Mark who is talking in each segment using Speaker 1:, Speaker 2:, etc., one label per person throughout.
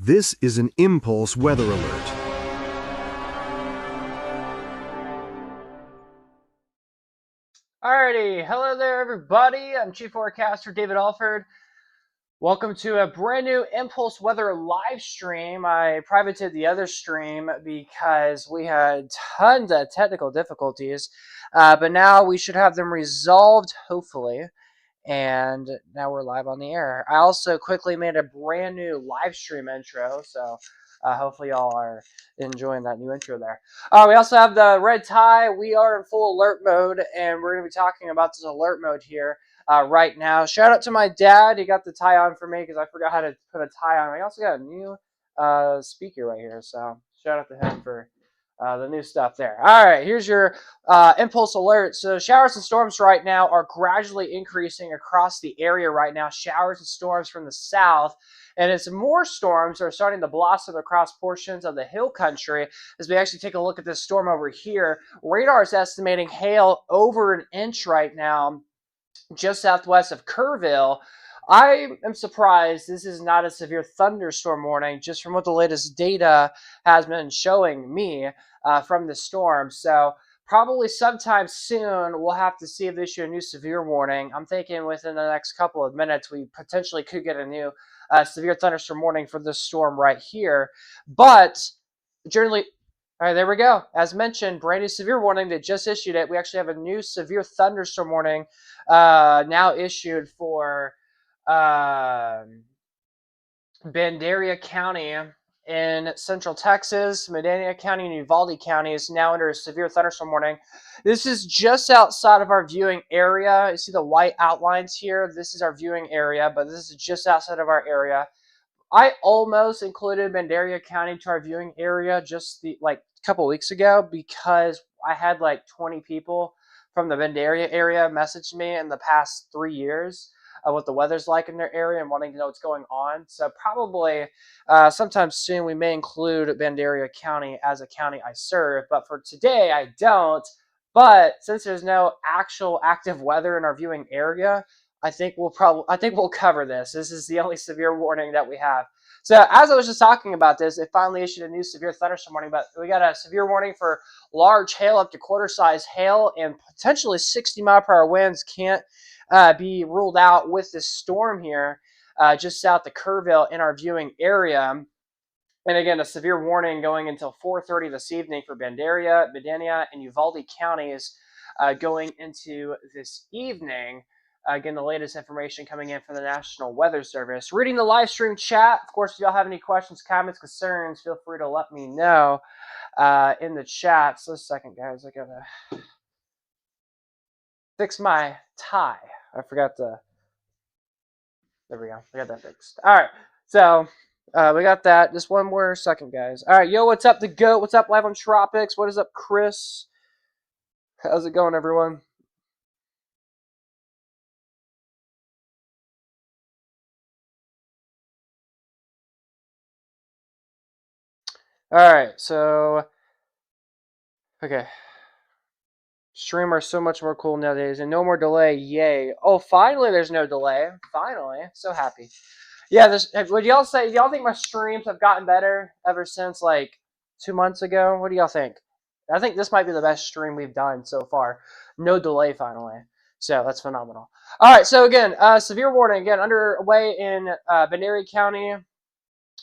Speaker 1: This is an impulse weather alert.
Speaker 2: Alrighty, hello there everybody. I'm Chief Forecaster David Alford. Welcome to a brand new Impulse Weather live stream. I privated the other stream because we had tons of technical difficulties, but now we should have them resolved, hopefully. And now we're live on the air. I also quickly made a brand new live stream intro, so hopefully y'all are enjoying that new intro there. We also have the red tie. We are in full alert mode, and we're going to be talking about this alert mode here right now. Shout out to my dad. He got the tie on for me because I forgot how to put a tie on. I also got a new speaker right here, so shout out to him for the new stuff there. All right, here's your impulse alert. So showers and storms right now are gradually increasing across the area right now. Showers and storms from the south. And as more storms are starting to blossom across portions of the hill country, as we actually take a look at this storm over here, radar is estimating hail over an inch right now, just southwest of Kerrville. I am surprised this is not a severe thunderstorm warning, just from what the latest data has been showing me from the storm. So probably sometime soon we'll have to see if they issue a new severe warning. I'm thinking within the next couple of minutes we potentially could get a new severe thunderstorm warning for this storm right here. But generally, all right, there we go. As mentioned, brand new severe warning. They just issued it. We actually have a new severe thunderstorm warning now issued for Bandera County in central Texas. Medina County and Uvalde County is now under a severe thunderstorm warning. This is just outside of our viewing area. You see the white outlines here? This is our viewing area, but this is just outside of our area. I almost included Bandera County to our viewing area just a couple weeks ago because I had like 20 people from the Bandera area message me in the past 3 years what the weather's like in their area and wanting to know what's going on. So probably sometime soon we may include Bandera County as a county I serve, but for today I don't. But since there's no actual active weather in our viewing area, I think we'll cover this. This is the only severe warning that we have. So as I was just talking about this, it finally issued a new severe thunderstorm warning, but we got a severe warning for large hail, up to quarter-size hail, and potentially 60-mile-per-hour winds can't be ruled out with this storm here just south of Kerrville in our viewing area. And again, a severe warning going until 4:30 this evening for Bandera, Medina, and Uvalde counties going into this evening. Again, the latest information coming in from the National Weather Service. Reading the live stream chat. Of course, if y'all have any questions, comments, concerns, feel free to let me know in the chat. So a second, guys. I got to fix my tie. I forgot to. There we go. I got that fixed. All right. So we got that. Just one more second, guys. All right. Yo, what's up, the GOAT? What's up, live on Tropics? What is up, Chris? How's it going, everyone? All right. So, okay. Stream are so much more cool nowadays, and no more delay. Yay! Oh, finally, there's no delay. Finally, so happy. Yeah, would y'all say? Y'all think my streams have gotten better ever since like 2 months ago? What do y'all think? I think this might be the best stream we've done so far. No delay, finally. So that's phenomenal. All right, so again, severe warning again underway in Bandera County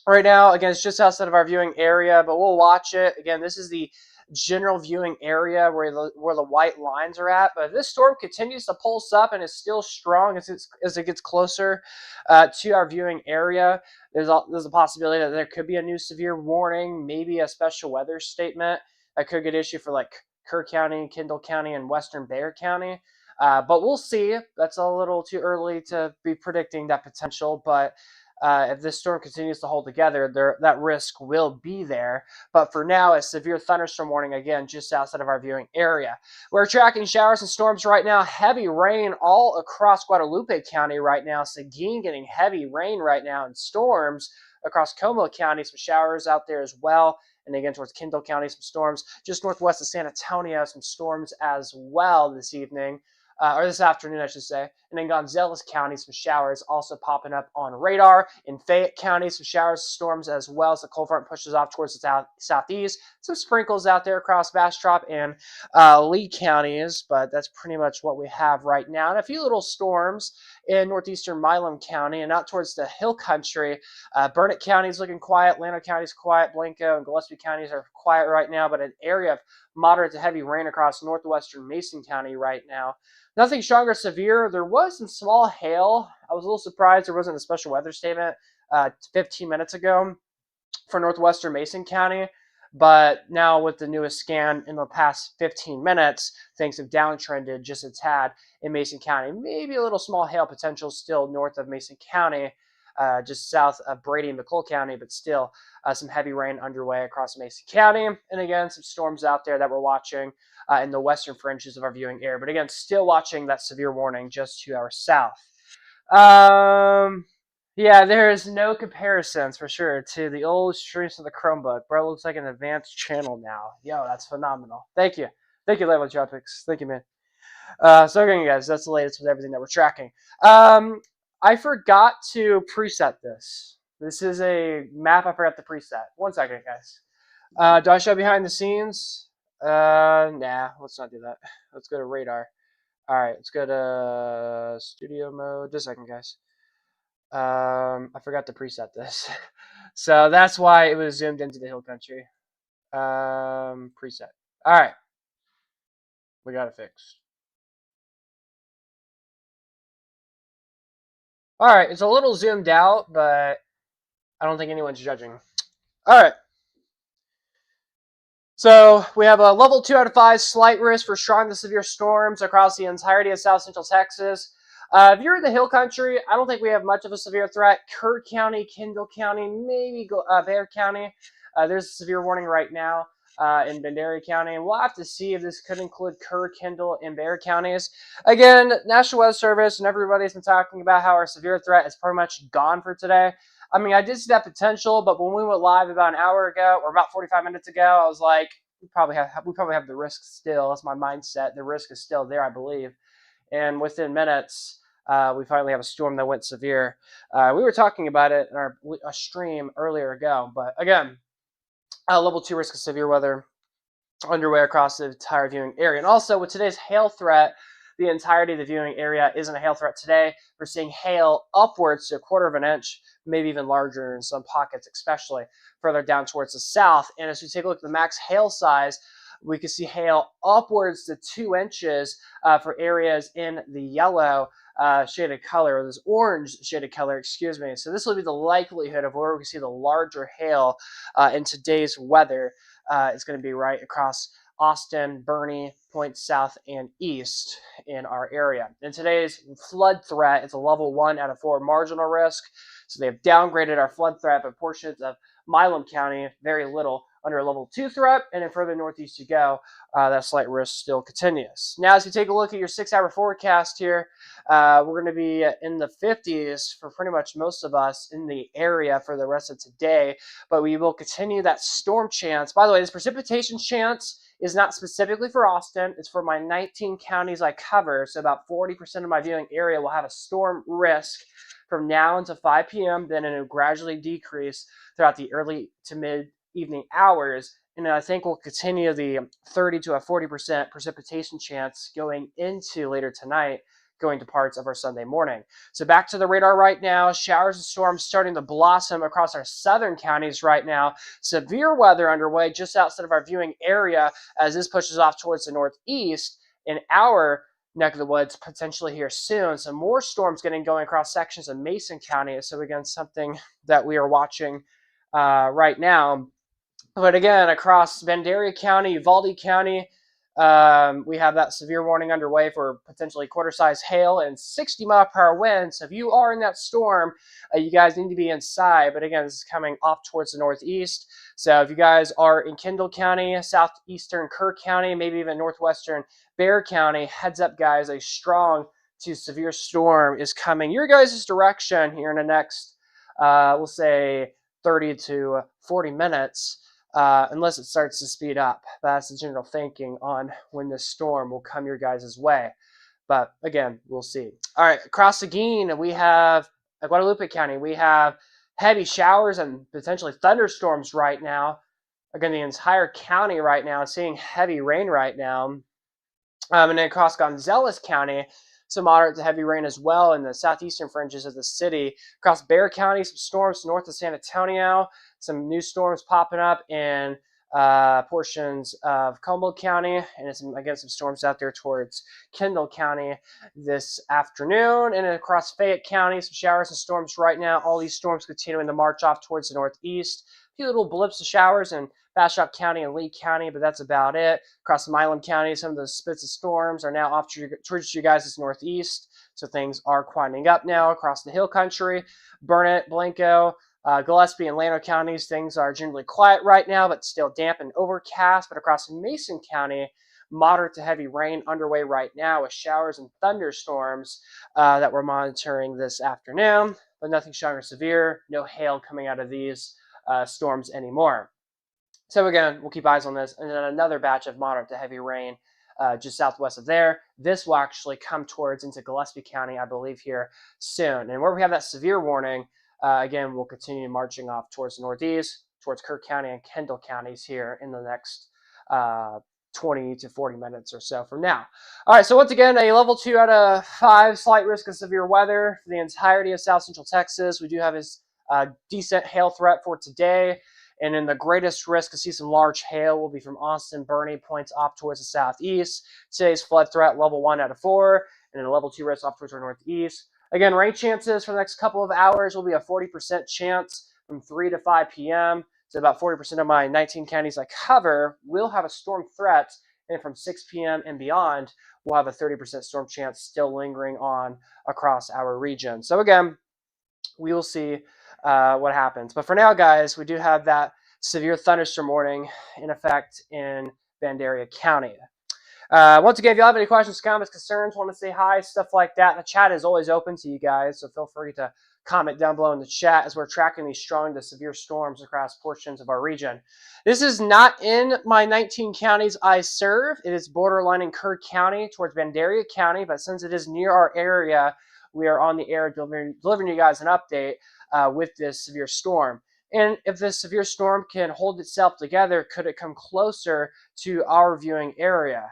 Speaker 2: right now. Again, it's just outside of our viewing area, but we'll watch it. Again, this is the general viewing area where the white lines are at. But if this storm continues to pulse up and is still strong as it gets closer to our viewing area, there's a possibility that there could be a new severe warning, maybe a special weather statement that could get issued for like Kerr County, Kendall County, and Western Bexar County. But we'll see. That's a little too early to be predicting that potential, but if this storm continues to hold together, that risk will be there. But for now, a severe thunderstorm warning, again, just outside of our viewing area. We're tracking showers and storms right now. Heavy rain all across Guadalupe County right now. Seguin getting heavy rain right now and storms across Como County. Some showers out there as well. And again, towards Kendall County, some storms. Just northwest of San Antonio, some storms as well this evening. or this afternoon, I should say. And in Gonzales County, some showers also popping up on radar. In Fayette County, some showers, storms as well as the cold front pushes off towards the southeast. Some sprinkles out there across Bastrop and Lee counties, but that's pretty much what we have right now. And a few little storms in northeastern Milam County and out towards the hill country. Burnett County is looking quiet. Llano County is quiet. Blanco and Gillespie counties are quiet right now, but an area of moderate to heavy rain across northwestern Mason County right now. Nothing strong or severe. There was some small hail. I was a little surprised there wasn't a special weather statement 15 minutes ago for northwestern Mason County. But now with the newest scan in the past 15 minutes, things have downtrended just a tad in Mason County. Maybe a little small hail potential still north of Mason County, just south of Brady and McCall County, but still some heavy rain underway across Mason County. And again, some storms out there that we're watching in the western fringes of our viewing area. But again, still watching that severe warning just to our south. Yeah, there is no comparisons for sure to the old streams of the Chromebook. Bro, it looks like an advanced channel now. Yo, that's phenomenal. Thank you. Thank you, Level Tropics. Thank you, man. So again, guys, that's the latest with everything that we're tracking. I forgot to preset this. This is a map I forgot to preset. 1 second, guys. Do I show behind the scenes? Nah, let's not do that. Let's go to radar. All right, let's go to studio mode. Just a second, guys. I forgot to preset this. So that's why it was zoomed into the hill country. Preset. All right. We got it fixed. All right, it's a little zoomed out, but I don't think anyone's judging. All right. So we have a level 2 out of 5 slight risk for strong to severe storms across the entirety of South Central Texas. If you're in the hill country, I don't think we have much of a severe threat. Kerr County, Kendall County, maybe Bexar County. There's a severe warning right now in Bandera County. And we'll have to see if this could include Kerr, Kendall, and Bexar counties. Again, National Weather Service and everybody's been talking about how our severe threat is pretty much gone for today. I mean, I did see that potential, but when we went live about an hour ago or about 45 minutes ago, I was like, we probably have the risk still. That's my mindset. The risk is still there, I believe. And within minutes, we finally have a storm that went severe. We were talking about it in our stream earlier ago, but again, level 2 risk of severe weather underway across the entire viewing area. And also with today's hail threat, the entirety of the viewing area isn't a hail threat today. We're seeing hail upwards to 1/4 of an inch, maybe even larger in some pockets, especially further down towards the south. And as we take a look at the max hail size, we can see hail upwards to 2 inches for areas in the yellow shaded color, or this orange shaded color, excuse me. So this will be the likelihood of where we can see the larger hail in today's weather. It's going to be right across Austin, Boerne, points south and east in our area. And today's flood threat is a level 1 out of 4 marginal risk. So they have downgraded our flood threat, but portions of Milam County, very little, under a level 2 threat. And then further northeast you go, that slight risk still continues. Now, as you take a look at your 6-hour forecast here, we're going to be in the 50s for pretty much most of us in the area for the rest of today. But we will continue that storm chance. By the way, this precipitation chance is not specifically for Austin. It's for my 19 counties I cover. So about 40% of my viewing area will have a storm risk from now until 5 p.m. Then it will gradually decrease throughout the early to mid evening hours. And I think we'll continue the 30 to a 40% precipitation chance going into later tonight, going to parts of our Sunday morning. So back to the radar right now. Showers and storms starting to blossom across our southern counties right now. Severe weather underway just outside of our viewing area as this pushes off towards the northeast in our neck of the woods potentially here soon. So more storms getting going across sections of Mason County. So again, something that we are watching right now. But again, across Bandera County, Uvalde County, we have that severe warning underway for potentially quarter-size hail and 60-mile-per-hour winds. So if you are in that storm, you guys need to be inside. But again, this is coming off towards the northeast. So if you guys are in Kendall County, southeastern Kerr County, maybe even northwestern Bexar County, heads up, guys, a strong to severe storm is coming your guys' direction here in the next, we'll say, 30 to 40 minutes. Unless it starts to speed up. But that's the general thinking on when this storm will come your guys' way. But again, we'll see. All right, across Seguin, we have Guadalupe County. We have heavy showers and potentially thunderstorms right now. Again, the entire county right now, seeing heavy rain right now. And then across Gonzales County, some moderate to heavy rain as well in the southeastern fringes of the city. Across Bexar County, some storms north of San Antonio, some new storms popping up in portions of Como County, and some storms out there towards Kendall County this afternoon. And then across Fayette County, some showers and storms right now. All these storms continuing to march off towards the northeast. A few little blips of showers in Bastrop County and Lee County, but that's about it. Across Milam County, some of the spits of storms are now off towards you guys' northeast, so things are quieting up now. Across the Hill Country, Burnett, Blanco, Gillespie, and Llano counties, things are generally quiet right now, but still damp and overcast. But across Mason County, moderate to heavy rain underway right now with showers and thunderstorms that we're monitoring this afternoon, but nothing strong or severe. No hail coming out of these storms anymore. So again, we'll keep eyes on this. And then another batch of moderate to heavy rain just southwest of there. This will actually come towards into Gillespie County, I believe, here soon. And where we have that severe warning, again, we'll continue marching off towards the northeast, towards Kirk County and Kendall counties here in the next 20 to 40 minutes or so from now. All right, so once again, a level 2 out of 5, slight risk of severe weather for the entirety of South Central Texas. We do have a decent hail threat for today. And then the greatest risk to see some large hail will be from Austin, Bernie, points off towards the southeast. Today's flood threat, level 1 out of 4, and then a level 2 risk off towards our northeast. Again, rain chances for the next couple of hours will be a 40% chance from 3 to 5 p.m. So about 40% of my 19 counties I cover will have a storm threat, and from 6 p.m. and beyond, we'll have a 30% storm chance still lingering on across our region. So again, we will see what happens. But for now, guys, we do have that severe thunderstorm warning in effect in Vandalia County. Once again, if you have any questions, comments, concerns, want to say hi, stuff like that, the chat is always open to you guys, so feel free to comment down below in the chat as we're tracking these strong to severe storms across portions of our region. This is not in my 19 counties I serve. It is borderlining Kirk County towards Vandalia County, but since it is near our area, we are on the air delivering you guys an update with this severe storm. And if this severe storm can hold itself together, could it come closer to our viewing area?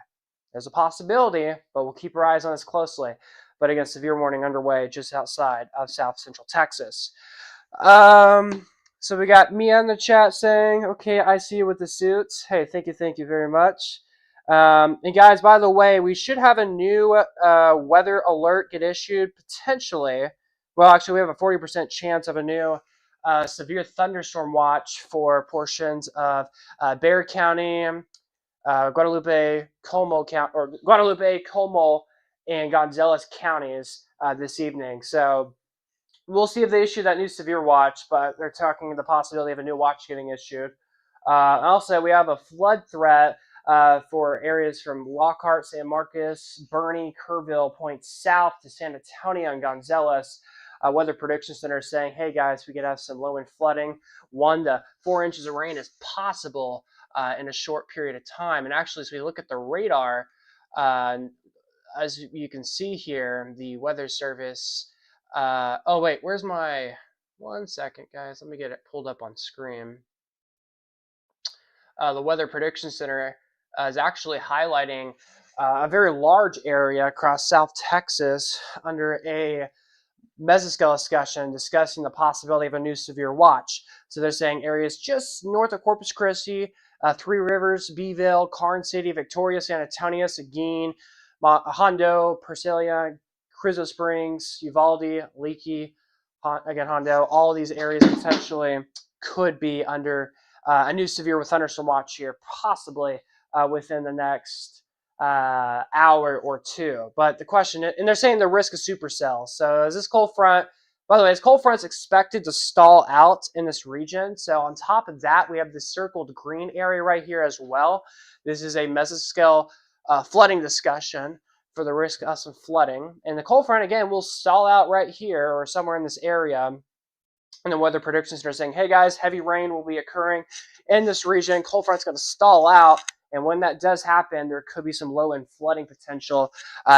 Speaker 2: There's a possibility, but we'll keep our eyes on this closely. But again, severe warning underway just outside of South Central Texas. So we got Mia in the chat saying, okay, I see you with the suits. Hey, thank you very much. And guys, by the way, we should have a new weather alert get issued potentially. Well, actually, we have a 40% chance of a new severe thunderstorm watch for portions of Bexar County, Guadalupe, Como, and Gonzales counties this evening. So we'll see if they issue that new severe watch, but they're talking the possibility of a new watch getting issued. Also, we have a flood threat for areas from Lockhart, San Marcos, Bernie, Kerrville, points south to San Antonio and Gonzales. Weather Prediction Center is saying, hey guys, we could have some low-end flooding. 1 to 4 inches of rain is possible in a short period of time. And actually, as we look at the radar, as you can see here, the Weather Service. Oh, wait, where's my. 1 second, guys. Let me get it pulled up on screen. The Weather Prediction Center is actually highlighting a very large area across South Texas under a mesoscale discussing the possibility of a new severe watch. So they're saying areas just north of Corpus Christi, Three Rivers, Beeville, Karn City, Victoria, San Antonio, Seguin, Hondo, Persilia, Crizo Springs, Uvalde, Leakey, again Hondo. All of these areas potentially could be under a new severe thunderstorm watch here, possibly within the next hour or two. But the question, and they're saying the risk of supercells. So is this cold front, by the way, is cold front's expected to stall out in this region. So on top of that, we have the circled green area right here as well. This is a mesoscale flooding discussion for the risk of some flooding. And the cold front, again, will stall out right here or somewhere in this area. And the Weather Prediction Center is saying, hey guys, heavy rain will be occurring in this region. Cold front's going to stall out. And when that does happen, there could be some low end flooding potential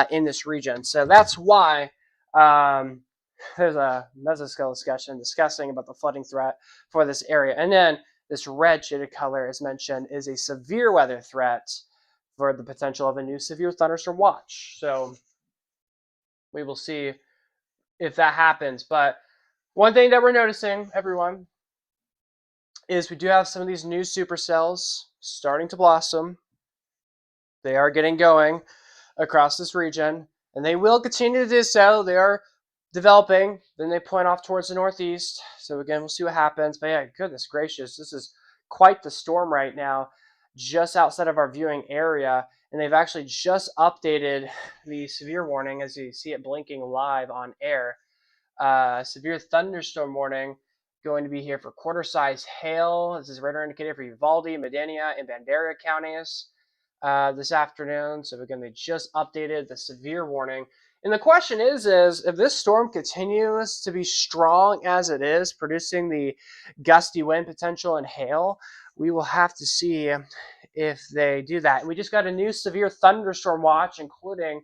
Speaker 2: in this region. So that's why there's a mesoscale discussion discussing about the flooding threat for this area. And then this red shaded color, as mentioned, is a severe weather threat for the potential of a new severe thunderstorm watch. So we will see if that happens. But one thing that we're noticing, everyone, is we do have some of these new supercells starting to blossom. They are getting going across this region, and they will continue to do so. They are developing. Then they point off towards the northeast. So again, we'll see what happens. But yeah, goodness gracious, this is quite the storm right now, just outside of our viewing area. And they've actually just updated the severe warning as you see it blinking live on air. Severe thunderstorm warning going to be here for quarter-size hail. This is radar indicated for Uvalde, Medina, and Bandera counties this afternoon. So again, they just updated the severe warning. And the question is if this storm continues to be strong as it is, producing the gusty wind potential and hail, we will have to see if they do that. And we just got a new severe thunderstorm watch, including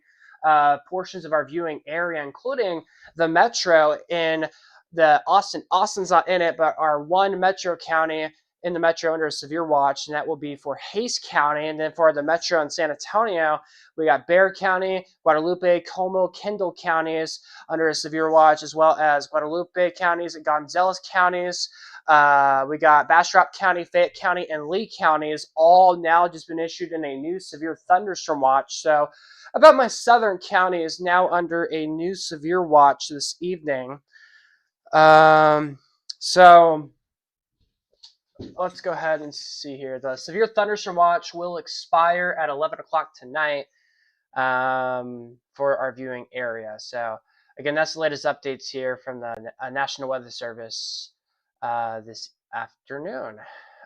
Speaker 2: portions of our viewing area, including the metro in the Austin. Austin's not in it, but our one metro county in the metro under a severe watch, and that will be for Hays County. And then for the metro in San Antonio, we got Bexar County, Guadalupe, Como, Kendall counties under a severe watch, as well as Guadalupe counties and Gonzales counties. We got Bastrop County, Fayette County, and Lee counties, all now just been issued in a new severe thunderstorm watch. So about my southern county is now under a new severe watch this evening. So let's go ahead and see here. The severe thunderstorm watch will expire at 11 o'clock tonight for our viewing area. So again, that's the latest updates here from the National Weather Service this afternoon.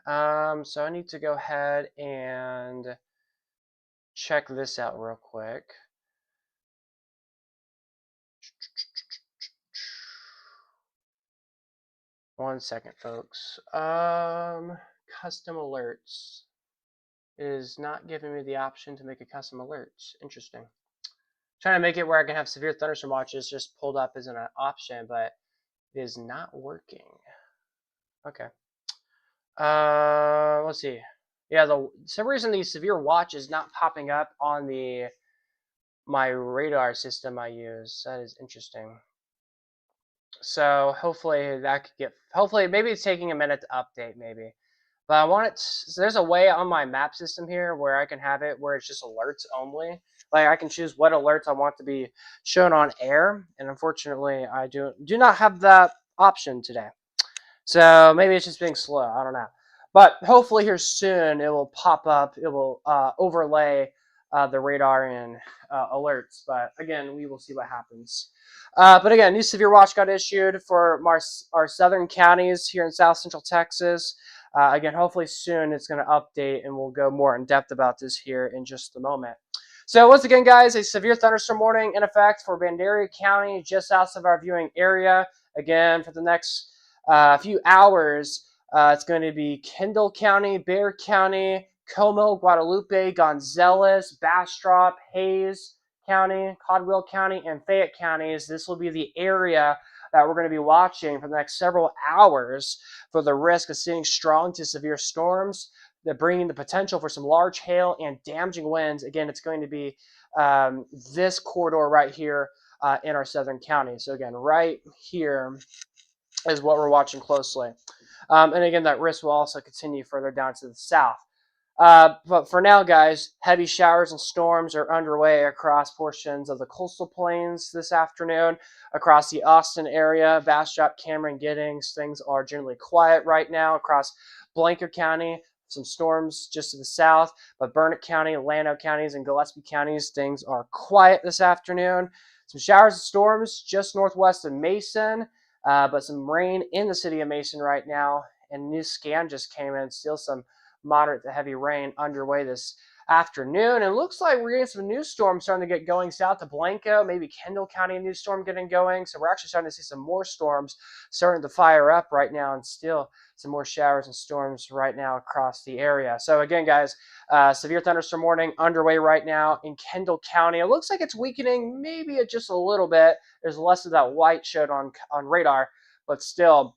Speaker 2: So I need to go ahead and check this out real quick. One second, folks. Custom alerts is not giving me the option to make a custom alert. Interesting. Trying to make it where I can have severe thunderstorm watches just pulled up as an option, but it is not working. Okay. Let's see. Yeah, some reason the severe watch is not popping up on my radar system I use. That is interesting. So hopefully that could get. Hopefully, maybe it's taking a minute to update, maybe. But I want it. So there's a way on my map system here where I can have it where it's just alerts only. Like I can choose what alerts I want to be shown on air, and unfortunately, I do not have that option today. So maybe it's just being slow. I don't know. But hopefully here soon it will pop up. It will overlay the radar and alerts. But again, we will see what happens. But again, new severe watch got issued for our southern counties here in South Central Texas. Again, hopefully soon it's going to update, and we'll go more in depth about this here in just a moment. So once again, guys, a severe thunderstorm warning in effect for Bandera County, just south of our viewing area. Again, for the next few hours, it's going to be Kendall County, Bexar County, Como, Guadalupe, Gonzales, Bastrop, Hays County, Caldwell County, and Fayette counties. This will be the area that we're going to be watching for the next several hours for the risk of seeing strong to severe storms. They're bringing the potential for some large hail and damaging winds. Again, it's going to be this corridor right here in our southern county. So again, right here is what we're watching closely. And again, that risk will also continue further down to the south. But for now, guys, heavy showers and storms are underway across portions of the coastal plains this afternoon, across the Austin area, Bastrop, Cameron, Giddings. Things are generally quiet right now across Blanker County. Some storms just to the south, but Burnett County, Llano counties, and Gillespie counties, things are quiet this afternoon. Some showers and storms just northwest of Mason, but some rain in the city of Mason right now. And a new scan just came in, still some moderate to heavy rain underway this afternoon. And it looks like we're getting some new storms starting to get going south to Blanco, maybe Kendall County, a new storm getting going. So we're actually starting to see some more storms starting to fire up right now, and still some more showers and storms right now across the area. So again, guys, severe thunderstorm warning underway right now in Kendall County. It looks like it's weakening maybe just a little bit. There's less of that white showed on radar, but still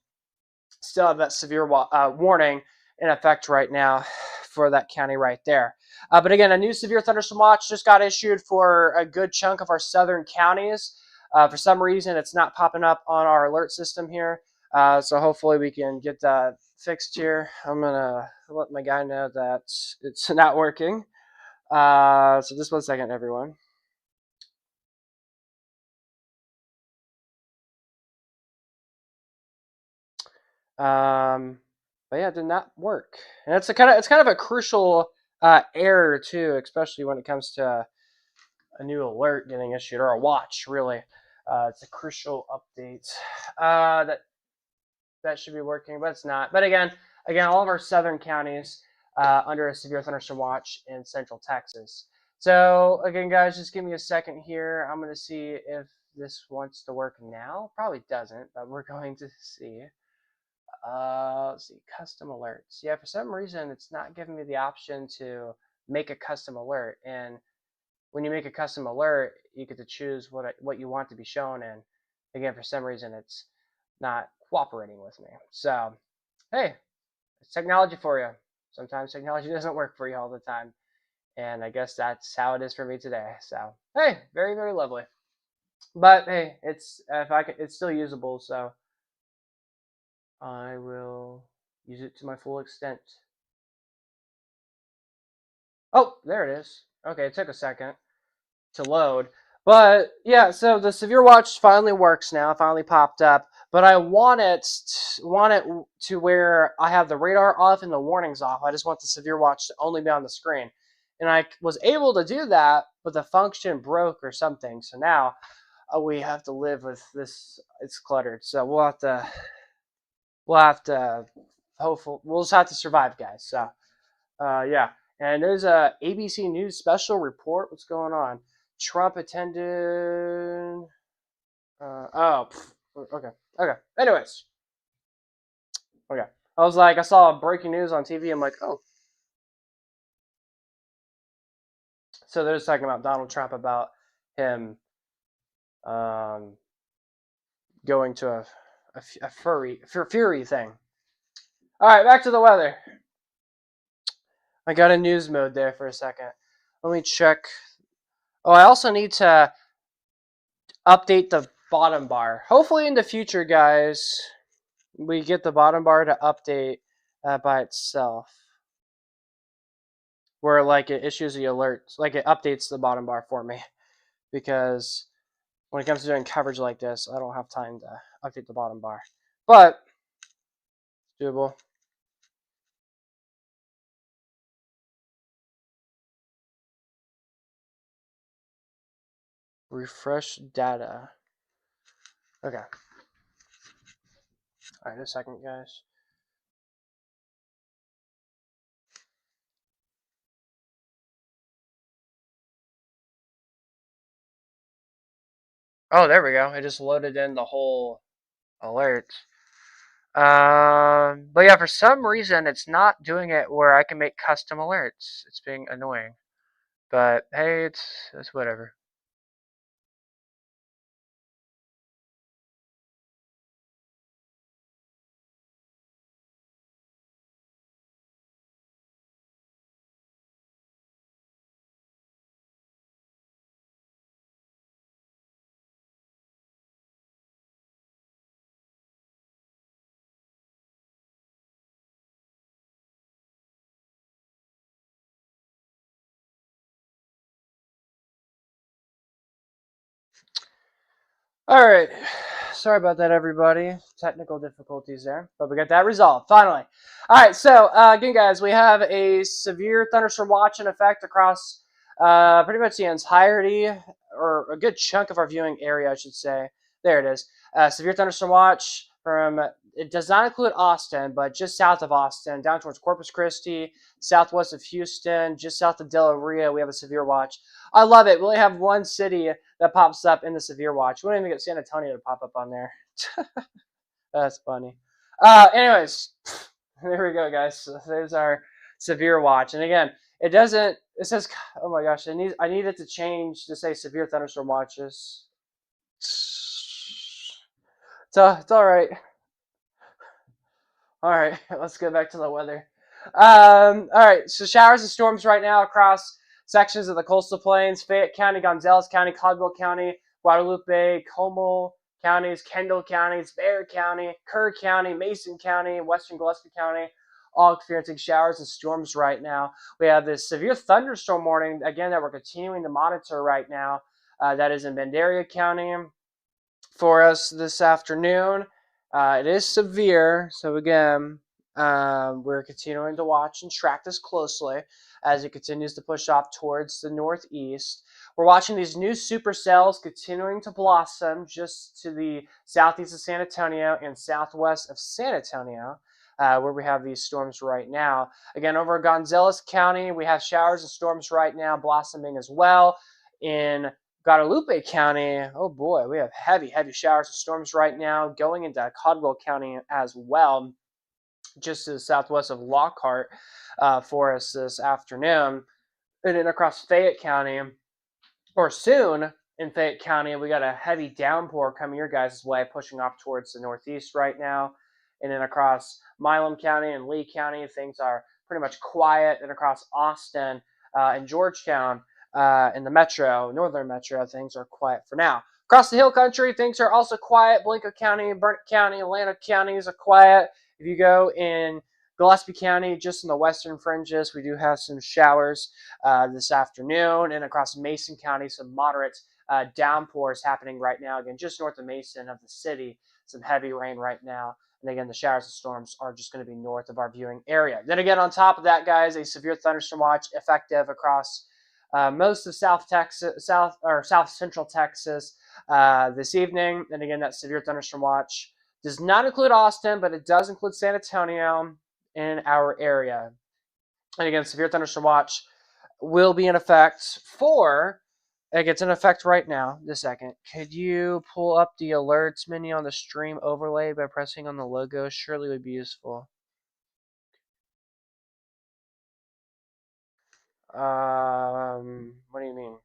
Speaker 2: have that severe warning in effect right now for that county right there. But again, a new severe thunderstorm watch just got issued for a good chunk of our southern counties. For some reason, it's not popping up on our alert system here. So hopefully we can get that fixed here. I'm going to let my guy know that it's not working. So just 1 second, everyone. But yeah, it did not work, and it's kind of a crucial error too, especially when it comes to a new alert getting issued, or a watch really. It's a crucial update that should be working, but it's not. But again, all of our southern counties under a severe thunderstorm watch in central Texas. So again, guys, just give me a second here. I'm going to see if this wants to work now. Probably doesn't, but we're going to see. Let's see, custom alerts. Yeah, for some reason, it's not giving me the option to make a custom alert. And when you make a custom alert, you get to choose what you want to be shown. And again, for some reason, it's not cooperating with me. So, hey, it's technology for you. Sometimes technology doesn't work for you all the time. And I guess that's how it is for me today. So, hey, very, very lovely. But hey, it's still usable. So I will use it to my full extent. Oh, there it is. Okay, it took a second to load. But yeah, so the severe watch finally works now. It finally popped up. But I want it to where I have the radar off and the warnings off. I just want the severe watch to only be on the screen. And I was able to do that, but the function broke or something. So now we have to live with this. It's cluttered. So we'll have to hopefully we'll just have to survive, guys. So yeah. And there's a ABC News special report. What's going on? Trump attended. Okay. Anyways, okay. I was like, I saw breaking news on TV. I'm like, oh. So they're just talking about Donald Trump, about him going to a fury thing. All right, back to the weather. I got a news mode there for a second. Let me check. Oh, I also need to update the bottom bar. Hopefully in the future, guys, we get the bottom bar to update by itself. Where like it issues the alerts, like it updates the bottom bar for me. Because when it comes to doing coverage like this, I don't have time to update the bottom bar. But it's doable. Refresh data. Okay. All right, a second, guys. Oh, there we go. It just loaded in the whole alert. But yeah, for some reason, it's not doing it where I can make custom alerts. It's being annoying. But hey, it's whatever. All right. Sorry about that, everybody. Technical difficulties there, but we got that resolved finally. All right. So again, guys, we have a severe thunderstorm watch in effect across pretty much the entirety, or a good chunk of our viewing area, I should say. There it is. Severe thunderstorm watch from it does not include Austin, but just south of Austin, down towards Corpus Christi, southwest of Houston, just south of Del Rio, we have a severe watch. I love it. We only have one city that pops up in the severe watch. We don't even get San Antonio to pop up on there. That's funny. Anyways, there we go, guys. So there's our severe watch. And again, it doesn't. It says, oh my gosh, I need it to change to say severe thunderstorm watches. So it's all right. All right, let's get back to the weather. All right, so showers and storms right now across sections of the coastal plains: Fayette County, Gonzales County, Caldwell County, Guadalupe, Como counties, Kendall counties, Bexar County, Kerr County, Mason County, Western Gillespie County, all experiencing showers and storms right now. We have this severe thunderstorm warning again that we're continuing to monitor right now. That is in Vandalia County for us this afternoon. It is severe, so again, we're continuing to watch and track this closely as it continues to push off towards the northeast. We're watching these new supercells continuing to blossom just to the southeast of San Antonio and southwest of San Antonio, where we have these storms right now. Again, over Gonzales County, we have showers and storms right now blossoming as well. In Guadalupe County, oh boy, we have heavy showers and storms right now going into Caldwell County as well, just to the southwest of Lockhart for us this afternoon. And then across Fayette County, or soon in Fayette County, we got a heavy downpour coming your guys' way, pushing off towards the northeast right now. And then across Milam County and Lee County, things are pretty much quiet. And across Austin and Georgetown, in the metro, northern metro, things are quiet for now. Across the hill country, things are also quiet. Blanco County, Burnt County, Atlanta counties are quiet. If you go in Gillespie County, just in the western fringes, we do have some showers this afternoon. And across Mason County, some moderate downpours happening right now. Again, just north of Mason of the city, some heavy rain right now. And again, the showers and storms are just going to be north of our viewing area. Then again, on top of that, guys, a severe thunderstorm watch effective across most of South Central Texas this evening. And again, that severe thunderstorm watch does not include Austin, but it does include San Antonio in our area. And again, severe thunderstorm watch will be in effect for. It gets in effect right now. This second. Could you pull up the alerts menu on the stream overlay by pressing on the logo? Surely would be useful. What do you mean?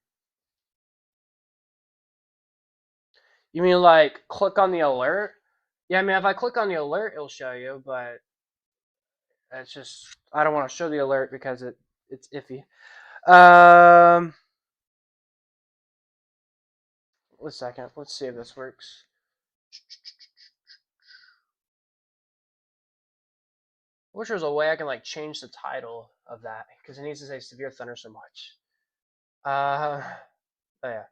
Speaker 2: You mean like click on the alert? Yeah, I mean if I click on the alert, it'll show you, but it's just I don't want to show the alert because it's iffy. Wait a second. Let's see if this works. I wish there was a way I can like change the title of that because it needs to say severe thunderstorm watch. Oh yeah.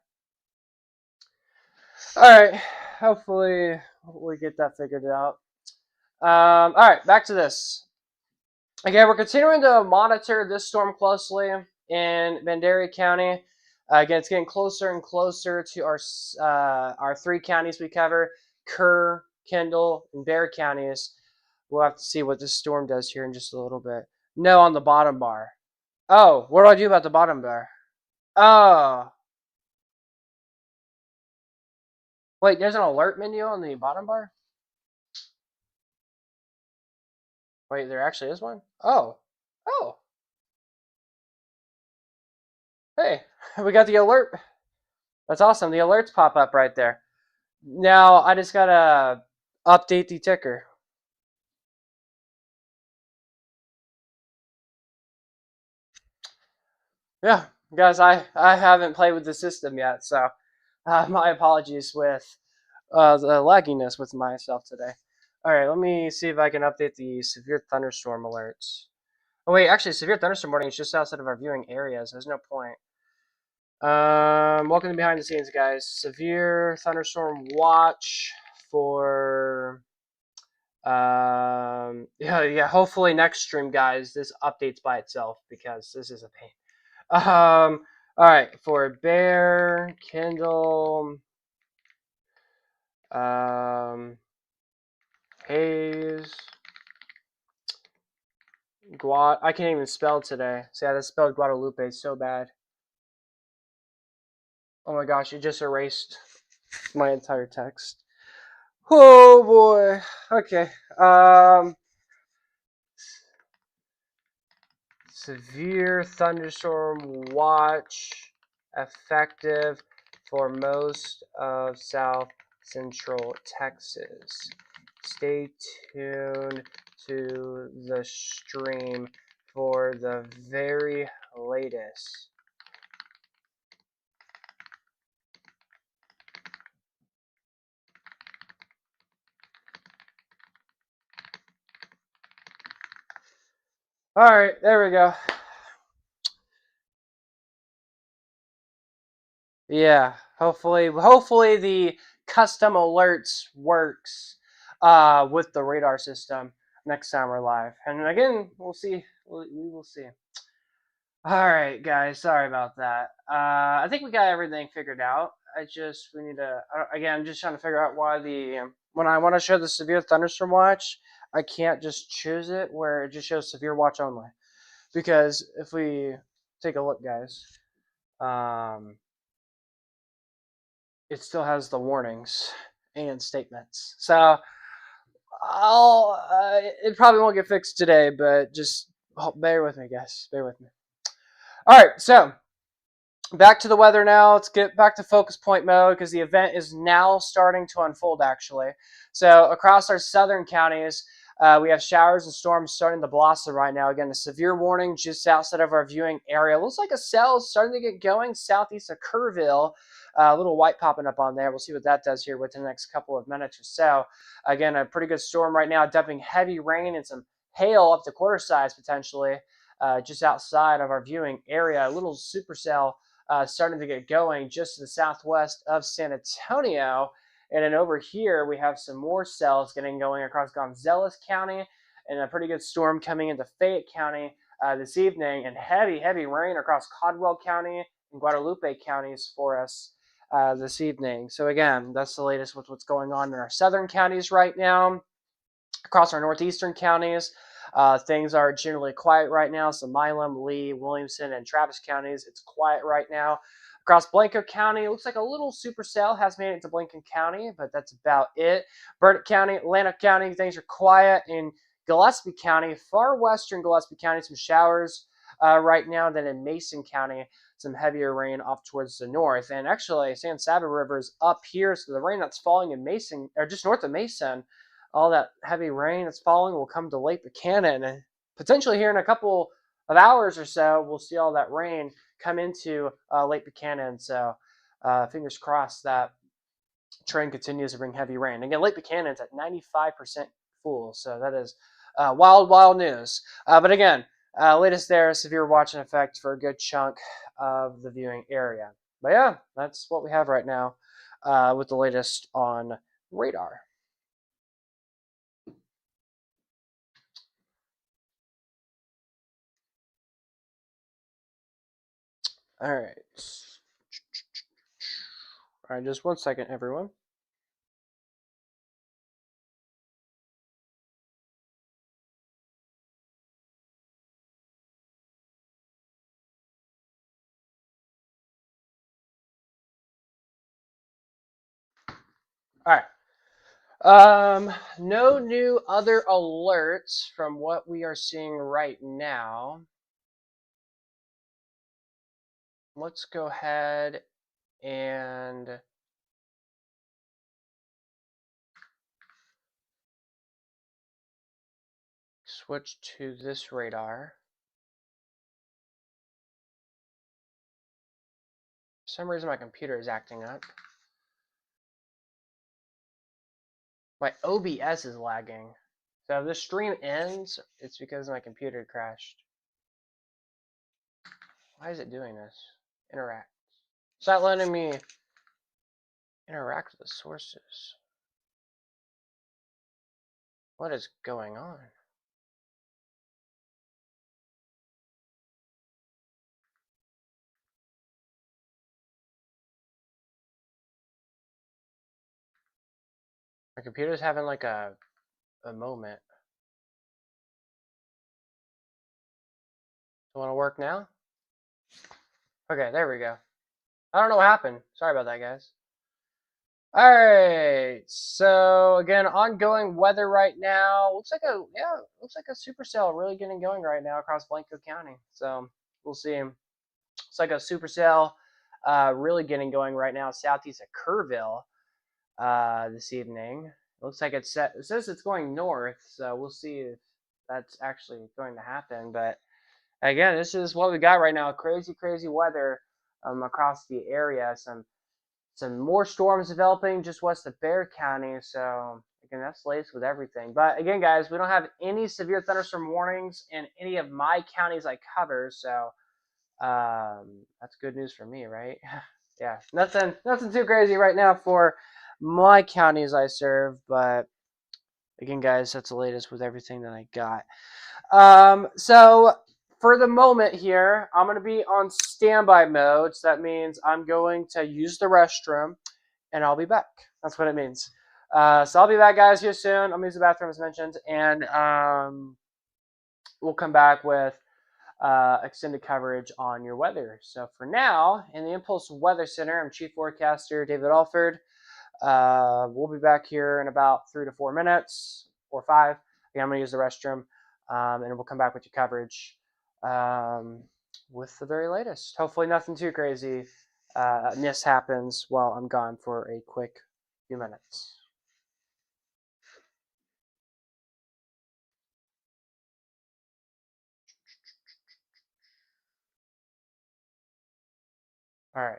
Speaker 2: All right. Hopefully we get that figured out. All right, back to this. Again, we're continuing to monitor this storm closely in Vandalia County. Again, it's getting closer and closer to our three counties we cover: Kerr, Kendall, and Bexar counties. We'll have to see what this storm does here in just a little bit. No, on the bottom bar. Oh, what do I do about the bottom bar? Oh. Wait, there's an alert menu on the bottom bar? Wait, there actually is one? Oh. Oh. Hey, we got the alert. That's awesome. The alerts pop up right there. Now, I just gotta update the ticker. Yeah, guys, I haven't played with the system yet, so my apologies with the lagginess with myself today. All right, let me see if I can update the severe thunderstorm alerts. Oh wait, actually, severe thunderstorm warning is just outside of our viewing areas. There's no point. Welcome to behind the scenes, guys. Severe thunderstorm watch for. Yeah. Hopefully next stream, guys, this updates by itself because this is a pain. All right, for Bear, Kindle, Haze. I can't even spell today. See, I just spelled Guadalupe so bad. Oh my gosh, it just erased my entire text. Oh boy. Okay. Severe thunderstorm watch effective for most of south central Texas. Stay tuned to the stream for the very latest. All right, there we go. Yeah, hopefully the custom alerts works with the radar system next time we're live. And again, we'll see. We will see. All right, guys. Sorry about that. I think we got everything figured out. We need to again. I'm just trying to figure out why when I want to show the severe thunderstorm watch, I can't just choose it where it just shows severe watch only. Because if we take a look, guys, it still has the warnings and statements. So it probably won't get fixed today, but just bear with me, guys. Bear with me. All right, so back to the weather now. Let's get back to focus point mode because the event is now starting to unfold, actually. So across our southern counties, we have showers and storms starting to blossom right now. Again, a severe warning just outside of our viewing area. Looks like a cell is starting to get going southeast of Kerrville. A little white popping up on there. We'll see what that does here within the next couple of minutes or so. Again, a pretty good storm right now, dumping heavy rain and some hail up to quarter size potentially just outside of our viewing area. A little supercell starting to get going just to the southwest of San Antonio. And then over here, we have some more cells getting going across Gonzales County and a pretty good storm coming into Fayette County this evening, and heavy, heavy rain across Caldwell County and Guadalupe counties for us this evening. So again, that's the latest with what's going on in our southern counties right now. Across our northeastern counties, things are generally quiet right now. So Milam, Lee, Williamson, and Travis counties, it's quiet right now. Across Blanco County, it looks like a little supercell has made it to Blanco County, but that's about it. Burnett County, Atlanta County, things are quiet. In Gillespie County, far western Gillespie County, some showers right now. Then in Mason County, some heavier rain off towards the north. And actually, San Saba River is up here, so the rain that's falling in Mason, or just north of Mason, all that heavy rain that's falling will come to Lake Buchanan. And potentially here in a couple of hours or so, we'll see all that rain come into Lake Buchanan. So fingers crossed that trend continues to bring heavy rain. Again, Lake Buchanan's at 95% full. So that is wild, wild news. But again, latest there, severe watching effect for a good chunk of the viewing area. But yeah, that's what we have right now with the latest on radar. All right. All right, just 1 second, everyone. All right. No new other alerts from what we are seeing right now. Let's go ahead and switch to this radar. For some reason, my computer is acting up. My OBS is lagging. So if the stream ends, it's because my computer crashed. Why is it doing this? Interact. It's not letting me interact with the sources. What is going on? My computer's having like a a moment. You want to work now? Okay, there we go. I don't know what happened. Sorry about that, guys. All right. So again, ongoing weather right now. Looks like a supercell really getting going right now across Blanco County. So we'll see. It's like a supercell really getting going right now southeast of Kerrville this evening. Looks like it says it's going north, so we'll see if that's actually going to happen. But again, this is what we got right now. Crazy, crazy weather across the area. Some more storms developing just west of Bexar County. So again, that's laced with everything. But again, guys, we don't have any severe thunderstorm warnings in any of my counties I cover. So that's good news for me, right? Yeah, nothing too crazy right now for my counties I serve. But again, guys, that's the latest with everything that I got. So for the moment here, I'm going to be on standby mode. So that means I'm going to use the restroom and I'll be back. That's what it means. So I'll be back, guys, here soon. I'm going to use the bathroom as mentioned. And we'll come back with extended coverage on your weather. So for now, in the Impulse Weather Center, I'm Chief Forecaster David Alford. We'll be back here in about 3 to 4 minutes or 5. Again, I'm going to use the restroom. And we'll come back with your coverage with the very latest. Hopefully nothing too crazy happens while I'm gone for a quick few minutes. All right.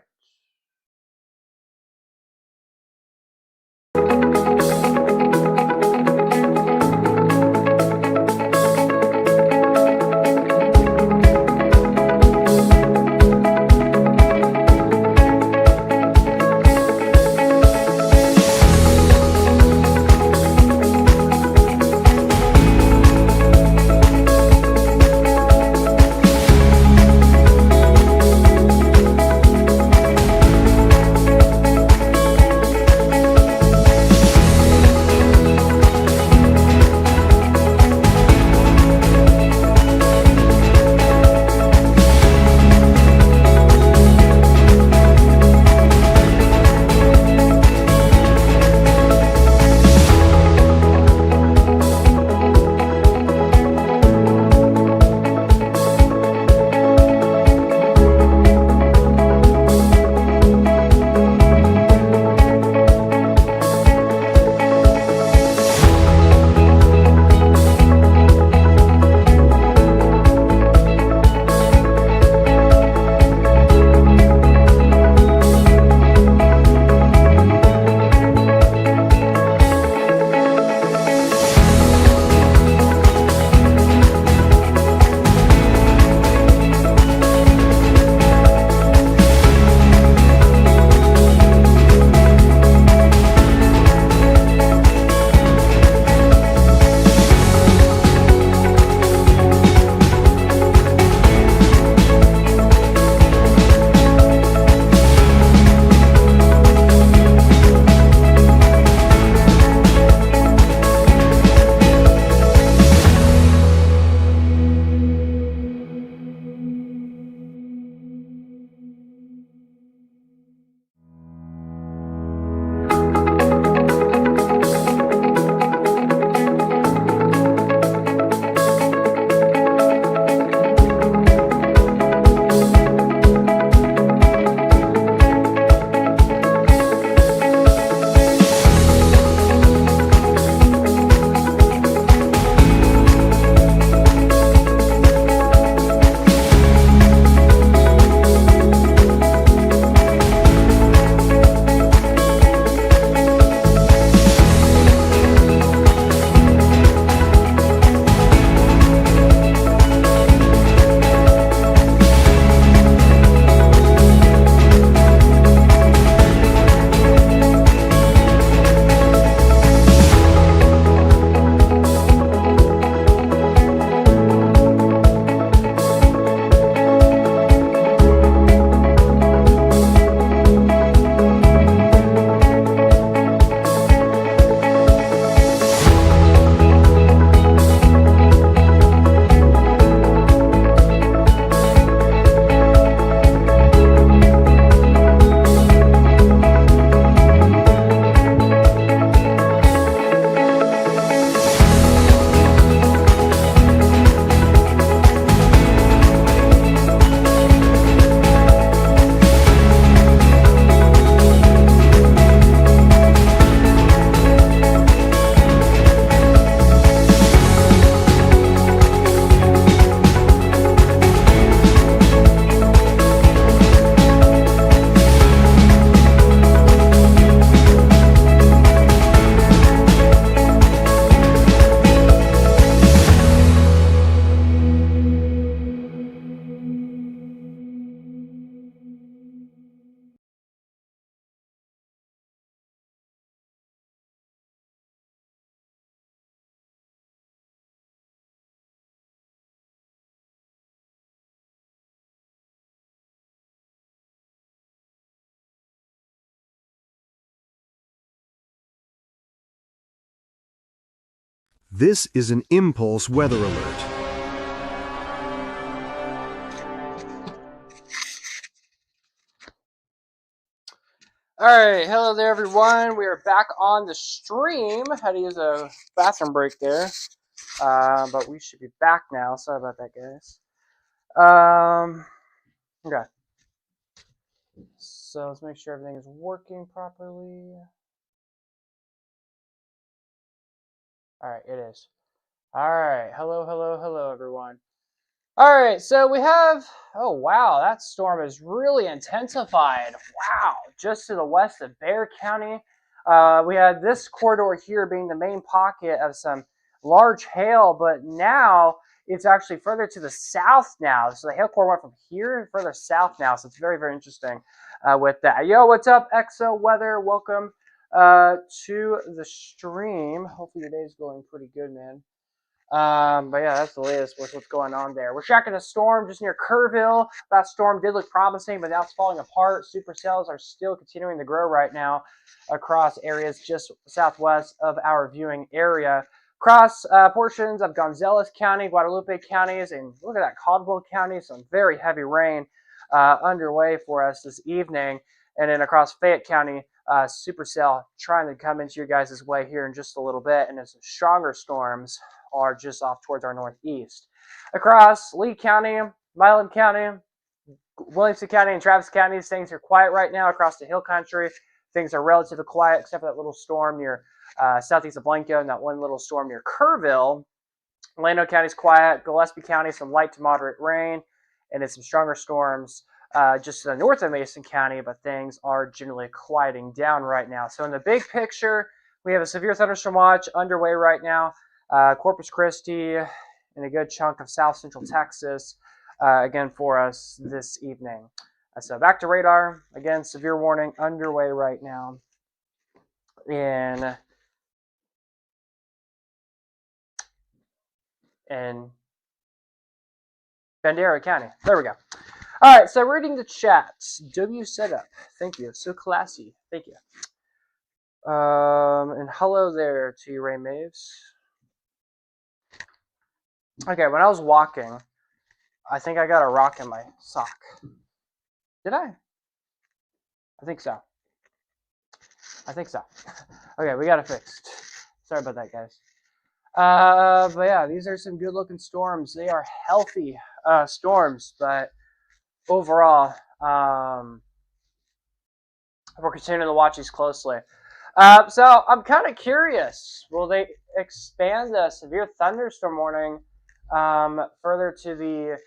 Speaker 1: This is an impulse weather alert.
Speaker 2: All right, hello there, everyone. We are back on the stream. Had to use a bathroom break there, but we should be back now. Sorry about that, guys. Okay. So let's make sure everything is working properly. All right, it is. All right, hello, everyone. All right, so we have, oh wow, that storm is really intensified. Wow, just to the west of Bexar County. We had this corridor here being the main pocket of some large hail, but now it's actually further to the south now. So the hail core went from here and further south now, so it's very, very interesting with that. Yo, what's up, Exo Weather? Welcome to the stream. Hopefully your day's going pretty good, man. But yeah, that's the latest with what's going on there. We're tracking a storm just near Kerrville. That storm did look promising, but now it's falling apart. Supercells are still continuing to grow right now across areas just southwest of our viewing area. Across portions of Gonzales County, Guadalupe counties, and look at that, Caldwell County, some very heavy rain underway for us this evening. And then across Fayette County, supercell trying to come into your guys' way here in just a little bit, and there's some stronger storms are just off towards our northeast. Across Lee County, Milam County, Williamson County, and Travis County, things are quiet right now. Across the hill country, things are relatively quiet, except for that little storm near southeast of Blanco and that one little storm near Kerrville. Llano County's quiet. Gillespie County, some light to moderate rain, and then some stronger storms just to the north of Mason County, but things are generally quieting down right now. So in the big picture, we have a severe thunderstorm watch underway right now. Corpus Christi and a good chunk of south central Texas, again, for us this evening. So back to radar. Again, severe warning underway right now in Bandera County. There we go. All right, so reading the chat. W setup. Thank you. So classy. Thank you. And hello there to you, Ray Maves. Okay, when I was walking, I think I got a rock in my sock. Did I? I think so. Okay, we got it fixed. Sorry about that, guys. But yeah, these are some good-looking storms. They are healthy storms, but overall, we're continuing to watch these closely. So I'm kind of curious. Will they expand the severe thunderstorm warning further to the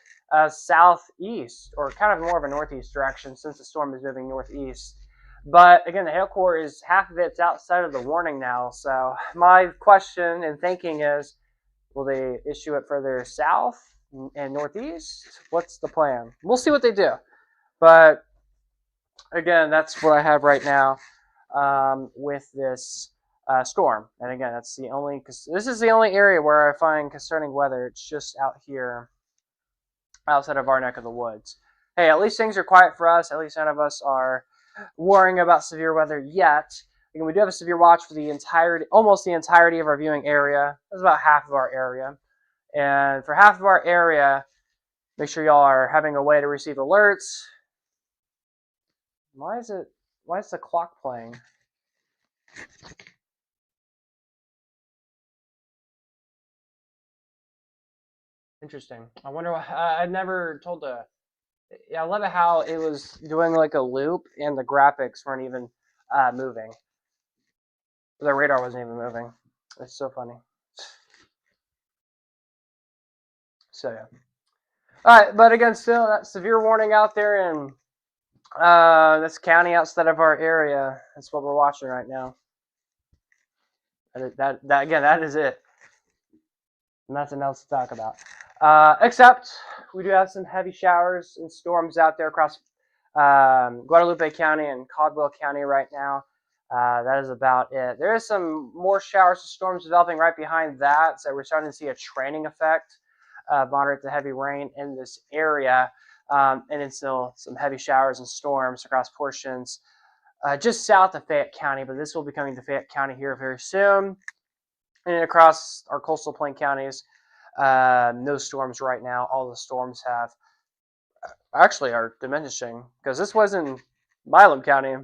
Speaker 2: southeast, or kind of more of a northeast direction, since the storm is moving northeast? But again, the hail core is half of it's outside of the warning now. So my question and thinking is, will they issue it further south and northeast? What's the plan? We'll see what they do. But again, that's what I have right now with this storm. And again, that's the only, because this is the only area where I find concerning weather. It's just out here outside of our neck of the woods. Hey, at least things are quiet for us. At least none of us are worrying about severe weather yet. Again, we do have a severe watch for the entirety, almost the entirety of our viewing area. That's about half of our area. And for half of our area, make sure y'all are having a way to receive alerts. Why is the clock playing? Interesting. I wonder why. I've never told the. Yeah, I love it how it was doing like a loop and the graphics weren't even moving. The radar wasn't even moving. It's so funny. So yeah. All right, but again, still that severe warning out there in this county outside of our area. That's what we're watching right now. That is it. Nothing else to talk about. Except we do have some heavy showers and storms out there across Guadalupe County and Caldwell County right now. That is about it. There is some more showers and storms developing right behind that, so we're starting to see a training effect, moderate to heavy rain in this area, and then still some heavy showers and storms across portions just south of Fayette County, but this will be coming to Fayette County here very soon. And across our coastal plain counties, no storms right now. All the storms have actually are diminishing because this was in Milam County,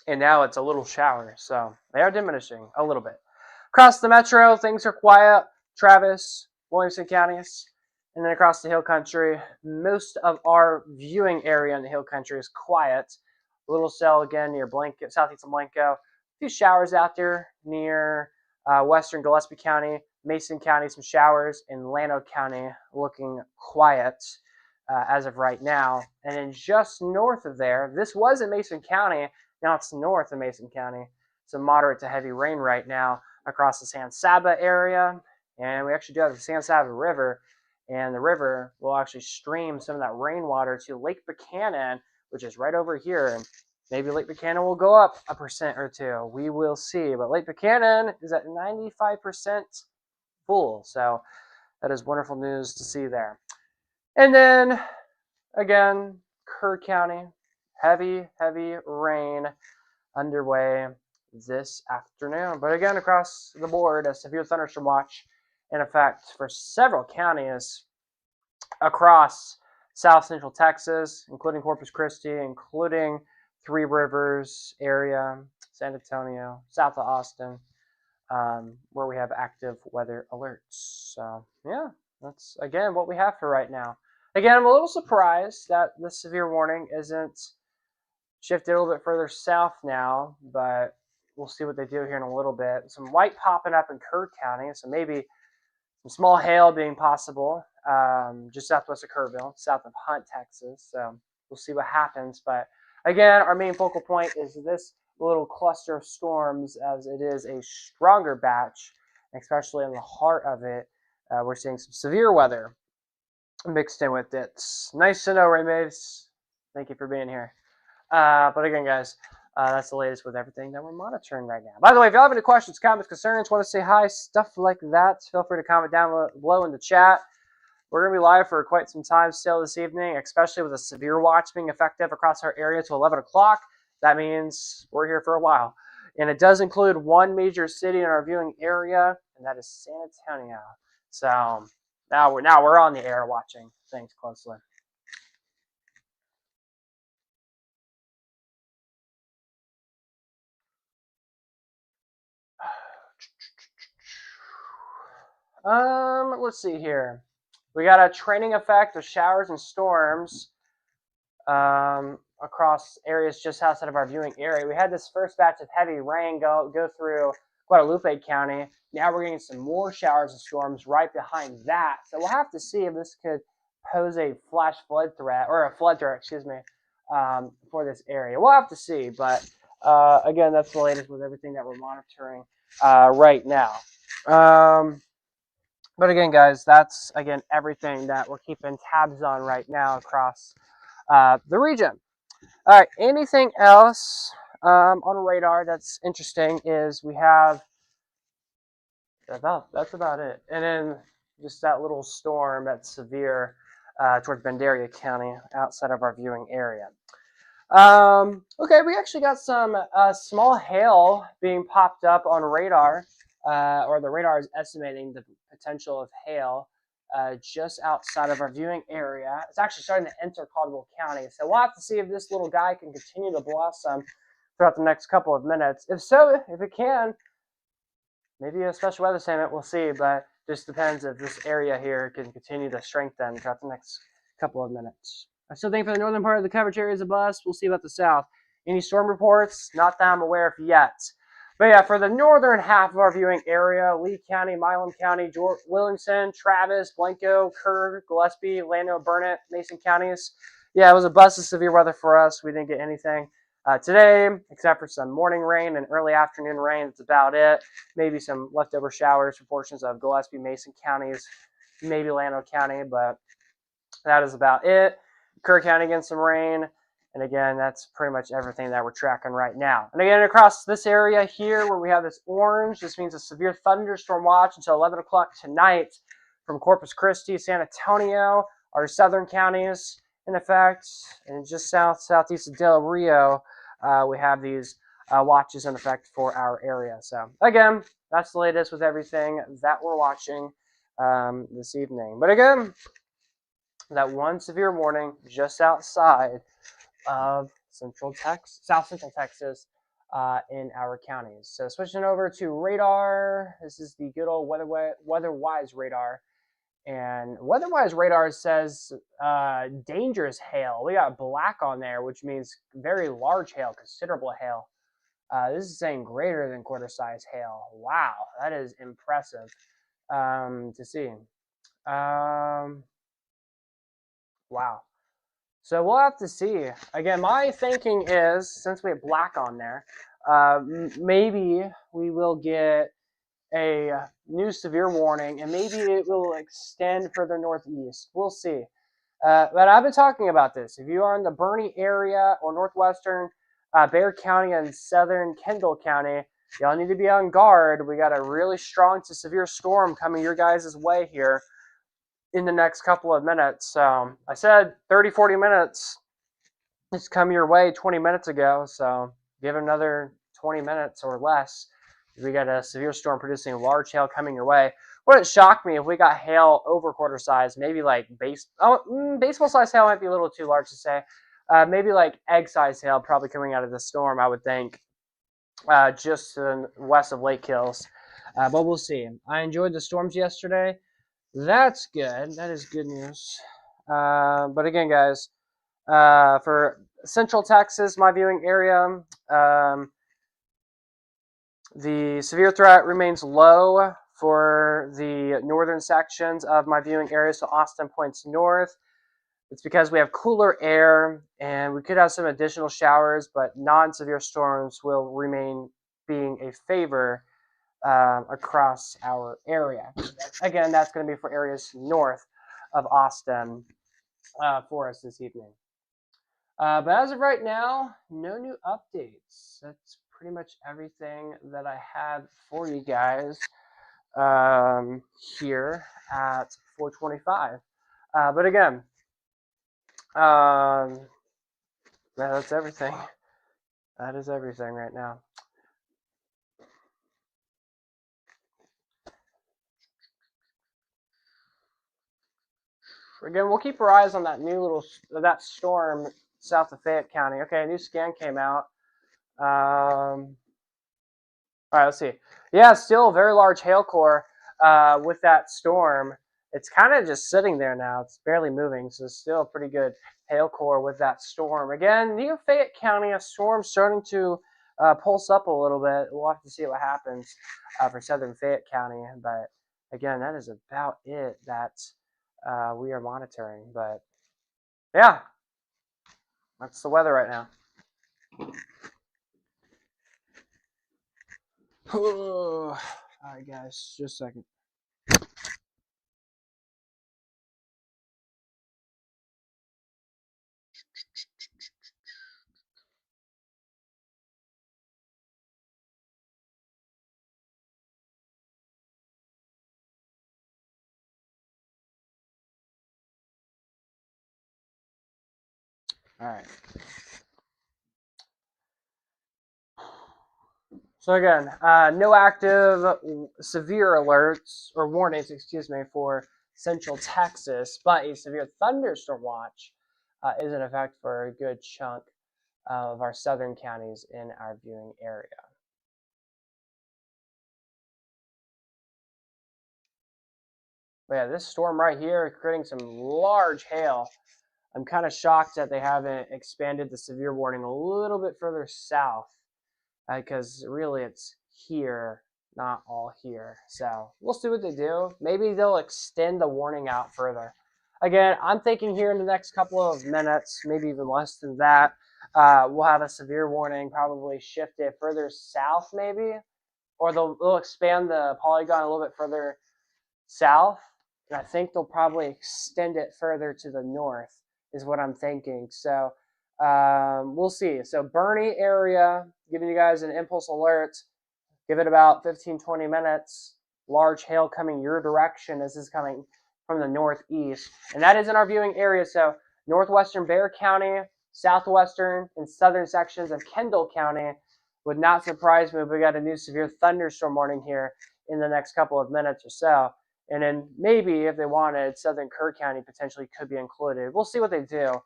Speaker 2: and now it's a little shower. So they are diminishing a little bit. Across the metro, things are quiet. Travis, Williamson counties, and then across the hill country, most of our viewing area in the hill country is quiet. Little cell again near Blanco, southeast of Blanco. A few showers out there near western Gillespie County, Mason County, some showers, and Llano County looking quiet as of right now. And then just north of there, this was in Mason County, now it's north of Mason County. Some moderate to heavy rain right now across the San Saba area. And we actually do have the San Saba River, and the river will actually stream some of that rainwater to Lake Buchanan, which is right over here. And maybe Lake Buchanan will go up 1% or 2. We will see. But Lake Buchanan is at 95% full. So that is wonderful news to see there. And then, again, Kerr County, heavy rain underway this afternoon. But again, across the board, a severe thunderstorm watch in effect for several counties across south central Texas, including Corpus Christi, including Three Rivers area, San Antonio, south of Austin, where we have active weather alerts. So, yeah, that's, again, what we have for right now. Again, I'm a little surprised that the severe warning isn't shifted a little bit further south now, but we'll see what they do here in a little bit. Some white popping up in Kerr County, so maybe some small hail being possible just southwest of Kerrville, south of Hunt, Texas. So we'll see what happens. But again, our main focal point is this little cluster of storms, as it is a stronger batch, especially in the heart of it. We're seeing some severe weather mixed in with it. Nice to know, Raymaves. Thank you for being here. But again, guys, that's the latest with everything that we're monitoring right now. By the way, if you have any questions, comments, concerns, want to say hi, stuff like that, feel free to comment down below in the chat. We're going to be live for quite some time still this evening, especially with a severe watch being effective across our area to 11 o'clock. That means we're here for a while. And it does include one major city in our viewing area, and that is San Antonio. So now we're on the air watching things closely. Let's see here. We got a training effect of showers and storms across areas just outside of our viewing area. We had this first batch of heavy rain go through Guadalupe County. Now we're getting some more showers and storms right behind that. So we'll have to see if this could pose a flash flood threat, or a flood threat, excuse me, for this area. We'll have to see. But again, that's the latest with everything that we're monitoring right now. But again, guys, that's, again, everything that we're keeping tabs on right now across the region. All right, anything else on radar that's interesting is we have that's about it. And then just that little storm that's severe towards Bandera County outside of our viewing area. Okay, we actually got some small hail being popped up on radar, or the radar is estimating the potential of hail just outside of our viewing area. It's actually starting to enter Caldwell County, so we'll have to see if this little guy can continue to blossom throughout the next couple of minutes. If so, if it can, maybe a special weather statement, we'll see, but just depends if this area here can continue to strengthen throughout the next couple of minutes. I still think for the northern part of the coverage area is a bust. We'll see about the south. Any storm reports? Not that I'm aware of yet. But yeah, for the northern half of our viewing area, Lee County, Milam County, Williamson, Travis, Blanco, Kerr, Gillespie, Llano, Burnett, Mason counties. Yeah, it was a bust of severe weather for us. We didn't get anything today, except for some morning rain and early afternoon rain. That's about it. Maybe some leftover showers for portions of Gillespie, Mason counties, maybe Llano County, but that is about it. Kerr County getting some rain. And again, that's pretty much everything that we're tracking right now. And again, across this area here where we have this orange, this means a severe thunderstorm watch until 11 o'clock tonight from Corpus Christi, San Antonio, our southern counties in effect. And just southeast of Del Rio, we have these watch is in effect for our area. So again, that's the latest with everything that we're watching this evening. But again, that one severe warning just outside of South Central Texas in our counties. So switching over to radar, this is the good old WeatherWise radar. And WeatherWise radar says dangerous hail. We got black on there, which means very large hail, considerable hail. This is saying greater than quarter size hail. Wow, that is impressive to see. Wow. So we'll have to see. Again, my thinking is, since we have black on there, maybe we will get a new severe warning, and maybe it will extend further northeast. We'll see. But I've been talking about this. If you are in the Bernie area or northwestern Bexar County and southern Kendall County, y'all need to be on guard. We got a really strong to severe storm coming your guys' way here in the next couple of minutes. I said 30, 40 minutes. It's come your way 20 minutes ago, so give it another 20 minutes or less. We got a severe storm producing large hail coming your way. Wouldn't shock me if we got hail over quarter size, maybe like baseball size hail might be a little too large to say. Maybe like egg size hail probably coming out of the storm, I would think, just to the west of Lake Hills. But we'll see. I enjoyed the storms yesterday. That's good. That is good news. But again, guys, for Central Texas, my viewing area, the severe threat remains low for the northern sections of my viewing area, so Austin points north. It's because we have cooler air, and we could have some additional showers, but non-severe storms will remain being a favor across our area. Again, that's going to be for areas north of Austin for us this evening. But as of right now, no new updates. That's pretty much everything that I had for you guys here at 425. But again, that's everything. That is everything right now. Again, we'll keep our eyes on that storm south of Fayette County. Okay, a new scan came out. All right, let's see. Yeah, still a very large hail core with that storm. It's kind of just sitting there now. It's barely moving, so it's still a pretty good hail core with that storm. Again, near Fayette County, a storm starting to pulse up a little bit. We'll have to see what happens for southern Fayette County. But again, that is about it that we are monitoring. But yeah, that's the weather right now. All right, guys, just a second. All right. So again, no active severe alerts or warnings, excuse me, for Central Texas, but a severe thunderstorm watch is in effect for a good chunk of our southern counties in our viewing area. But yeah, this storm right here is creating some large hail. I'm kind of shocked that they haven't expanded the severe warning a little bit further south because really it's here, not all here. So we'll see what they do. Maybe they'll extend the warning out further. Again, I'm thinking here in the next couple of minutes, maybe even less than that, we'll have a severe warning, probably shift it further south maybe, or they'll expand the polygon a little bit further south. And I think they'll probably extend it further to the north is what I'm thinking. So we'll see. So Bernie area, giving you guys an impulse alert. Give it about 15, 20 minutes. Large hail coming your direction. This is coming from the northeast. And that is in our viewing area. So northwestern Bexar County, southwestern and southern sections of Kendall County. Would not surprise me if we got a new severe thunderstorm warning here in the next couple of minutes or so. And then maybe if they wanted, Southern Kerr County potentially could be included. We'll see what they do.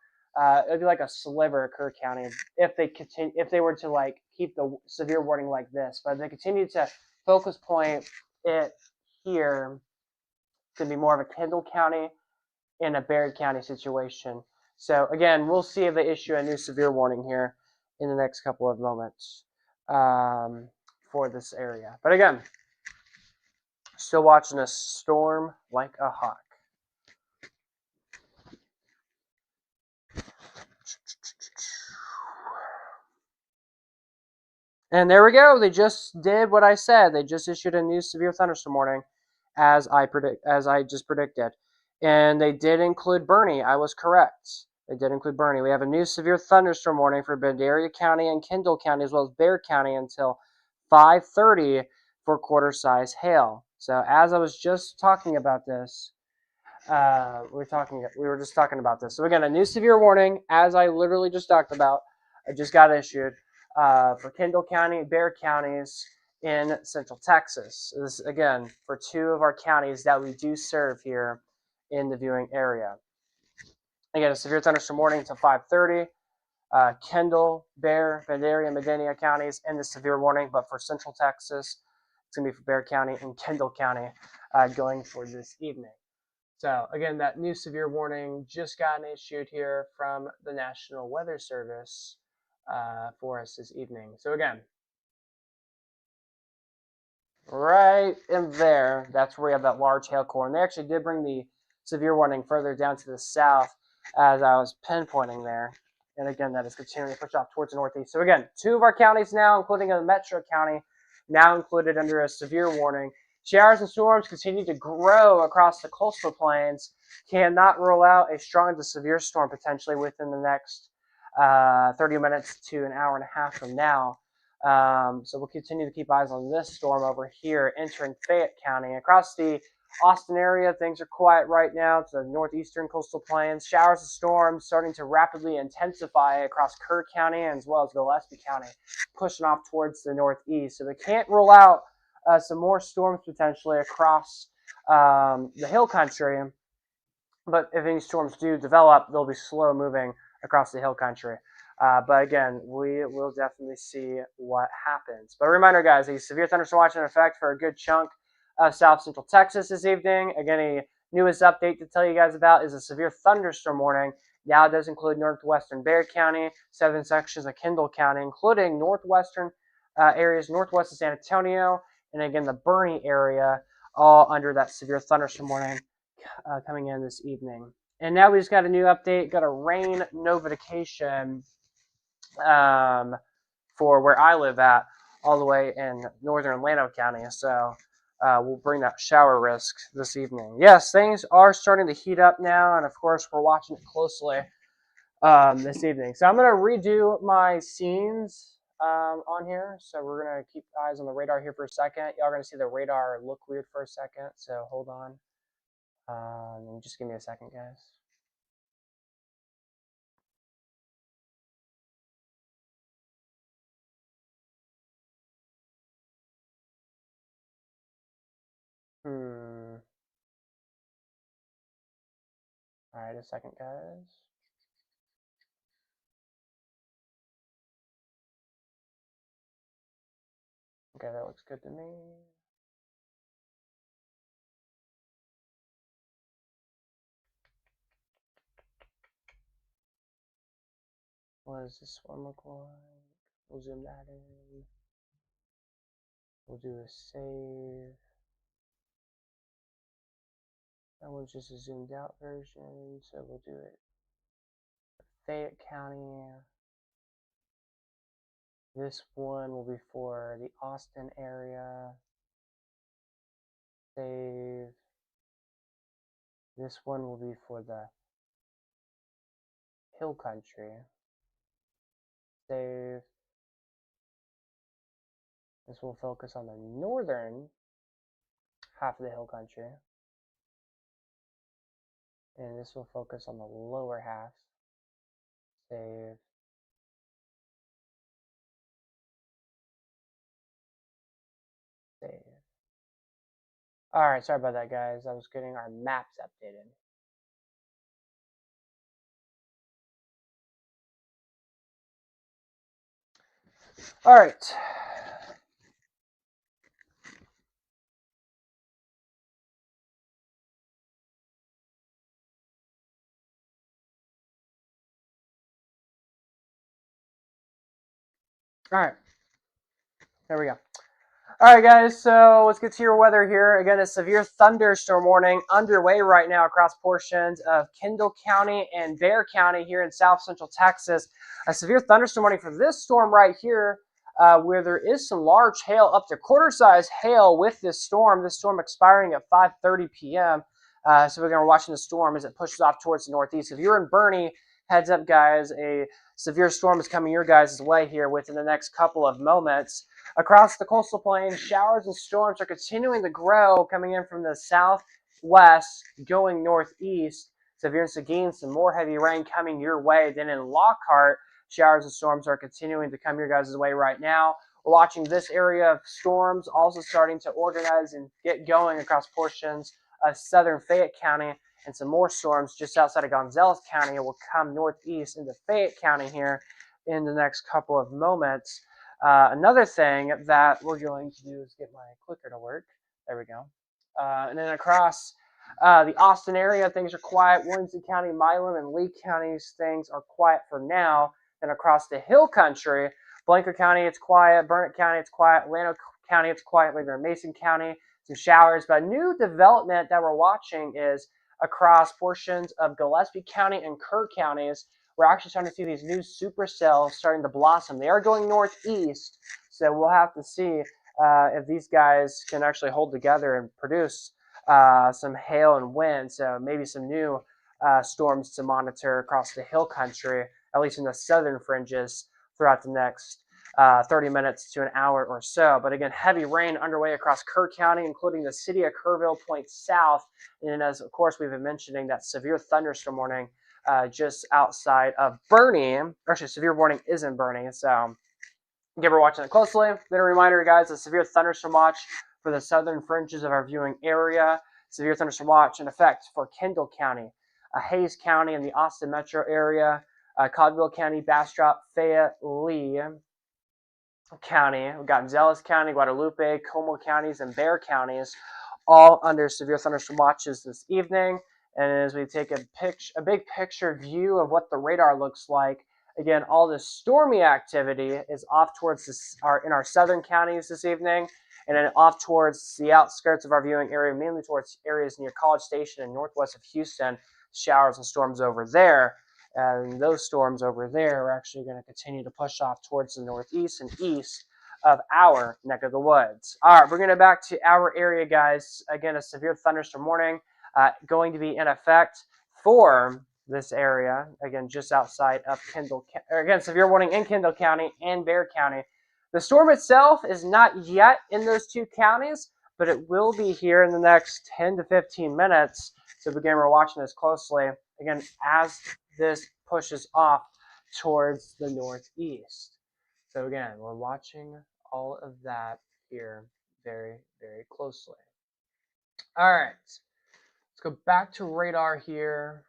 Speaker 2: It'd be like a sliver of Kerr County if they continue, if they were to like keep the severe warning like this. But if they continue to focus point it here, it's gonna be more of a Kendall County and a Barry County situation. So again, we'll see if they issue a new severe warning here in the next couple of moments for this area. But again, still watching a storm like a hawk. And there we go. They just did what I said. They just issued a new severe thunderstorm warning, as I just predicted, and they did include Bernie. I was correct. They did include Bernie. We have a new severe thunderstorm warning for Vandalia County and Kendall County, as well as Bexar County, until 5:30 for quarter-size hail. So as I was just talking about this, we were just talking about this. So again, a new severe warning, as I literally just talked about, I just got issued for Kendall County, Bexar counties in Central Texas. This again for two of our counties that we do serve here in the viewing area. Again, a severe thunderstorm warning until 5:30. Kendall, Bexar, Vandalia, Medina counties in the severe warning, but for Central Texas, it's gonna be for Bexar County and Kendall County going for this evening. So again, that new severe warning just got issued here from the National Weather Service for us this evening. So again, right in there, that's where we have that large hail core. And they actually did bring the severe warning further down to the south as I was pinpointing there. And again, that is continuing to push off towards the northeast. So again, two of our counties now, including a metro county, now included under a severe warning. Showers and storms continue to grow across the coastal plains. Cannot rule out a strong to severe storm potentially within the next 30 minutes to an hour and a half from now. So we'll continue to keep eyes on this storm over here entering Fayette County. Across the Austin area, things are quiet right now to the northeastern coastal plains. Showers and storms starting to rapidly intensify across Kerr County as well as Gillespie County, pushing off towards the northeast. So they can't rule out some more storms potentially across the hill country. But if any storms do develop, they'll be slow moving across the hill country. But again, we will definitely see what happens. But a reminder, guys, a severe thunderstorm watch in effect for a good chunk of South Central Texas this evening. Again, a newest update to tell you guys about is a severe thunderstorm warning. Now it does include northwestern Bexar County, southern sections of Kendall County, including northwestern areas northwest of San Antonio, and again the Bernie area, all under that severe thunderstorm warning coming in this evening. And now we just got a new update, got a rain notification for where I live at, all the way in northern Llano County. So we'll bring that shower risk this evening. Yes, things are starting to heat up now, and of course we're watching it closely this evening. So I'm going to redo my scenes on here. So we're going to keep eyes on the radar here for a second. Y'all are going to see the radar look weird for a second, so hold on. Just give me a second, guys. All right, a second, guys. Okay, that looks good to me. What does this one look like? We'll zoom that in. We'll do a save. That one's just a zoomed out version, so we'll do it. Fayette County. This one will be for the Austin area. Save. This one will be for the Hill Country. Save. This will focus on the northern half of the Hill Country. And this will focus on the lower half. Save. All right, sorry about that, guys. I was getting our maps updated. All right. All right. There we go. All right, guys, so let's get to your weather here. Again, a severe thunderstorm warning underway right now across portions of Kendall County and Bexar County here in south central Texas. A severe thunderstorm warning for this storm right here, where there is some large hail, up to quarter-size hail with this storm. This storm expiring at 5:30 p.m. So we're going to be watching the storm as it pushes off towards the northeast. If you're in Bernie, heads up, guys. A severe storm is coming your guys' way here within the next couple of moments. Across the coastal plain, showers and storms are continuing to grow, coming in from the southwest, going northeast. So if you're in Seguin, some more heavy rain coming your way. Then in Lockhart, showers and storms are continuing to come your guys' way right now. We're watching this area of storms also starting to organize and get going across portions of southern Fayette County, and some more storms just outside of Gonzales County will come northeast into Fayette County here in the next couple of moments. Another thing that we're going to do is get my clicker to work. There we go. And then across the Austin area, things are quiet. Williamson County, Milam, and Lee counties, things are quiet for now. Then across the hill country, Blanker County, it's quiet. Burnett County, it's quiet. Llano County, it's quiet. Later, Mason County, some showers. But a new development that we're watching is across portions of Gillespie County and Kerr counties. We're actually starting to see these new supercells starting to blossom. They are going northeast, so we'll have to see if these guys can actually hold together and produce some hail and wind. So maybe some new storms to monitor across the hill country, at least in the southern fringes, throughout the next 30 minutes to an hour or so. But again, heavy rain underway across Kerr County, including the city of Kerrville points south. And as, of course, we've been mentioning, that severe thunderstorm warning just outside of Bernie. Actually, severe warning is in Bernie. So again, we're watching it closely. Then a reminder, guys, a severe thunderstorm watch for the southern fringes of our viewing area. Severe thunderstorm watch in effect for Kendall County, Hayes County in the Austin metro area, Caldwell County, Bastrop, Fayette, Lee County. We've got Gonzales County, Guadalupe, Como counties, and Bexar counties, all under severe thunderstorm watches this evening. And as we take a big picture view of what the radar looks like, again, all this stormy activity is off towards in our southern counties this evening, and then off towards the outskirts of our viewing area, mainly towards areas near College Station and northwest of Houston. Showers and storms over there. And those storms over there are actually going to continue to push off towards the northeast and east of our neck of the woods. All right, we're going to back to our area, guys. Again, a severe thunderstorm warning going to be in effect for this area. Again, just outside of Kendall. Again, severe warning in Kendall County and Bexar County. The storm itself is not yet in those two counties, but it will be here in the next 10 to 15 minutes. So again, we're watching this closely. Again, as this pushes off towards the northeast. So again, we're watching all of that here very, very closely. All right, let's go back to radar here.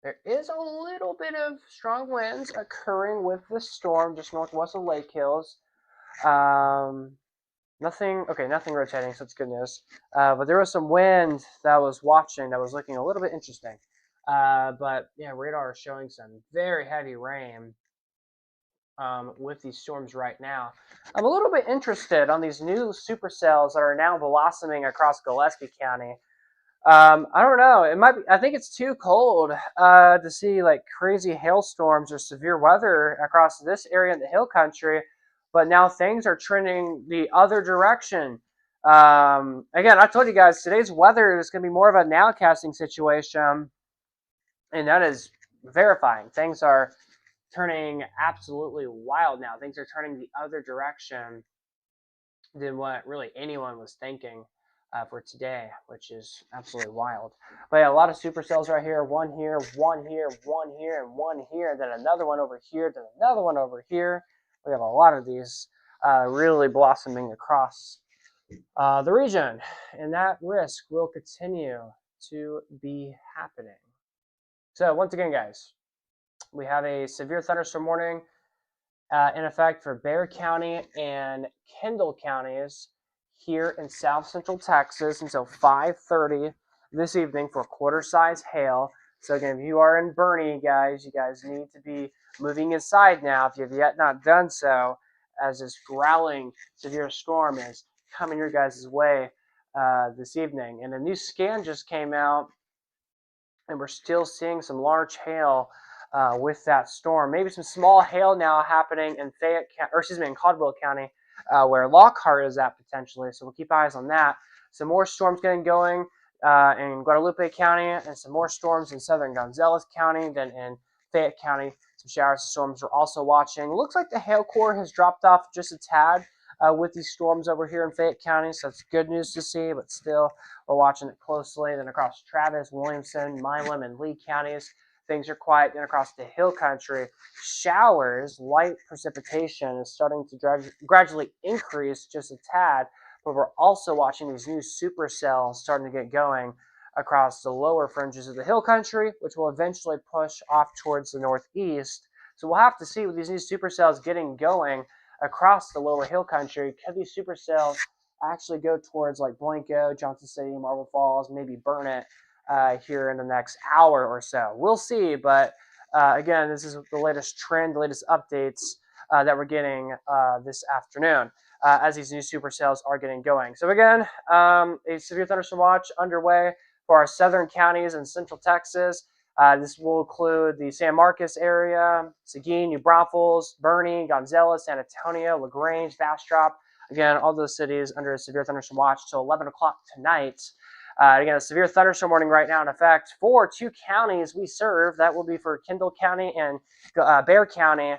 Speaker 2: There is a little bit of strong winds occurring with the storm just northwest of Lake Hills. Nothing rotating, so it's good news. But there was some wind that I was watching that was looking a little bit interesting. But yeah, radar is showing some very heavy rain with these storms right now. I'm a little bit interested on these new supercells that are now blossoming across Gillespie County. I don't know. It might be. I think it's too cold to see like crazy hailstorms or severe weather across this area in the hill country. But now things are trending the other direction. Again, I told you guys today's weather is going to be more of a nowcasting situation, and that is verifying. Things are turning absolutely wild now. Things are turning the other direction than what really anyone was thinking for today, which is absolutely wild. But yeah, a lot of supercells right here. One here, one here, one here, and one here. Then another one over here, then another one over here. We have a lot of these really blossoming across the region, and that risk will continue to be happening. So once again, guys, we have a severe thunderstorm warning in effect for Bexar County and Kendall counties here in south central Texas until 5:30 this evening for quarter-size hail. So again, if you are in Bernie, guys, you guys need to be moving inside now if you have yet not done so, as this growling severe storm is coming your guys' way this evening. And a new scan just came out, and we're still seeing some large hail with that storm. Maybe some small hail now happening in in Caldwell County, where Lockhart is at potentially. So we'll keep eyes on that. Some more storms getting going in Guadalupe County, and some more storms in southern Gonzales County. Then in Fayette County, some showers and storms we're also watching. It looks like the hail core has dropped off just a tad with these storms over here in Fayette County, so that's good news to see, but still we're watching it closely. Then across Travis, Williamson, Milam, and Lee counties, things are quiet. Then across the hill country, showers, light precipitation is starting to gradually increase just a tad, but we're also watching these new supercells starting to get going across the lower fringes of the hill country, which will eventually push off towards the northeast. So we'll have to see with these new supercells getting going across the lower hill country. Could these supercells actually go towards like Blanco, Johnson City, Marble Falls, maybe Burnett here in the next hour or so? We'll see, but again, this is the latest trend, the latest updates that we're getting this afternoon as these new supercells are getting going. So again, a severe thunderstorm watch underway for our southern counties in central Texas. This will include the San Marcos area, Seguin, New Braunfels, Bernie, Gonzales, San Antonio, LaGrange, Bastrop. Again, all those cities under a severe thunderstorm watch till 11 o'clock tonight. Again, a severe thunderstorm warning right now in effect for two counties we serve. That will be for Kendall County and Bexar County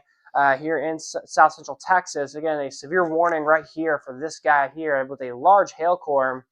Speaker 2: here in south central Texas. Again, a severe warning right here for this guy here with a large hail core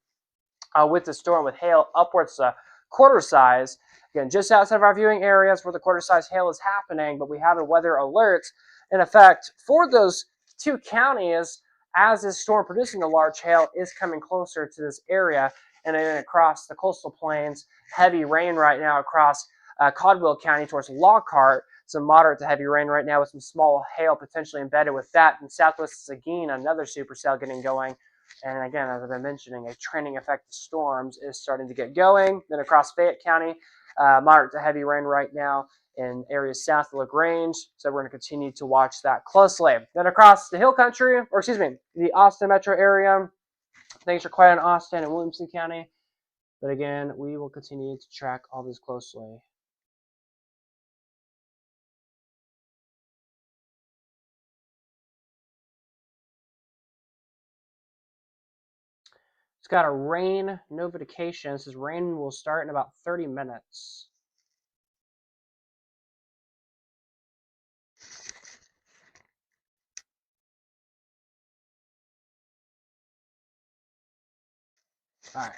Speaker 2: with the storm with hail upwards to quarter size. Again, just outside of our viewing areas where the quarter size hail is happening, but we have a weather alert in effect for those two counties as this storm producing the large hail is coming closer to this area. And then across the coastal plains, heavy rain right now across Caldwell County towards Lockhart. Some moderate to heavy rain right now with some small hail potentially embedded with that. And southwest Seguin, another supercell getting going. And again, as I've been mentioning, a trending effect of storms is starting to get going. Then across Fayette County, moderate to heavy rain right now in areas south of LaGrange. So we're going to continue to watch that closely. Then across the hill country, or excuse me, the Austin metro area, things are quiet in Austin and Williamson County. But again, we will continue to track all this closely. It's got a rain notification. It says rain will start in about 30 minutes. All right.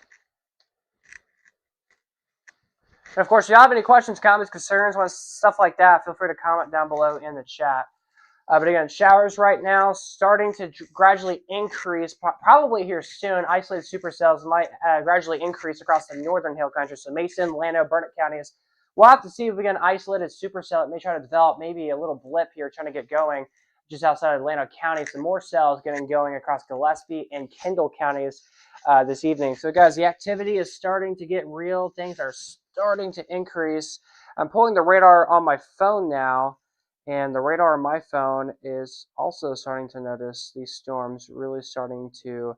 Speaker 2: And of course, if you have any questions, comments, concerns, stuff like that, feel free to comment down below in the chat. But again, showers right now starting to gradually increase, probably here soon. Isolated supercells might gradually increase across the northern hill country. So Mason, Llano, Burnett counties. We'll have to see if we get an isolated supercell. It may try to develop maybe a little blip here trying to get going just outside of Llano County. Some more cells getting going across Gillespie and Kendall counties this evening. So guys, the activity is starting to get real. Things are starting to increase. I'm pulling the radar on my phone now. And the radar on my phone is also starting to notice these storms really starting to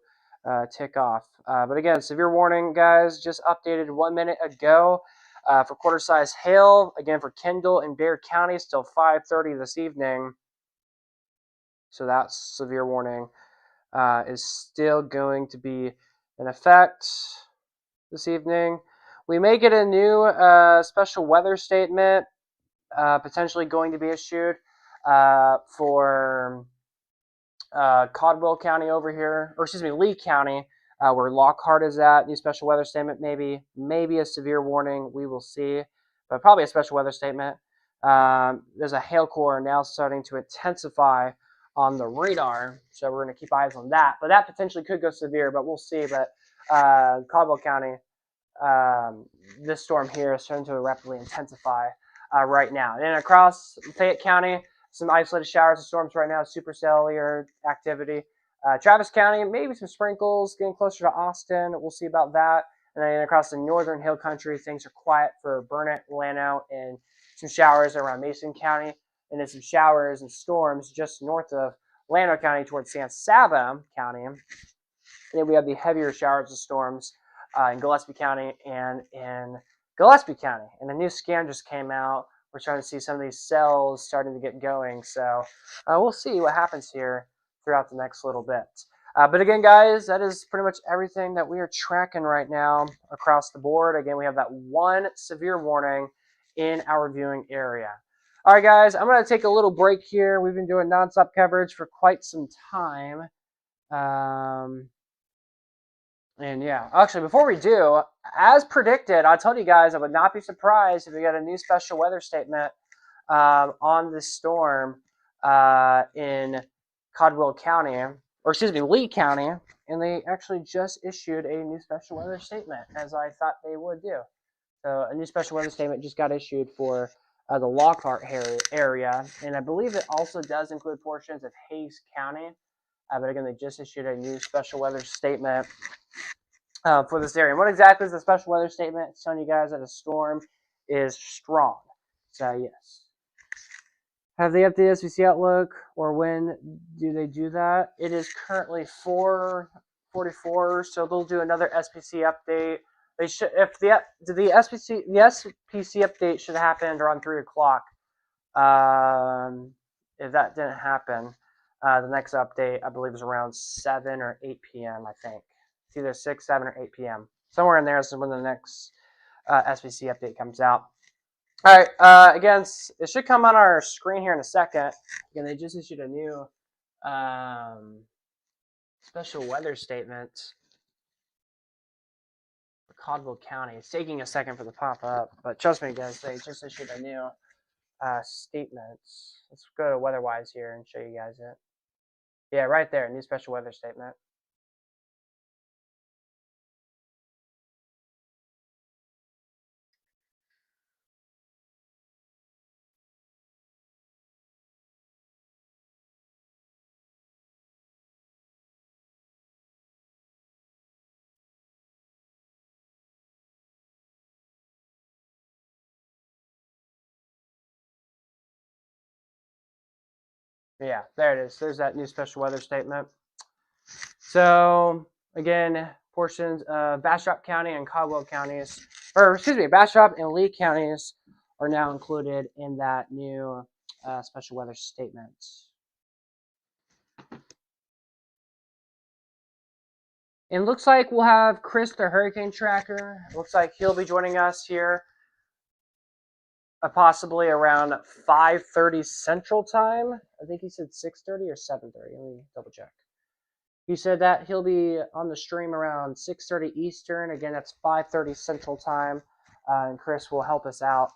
Speaker 2: tick off. But again, severe warning, guys, just updated 1 minute ago for quarter-size hail. Again, for Kendall and Bexar counties till 5:30 this evening. So that severe warning is still going to be in effect this evening. We may get a new special weather statement potentially going to be issued for Caldwell County over here, or excuse me, Lee County, where Lockhart is at. New special weather statement, maybe a severe warning. We will see, but probably a special weather statement. There's a hail core now starting to intensify on the radar. So we're going to keep eyes on that. But that potentially could go severe, but we'll see. But Caldwell County, this storm here is starting to rapidly intensify right now. And across Fayette County, some isolated showers and storms right now, supercellular activity. Travis County, maybe some sprinkles, getting closer to Austin. We'll see about that. And then across the northern hill country, things are quiet for Burnett, Llano, and some showers around Mason County. And then some showers and storms just north of Llano County towards San Saba County. And then we have the heavier showers and storms in Gillespie County and in Gillespie County. And a new scan just came out. We're starting to see some of these cells starting to get going. So we'll see what happens here throughout the next little bit. But again, guys, that is pretty much everything that we are tracking right now across the board. Again, we have that one severe warning in our viewing area. All right, guys, I'm going to take a little break here. We've been doing nonstop coverage for quite some time. And yeah, actually, before we do, as predicted, I told you guys I would not be surprised if we got a new special weather statement on this storm in Caldwell County, or excuse me, Lee County, and they actually just issued a new special weather statement, as I thought they would do. So a new special weather statement just got issued for the Lockhart area, and I believe it also does include portions of Hays County. But again, they just issued a new special weather statement for this area. And what exactly is the special weather statement? It's telling you guys that a storm is strong. So yes. Have they updated SVC Outlook, or when do they do that? It is currently 4:44, so they'll do another SPC update. They should, if the SPC update should have happened around 3 o'clock. If that didn't happen, the next update I believe is around 7 or 8 p.m. I think it's either 6, 7, or 8 p.m. Somewhere in there is when the next SPC update comes out. All right, again, it should come on our screen here in a second. Again, they just issued a new special weather statement for Caldwell County. It's taking a second for the pop-up, but trust me, guys, they just issued a new statement. Let's go to WeatherWise here and show you guys it. Yeah, right there, new special weather statement. Yeah, there it is. There's that new special weather statement. So, again, portions of Bastrop County and Caldwell counties, or excuse me, Bastrop and Lee counties are now included in that new special weather statement. And looks like we'll have Chris, the hurricane tracker. Looks like he'll be joining us here possibly around 5:30 Central Time. I think he said 6:30 or 7:30. Let me double check. He said that he'll be on the stream around 6:30 Eastern. Again, that's 5:30 Central Time. And Chris will help us out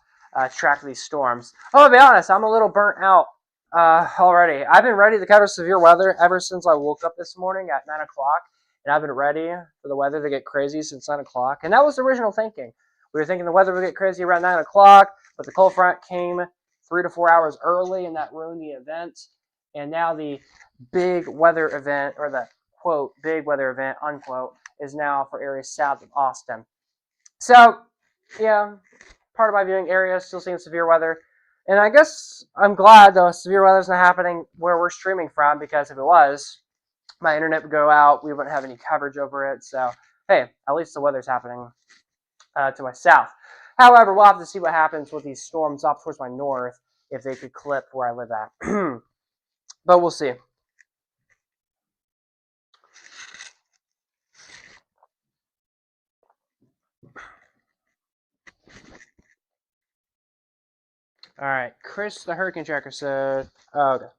Speaker 2: track these storms. Oh, to be honest, I'm a little burnt out already. I've been ready to cover severe weather ever since I woke up this morning at 9 o'clock. And I've been ready for the weather to get crazy since 9 o'clock. And that was the original thinking. We were thinking the weather would get crazy around 9 o'clock, but the cold front came 3 to 4 hours early, and that ruined the event. And now the big weather event, or the quote, big weather event, unquote, is now for areas south of Austin. So, yeah, part of my viewing area is still seeing severe weather. And I guess I'm glad, though, severe weather is not happening where we're streaming from, because if it was, my internet would go out. We wouldn't have any coverage over it. So, hey, at least the weather's happening to my south. However, we'll have to see what happens with these storms up towards my north, if they could clip where I live at. But we'll see. All right, Chris, the hurricane tracker said, oh, okay.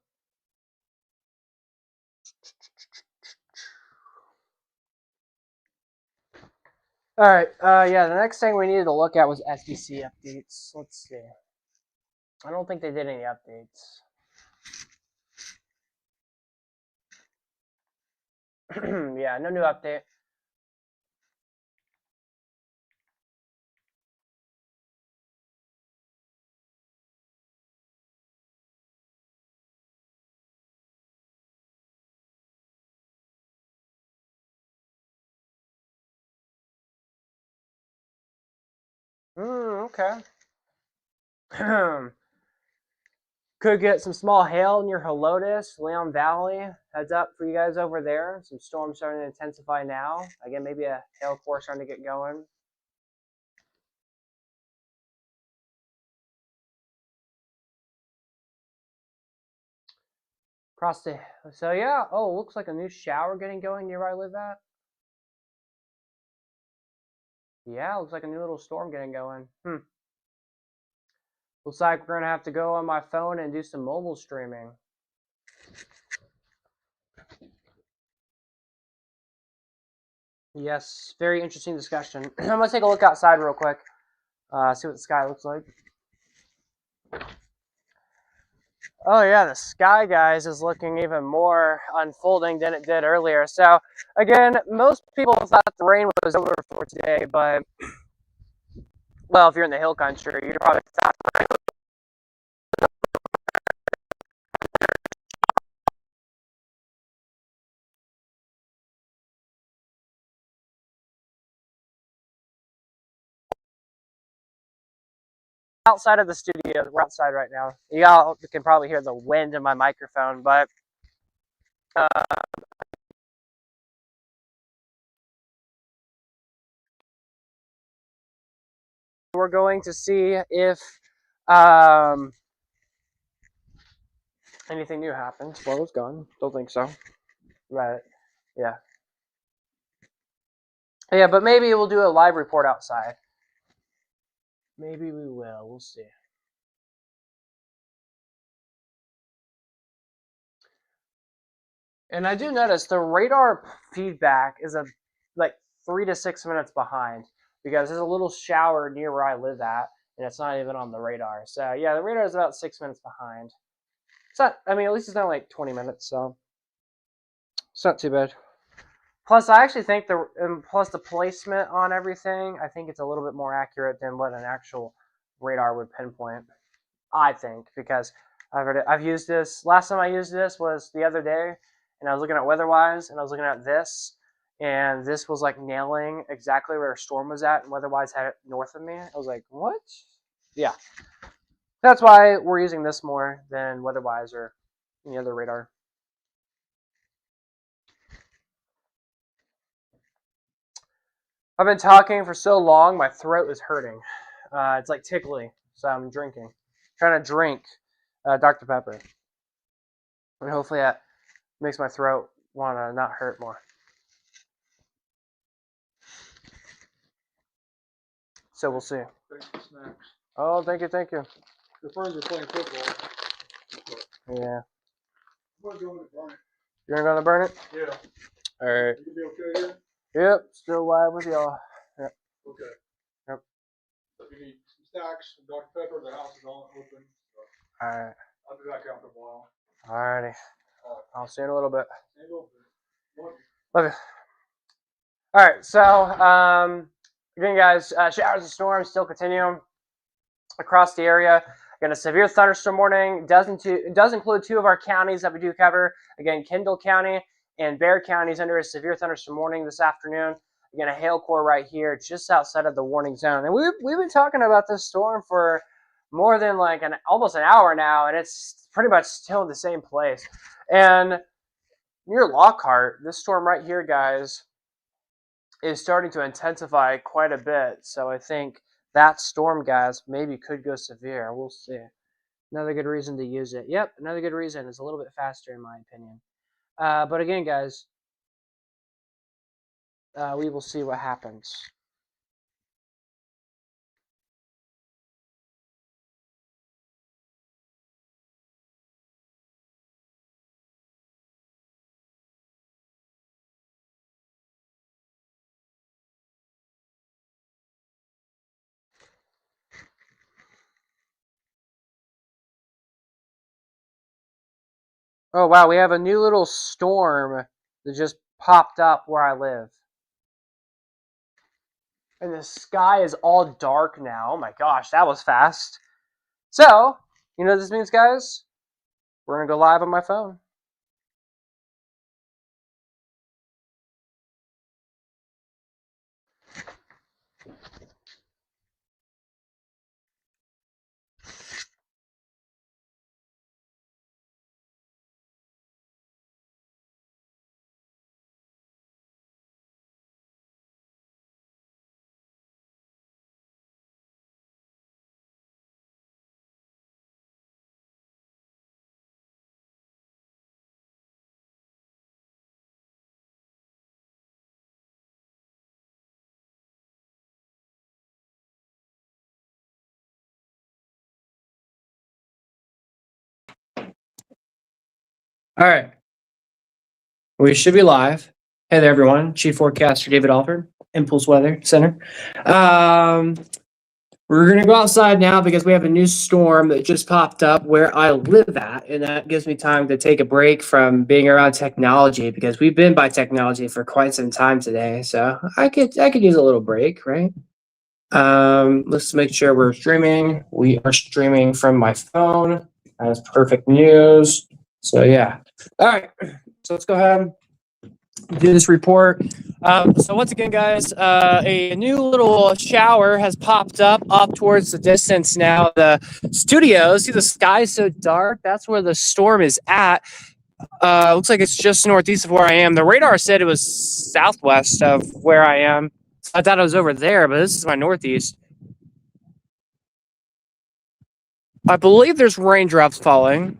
Speaker 2: All right, yeah, the next thing we needed to look at was SBC updates. Let's see. I don't think they did any updates. Yeah, no new update. Okay. Could get some small hail near Helotes, Leon Valley. Heads up for you guys over there. Some storms starting to intensify now. Again, maybe a hail core starting to get going. Across the so yeah. Oh, looks like a new shower getting going near where I live at. Yeah, looks like a new little storm getting going. Looks like we're gonna have to go on my phone and do some mobile streaming. Yes, very interesting discussion. I'm gonna take a look outside real quick. See what the sky looks like. Oh yeah, the sky, guys, is looking even more unfolding than it did earlier. So again, most people thought the rain was over for today, but well, if you're in the hill country, you're probably outside of the studio. We're outside right now. Y'all can probably hear the wind in my microphone, but we're going to see if anything new happens. Well, it's gone. Don't think so. Right. Yeah. Yeah, but maybe we'll do a live report outside. Maybe we will. We'll see. And I do notice the radar feedback is like 3 to 6 minutes behind because there's a little shower near where I live at, and it's not even on the radar. So yeah, the radar is about 6 minutes behind. It's not. I mean, at least it's not like 20 minutes, so it's not too bad. Plus, I actually think plus the placement on everything, I think it's a little bit more accurate than what an actual radar would pinpoint. I think because I've used this. Last time I used this was the other day, and I was looking at WeatherWise, and I was looking at this, and this was like nailing exactly where a storm was at, and WeatherWise had it north of me. I was like, what? Yeah, that's why we're using this more than WeatherWise or any other radar. I've been talking for so long, my throat is hurting. It's like tickly, so I'm drinking. Trying to drink Dr. Pepper. And hopefully that makes my throat want to not hurt more. So we'll see.
Speaker 3: Thanks for snacks.
Speaker 2: Oh, thank you, thank you.
Speaker 3: The friends are playing football.
Speaker 2: Yeah.
Speaker 3: I'm going to go in and burn it.
Speaker 2: You're gonna burn it?
Speaker 3: Yeah.
Speaker 2: All right.
Speaker 3: You be okay here?
Speaker 2: Yep. Still live with y'all. Yep.
Speaker 3: Okay.
Speaker 2: Yep.
Speaker 3: So if you need some snacks, some Dr. Pepper, the house is all open. So
Speaker 2: All right.
Speaker 3: I'll be back after a while.
Speaker 2: All righty. I'll see you in a little bit.
Speaker 3: See you in a little bit.
Speaker 2: Love you. All right. So, again, guys, showers and storms still continue across the area. Again, a severe thunderstorm warning does include two of our counties that we do cover. Again, Kendall County and Bexar County is under a severe thunderstorm warning this afternoon. Again, a hail core right here just outside of the warning zone. And we've been talking about this storm for more than like almost an hour now, and it's pretty much still in the same place. And near Lockhart, this storm right here, guys, is starting to intensify quite a bit. So I think that storm, guys, maybe could go severe. We'll see. Another good reason to use it. Yep, another good reason. It's a little bit faster, in my opinion. But again, guys, we will see what happens. Oh, wow, we have a new little storm that just popped up where I live. And the sky is all dark now. Oh my gosh, that was fast. So, you know what this means, guys? We're going to go live on my phone. All right. We should be live. Hey there, everyone. Chief Forecaster David Alford, Impulse Weather Center. We're going to go outside now because we have a new storm that just popped up where I live at, and that gives me time to take a break from being around technology because we've been by technology for quite some time today. So I could use a little break, right? Let's make sure we're streaming. We are streaming from my phone. That's perfect news. So yeah. All right. So let's go ahead and do this report. So once again, guys, a new little shower has popped up towards the distance now. The studio, see the sky is so dark. That's where the storm is at. Looks like it's just northeast of where I am. The radar said it was southwest of where I am. I thought it was over there, but this is my northeast. I believe there's raindrops falling.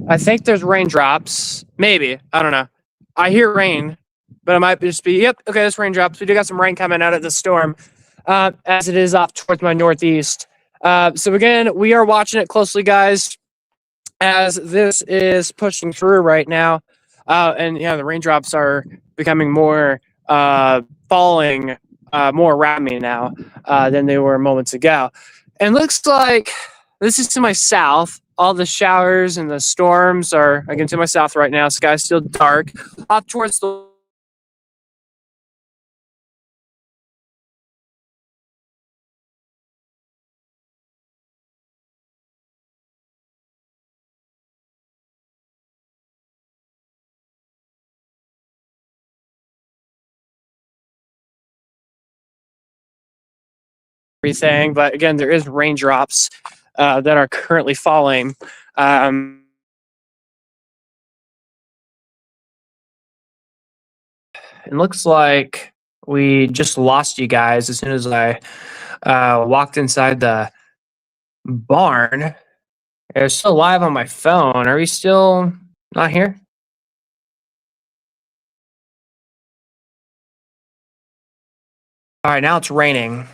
Speaker 2: I think there's raindrops. Maybe. I don't know. I hear rain, but it might just be, yep, okay, there's raindrops. We do got some rain coming out of the storm, as it is off towards my northeast. So again, we are watching it closely, guys, as this is pushing through right now. And yeah, the raindrops are becoming more falling more around me now than they were moments ago. And looks like this is to my south. All the showers and the storms are again to my south right now. Sky's still dark. Off towards the everything, but again, there is raindrops that are currently falling. It looks like we just lost you guys as soon as I walked inside the barn. It's still live on my phone. Are we still not here? All right, now it's raining.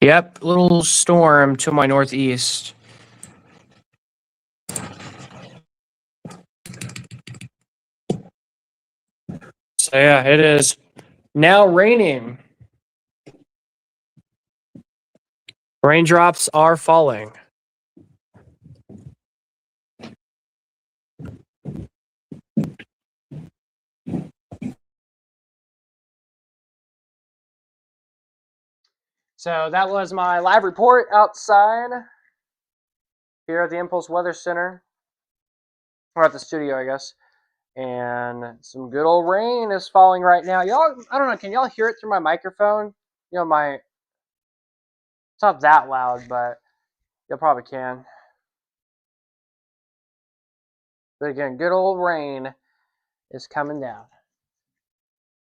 Speaker 2: Yep, little storm to my northeast. So yeah, it is now raining. Raindrops are falling. So that was my live report outside here at the Impulse Weather Center, or at the studio, I guess. And some good old rain is falling right now. Y'all, I don't know, can y'all hear it through my microphone? You know, it's not that loud, but y'all probably can. But again, good old rain is coming down.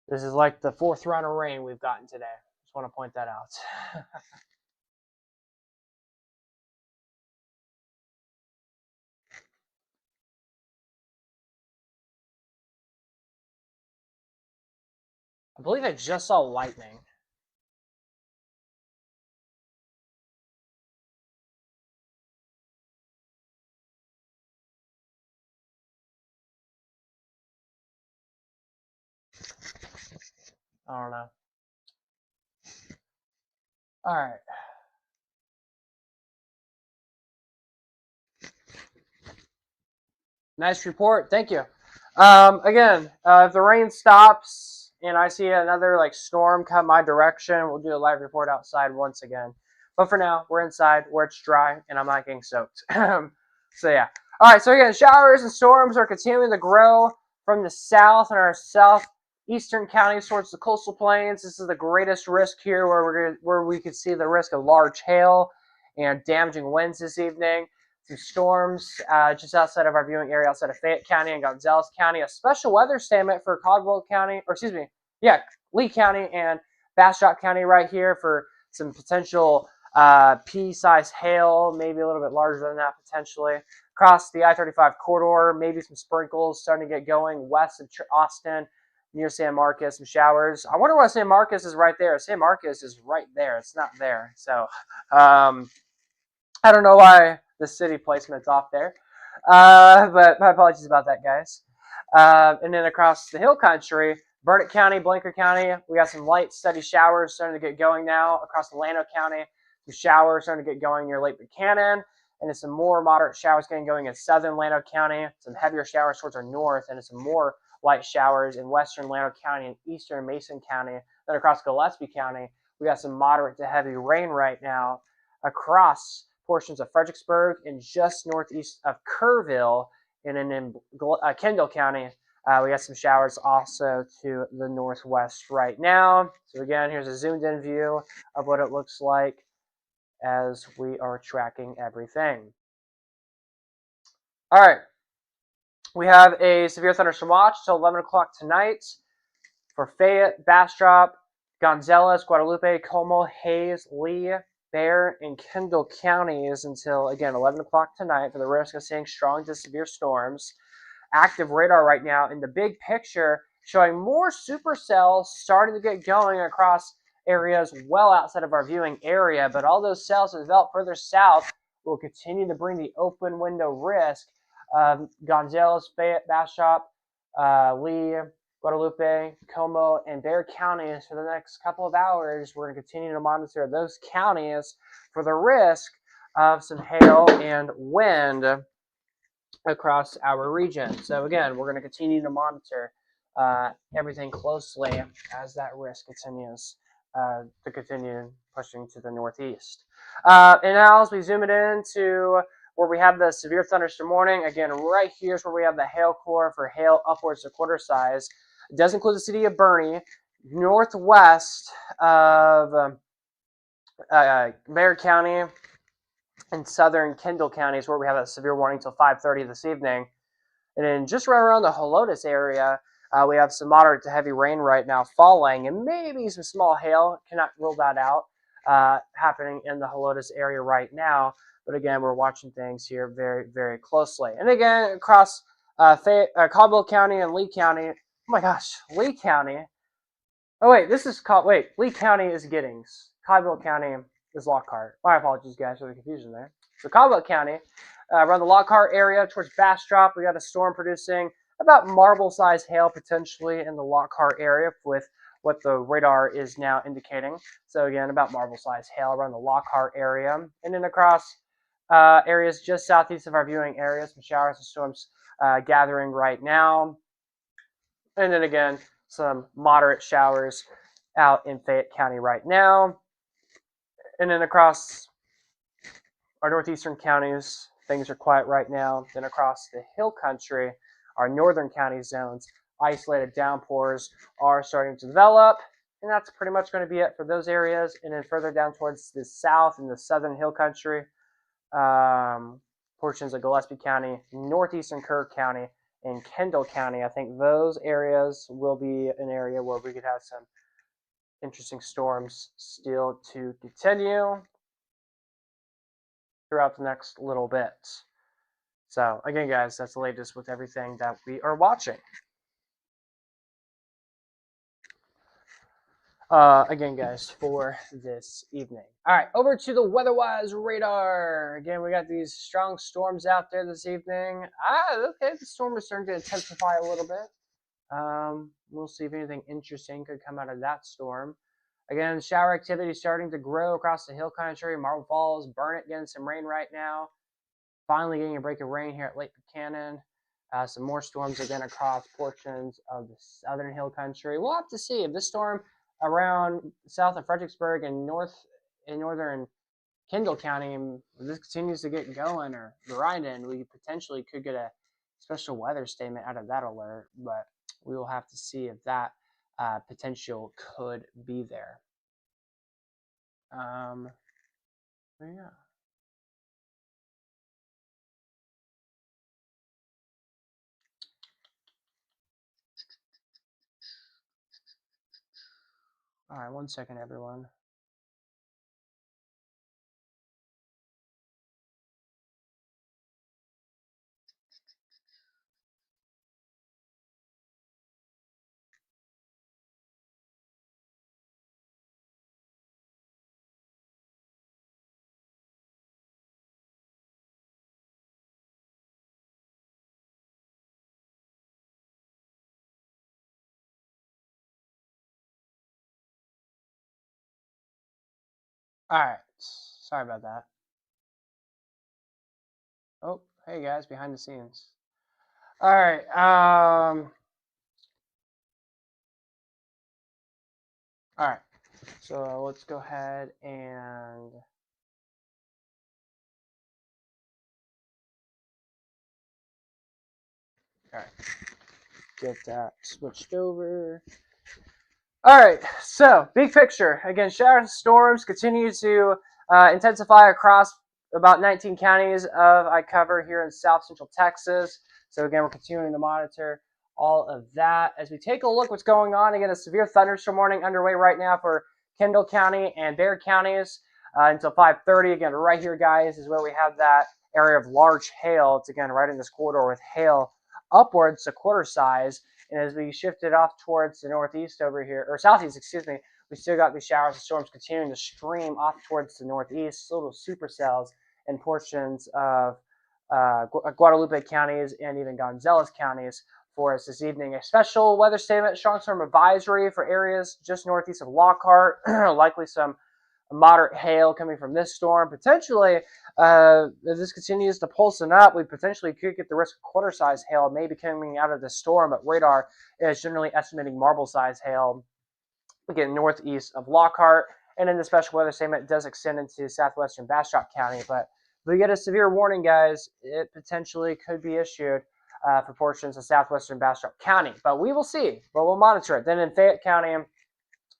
Speaker 2: This is like the fourth round of rain we've gotten today. Just want to point that out. I believe I just saw lightning. I don't know. All right. Nice report. Thank you. Again, if the rain stops and I see another like storm come my direction, we'll do a live report outside once again. But for now, we're inside where it's dry and I'm not getting soaked. So yeah. All right. So again, showers and storms are continuing to grow from the south and our southeastern counties towards the coastal plains. This is the greatest risk here, where we could see the risk of large hail and damaging winds this evening. Some storms just outside of our viewing area, outside of Fayette County and Gonzales County. A special weather statement for Caldwell County, or excuse me, yeah, Lee County and Bastrop County right here for some potential pea-sized hail, maybe a little bit larger than that potentially. Across the I-35 corridor, maybe some sprinkles starting to get going west of Austin, near San Marcos, some showers. I wonder why San Marcos is right there. San Marcos is right there. It's not there. So, I don't know why the city placement's off there, but my apologies about that, guys. And then across the hill country, Burnett County, Blanker County, we got some light, steady showers starting to get going now. Across Llano County, some showers starting to get going near Lake Buchanan, and then some more moderate showers getting going in southern Llano County, some heavier showers towards our north, and some more light showers in western Llano County and eastern Mason County. Then across Gillespie County, we got some moderate to heavy rain right now across portions of Fredericksburg and just northeast of Kerrville, and then in Kendall County, we got some showers also to the northwest right now. So again, here's a zoomed in view of what it looks like as we are tracking everything. All right, we have a severe thunderstorm watch till 11 o'clock tonight for Fayette, Bastrop, Gonzales, Guadalupe, Como, Hayes, Lee, Bear, and Kendall counties until, again, 11 o'clock tonight for the risk of seeing strong to severe storms. Active radar right now in the big picture showing more supercells starting to get going across areas well outside of our viewing area, but all those cells that develop further south will continue to bring the open window risk of Gonzales, Fayette, Bastrop, Lee, Guadalupe, Como, and Bexar counties for the next couple of hours. We're going to continue to monitor those counties for the risk of some hail and wind across our region. So again, we're going to continue to monitor everything closely as that risk continues to continue pushing to the northeast. And now as we zoom it in to where we have the severe thunderstorm warning, again, right here is where we have the hail core for hail upwards to quarter size. It does include the city of Bernie, northwest of Bexar County and southern Kendall counties, where we have a severe warning till 5:30 this evening. And then just right around the Helotes area, we have some moderate to heavy rain right now falling, and maybe some small hail. Cannot rule that out happening in the Helotes area right now. But again, we're watching things here very, very closely. And again, across Caldwell County and Lee County. Oh my gosh, Lee County. Oh wait, Lee County is Giddings. Caldwell County is Lockhart. My apologies, guys, for the confusion there. So Caldwell County, around the Lockhart area towards Bastrop, we got a storm producing about marble-sized hail potentially in the Lockhart area with what the radar is now indicating. So again, about marble-sized hail around the Lockhart area. And then across areas just southeast of our viewing area, some showers and storms gathering right now. And then again, some moderate showers out in Fayette County right now. And then across our northeastern counties, things are quiet right now. Then across the hill country, our northern county zones, isolated downpours are starting to develop. And that's pretty much going to be it for those areas. And then further down towards the south in the southern hill country, portions of Gillespie County, northeastern Kerr County, and Kendall County. I think those areas will be an area where we could have some interesting storms still to continue throughout the next little bit. So again, guys, that's the latest with everything that we are watching. Again, guys, for this evening. All right, over to the WeatherWise radar. Again, we got these strong storms out there this evening. Okay, the storm is starting to intensify a little bit. We'll see if anything interesting could come out of that storm. Again, shower activity starting to grow across the hill country. Marble Falls, Burnett getting some rain right now. Finally getting a break of rain here at Lake Buchanan. Some more storms again across portions of the southern hill country. We'll have to see if this storm around south of Fredericksburg and northern Kendall County, if this continues to get going or right in, we potentially could get a special weather statement out of that alert. But we will have to see if that potential could be there. Yeah. All right, 1 second, everyone. All right, sorry about that. Oh, hey guys, behind the scenes. All right, all right. So let's go ahead and get that switched over. All right, so big picture. Again, showers and storms continue to intensify across about 19 counties I cover here in South Central Texas. So again, we're continuing to monitor all of that. As we take a look what's going on, again, a severe thunderstorm warning underway right now for Kendall County and Bexar counties until 5:30. Again, right here, guys, is where we have that area of large hail. It's, again, right in this corridor with hail upwards to quarter size. And as we shifted off towards the northeast over here, or southeast, excuse me, we still got these showers and storms continuing to stream off towards the northeast, little supercells in portions of Guadalupe counties and even Gonzales counties for us this evening. A special weather statement, strong storm advisory for areas just northeast of Lockhart, likely some moderate hail coming from this storm. Potentially, if this continues to pulsing up, we potentially could get the risk of quarter-size hail maybe coming out of the storm, but radar is generally estimating marble-size hail, again, northeast of Lockhart. And then the special weather statement does extend into southwestern Bastrop County. But if we get a severe warning, guys, it potentially could be issued for portions of southwestern Bastrop County. But we will see, but we'll monitor it. Then in Fayette County,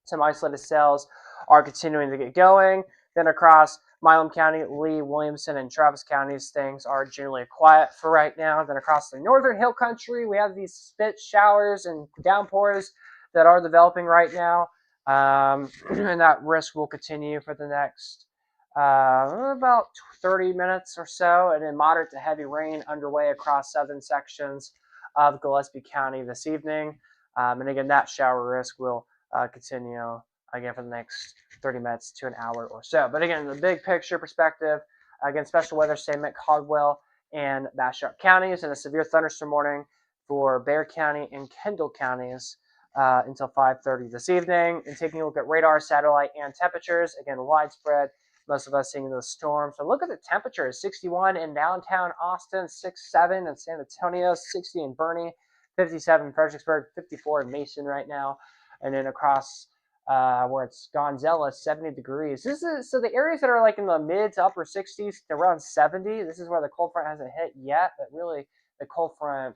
Speaker 2: some isolated cells are continuing to get going. Then across Milam County, Lee, Williamson, and Travis counties, things are generally quiet for right now. Then across the northern hill country, we have these spit showers and downpours that are developing right now. And that risk will continue for the next about 30 minutes or so. And then moderate to heavy rain underway across southern sections of Gillespie County this evening. And again, that shower risk will continue again for the next 30 minutes to an hour or so. But again, the big picture perspective, again, special weather statement, Caldwell and Bastrop counties, and a severe thunderstorm warning for Bexar County and Kendall counties until 5:30 this evening. And taking a look at radar, satellite, and temperatures, again, widespread. Most of us seeing those storms. So look at the temperatures: 61 in downtown Austin, 67 in San Antonio, 60 in Boerne, 57 in Fredericksburg, 54 in Mason right now. And then across where it's Gonzales, 70 degrees. So the areas that are like in the mid to upper 60s to around 70, this is where the cold front hasn't hit yet, but really the cold front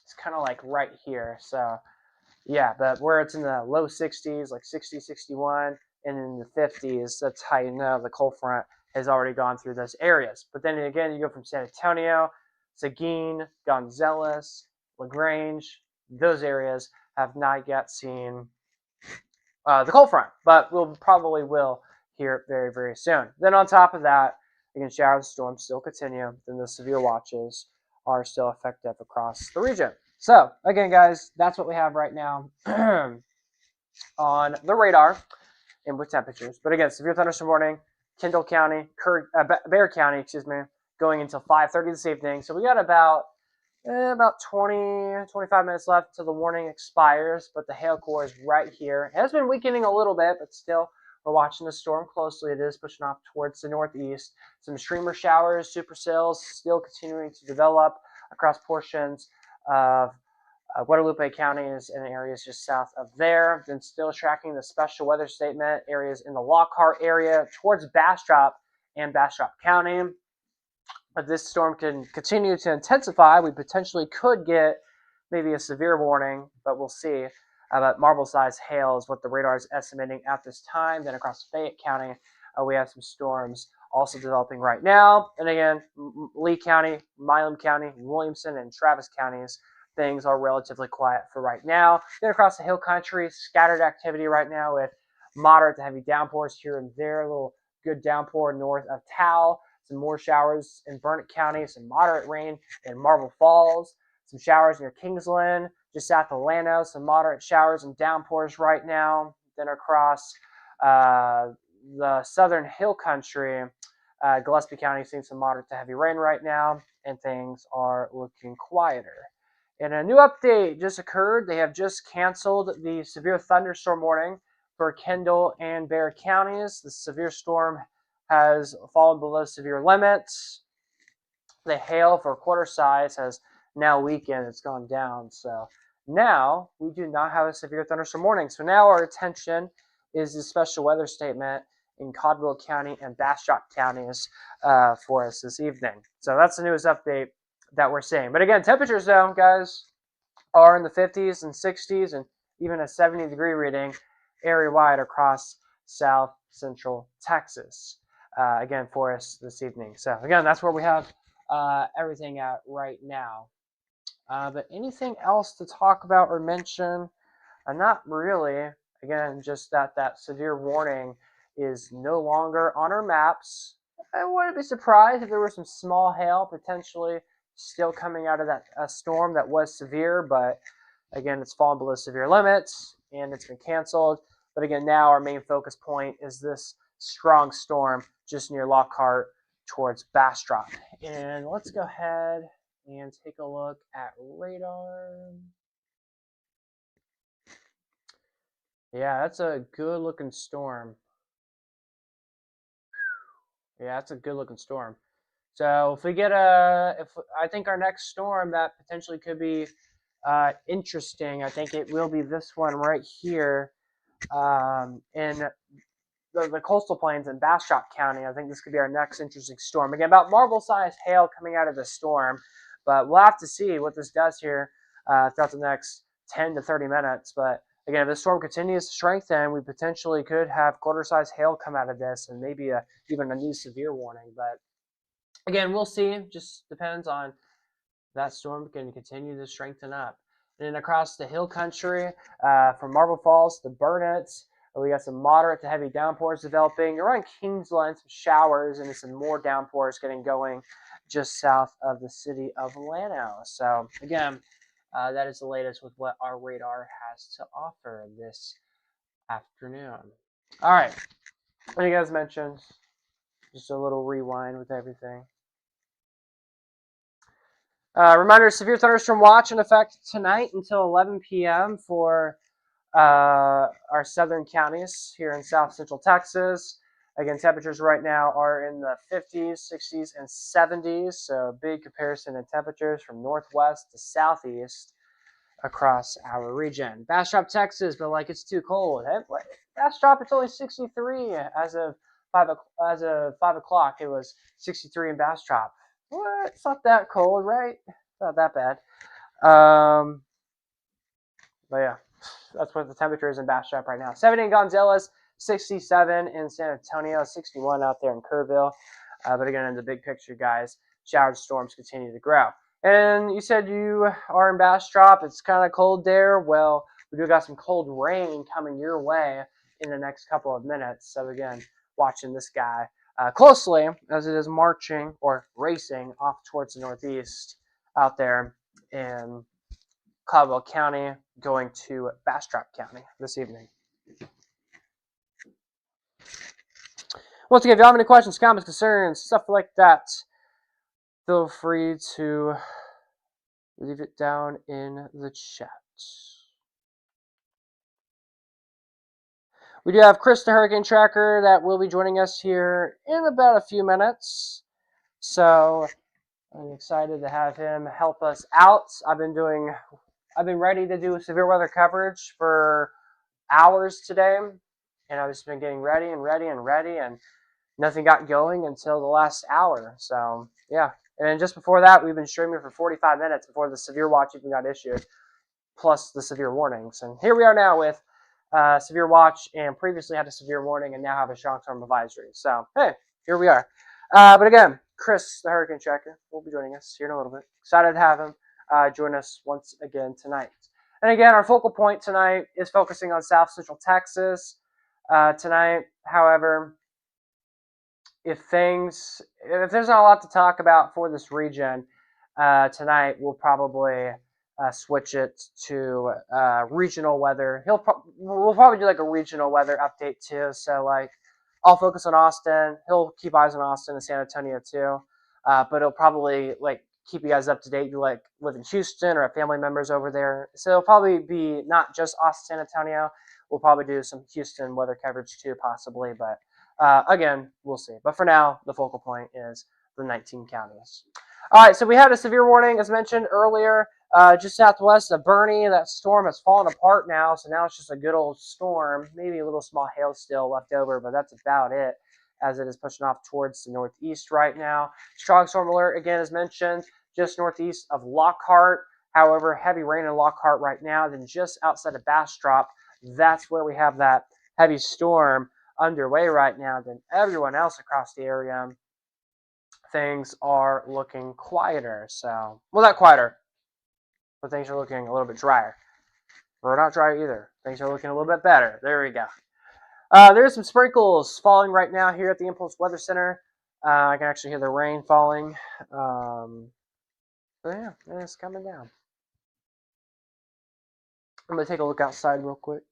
Speaker 2: is kind of like right here. So yeah, but where it's in the low 60s, like 60, 61, and in the 50s, that's how you know the cold front has already gone through those areas. But then again, you go from San Antonio, Seguin, Gonzales, LaGrange, those areas have not yet seen the cold front, but we'll probably will here very, very soon. Then on top of that, again, showers and storms still continue. Then the severe watches are still effective across the region. So again, guys, that's what we have right now on the radar and with temperatures. But again, severe thunderstorm warning, Kendall County, Bexar County, going until 5:30 this evening. So we got about 20, 25 minutes left until the warning expires, but the hail core is right here. It has been weakening a little bit, but still, we're watching the storm closely. It is pushing off towards the northeast. Some streamer showers, supercells still continuing to develop across portions of Guadalupe counties and areas just south of there. Then still tracking the special weather statement areas in the Lockhart area towards Bastrop and Bastrop County. But this storm can continue to intensify. We potentially could get maybe a severe warning, but we'll see. But marble-sized hail is what the radar is estimating at this time. Then across Fayette County, we have some storms also developing right now. And again, Lee County, Milam County, Williamson, and Travis counties, things are relatively quiet for right now. Then across the hill country, scattered activity right now with moderate to heavy downpours here and there. A little good downpour north of Towle. Some more showers in Burnett County. Some moderate rain in Marble Falls. Some showers near Kingsland, just south of Llano. Some moderate showers and downpours right now. Then across the southern hill country, Gillespie County seeing some moderate to heavy rain right now, and things are looking quieter. And a new update just occurred. They have just canceled the severe thunderstorm warning for Kendall and Bexar counties. The severe storm has fallen below severe limits. The hail for quarter size has now weakened. It's gone down. So now we do not have a severe thunderstorm warning. So now our attention is the special weather statement in Caldwell County and Bastrop counties for us this evening. So that's the newest update that we're seeing. But again, temperatures though, guys, are in the 50s and 60s and even a 70-degree reading area-wide across south central Texas. Again, for us this evening. So again, that's where we have everything at right now. But anything else to talk about or mention? Not really. Again, just that severe warning is no longer on our maps. I wouldn't be surprised if there were some small hail potentially still coming out of that storm that was severe, but again, it's fallen below severe limits and it's been canceled. But again, now our main focus point is this strong storm just near Lockhart towards Bastrop. And let's go ahead and take a look at radar. Yeah, that's a good looking storm. Yeah, that's a good looking storm. So if we get I think our next storm that potentially could be interesting, I think it will be this one right here in the coastal plains in Bastrop County. I think this could be our next interesting storm. Again, about marble-sized hail coming out of the storm, but we'll have to see what this does here throughout the next 10 to 30 minutes. But again, if the storm continues to strengthen, we potentially could have quarter-sized hail come out of this and maybe even a new severe warning. But again, we'll see. Just depends on that storm can continue to strengthen up. And then across the hill country, from Marble Falls to Burnett, we got some moderate to heavy downpours developing. Around Kingsland, some showers and some more downpours getting going just south of the city of Llano. So again, that is the latest with what our radar has to offer this afternoon. All right, like you guys mentioned, just a little rewind with everything. Reminder, severe thunderstorm watch in effect tonight until 11 p.m. for our southern counties here in south central Texas. Again, temperatures right now are in the 50s, 60s, and 70s. So big comparison in temperatures from northwest to southeast across our region. Bastrop, Texas, but like it's too cold. Bastrop, it's only 63 as of 5 o'clock. It was 63 in Bastrop. What? It's not that cold, right? It's not that bad. But yeah, that's what the temperature is in Bastrop right now. 70 in Gonzales, 67 in San Antonio, 61 out there in Kerrville. But again, in the big picture, guys, shower storms continue to grow. And you said you are in Bastrop. It's kind of cold there. Well, we do got some cold rain coming your way in the next couple of minutes. So again, watching this guy closely as it is marching or racing off towards the northeast out there in Caldwell County, going to Bastrop County this evening. Once again, if you have any questions, comments, concerns, stuff like that, feel free to leave it down in the chat. We do have Chris the Hurricane Tracker that will be joining us here in about a few minutes. So I'm excited to have him help us out. I've been ready to do severe weather coverage for hours today, and I've just been getting ready and ready and ready, and nothing got going until the last hour. So yeah, and then just before that, we've been streaming for 45 minutes before the severe watch even got issued, plus the severe warnings. And here we are now with severe watch, and previously had a severe warning, and now have a strong storm advisory. So hey, here we are. But again, Chris, the Hurricane Tracker, will be joining us here in a little bit. Excited to have him join us once again tonight. And again, our focal point tonight is focusing on South Central Texas tonight. However, if there's not a lot to talk about for this region tonight, we'll probably switch it to regional weather. We'll probably do like a regional weather update too. So like, I'll focus on Austin. He'll keep eyes on Austin and San Antonio too. But it'll probably like keep you guys up to date. You like live in Houston or have family members over there. So it'll probably be not just Austin, San Antonio. We'll probably do some Houston weather coverage too, possibly. But again, we'll see. But for now, the focal point is the 19 counties. All right, so we had a severe warning, as mentioned earlier, just southwest of Bernie. That storm has fallen apart now, so now it's just a good old storm. Maybe a little small hail still left over, but that's about it, as it is pushing off towards the northeast right now. Strong storm alert, again, as mentioned, just northeast of Lockhart. However, heavy rain in Lockhart right now. Then just outside of Bastrop, that's where we have that heavy storm underway right now. Then everyone else across the area, things are looking quieter. So, well, not quieter, but things are looking a little bit drier. Or not dry either. Things are looking a little bit better. There we go. There's some sprinkles falling right now here at the Impulse Weather Center. I can actually hear the rain falling. So yeah, it's coming down. I'm going to take a look outside real quick.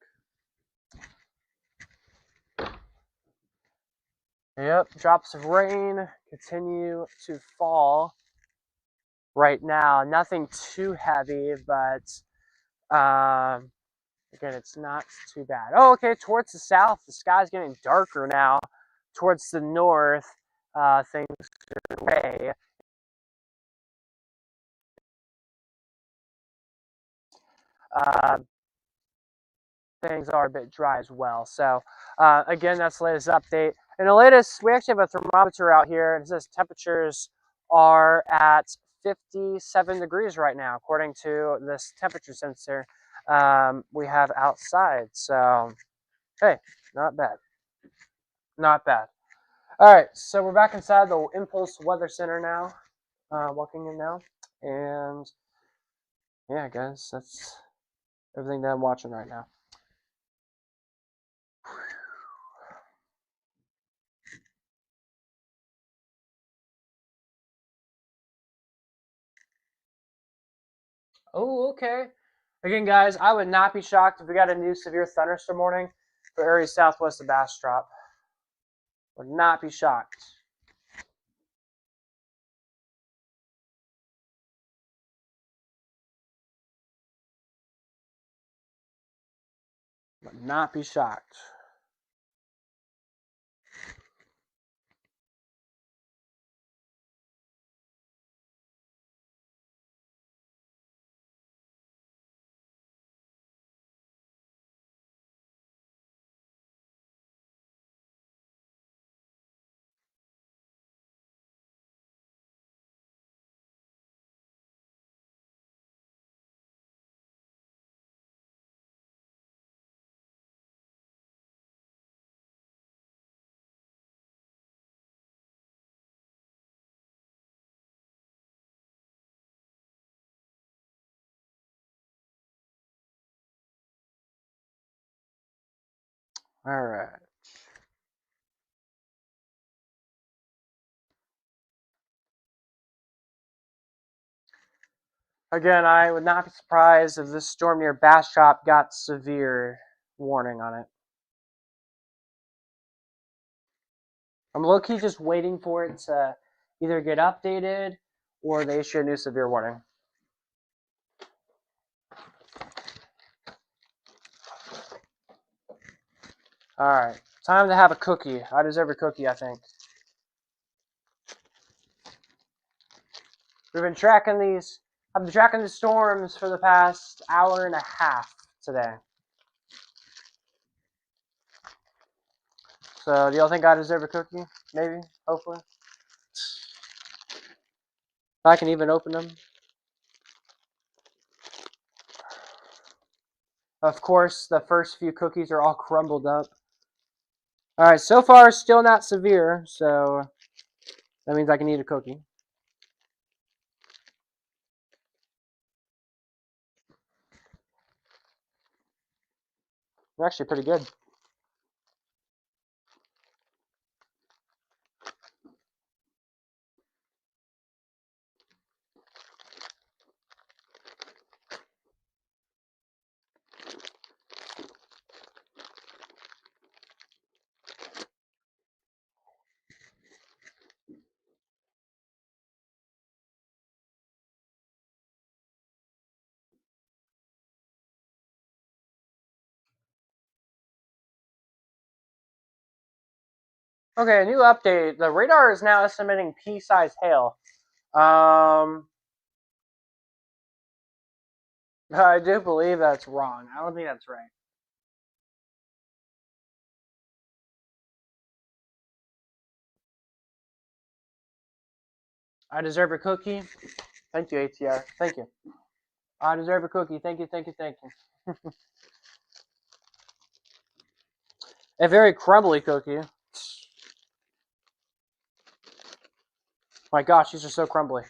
Speaker 2: Yep, drops of rain continue to fall right now. Nothing too heavy, but again, it's not too bad. Oh, okay, towards the south, the sky's getting darker now. Towards the north, things are gray. Things are a bit dry as well. So again, that's the latest update. And the latest, we actually have a thermometer out here. It says temperatures are at 57 degrees right now, according to this temperature sensor we have outside. So, hey, not bad. Not bad. All right, so we're back inside the Impulse Weather Center now. Walking in now. And yeah, guys, that's everything that I'm watching right now. Oh, okay. Again, guys, I would not be shocked if we got a new severe thunderstorm warning for areas southwest of Bastrop. Would not be shocked. Would not be shocked. All right. Again, I would not be surprised if this storm near Bastrop got severe warning on it. I'm low-key just waiting for it to either get updated or they issue a new severe warning. All right, time to have a cookie. I deserve a cookie, I think. We've been tracking these. I've been tracking the storms for the past hour and a half today. So, do y'all think I deserve a cookie? Maybe, hopefully. If I can even open them. Of course, the first few cookies are all crumbled up. Alright, so far, still not severe, so that means I can eat a cookie. They're actually pretty good. Okay, a new update. The radar is now estimating pea-sized hail. I do believe that's wrong. I don't think that's right. I deserve a cookie. Thank you, ATR. Thank you. I deserve a cookie. Thank you, thank you, thank you. A very crumbly cookie. My gosh, these are so crumbly.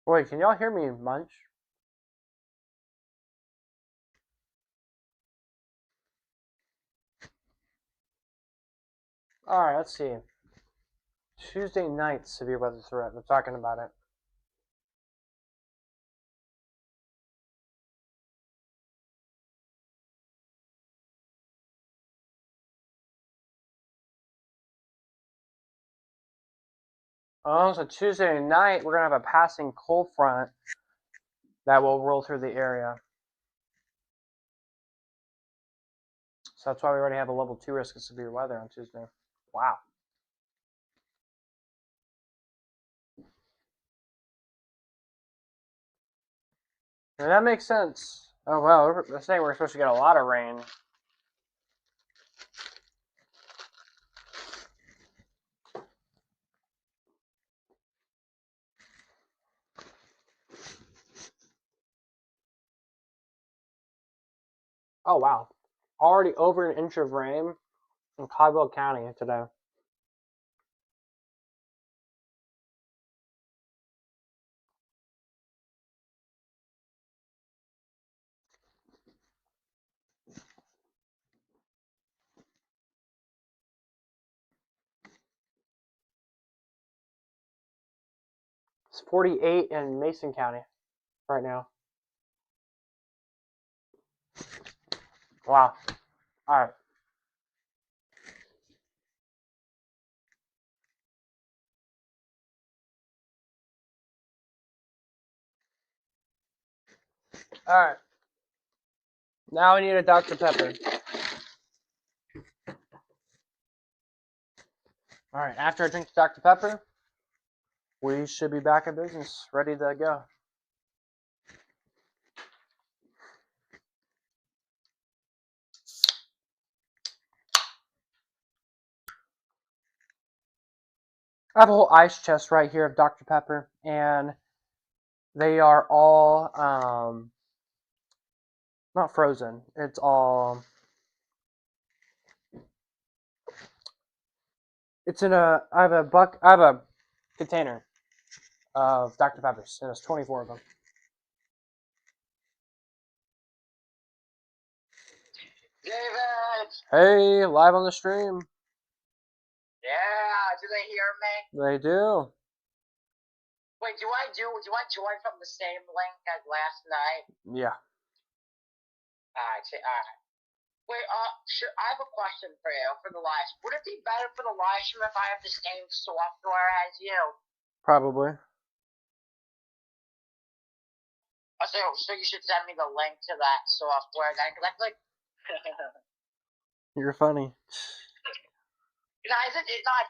Speaker 2: Wait, can y'all hear me munch? Alright, let's see. Tuesday night, severe weather threat. We're talking about it. Oh, so Tuesday night, we're going to have a passing cold front that will roll through the area. So that's why we already have a level 2 risk of severe weather on Tuesday. Wow. And that makes sense. Oh, well, they're saying we're supposed to get a lot of rain. Oh, wow. Already over an inch of rain in Caldwell County today. It's 48 in Mason County right now. Wow. All right. All right. Now we need a Dr. Pepper. All right. After I drink the Dr. Pepper, we should be back in business, ready to go. I have a whole ice chest right here of Dr. Pepper, and they are all not frozen. It's all it's in a I have a container of Dr. Peppers, and there's 24 of them.
Speaker 4: David!
Speaker 2: Hey, live on the stream.
Speaker 4: Yeah, do they hear me?
Speaker 2: They do.
Speaker 4: Wait, do I join from the same link as last night?
Speaker 2: Yeah.
Speaker 4: Alright, alright. Wait, I have a question for you for the live. Would it be better for the live stream if I have the same software as you?
Speaker 2: Probably.
Speaker 4: So you should send me the link to that software then, because I feel like.
Speaker 2: You're funny.
Speaker 4: No, it's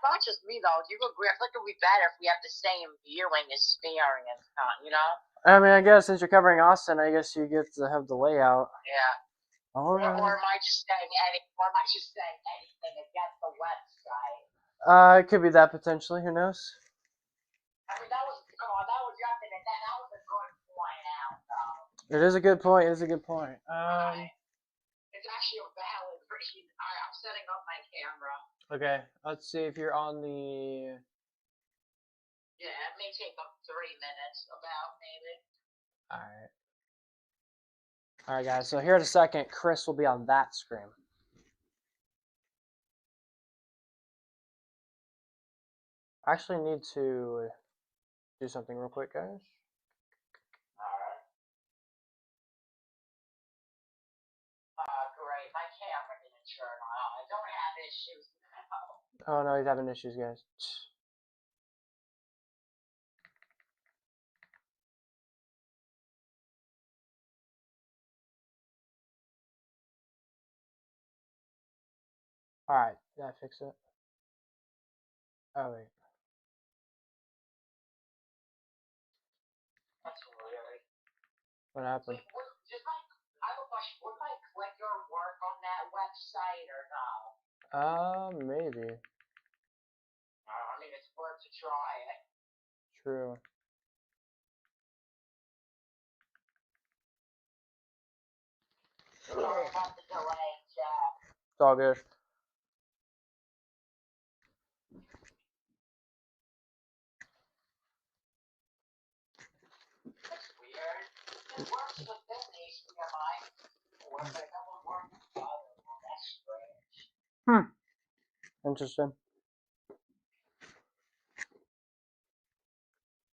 Speaker 4: not just me though. Do you agree? I feel like it would be better if we have the same viewing experience, you know?
Speaker 2: I mean, I guess since you're covering Austin, I guess you get to have the layout.
Speaker 4: Yeah.
Speaker 2: All right.
Speaker 4: Or am I just saying anything against the website?
Speaker 2: It could be that potentially. Who knows?
Speaker 4: I mean, that was a good point out, though.
Speaker 2: It is a good point. It is a good point.
Speaker 4: It's actually a valid reason. Alright, I'm setting up my camera.
Speaker 2: Okay, let's see if you're on the.
Speaker 4: Yeah, it may take up 3 minutes, about maybe.
Speaker 2: Alright. Alright, guys, so here in a second, Chris will be on that screen. I actually need to do something real quick, guys.
Speaker 4: Alright. Great. My camera didn't turn on. I don't have issues now.
Speaker 2: Oh no, he's having issues, guys. Alright, did I fix it? Oh wait.
Speaker 4: That's weird.
Speaker 2: What happened?
Speaker 4: Wait, I have a question. Would my clicker work on that website or no?
Speaker 2: Maybe.
Speaker 4: I mean, it's worth to try it.
Speaker 2: True.
Speaker 4: Sorry about the delay, Jack.
Speaker 2: It's all good.
Speaker 4: That's weird. It works with this HDMI. But it doesn't work with the other one. That's strange.
Speaker 2: Interesting.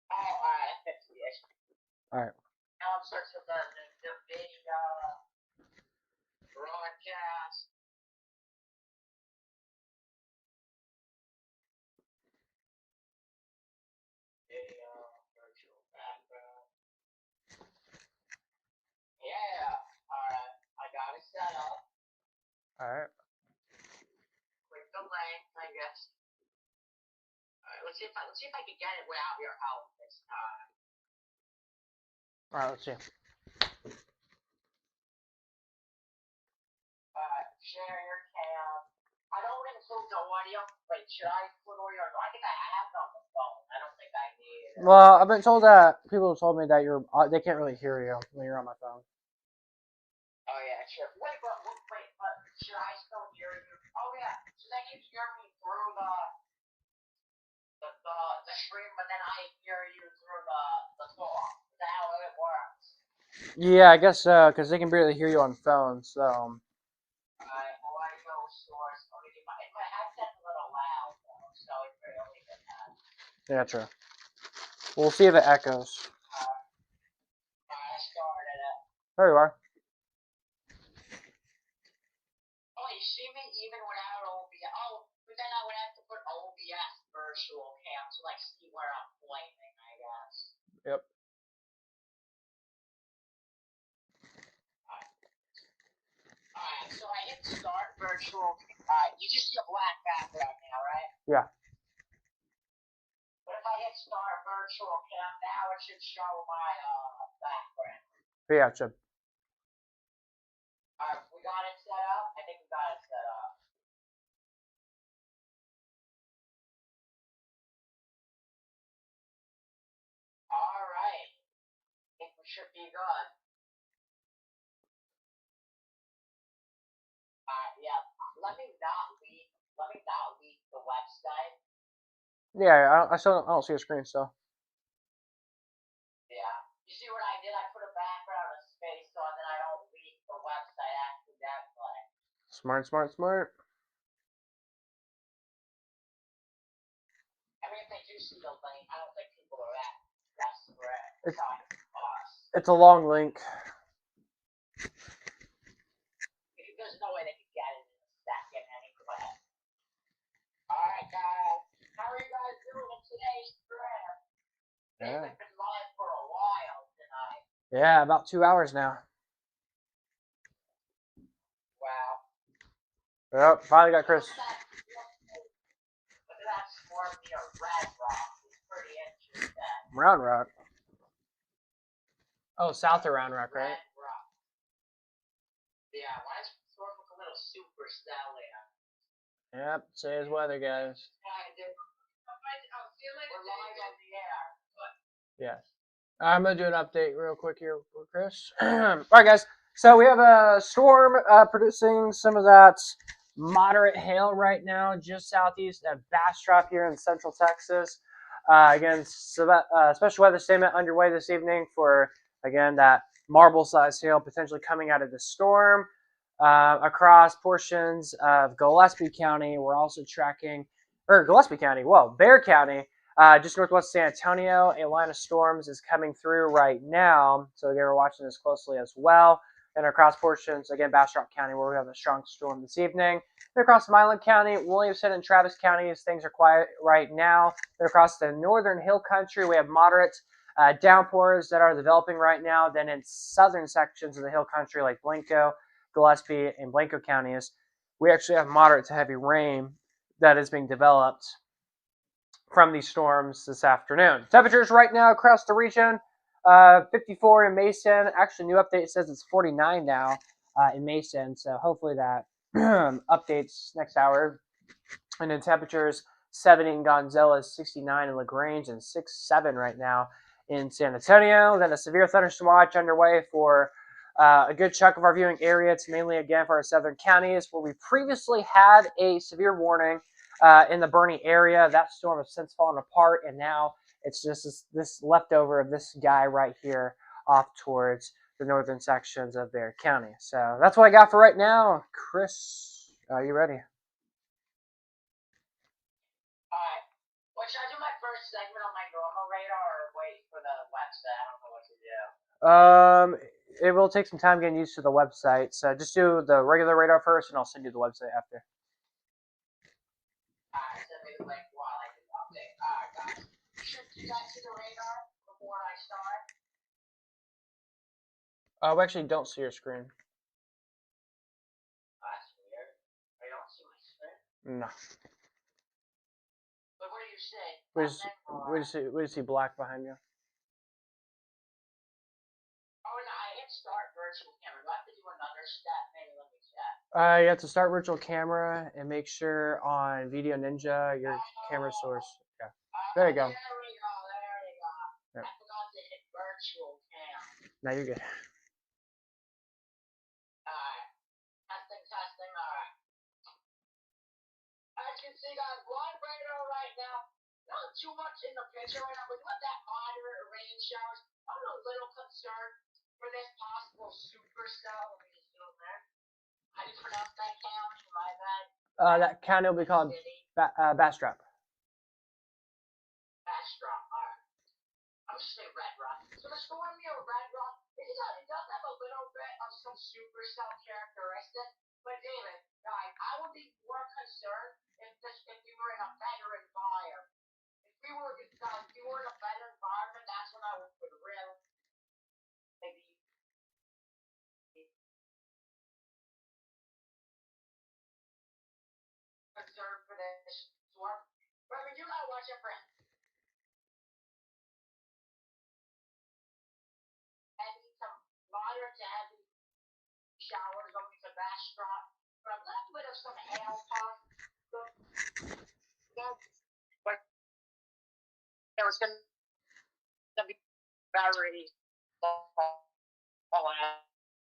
Speaker 4: Oh, alright, I fixed the issue.
Speaker 2: Alright.
Speaker 4: Now I'm searching the video broadcast. Video virtual background. Yeah. Alright. I got it set up.
Speaker 2: Alright.
Speaker 4: Click the link, I guess. Alright, let's see if I can get it without your help this time.
Speaker 2: Alright, let's see.
Speaker 4: Share your cam. I don't include the audio. Wait, should I include audio? I think I have it on the phone. I don't think I need it.
Speaker 2: Well, I've been told that people have told me that they can't really hear you when you're on my phone.
Speaker 4: Oh yeah, sure. Wait, but should I still hear you? Oh yeah, so then you hear me through the stream, but then I hear you through the talk. Is that how it works?
Speaker 2: Yeah, I guess so, because they can barely hear you on phones, so.
Speaker 4: Alright, audio source. My headset's a little loud though, so it really depends.
Speaker 2: Yeah, true. We'll see if it echoes.
Speaker 4: I started it.
Speaker 2: There you are.
Speaker 4: Oh, you see me even without OBS? Oh, but then I would have to put OBS virtual cam to like see where I'm pointing, I guess.
Speaker 2: Yep.
Speaker 4: Alright, so I hit start virtual. You just see a black background now, right?
Speaker 2: Yeah.
Speaker 4: But if I hit start virtual cam now, it should show my background.
Speaker 2: Yeah, it should.
Speaker 4: Alright, we got it set up? I think we got it set up. Alright. I think we should be good. Yeah. Let me not leave the website.
Speaker 2: Yeah, I don't see a screen still.
Speaker 4: Yeah. You see what I did? I put a background of space so then I don't leave the website accidentally.
Speaker 2: Smart, smart, smart.
Speaker 4: I mean, if they do see the link, I don't think people are that.
Speaker 2: It's a long link.
Speaker 4: There's no way they can get it in a second anyway. Alright, guys. How are you guys doing in today's stream?
Speaker 2: Yeah.
Speaker 4: They've been live for a while tonight.
Speaker 2: Yeah, about 2 hours now.
Speaker 4: Wow.
Speaker 2: Yep, finally got Chris.
Speaker 4: Look at that swarm near Red Rock. It's pretty interesting.
Speaker 2: Round Rock. Oh, south of Round Rock, right?
Speaker 4: Red Rock. Yeah, why does it sort of look a little supercell there?
Speaker 2: Yep, today's weather, guys.
Speaker 4: We're live on the air.
Speaker 2: Yes. I'm going to do an update real quick here for Chris. All right, guys. So we have a storm producing some of that moderate hail right now, just southeast of Bastrop here in central Texas. Again, special weather statement underway this evening for, again, that marble-sized hail potentially coming out of the storm across portions of Gillespie County. We're also tracking, or Gillespie County, well, Bexar County, just northwest San Antonio. A line of storms is coming through right now, so again, we're watching this closely as well. And across portions, again, Bastrop County, where we have a strong storm this evening. And across Milan County, Williamson and Travis counties, things are quiet right now. And across the northern hill country, we have moderate downpours that are developing right now. Then in southern sections of the hill country, like Blanco, Gillespie, and Blanco counties, we actually have moderate to heavy rain that is being developed from these storms this afternoon. Temperatures right now across the region, 54 in Mason. Actually, new update says it's 49 now in Mason, so hopefully that updates next hour. And then temperatures 70 in Gonzales, 69 in LaGrange, and 67 right now in San Antonio. Then a severe thunderstorm watch underway for a good chunk of our viewing area. It's mainly, again, for our southern counties, where we previously had a severe warning in the Bernie area. That storm has since fallen apart, and now it's just this leftover of this guy right here off towards the northern sections of Bexar County. So that's what I got for right now. Chris, are you ready?
Speaker 4: Alright. Well, should I do my first segment on my normal radar or wait for the website? I don't know what to do.
Speaker 2: It will take some time getting used to the website, so just do the regular radar first, and I'll send you the website after.
Speaker 4: Alright, send me the link while I do the update. Alright, guys. Should you guys see the radar before I start?
Speaker 2: We actually don't see your screen.
Speaker 4: That's weird. I don't see my screen.
Speaker 2: No.
Speaker 4: But what do you see?
Speaker 2: We just see black behind you.
Speaker 4: Oh, no, I hit start virtual camera. Do I have to do another step? Maybe let me check.
Speaker 2: You have to start virtual camera and make sure on Video Ninja your camera source. Yeah. There you go.
Speaker 4: There we go.
Speaker 2: Yep.
Speaker 4: I forgot to hit virtual cam.
Speaker 2: Now you're good.
Speaker 4: Alright. Testing. Alright. As you can see, guys, live radar right now. Not too much in the picture right now, but with that moderate rain showers, I'm a little concerned for this possible supercell. Let me just zoom in. How do you pronounce that county? My bad.
Speaker 2: That county will be called Bastrop.
Speaker 4: Bastrop. Alright. I'm just saying Red Rock. So the storm near Red Rock, it does have a little bit of some supercell characteristics. But David, guys, I would be more concerned if we were in a better environment. If we were in a better environment, that's when I would really maybe concerned for this storm. But we do gotta watch it for heavy to moderate to heavy showers going to Bastrop. But a little bit of some hail possible. But there was going to be very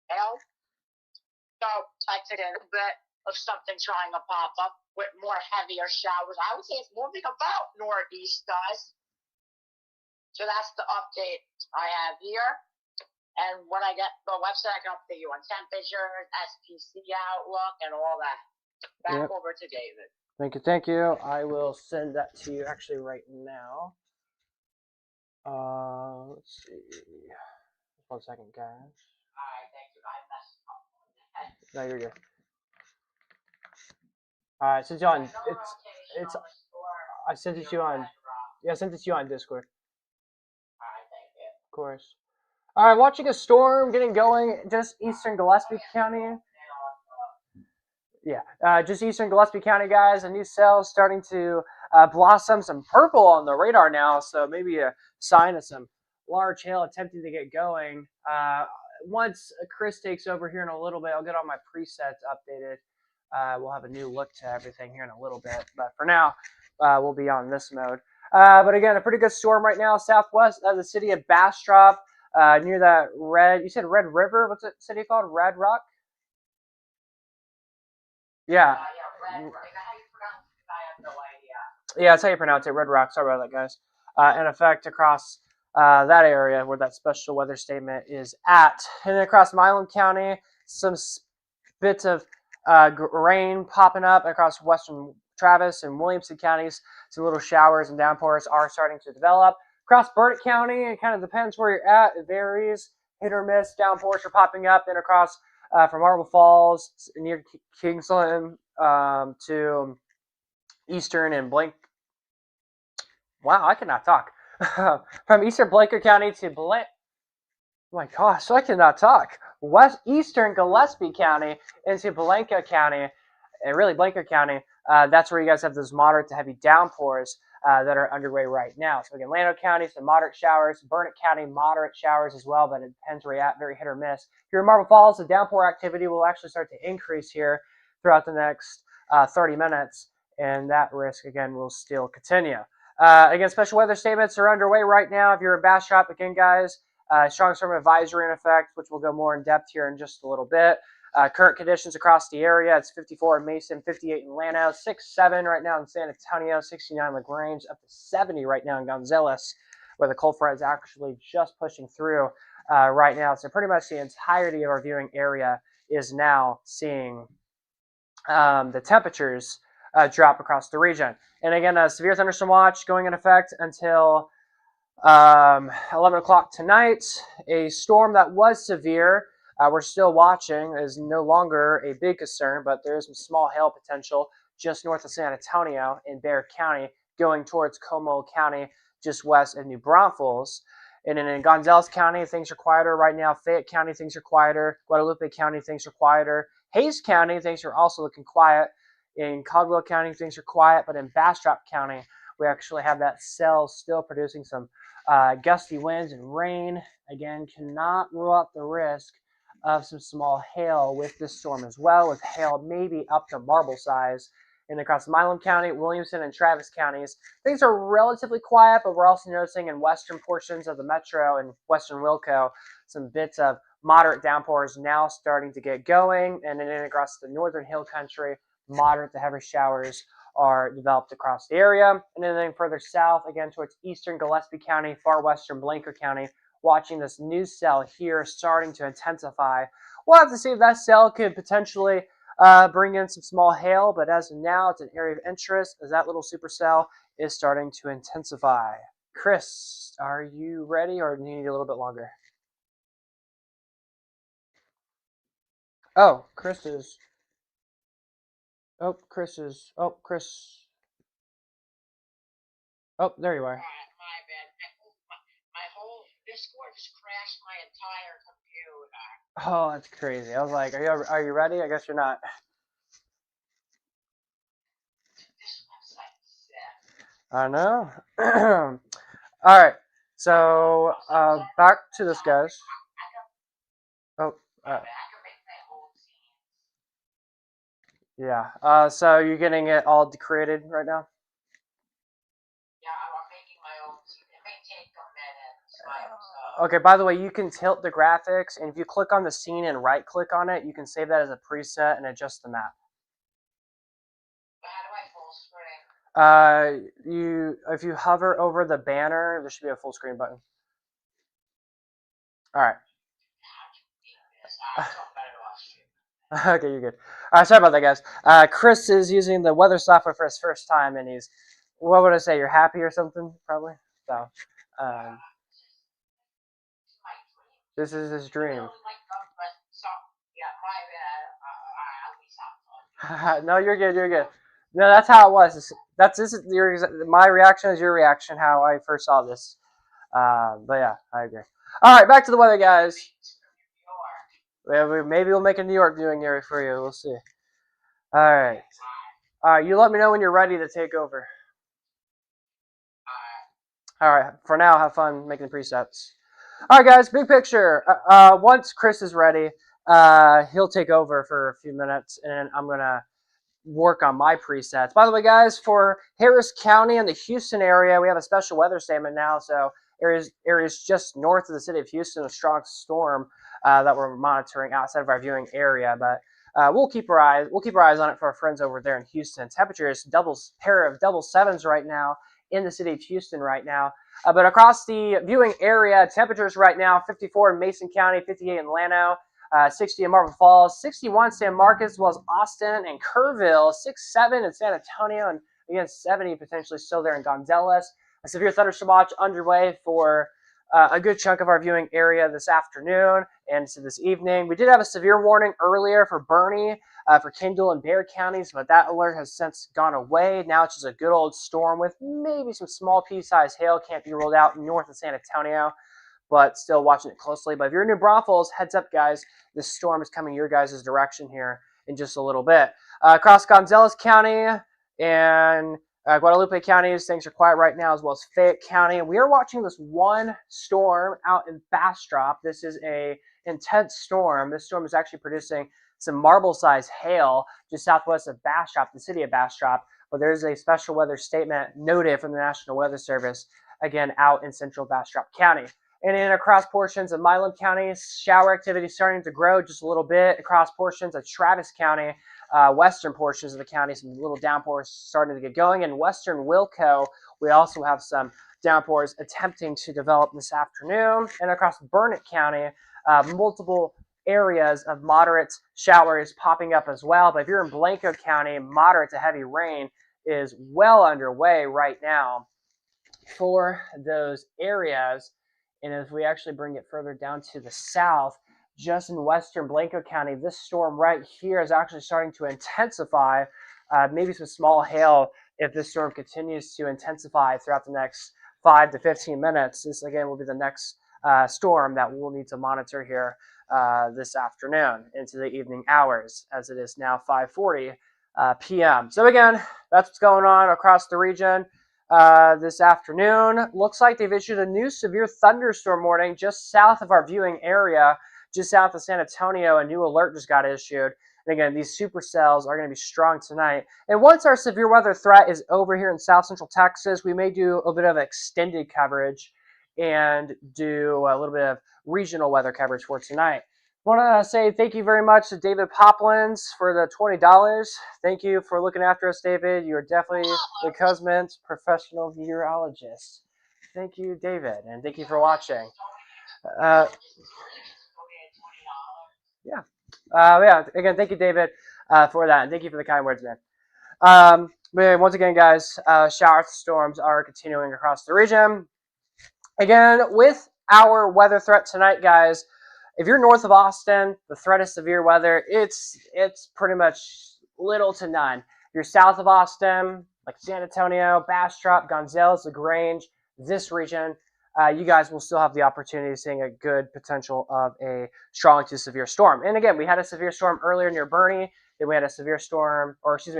Speaker 4: hail. So I took a bit of something trying to pop up with more heavier showers. I would say it's moving about northeast, guys. So that's the update I have here. And when I get the website, I can update you on temperatures, SPC outlook, and all that. Back over to David.
Speaker 2: Thank you. I will send that to you actually right now. Let's see. 1 second, guys.
Speaker 4: Alright, thank you. I messed up.
Speaker 2: No, you're good. Alright, since you're on, it's. I sent it to you on. Yeah, I sent it to you on Discord.
Speaker 4: Alright, thank you.
Speaker 2: Of course. Alright, watching a storm getting going just eastern Gillespie County. Yeah, just eastern Gillespie County, guys. A new cell starting to blossom. Some purple on the radar now, so maybe a sign of some large hail attempting to get going. Once Chris takes over here in a little bit, I'll get all my presets updated. We'll have a new look to everything here in a little bit, but for now, we'll be on this mode. But again, a pretty good storm right now, southwest of the city of Bastrop, near that red. You said Red River. What's the city called? Red Rock. Yeah.
Speaker 4: Yeah, Red Rock. How you pronounce it? I have no idea.
Speaker 2: Yeah, that's how you pronounce it. Red Rock. Sorry about that, guys. In effect, across that area where that special weather statement is at. And then across Milam County, some bits of rain popping up across western Travis and Williamson counties. Some little showers and downpours are starting to develop. Across Burnett County, it kind of depends where you're at. It varies. Hit or miss. Downpours are popping up. Then across from Marble Falls near Kingsland to eastern and Blank. Wow, I cannot talk. From eastern Blanker County to Blank. Oh my gosh, I cannot talk. Eastern Gillespie County into Blanca County, and really Blanker County. That's where you guys have those moderate to heavy downpours that are underway right now. So again, Llano County, some moderate showers. Burnett County, moderate showers as well, but it depends where you're at, very hit or miss. Here in Marble Falls, the downpour activity will actually start to increase here throughout the next 30 minutes, and that risk, again, will still continue. Again, special weather statements are underway right now. If you're in Bastrop, again, guys, strong storm advisory in effect, which we'll go more in depth here in just a little bit. Current conditions across the area, it's 54 in Mason, 58 in Llano, 67 right now in San Antonio, 69 LaGrange, up to 70 right now in Gonzales, where the cold front is actually just pushing through right now. So pretty much the entirety of our viewing area is now seeing the temperatures drop across the region. And again, a severe thunderstorm watch going in effect until 11 o'clock tonight. A storm that was severe, we're still watching, is no longer a big concern, but there is some small hail potential just north of San Antonio in Bexar County, going towards Como County, just west of New Braunfels. And then in Gonzales County, things are quieter right now. Fayette County, things are quieter. Guadalupe County, things are quieter. Hayes County, things are also looking quiet. In Caldwell County, things are quiet. But in Bastrop County, we actually have that cell still producing some gusty winds and rain. Again, cannot rule out the risk of some small hail with this storm as well, with hail maybe up to marble size. And across Milam County, Williamson, and Travis counties, things are relatively quiet, but we're also noticing in western portions of the metro and western Wilco some bits of moderate downpours now starting to get going. And then across the northern hill country, moderate to heavy showers are developed across the area. And then further south, again, towards eastern Gillespie County, far western Blanker County, watching this new cell here starting to intensify. We'll have to see if that cell could potentially bring in some small hail, but as of now, it's an area of interest as that little supercell is starting to intensify. Chris, are you ready, or do you need a little bit longer? Oh, Chris is... Oh, Chris is... Oh, Chris... Oh, there you are.
Speaker 4: My bad. My whole Discord just crashed my entire computer.
Speaker 2: Oh, that's crazy. I was like, are you ready? I guess you're not.
Speaker 4: This website is sick.
Speaker 2: I know. All right. So back to this, guys. Oh.
Speaker 4: I can make my own scenes.
Speaker 2: Yeah. So you're getting it all created right now?
Speaker 4: Yeah, I'm making my own scene. It may take a minute.
Speaker 2: Okay, by the way, you can tilt the graphics, and if you click on the scene and right-click on it, you can save that as a preset and adjust the map.
Speaker 4: But how do I full screen?
Speaker 2: If you hover over the banner, there should be a full screen button. All right. Okay, you're good. All right, sorry about that, guys. Chris is using the weather software for his first time, and he's, what would I say, you're happy or something, probably? So, This is his dream. No, you're good. You're good. No, that's how it was. This is my reaction is your reaction. How I first saw this. But yeah, I agree. All right, back to the weather, guys. Maybe we'll make a New York viewing area for you. We'll see. All right. All right. You let me know when you're ready to take over. All right. For now, have fun making the presets. All right, guys. Big picture. Once Chris is ready, he'll take over for a few minutes, and I'm gonna work on my presets. By the way, guys, for Harris County and the Houston area, we have a special weather statement now. So areas just north of the city of Houston, a strong storm that we're monitoring outside of our viewing area. But we'll keep our eyes on it for our friends over there in Houston. Temperatures pair of double sevens right now in the city of Houston right now. But across the viewing area, temperatures right now 54 in Mason County, 58 in Llano. 60 in Marble Falls, 61 San Marcos, as well as Austin and Kerrville, 67 in San Antonio, and again 70 potentially still there in Gonzales. A severe thunderstorm watch underway for a good chunk of our viewing area this afternoon and to this evening. We did have a severe warning earlier for Bernie, for Kendall and Bexar counties, but that alert has since gone away. Now it's just a good old storm with maybe some small pea-sized hail. Can't be ruled out north of San Antonio, but still watching it closely. But if you're in New Braunfels, heads up, guys. This storm is coming your guys' direction here in just a little bit. Across Gonzales County and Guadalupe counties, things are quiet right now, as well as Fayette County. We are watching this one storm out in Bastrop. This is a intense storm. This storm is actually producing some marble-sized hail just southwest of Bastrop, the city of Bastrop. But there's a special weather statement noted from the National Weather Service, again, out in central Bastrop County. And in across portions of Milam County, shower activity starting to grow just a little bit. Across portions of Travis County, western portions of the county, some little downpours starting to get going. In western Wilco, we also have some downpours attempting to develop this afternoon. And across Burnett County, multiple areas of moderate showers popping up as well. But if you're in Blanco County, moderate to heavy rain is well underway right now for those areas. And as we actually bring it further down to the south, just in western Blanco County, this storm right here is actually starting to intensify. Maybe some small hail if this storm continues to intensify throughout the next 5 to 15 minutes. This, again, will be the next storm that we'll need to monitor here this afternoon into the evening hours, as it is now 5:40 p.m. So, again, that's what's going on across the region. This afternoon. Looks like they've issued a new severe thunderstorm warning just south of our viewing area, just south of San Antonio. A new alert just got issued. And again, these supercells are going to be strong tonight. And once our severe weather threat is over here in South Central Texas, we may do a bit of extended coverage and do a little bit of regional weather coverage for tonight. I want to say thank you very much to David Poplands for the $20. Thank you for looking after us, David. You are definitely the Cosmins professional meteorologist. Thank you, David, and thank you for watching. Yeah. Again, thank you, David, for that, and thank you for the kind words, man. But once again, guys, shower storms are continuing across the region. Again, with our weather threat tonight, guys. If you're north of Austin, the threat of severe weather, it's pretty much little to none. If you're south of Austin, like San Antonio, Bastrop, Gonzales, LaGrange, this region, you guys will still have the opportunity of seeing a good potential of a strong to severe storm. And again, we had a severe storm earlier near Bernie. Then we had a a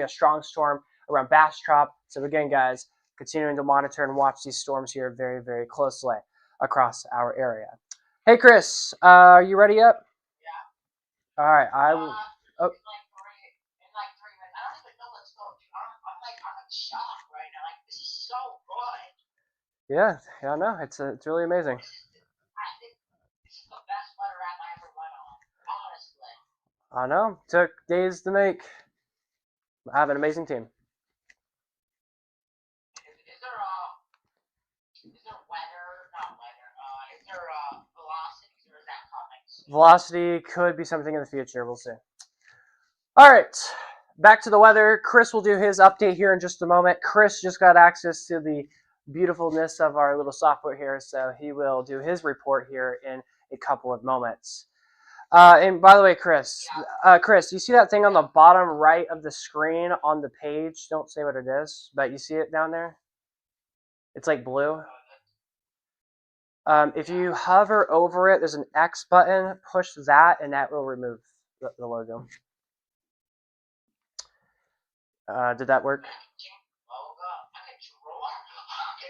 Speaker 2: strong storm around Bastrop. So again, guys, continuing to monitor and watch these storms here very, very closely across our area. Hey, Chris, are you ready up? Yeah. All right, I will. Oh. In like 3 minutes. I don't even know what's going on. I'm in shock right now. Like, this is so good. Yeah, I know. It's really amazing. I think this is the best weather app I ever went on, honestly. I know. Took days to make. I have an amazing team. Velocity could be something in the future. We'll see. All right, back to the weather. Chris will do his update here in just a moment. Chris just got access to the beautifulness of our little software here, so he will do his report here in a couple of moments. And by the way, Chris, you see that thing on the bottom right of the screen on the page? Don't say what it is, but you see it down there? It's like blue. If you hover over it, there's an X button. Push that, and that will remove the logo. Did that work?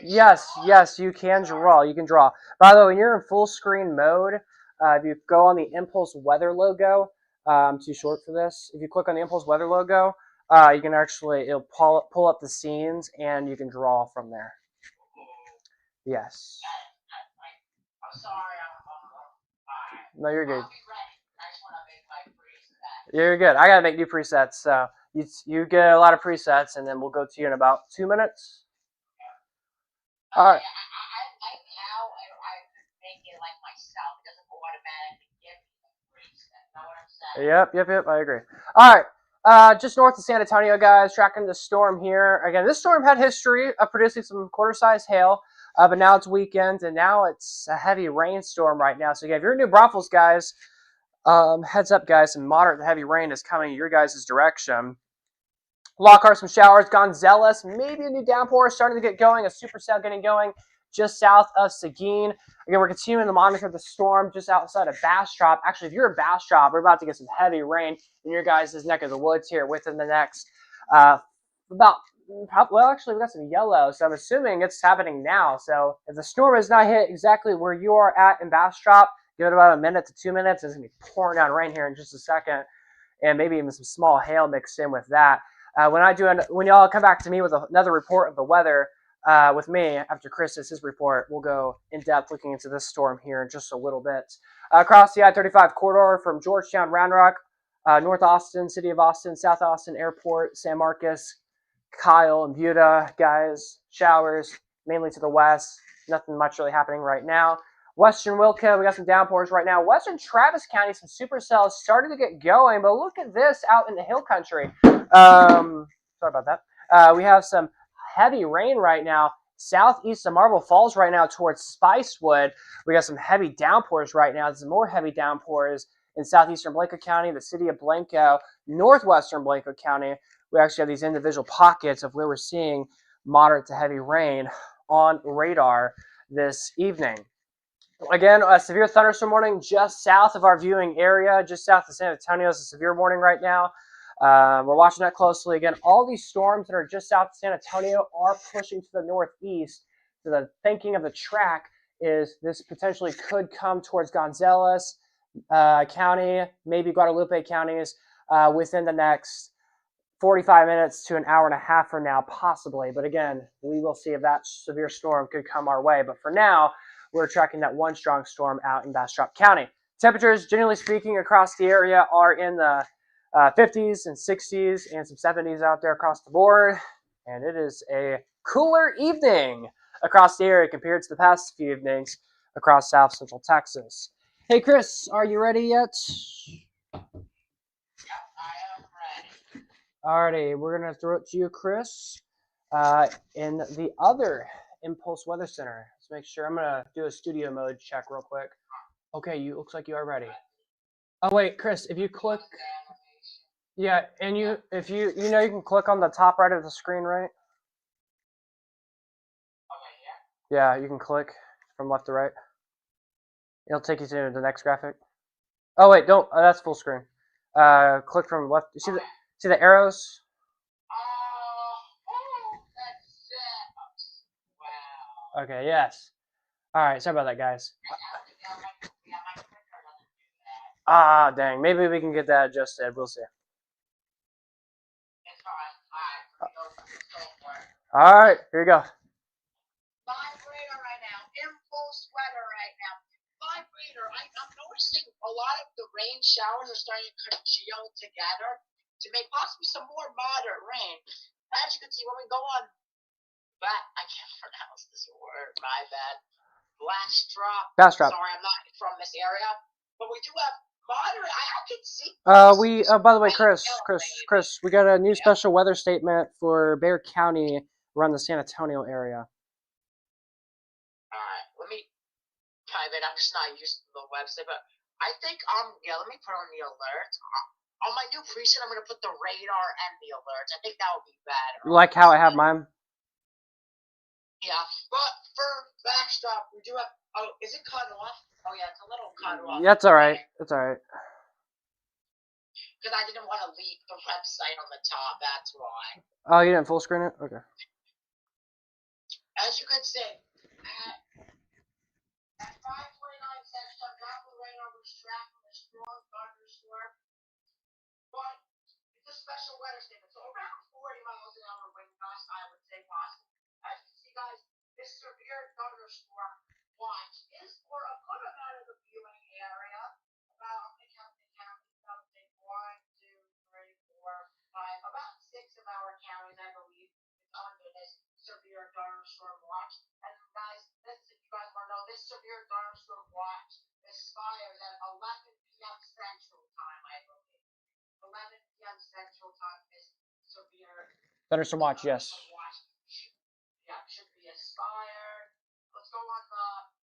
Speaker 2: Yes, you can draw. You can draw. By the way, when you're in full screen mode, if you go on the Impulse Weather logo, I'm too short for this. If you click on the Impulse Weather logo, you can actually, it'll pull up the scenes, and you can draw from there. Yes.
Speaker 4: I'm sorry.
Speaker 2: No, you're good. You're good. I gotta make new presets, so you get a lot of presets, and then we'll go to you in about 2 minutes. All right.
Speaker 4: I like how I make it like myself. It doesn't automatically give me the preset. Know what I'm saying?
Speaker 2: Yep. I agree. All right. Just north of San Antonio, guys. Tracking the storm here. Again, this storm had history of producing some quarter-size hail, but now it's weekend, and now it's a heavy rainstorm right now. So, yeah, if you're in New Braunfels, guys, heads up, guys. Some moderate to heavy rain is coming your guys' direction. Lockhart, some showers. Gonzales, maybe a new downpour starting to get going. A supercell getting going just south of Seguin. Again, we're continuing to monitor the storm just outside of Bastrop. Actually, if you're in Bastrop, we're about to get some heavy rain in your guys' neck of the woods here within the next actually, we got some yellow, so I'm assuming it's happening now. So if the storm has not hit exactly where you are at in Bastrop, give it about a minute to 2 minutes. It's going to be pouring down rain here in just a second, and maybe even some small hail mixed in with that. When y'all come back to me with another report of the weather with me after Chris does his report, we'll go in depth looking into this storm here in just a little bit. Across the I-35 corridor from Georgetown, Round Rock, North Austin, City of Austin, South Austin Airport, San Marcos, Kyle, and Buda, guys, showers mainly to the west. Nothing much really happening right now. Western Wilka, we got some downpours right now. Western Travis County, some supercells starting to get going, but look at this out in the hill country. Sorry about that. We have some heavy rain right now southeast of Marble Falls right now towards Spicewood. We got some heavy downpours right now. There's some more heavy downpours in southeastern Blanco County, the city of Blanco, northwestern Blanco County. We actually have these individual pockets of where we're seeing moderate to heavy rain on radar this evening. Again, a severe thunderstorm warning just south of our viewing area, just south of San Antonio. It's a severe warning right now. We're watching that closely. Again, all these storms that are just south of San Antonio are pushing to the northeast. So the thinking of the track is this potentially could come towards Gonzales County, maybe Guadalupe counties within the next 45 minutes to an hour and a half from now, possibly. But again, we will see if that severe storm could come our way. But for now, we're tracking that one strong storm out in Bastrop County. Temperatures, generally speaking, across the area are in the 50s and 60s and some 70s out there across the board. And it is a cooler evening across the area compared to the past few evenings across South Central Texas. Hey, Chris, are you ready yet? Alrighty, we're going to throw it to you, Chris, in the other Impulse Weather Center. Let's make sure. I'm going to do a studio mode check real quick. Okay, looks like you are ready. Oh, wait, Chris, if you click... Yeah, and you can click on the top right of the screen, right? Yeah, you can click from left to right. It'll take you to the next graphic. Oh, wait, don't. That's full screen. Click from left. You see the arrows? Wow. Okay, yes. All right, sorry about that, guys. Ah, dang. Maybe we can get that adjusted. We'll see. All right, here you go.
Speaker 4: Live radar right now. Impulse weather right now. Live radar. I'm noticing a lot of the rain showers are starting to congeal together to make possibly some more moderate rain. As you can see, when we go on I can't pronounce this word, my bad. Bastrop. Sorry, I'm not from this area. But we do have moderate. I can see.
Speaker 2: By the way, Chris, we got a new special weather statement for Bexar County around the San Antonio area.
Speaker 4: Alright, let me private. I'm just not used to the website, but I think yeah. Let me put on the alerts. On my new preset, I'm gonna put the radar and the alerts. I think that would be better.
Speaker 2: Like how I have mine.
Speaker 4: Yeah, but for backstop, we do have. Oh, is it cut off? Oh yeah, it's a little cut off.
Speaker 2: That's all right. That's all right.
Speaker 4: Because I didn't want to leave the website on the top. That's why.
Speaker 2: Oh, you didn't full screen it? Okay.
Speaker 4: As you could see, at 5:29 seconds, our downward radar was tracking a strong thunderstorm. But it's a special weather statement, so around 40 miles an hour wind gust, I would say possible. As you can see, guys, this severe thunderstorm watch is for a good amount of the viewing area. About, I count, about 6 of our counties, I believe, is under this severe thunderstorm watch. And guys, this, if you guys want to know, this severe thunderstorm watch expires at 11 p.m. Central Time, I believe. 11 p.m. Central Time is severe
Speaker 2: Thunderstorm watch, yes.
Speaker 4: Yeah, should be expired. Let's go on the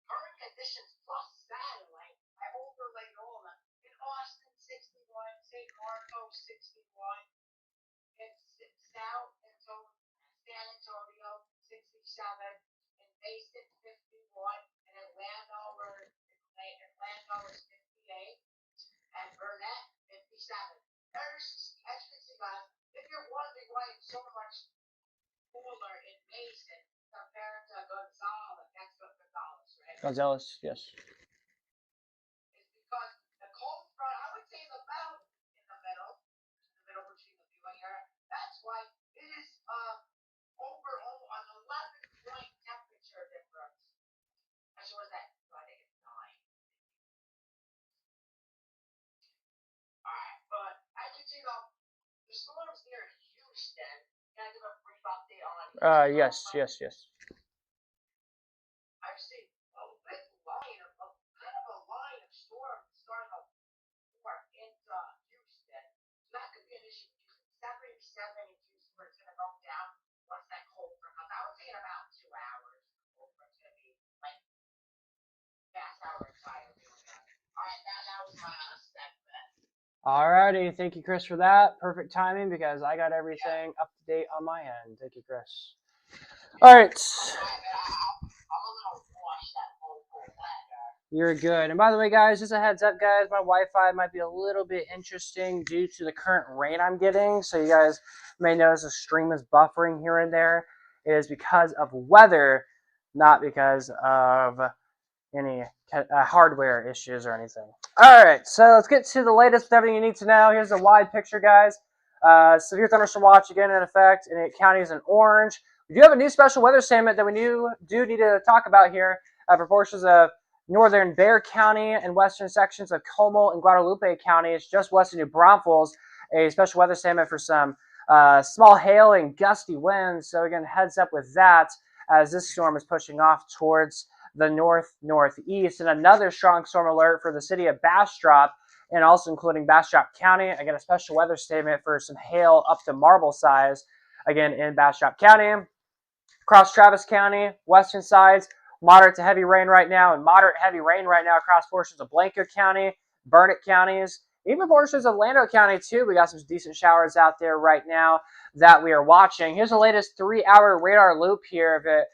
Speaker 4: current conditions plus satellite. I overlaid all of them. In Austin, 61. St. Marco, 61. In South and San Antonio, 67. In Mason, 51. In Atlanta, is 58. And Burnett, 57. There's, as you can see, guys, if you're wondering why it's so much cooler in Mason compared to Gonzales, that's what Gonzales, right?
Speaker 2: Gonzales, yes.
Speaker 4: It's because the cold front, I would say, is about in the middle between the viewing area. That's why it is overall an 11-point temperature difference. Actually, what is that? I think it's 9. Alright, but as you see, though, the storm's near Houston. Can I give a brief update on Houston?
Speaker 2: Yes.
Speaker 4: I've seen a big line of a line of storms starting to form into Houston. So that could be an issue. 77 in Houston, where it's going to go down once that cold front comes. I would say in about 2 hours, the cold front's going to be like fast our entire viewing. Alright, that was my last segment.
Speaker 2: Alrighty, thank you, Chris, for that. Perfect timing because I got everything up to date on my end. Thank you, Chris. All right. You're good. And by the way, guys, just a heads up, guys, my Wi-Fi might be a little bit interesting due to the current rain I'm getting. So you guys may notice the stream is buffering here and there. It is because of weather, not because of any hardware issues or anything. All right, so let's get to the latest with everything you need to know. Here's a wide picture, guys. Severe thunderstorm watch again in effect in 8 counties in orange. We do have a new special weather statement that we do need to talk about here for portions of northern Bexar County and western sections of Como and Guadalupe counties, just west of New Braunfels. A special weather statement for some small hail and gusty winds. So again, heads up with that as this storm is pushing off towards the northeast, and another strong storm alert for the city of Bastrop, and also including Bastrop County. Again, a special weather statement for some hail up to marble size, again in Bastrop County. Across Travis County, western sides, moderate to heavy rain right now, and moderate heavy rain right now across portions of Blanco County, Burnett counties, even portions of Lando County too. We got some decent showers out there right now that we are watching. Here's the latest 3-hour radar loop here. If it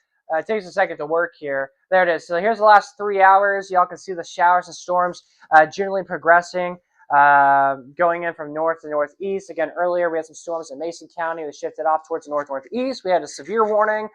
Speaker 2: takes a second to work here. There it is. So here's the last 3 hours. Y'all can see the showers and storms generally progressing, going in from north to northeast. Again, earlier we had some storms in Mason County. We shifted off towards the north-northeast. We had a severe warning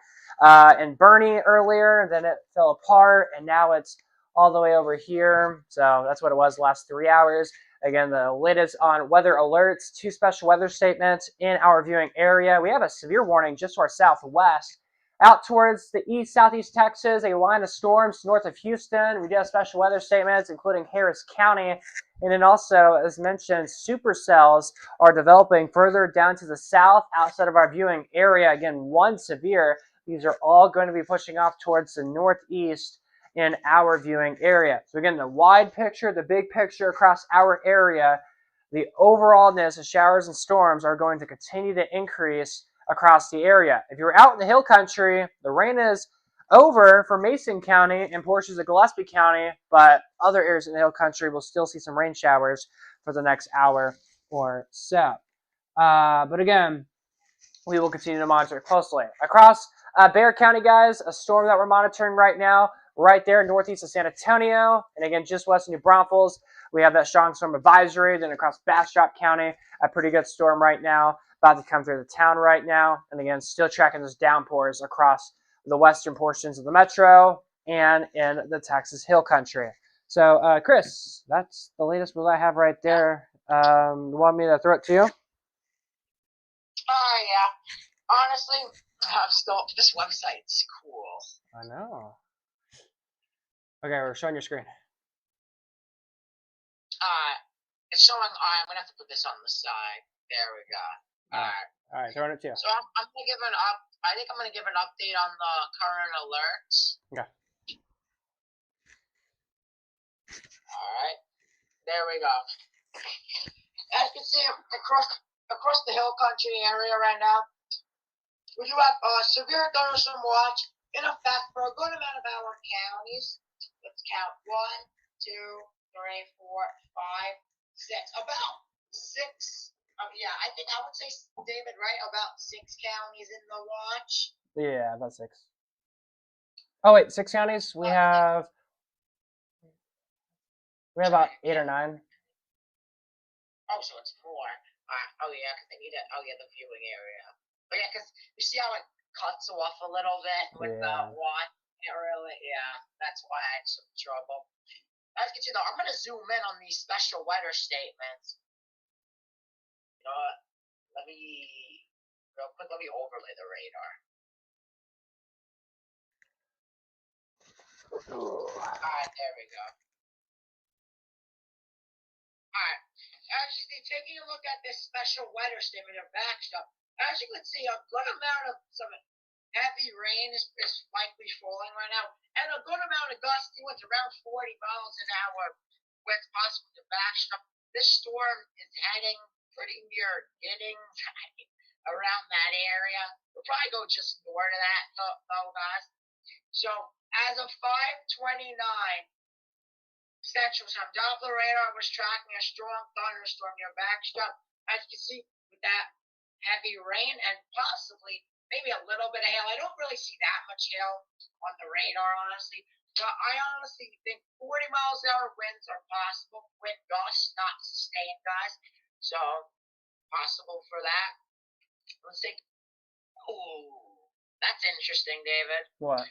Speaker 2: in Bernie earlier, and then it fell apart, and now it's all the way over here. So that's what it was the last 3 hours. Again, the latest on weather alerts, 2 special weather statements in our viewing area. We have a severe warning just to our southwest. Out towards the east, southeast Texas, a line of storms north of Houston. We do have special weather statements, including Harris County. And then also, as mentioned, supercells are developing further down to the south outside of our viewing area. Again, 1 severe. These are all going to be pushing off towards the northeast in our viewing area. So again, the wide picture, the big picture across our area, the overallness of showers and storms are going to continue to increase across the area. If you're out in the hill country, the rain is over for Mason County and portions of Gillespie County, but other areas in the Hill Country will still see some rain showers for the next hour or so. But again, we will continue to monitor closely. Across Bexar County, guys, a storm that we're monitoring right now, right there northeast of San Antonio, and again, just west of New Braunfels, we have that strong storm advisory. Then across Bastrop County, a pretty good storm right now, about to come through the town right now. And again, still tracking those downpours across the western portions of the metro and in the Texas Hill Country. So, Chris, that's the latest what I have right there. You want me to throw it to you?
Speaker 4: Oh, yeah. Honestly, I'm still. This website's cool.
Speaker 2: I know. Okay, we're showing your screen.
Speaker 4: It's showing. I'm gonna have to put this on the side. There we go.
Speaker 2: All right, throwing it to you.
Speaker 4: So I'm gonna give I think I'm gonna give an update on the current alerts.
Speaker 2: Okay.
Speaker 4: All right. There we go. As you can see, across the Hill Country area right now, we do have severe thunderstorm watch in effect for a good amount of our counties. Let's count 1, 2, 3, 4, 5, 6. About 6. Yeah, I think I would say, David, right? About 6 counties in the watch.
Speaker 2: Yeah, about 6. Oh wait, 6 counties. We have about 8 or 9.
Speaker 4: Oh, so it's 4. Oh yeah, because they need it. Oh yeah, the viewing area. But yeah, because you see how it cuts off a little bit with the one. It really, yeah, that's why I had some trouble. As you can see, though, I'm gonna zoom in on these special weather statements. You know what? Let me overlay the radar. Alright, there we go. Alright. As you can see, taking a look at this special weather statement of backstop, as you can see, a good amount of some heavy rain is likely falling right now, and a good amount of gusty winds, around 40 miles an hour, with possibly the backstop. This storm is heading pretty near Giddings, around that area. We'll probably go just north of that, though, guys. So, as of 5:29 Central Time, Doppler radar was tracking a strong thunderstorm near backstop. As you can see, with that heavy rain and possibly maybe a little bit of hail. I don't really see that much hail on the radar, honestly. But I honestly think 40 miles an hour winds are possible. Wind gusts, not sustained, guys. So, possible for that. Let's see. Ooh, that's interesting, David.
Speaker 2: What?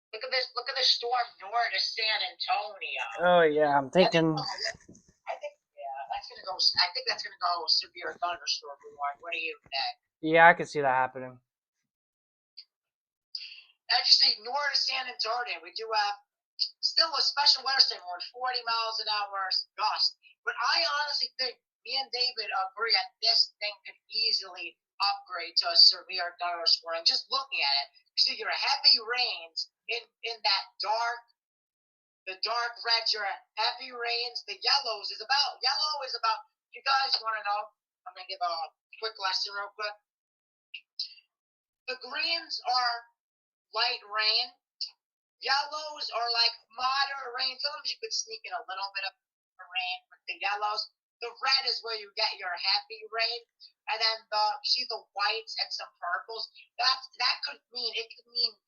Speaker 4: Look at this. Look at this storm north of San Antonio.
Speaker 2: Oh yeah, I'm thinking.
Speaker 4: I think that's gonna go. I think that's gonna go severe thunderstorm warning. What do you think?
Speaker 2: Yeah, I can see that happening.
Speaker 4: As you see, north of San Antonio, we do have still a special weather statement with 40 miles an hour gust. But I honestly think me and David agree that this thing could easily upgrade to a severe thunderstorm. Just looking at it, you see your heavy rains in that the dark reds, your heavy rains. The yellow is about. If you guys want to know, I'm gonna give a quick lesson real quick. The greens are light rain. Yellows are like moderate rain. Sometimes you could sneak in a little bit of rain with the yellows. The red is where you get your heavy rain, and then you see the whites and some purples. That could mean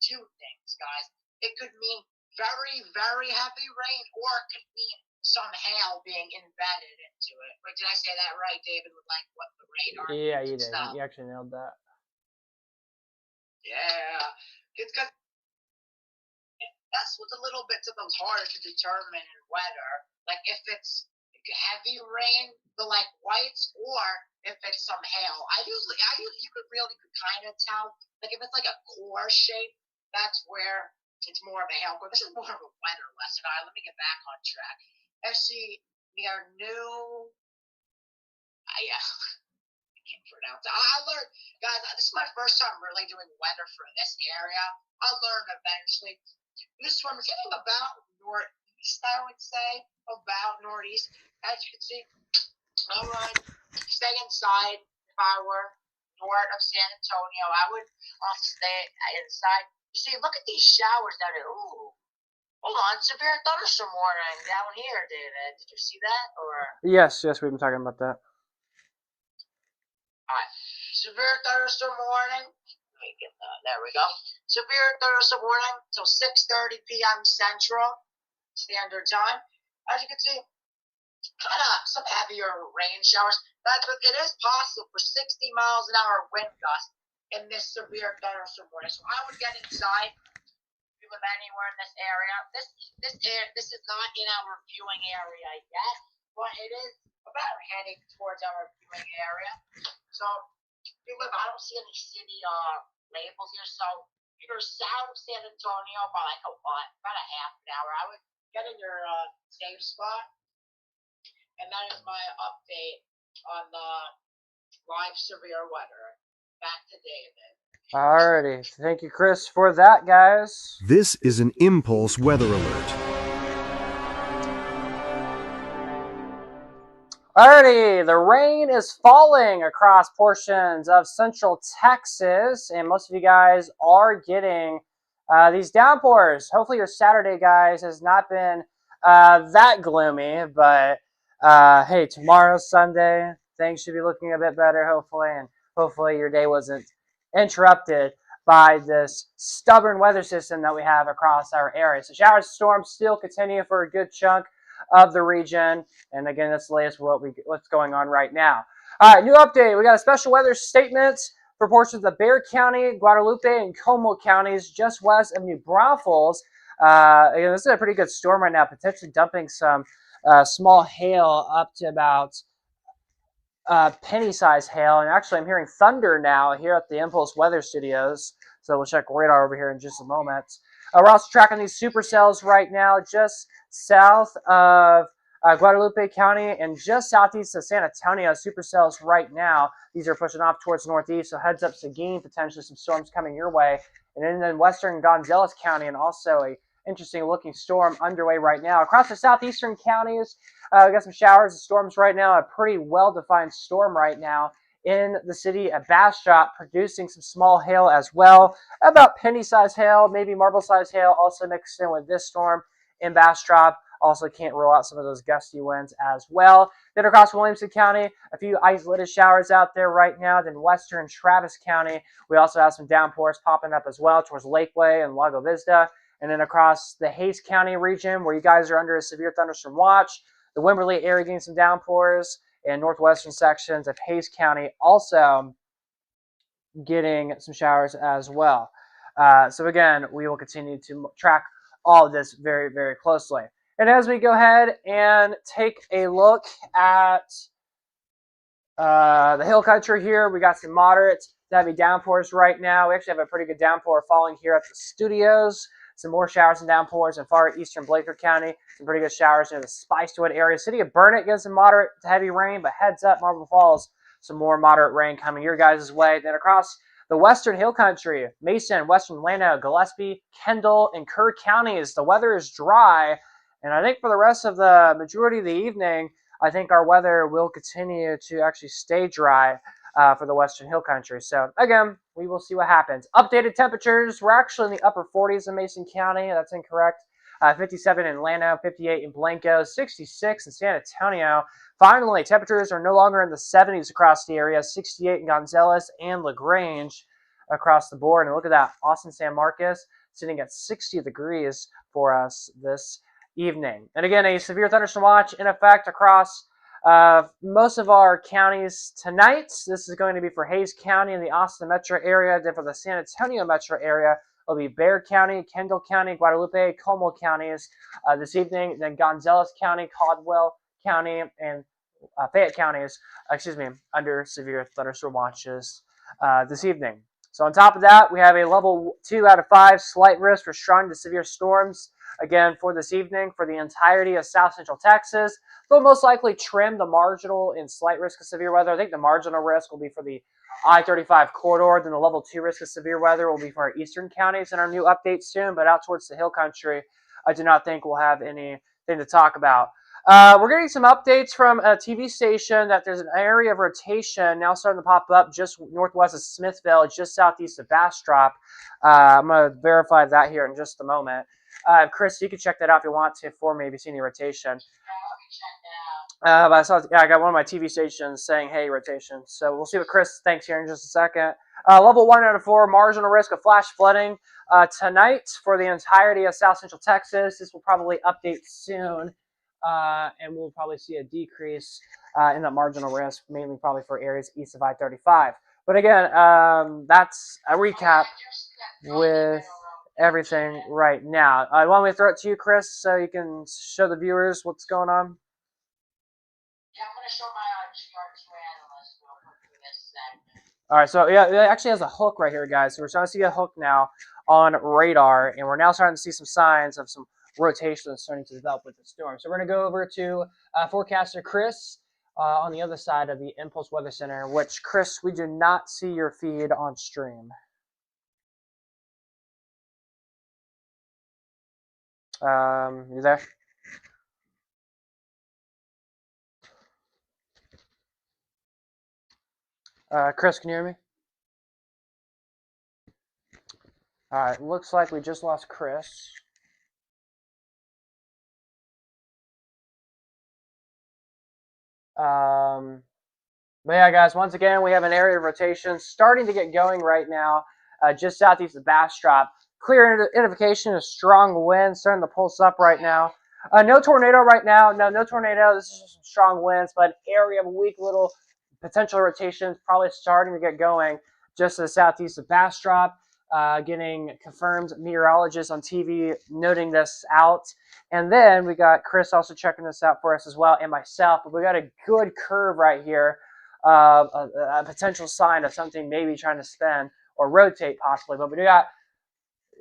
Speaker 4: two things, guys. It could mean very, very heavy rain, or it could mean some hail being embedded into it. Wait, did I say that right, David? With like what the radar?
Speaker 2: Yeah, you did. You actually nailed that.
Speaker 4: Yeah, it's because that's what's a little bit sometimes harder to determine in weather. Like if it's heavy rain, the like whites, or if it's some hail. You could kind of tell. Like if it's like a core shape, that's where it's more of a hail. This is more of a weather lesson. All right, let me get back on track. FC, we are new. Yeah. I can't pronounce it. I learned, guys. This is my first time really doing weather for this area. I'll learn eventually. This one is getting about northeast, I would say. About northeast. As you can see, I would stay inside if I were north of San Antonio. I would stay inside. You see, look at these showers down here. Ooh. Hold on, severe thunderstorm warning down here, David. Did you see that? Or
Speaker 2: Yes, we've been talking about that.
Speaker 4: alright. Severe thunderstorm warning. Let me get that. There we go. Severe thunderstorm warning till 6:30 p.m. Central Standard Time. As you can see, kind of some heavier rain showers. It is possible for 60 miles an hour wind gusts in this severe thunderstorm warning. So I would get inside. If you live anywhere in this area, this is not in our viewing area yet, but it is about heading towards our viewing area. So if you live, I don't see any city labels here. So you're south of San Antonio by like about a half an hour. I would get in your safe spot. And that is my update on the live severe weather. Back to David.
Speaker 2: Alrighty. Thank you, Chris, for that, guys.
Speaker 1: This is an impulse weather alert.
Speaker 2: Alrighty, the rain is falling across portions of central Texas, and most of you guys are getting these downpours. Hopefully your Saturday, guys, has not been that gloomy, but hey, tomorrow's Sunday. Things should be looking a bit better, hopefully, and hopefully your day wasn't interrupted by this stubborn weather system that we have across our area. So showers and storms still continue for a good chunk of the region, and again, that's the latest what's going on right now. All right, new update. We got a special weather statement for portions of Bexar County, Guadalupe, and Como counties just west of New Braunfels. Again, this is a pretty good storm right now, potentially dumping some small hail up to about penny-sized hail. And actually, I'm hearing thunder now here at the Impulse Weather Studios. So we'll check radar over here in just a moment. We're also tracking these supercells right now just south of Guadalupe County and just southeast of San Antonio. Supercells right now. These are pushing off towards northeast, so heads up Seguin, potentially some storms coming your way. And then western Gonzales County, and also a interesting looking storm underway right now. Across the southeastern counties, we got some showers and storms right now. A pretty well-defined storm right now in the city of Bastrop, producing some small hail as well. About penny-sized hail, maybe marble-sized hail, also mixed in with this storm in Bastrop. Also can't rule out some of those gusty winds as well. Then across Williamson County, a few isolated showers out there right now. Then western Travis County, we also have some downpours popping up as well towards Lakeway and Lago Vista. And then across the Hays County region, where you guys are under a severe thunderstorm watch, the Wimberley area getting some downpours, and northwestern sections of Hays County also getting some showers as well. So again, we will continue to track all of this very, very closely. And as we go ahead and take a look at the hill country here, we got some moderate to heavy downpours right now. We actually have a pretty good downpour falling here at the studios. Some more showers and downpours in far eastern Blaker County. Some pretty good showers near the Spicewood area. City of Burnett getting some moderate to heavy rain, but heads up, Marble Falls, some more moderate rain coming your guys' way. Then across the western hill country, Mason, western Llano, Gillespie, Kendall, and Kerr counties, the weather is dry. And I think for the rest of the majority of the evening, I think our weather will continue to actually stay dry for the western hill country. So again, we will see what happens. Updated temperatures, we're actually in the upper 40s in Mason County. That's incorrect. 57 in Llano, 58 in Blanco, 66 in San Antonio. Finally, temperatures are no longer in the 70s across the area, 68 in Gonzales and LaGrange across the board. And look at that, Austin San Marcos sitting at 60 degrees for us this evening. And again, a severe thunderstorm watch in effect across most of our counties tonight. This is going to be for Hays County and the Austin metro area. Then for the San Antonio metro area, it'll be Bexar County, Kendall County, Guadalupe, Como counties this evening. Then Gonzales County, Caldwell County, and Fayette counties, under severe thunderstorm watches this evening. So on top of that, we have a level 2 out of 5 slight risk for strong to severe storms. Again, for this evening, for the entirety of South Central Texas, they'll most likely trim the marginal and slight risk of severe weather. I think the marginal risk will be for the I-35 corridor. Then the level 2 risk of severe weather will be for our eastern counties in our new update soon. But out towards the hill country, I do not think we'll have anything to talk about. We're getting some updates from a TV station that there's an area of rotation now starting to pop up just northwest of Smithville, just southeast of Bastrop. I'm going to verify that here in just a moment. Chris, you can check that out if you want to for me if you see any rotation. But I got one of my TV stations saying, hey, rotation. So we'll see what Chris thinks here in just a second. Level 1 out of 4, marginal risk of flash flooding tonight for the entirety of South Central Texas. This will probably update soon, and we'll probably see a decrease in that marginal risk, mainly probably for areas east of I-35. But again, that's a recap with everything right now. I want me to throw it to you, Chris, so you can show the viewers what's going on.
Speaker 4: Yeah, I'm going to show my GR2 analyst real quick for this segment.
Speaker 2: All right, so yeah, it actually has a hook right here, guys. So we're starting to see a hook now on radar, and we're now starting to see some signs of some rotation starting to develop with the storm. So we're going to go over to forecaster Chris on the other side of the Impulse Weather Center, which, Chris, we do not see your feed on stream. You there? Chris, can you hear me? All right, looks like we just lost Chris. But yeah, guys, once again, we have an area of rotation starting to get going right now, just southeast of Bastrop. Clear indication of strong winds starting to pulse up right now. No tornado right now. No tornado. This is just some strong winds, but area of weak little potential rotations probably starting to get going just to the southeast of Bastrop. Getting confirmed meteorologists on TV noting this out. And then we got Chris also checking this out for us as well, and myself. But we got a good curve right here, a potential sign of something maybe trying to spin or rotate possibly. But we got,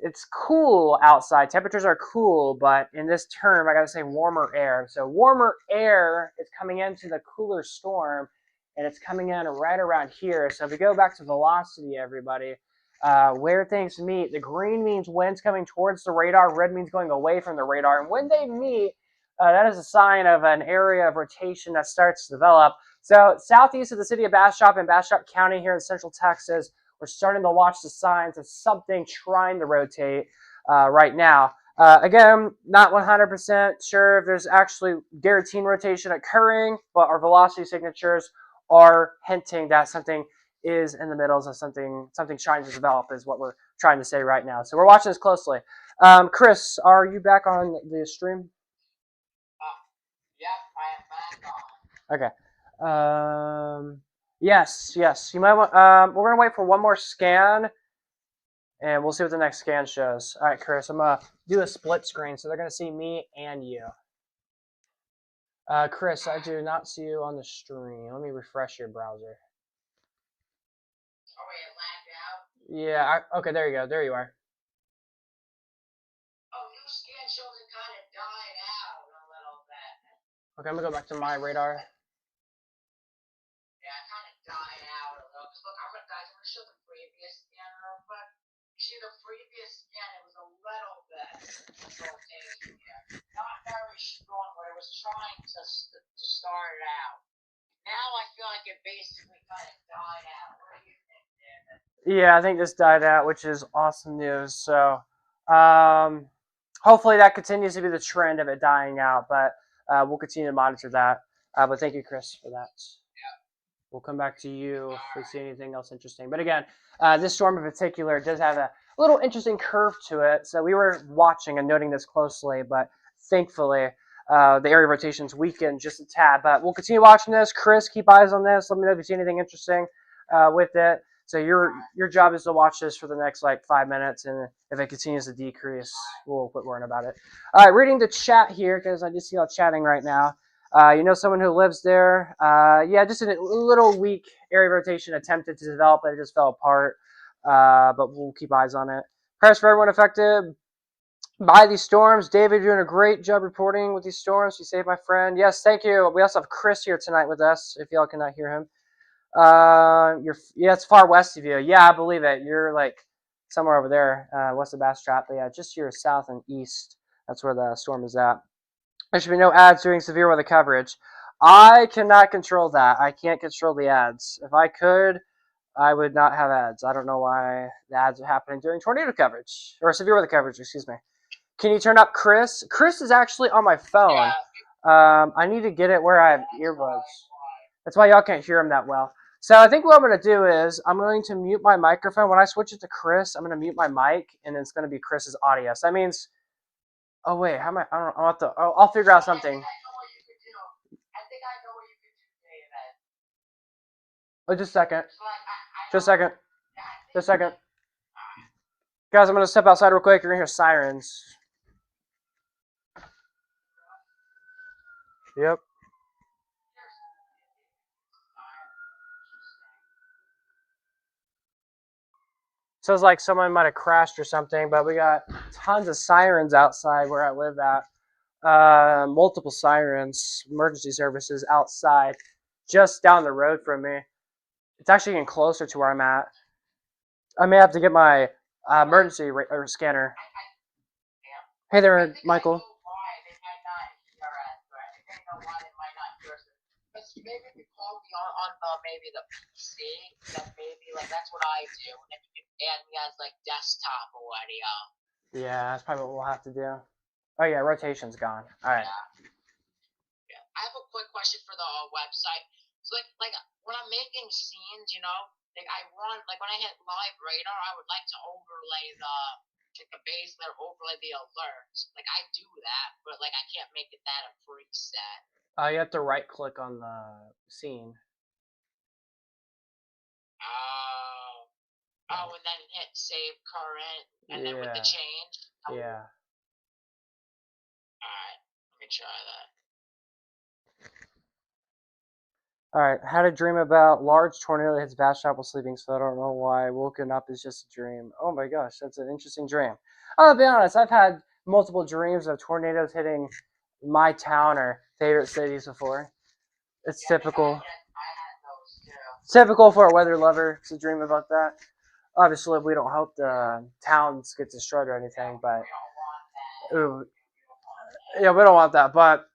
Speaker 2: it's cool outside. Temperatures are cool, but in this term, I got to say warmer air. So warmer air is coming into the cooler storm, and it's coming in right around here. So if we go back to velocity, everybody, where things meet, the green means winds coming towards the radar, red means going away from the radar. And when they meet, that is a sign of an area of rotation that starts to develop. So southeast of the city of Bastrop and Bastrop County here in Central Texas, we're starting to watch the signs of something trying to rotate right now. Again, not 100% sure if there's actually guaranteed rotation occurring, but our velocity signatures are hinting that something is in the middle of something trying to develop is what we're trying to say right now. So we're watching this closely. Chris, are you back on the stream?
Speaker 4: Yep, I am back on.
Speaker 2: Okay. Yes. You might want. We're gonna wait for one more scan, and we'll see what the next scan shows. All right, Chris, I'm gonna do a split screen, so they're gonna see me and you. Chris, I do not see you on the stream. Let me refresh your browser.
Speaker 4: Oh, wait, it lagged out?
Speaker 2: Yeah. Okay, there you go. There you are.
Speaker 4: Oh, new scan shows it kind of died out a little bit.
Speaker 2: Okay, I'm gonna go back to my radar.
Speaker 4: Yeah, it kind of died out a little. Because look, guys, I'm gonna show the previous scan real quick. You see the previous scan, it was a little bit rotation here. Not very strong, but it was trying to start it out. Now I feel like it basically kind of died out. What do you think, David?
Speaker 2: Yeah, I think this died out, which is awesome news. So, hopefully that continues to be the trend of it dying out, but we'll continue to monitor that. But thank you, Chris, for that.
Speaker 4: Yeah.
Speaker 2: We'll come back to you if we see anything else interesting. But again, this storm in particular does have a little interesting curve to it. So we were watching and noting this closely, but thankfully the area rotations weakened just a tad. But we'll continue watching this. Chris, keep eyes on this. Let me know if you see anything interesting with it. So your job is to watch this for the next like 5 minutes, and if it continues to decrease, we'll quit worrying about it. All right, reading the chat here because I just see y'all chatting right now. You know someone who lives there. Yeah, just a little weak area rotation attempted to develop, but it just fell apart. But we'll keep eyes on it. Prayers for everyone affected by these storms. David, you're doing a great job reporting with these storms. You saved my friend. Yes, thank you. We also have Chris here tonight with us, if y'all cannot hear him. It's far west of you. Yeah, I believe it. You're like somewhere over there, west of Bastrop. But yeah, just to your south and east. That's where the storm is at. There should be no ads during severe weather coverage. I cannot control that. I can't control the ads. If I could, I would not have ads. I don't know why the ads are happening during tornado coverage or severe weather coverage. Excuse me. Can you turn up Chris? Chris is actually on my phone. I need to get it where I have earbuds. That's why y'all can't hear him that well. So I think what I'm going to do is I'm going to mute my microphone. When I switch it to Chris, I'm going to mute my mic, and it's going to be Chris's audio. So that means, oh wait, how am I? I don't. I'll have to. I'll figure out something. Oh, just a second. Just a second. Just a second. Guys, I'm going to step outside real quick. You're going to hear sirens. Yep. Sounds like someone might have crashed or something, but we got tons of sirens outside where I live at. Multiple sirens, emergency services outside, just down the road from me. It's actually getting closer to where I'm at. I may have to get my emergency scanner. Hey there, Michael.
Speaker 4: Maybe if you call me on maybe the PC, then maybe like that's what I do, and then you can add me as like desktop audio.
Speaker 2: Yeah, that's probably what we'll have to do. Oh yeah, rotation's gone. All right.
Speaker 4: Yeah. I have a quick question for the website. So like when I'm making scenes, you know, like I want like when I hit live radar, I would like to overlay the base layer, overlay the alerts. Like I do that, but like I can't make it that a preset.
Speaker 2: You have to right click on the scene.
Speaker 4: Oh, and then hit save current, and then with the change.
Speaker 2: Yeah.
Speaker 4: Alright, let me try that.
Speaker 2: All right, had a dream about large tornado that hits Bastrop while sleeping, so I don't know why. Woken up is just a dream. Oh my gosh, that's an interesting dream. I'll be honest, I've had multiple dreams of tornadoes hitting my town or favorite cities before. It's typical.
Speaker 4: I had those too.
Speaker 2: Typical for a weather lover to dream about that. Obviously, we don't hope the towns get destroyed or anything, but yeah, we don't want that. But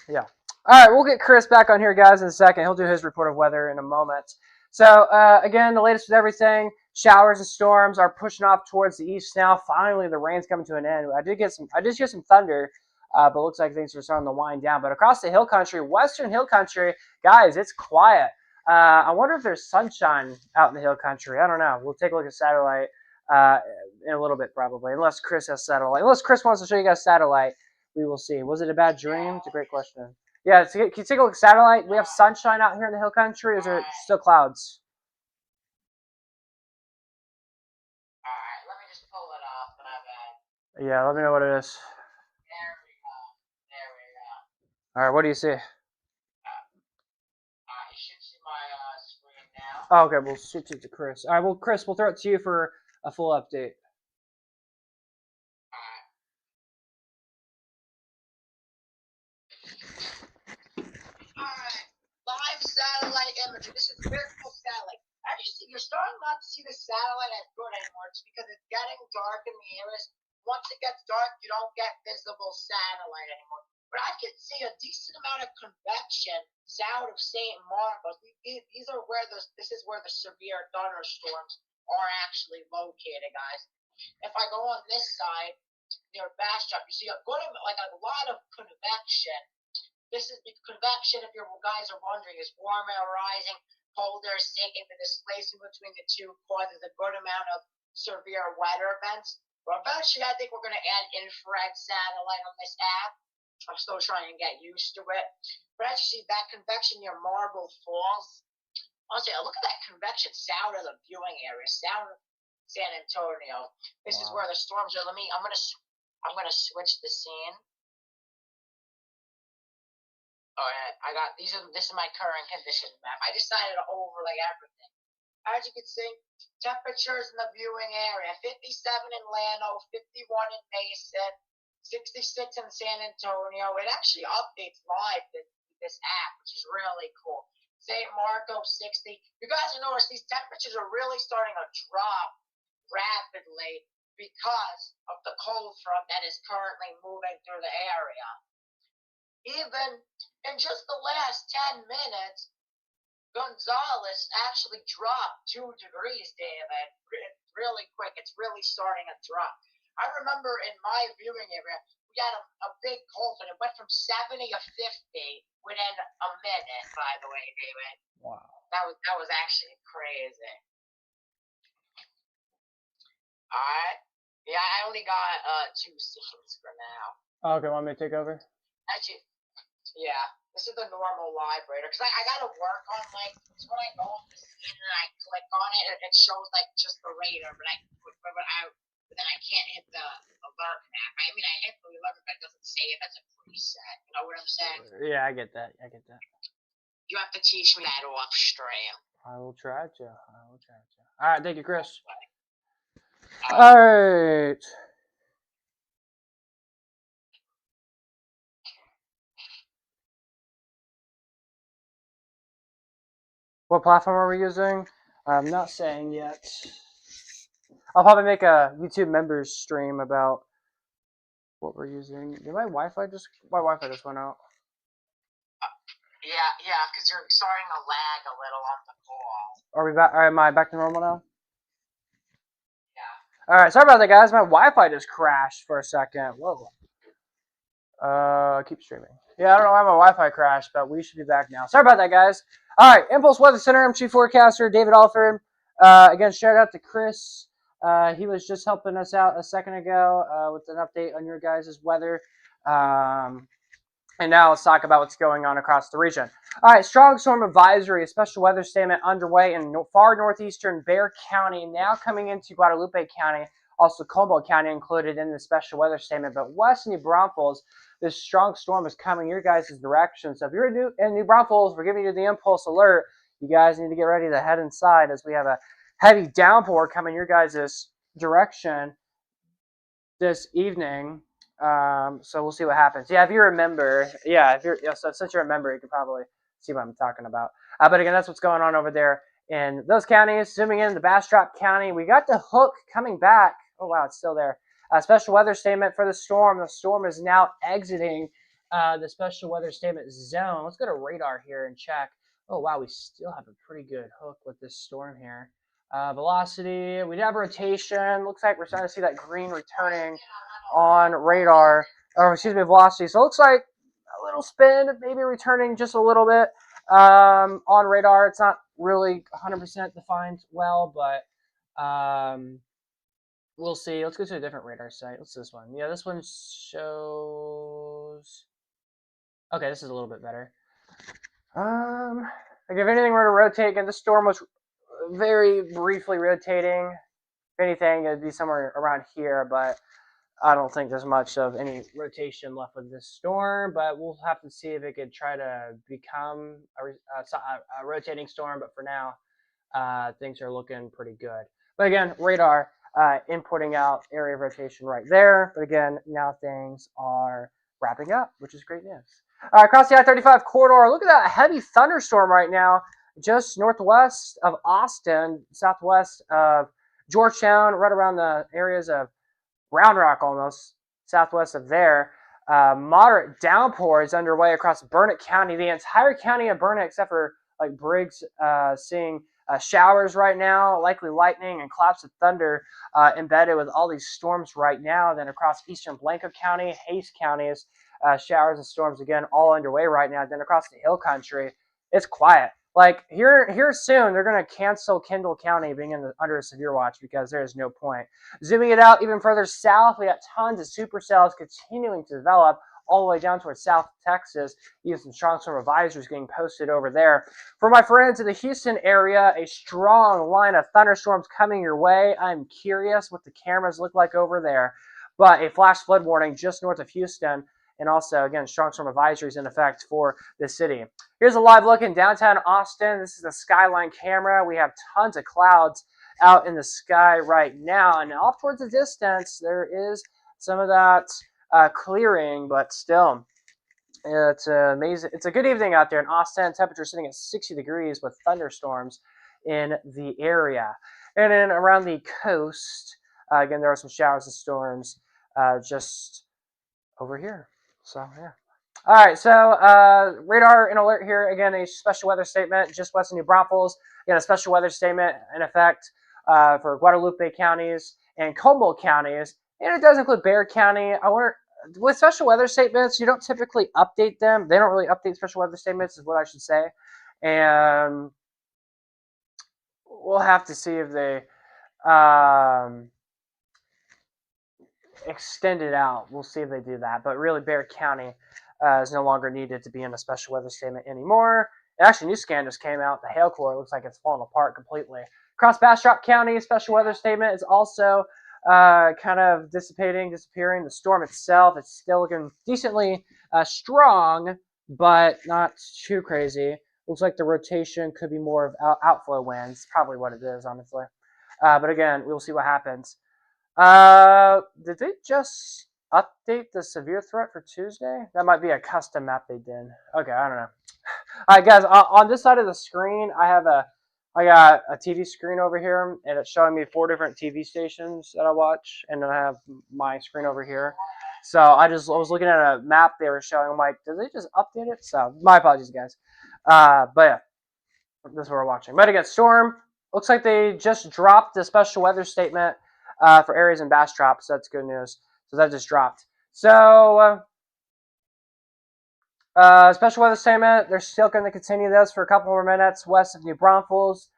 Speaker 2: yeah. All right, we'll get Chris back on here, guys, in a second. He'll do his report of weather in a moment. So, again, the latest with everything. Showers and storms are pushing off towards the east now. Finally, the rain's coming to an end. I did hear some thunder, but it looks like things are starting to wind down. But across the hill country, western hill country, guys, it's quiet. I wonder if there's sunshine out in the hill country. I don't know. We'll take a look at satellite in a little bit, probably, unless Chris has satellite. Unless Chris wants to show you guys satellite, we will see. Was it a bad dream? It's a great question. Yeah, can you take a look at satellite? We have sunshine out here in the hill country, or is there still clouds?
Speaker 4: Alright, let me just pull it off, my bad.
Speaker 2: Yeah, let me know what it is.
Speaker 4: There we go. There we go.
Speaker 2: All right, what do you see?
Speaker 4: You should see my screen now.
Speaker 2: Oh, okay, we'll switch it to Chris. All right, well, Chris, we'll throw it to you for a full update.
Speaker 4: Alright, live satellite imagery. This is virtual satellite. Actually, you're starting not to see the satellite as good anymore. It's because it's getting dark in the areas. Once it gets dark, you don't get visible satellite anymore. But I can see a decent amount of convection south of St. Marcos. These are where this is where the severe thunderstorms are actually located, guys. If I go on this side near Bastrop, you see a lot of convection. This is the convection, if you guys are wondering, is warm air rising, cold air sinking. The displacement between the two causes a good amount of severe weather events. But eventually, I think we're going to add infrared satellite on this app. I'm still trying to get used to it. But actually, that convection near Marble Falls. Honestly, look at that convection south of the viewing area, south of San Antonio. This is where the storms are. I'm gonna switch the scene. Alright, this is my current conditions map. I decided to overlay everything. As you can see, temperatures in the viewing area, 57 in Llano, 51 in Mason, 66 in San Antonio. It actually updates live this app, which is really cool. St. Marcos, 60. You guys will notice these temperatures are really starting to drop rapidly because of the cold front that is currently moving through the area. even in just the last 10 minutes, Gonzalez actually dropped 2 degrees, David. Really quick. It's really starting to drop. I remember in my viewing area, we had a big cold, and it went from 70 to 50 within a minute, by the way, David.
Speaker 2: Wow.
Speaker 4: That was actually crazy. Alright. Yeah, I only got 2 scenes for now.
Speaker 2: Okay, want me to take over?
Speaker 4: Actually, yeah. This is the normal live radar. Because I gotta work on, like, so when I go off the scene and I click on it, it shows, like, just the radar. But then I can't hit the alert map. I mean, I hit the alert, but it doesn't save as a preset. You know what I'm saying?
Speaker 2: Yeah, I get that.
Speaker 4: You have to teach me that off stream.
Speaker 2: I will try to. All right, thank you, Chris. All right. What platform are we using? I'm not saying yet. I'll probably make a YouTube members stream about what we're using. Did my Wi-Fi just went out?
Speaker 4: Yeah, because you're starting to lag a little on the call.
Speaker 2: Are we back? Am I back to normal now?
Speaker 4: Yeah.
Speaker 2: All right, sorry about that, guys. My Wi-Fi just crashed for a second. Whoa. Keep streaming. Yeah, I don't know why my Wi-Fi crashed, but we should be back now. Sorry about that, guys. All right, Impulse Weather Center. I'm Chief Forecaster David Alford. Again, shout out to Chris. He was just helping us out a second ago with an update on your guys' weather. And now let's talk about what's going on across the region. All right, strong storm advisory, a special weather statement underway in far northeastern Bexar County, now coming into Guadalupe County, also Combahee County included in the special weather statement. But west New Braunfels, this strong storm is coming your guys' direction. So if you're in New Braunfels, we're giving you the impulse alert. You guys need to get ready to head inside as we have a heavy downpour coming your guys' direction this evening. So we'll see what happens. Yeah, if you remember, so since you remember, you can probably see what I'm talking about. But again, that's what's going on over there in those counties. Zooming in the Bastrop County, we got the hook coming back. Oh wow, it's still there. Special weather statement for the storm. The storm is now exiting the special weather statement zone. Let's go to radar here and check. Oh wow, we still have a pretty good hook with this storm here. Velocity, we have rotation. Looks like we're starting to see that green returning on radar, velocity. So it looks like a little spin, maybe returning just a little bit on radar. It's not really 100% defined well, but we'll see. Let's go to a different radar site. What's this one? Yeah, this one shows. Okay, this is a little bit better. Like if anything were to rotate, again, this storm was very briefly rotating. If anything, it'd be somewhere around here, but I don't think there's much of any rotation left with this storm, but we'll have to see if it could try to become a rotating storm. But for now, things are looking pretty good. But again, radar inputting out area of rotation right there. But again, now things are wrapping up, which is great news. Across the I-35 corridor, look at that heavy thunderstorm right now, just northwest of Austin, southwest of Georgetown, right around the areas of Round Rock almost, southwest of there. Moderate downpour is underway across Burnett County. The entire county of Burnett, except for like Briggs, seeing showers right now, likely lightning and clouds of thunder embedded with all these storms right now. Then across eastern Blanco County, Hayes counties, showers and storms again all underway right now. Then across the hill country, it's quiet. Like here soon, they're going to cancel Kendall County being under a severe watch because there is no point. Zooming it out even further south, we got tons of supercells continuing to develop all the way down towards South Texas. Even some strong storm advisories getting posted over there. For my friends in the Houston area, a strong line of thunderstorms coming your way. I'm curious what the cameras look like over there. But a flash flood warning just north of Houston. And also, again, strong storm advisories in effect for the city. Here's a live look in downtown Austin. This is a skyline camera. We have tons of clouds out in the sky right now. And off towards the distance, there is some of that clearing, but still, it's amazing. It's a good evening out there in Austin. Temperature sitting at 60 degrees with thunderstorms in the area. And then around the coast, again, there are some showers and storms just over here. So, yeah. All right, so radar and alert here. Again, a special weather statement just west of New Braunfels. Again, a special weather statement in effect for Guadalupe counties and Como counties. And it does include Bexar County. I wonder, with special weather statements, you don't typically update them. They don't really update special weather statements, is what I should say. And we'll have to see if they extend it out. We'll see if they do that. But really, Bexar County is no longer needed to be in a special weather statement anymore. And actually, new scan just came out. The hail core looks like it's fallen apart completely. Across Bastrop County, special weather statement is also kind of disappearing. The storm itself is still looking decently strong, but not too crazy. Looks like the rotation could be more of outflow winds. Probably what it is, honestly. But again, we'll see what happens. Did they just update the severe threat for Tuesday? That might be a custom map they did. Okay, I don't know. All right, guys. On this side of the screen, I got a TV screen over here, and it's showing me 4 different TV stations that I watch, and then I have my screen over here. So I was looking at a map they were showing. I'm like, did they just update it? So my apologies, guys. But yeah, this is what we're watching. But again, storm. Looks like they just dropped the special weather statement for areas in Bastrop, so that's good news. So that just dropped. So special weather statement. They're still going to continue this for a couple more minutes west of New Braunfels,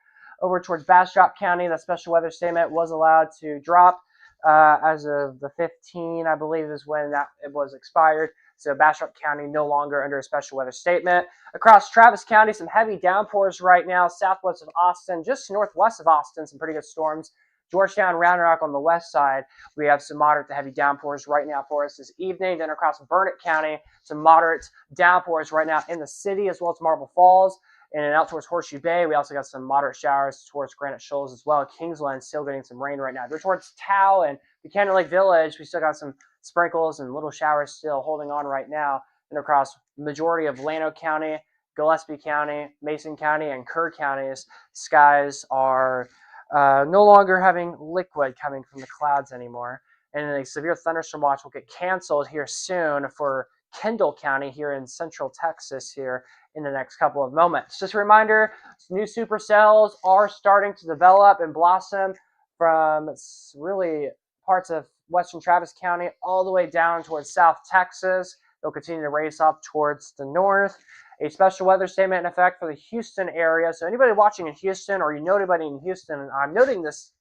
Speaker 2: over towards Bastrop County. That special weather statement was allowed to drop as of the 15th, I believe, is when that it was expired. So Bastrop County no longer under a special weather statement. Across Travis County, some heavy downpours right now, southwest of Austin, just northwest of Austin, some pretty good storms. Georgetown, Round Rock on the west side, we have some moderate to heavy downpours right now for us this evening. Then across Burnett County, some moderate downpours right now in the city as well as Marble Falls. And then out towards Horseshoe Bay, we also got some moderate showers towards Granite Shoals as well. Kingsland still getting some rain right now. We're towards Tao and Buchanan Lake Village. We still got some sprinkles and little showers still holding on right now. And across majority of Llano County, Gillespie County, Mason County, and Kerr counties, skies are no longer having liquid coming from the clouds anymore. And a severe thunderstorm watch will get canceled here soon for Kendall County here in central Texas here in the next couple of moments. Just a reminder, new supercells are starting to develop and blossom from really parts of western Travis County all the way down towards South Texas. They'll continue to race up towards the north. A special weather statement in effect for the Houston area. So anybody watching in Houston, or you know anybody in Houston, I'm noting this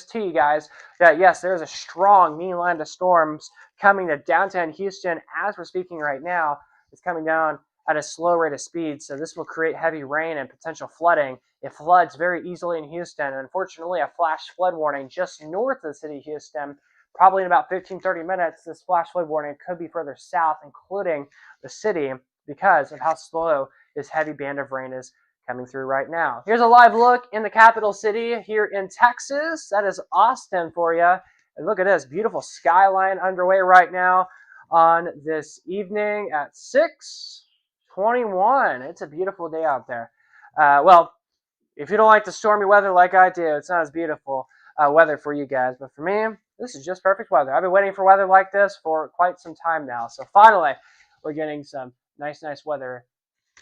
Speaker 2: to you guys that yes, there's a strong mean line of storms coming to downtown Houston as we're speaking right now. It's coming down at a slow rate of speed, so this will create heavy rain and potential flooding. It floods very easily in Houston, and unfortunately, a flash flood warning just north of the city of Houston. Probably in about 15-30 minutes, this flash flood warning could be further south, including the city, because of how slow this heavy band of rain is coming through right now. Here's a live look in the capital city here in Texas. That is Austin for you. And look at this beautiful skyline underway right now on this evening at 6:21. It's a beautiful day out there. Well, if you don't like the stormy weather like I do, it's not as beautiful weather for you guys. But for me, this is just perfect weather. I've been waiting for weather like this for quite some time now. So finally, we're getting some nice weather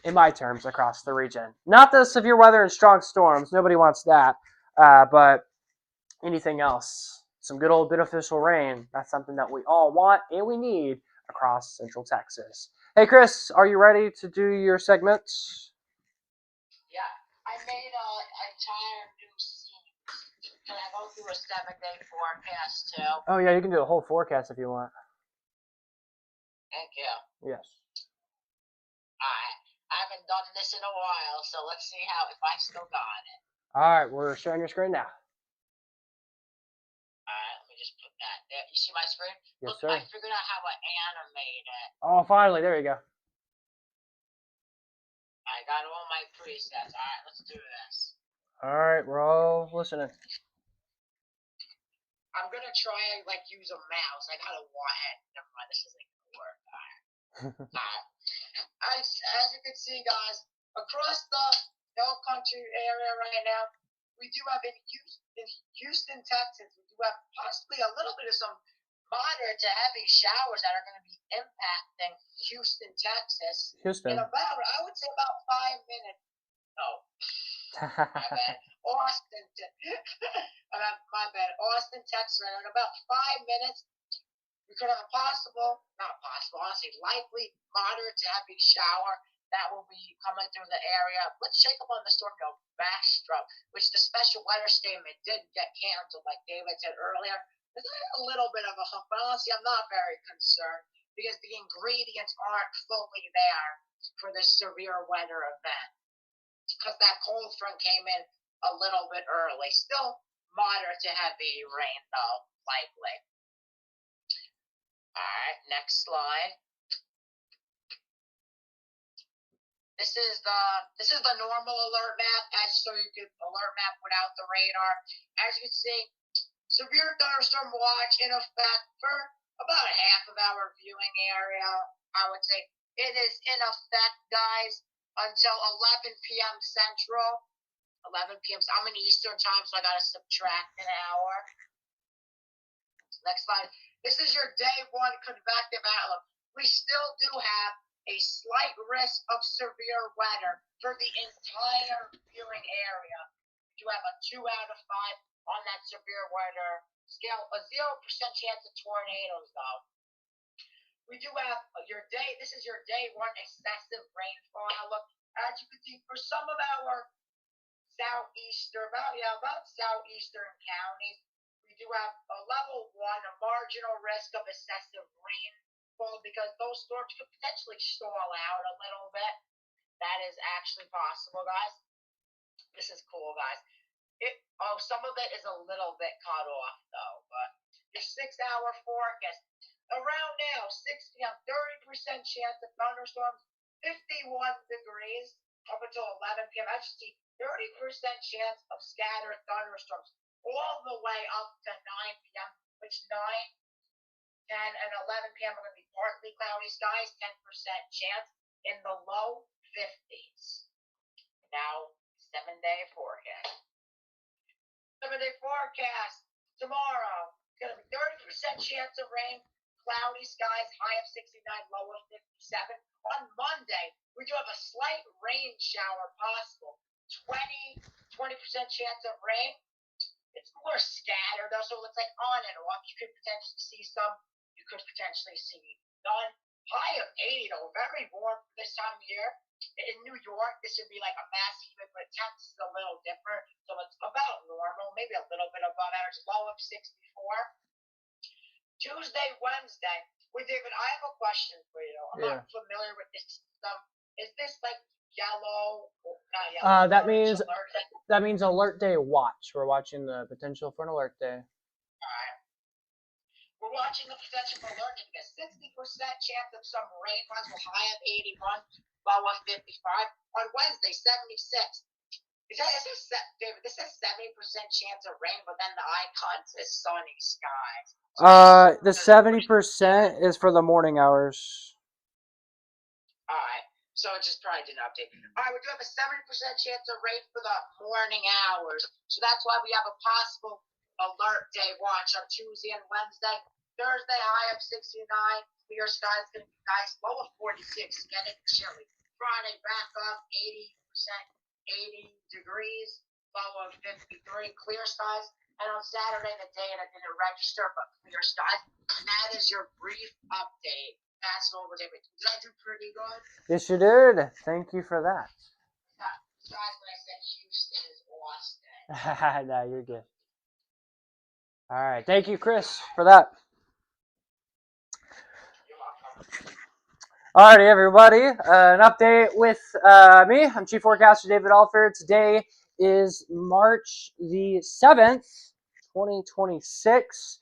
Speaker 2: in my terms across the region. Not the severe weather and strong storms. Nobody wants that. But anything else, some good old beneficial rain, that's something that we all want and we need across central Texas. Hey, Chris, are you ready to do your segments?
Speaker 4: Yeah, I made an entire new scene. Can I go through a 7-day forecast too?
Speaker 2: Oh, yeah, you can do a whole forecast if you want.
Speaker 4: Thank you.
Speaker 2: Yes.
Speaker 4: Alright, I haven't done this in a while, so let's see if I still got it.
Speaker 2: All right, we're sharing your screen now.
Speaker 4: Alright, let me just put that there. You see my screen?
Speaker 2: Yes,
Speaker 4: Look,
Speaker 2: sir.
Speaker 4: I figured out how to animate it.
Speaker 2: Oh, finally, there you go.
Speaker 4: I got all my presets. Alright, let's do this.
Speaker 2: All right, we're all listening.
Speaker 4: I'm gonna try and use a mouse. I got a one. Never mind, this isn't gonna work. Alright. As you can see, guys, across the hill country area right now, we do have in Houston, Texas, we do have possibly a little bit of some moderate to heavy showers that are going to be impacting Houston, Texas.
Speaker 2: Houston.
Speaker 4: In about, I would say about 5 minutes. No, my bad. Austin, my bad. Austin, Texas. In about 5 minutes, we could have a honestly, likely moderate to heavy shower that will be coming through the area. Let's shake up on the storm Bastrop, which the special weather statement did get canceled, like David said earlier. There's a little bit of a hook, but honestly, I'm not very concerned because the ingredients aren't fully there for this severe weather event. Because that cold front came in a little bit early. Still moderate to heavy rain, though, likely. All right, next slide. This is the normal alert map, so you can alert map without the radar. As you can see, severe thunderstorm watch in effect for about a half of our viewing area. I would say it is in effect, guys, until 11 p.m. Central. 11 p.m. I'm in Eastern time, so I gotta subtract an hour. Next slide. This is your day one convective outlook. We still do have a slight risk of severe weather for the entire viewing area. You have a 2 out of 5 on that severe weather scale, a 0% chance of tornadoes, though. We do have this is your day one excessive rainfall outlook. As you can see, for some of our about southeastern counties, we do have a level 1, a marginal risk of excessive rainfall because those storms could potentially stall out a little bit. That is actually possible, guys. This is cool, guys. Some of it is a little bit cut off, though, but your 6-hour forecast. Around now, 6 p.m., 30% chance of thunderstorms, 51 degrees up until 11 p.m. I see 30% chance of scattered thunderstorms all the way up to 9 p.m., which 9, 10, and 11 p.m. are going to be partly cloudy skies, 10% chance in the low 50s. Now, 7-day forecast. 7-day forecast. Tomorrow, going to be 30% chance of rain, cloudy skies, high of 69, low of 57. On Monday, we do have a slight rain shower possible. 20% chance of rain. It's more scattered, though, so it's like on and off. You could potentially see some. You could potentially see none. High of 80, though. Very warm this time of year. In New York, this would be like a mass humid, but Texas is a little different. So it's about normal, maybe a little bit above average. Low of 64. Tuesday, Wednesday. Wait, David, I have a question for you. I'm not familiar with this system. Is this like yellow? Not yellow.
Speaker 2: That means alert day watch. We're watching the potential for an alert day.
Speaker 4: Alright. We're watching the potential for alert day because 60% chance of some rain possible, high of 81, low of 55. On Wednesday, 76. David, this says 70% chance of rain, but then the icon says sunny skies.
Speaker 2: The 70% is for the morning hours.
Speaker 4: Alright. So it just probably didn't update. Alright, we do have a 70% chance of rain for the morning hours. So that's why we have a possible alert day watch on Tuesday and Wednesday. Thursday, high of 69. Clear skies going to be nice. Low of 46. Getting chilly. Friday, back up 80%, 80 degrees. Low of 53. Clear skies. And on Saturday, the day that didn't register, but clear skies. And that is your brief update. Pass over, David. Did I do pretty good?
Speaker 2: Yes, you did. Thank you for that.
Speaker 4: Besides when I said Houston is Austin.
Speaker 2: No, you're good. All right. Thank you, Chris, for that. All righty, everybody. An update with me. I'm Chief Forecaster David Alford. Today is March the 7th, 2026.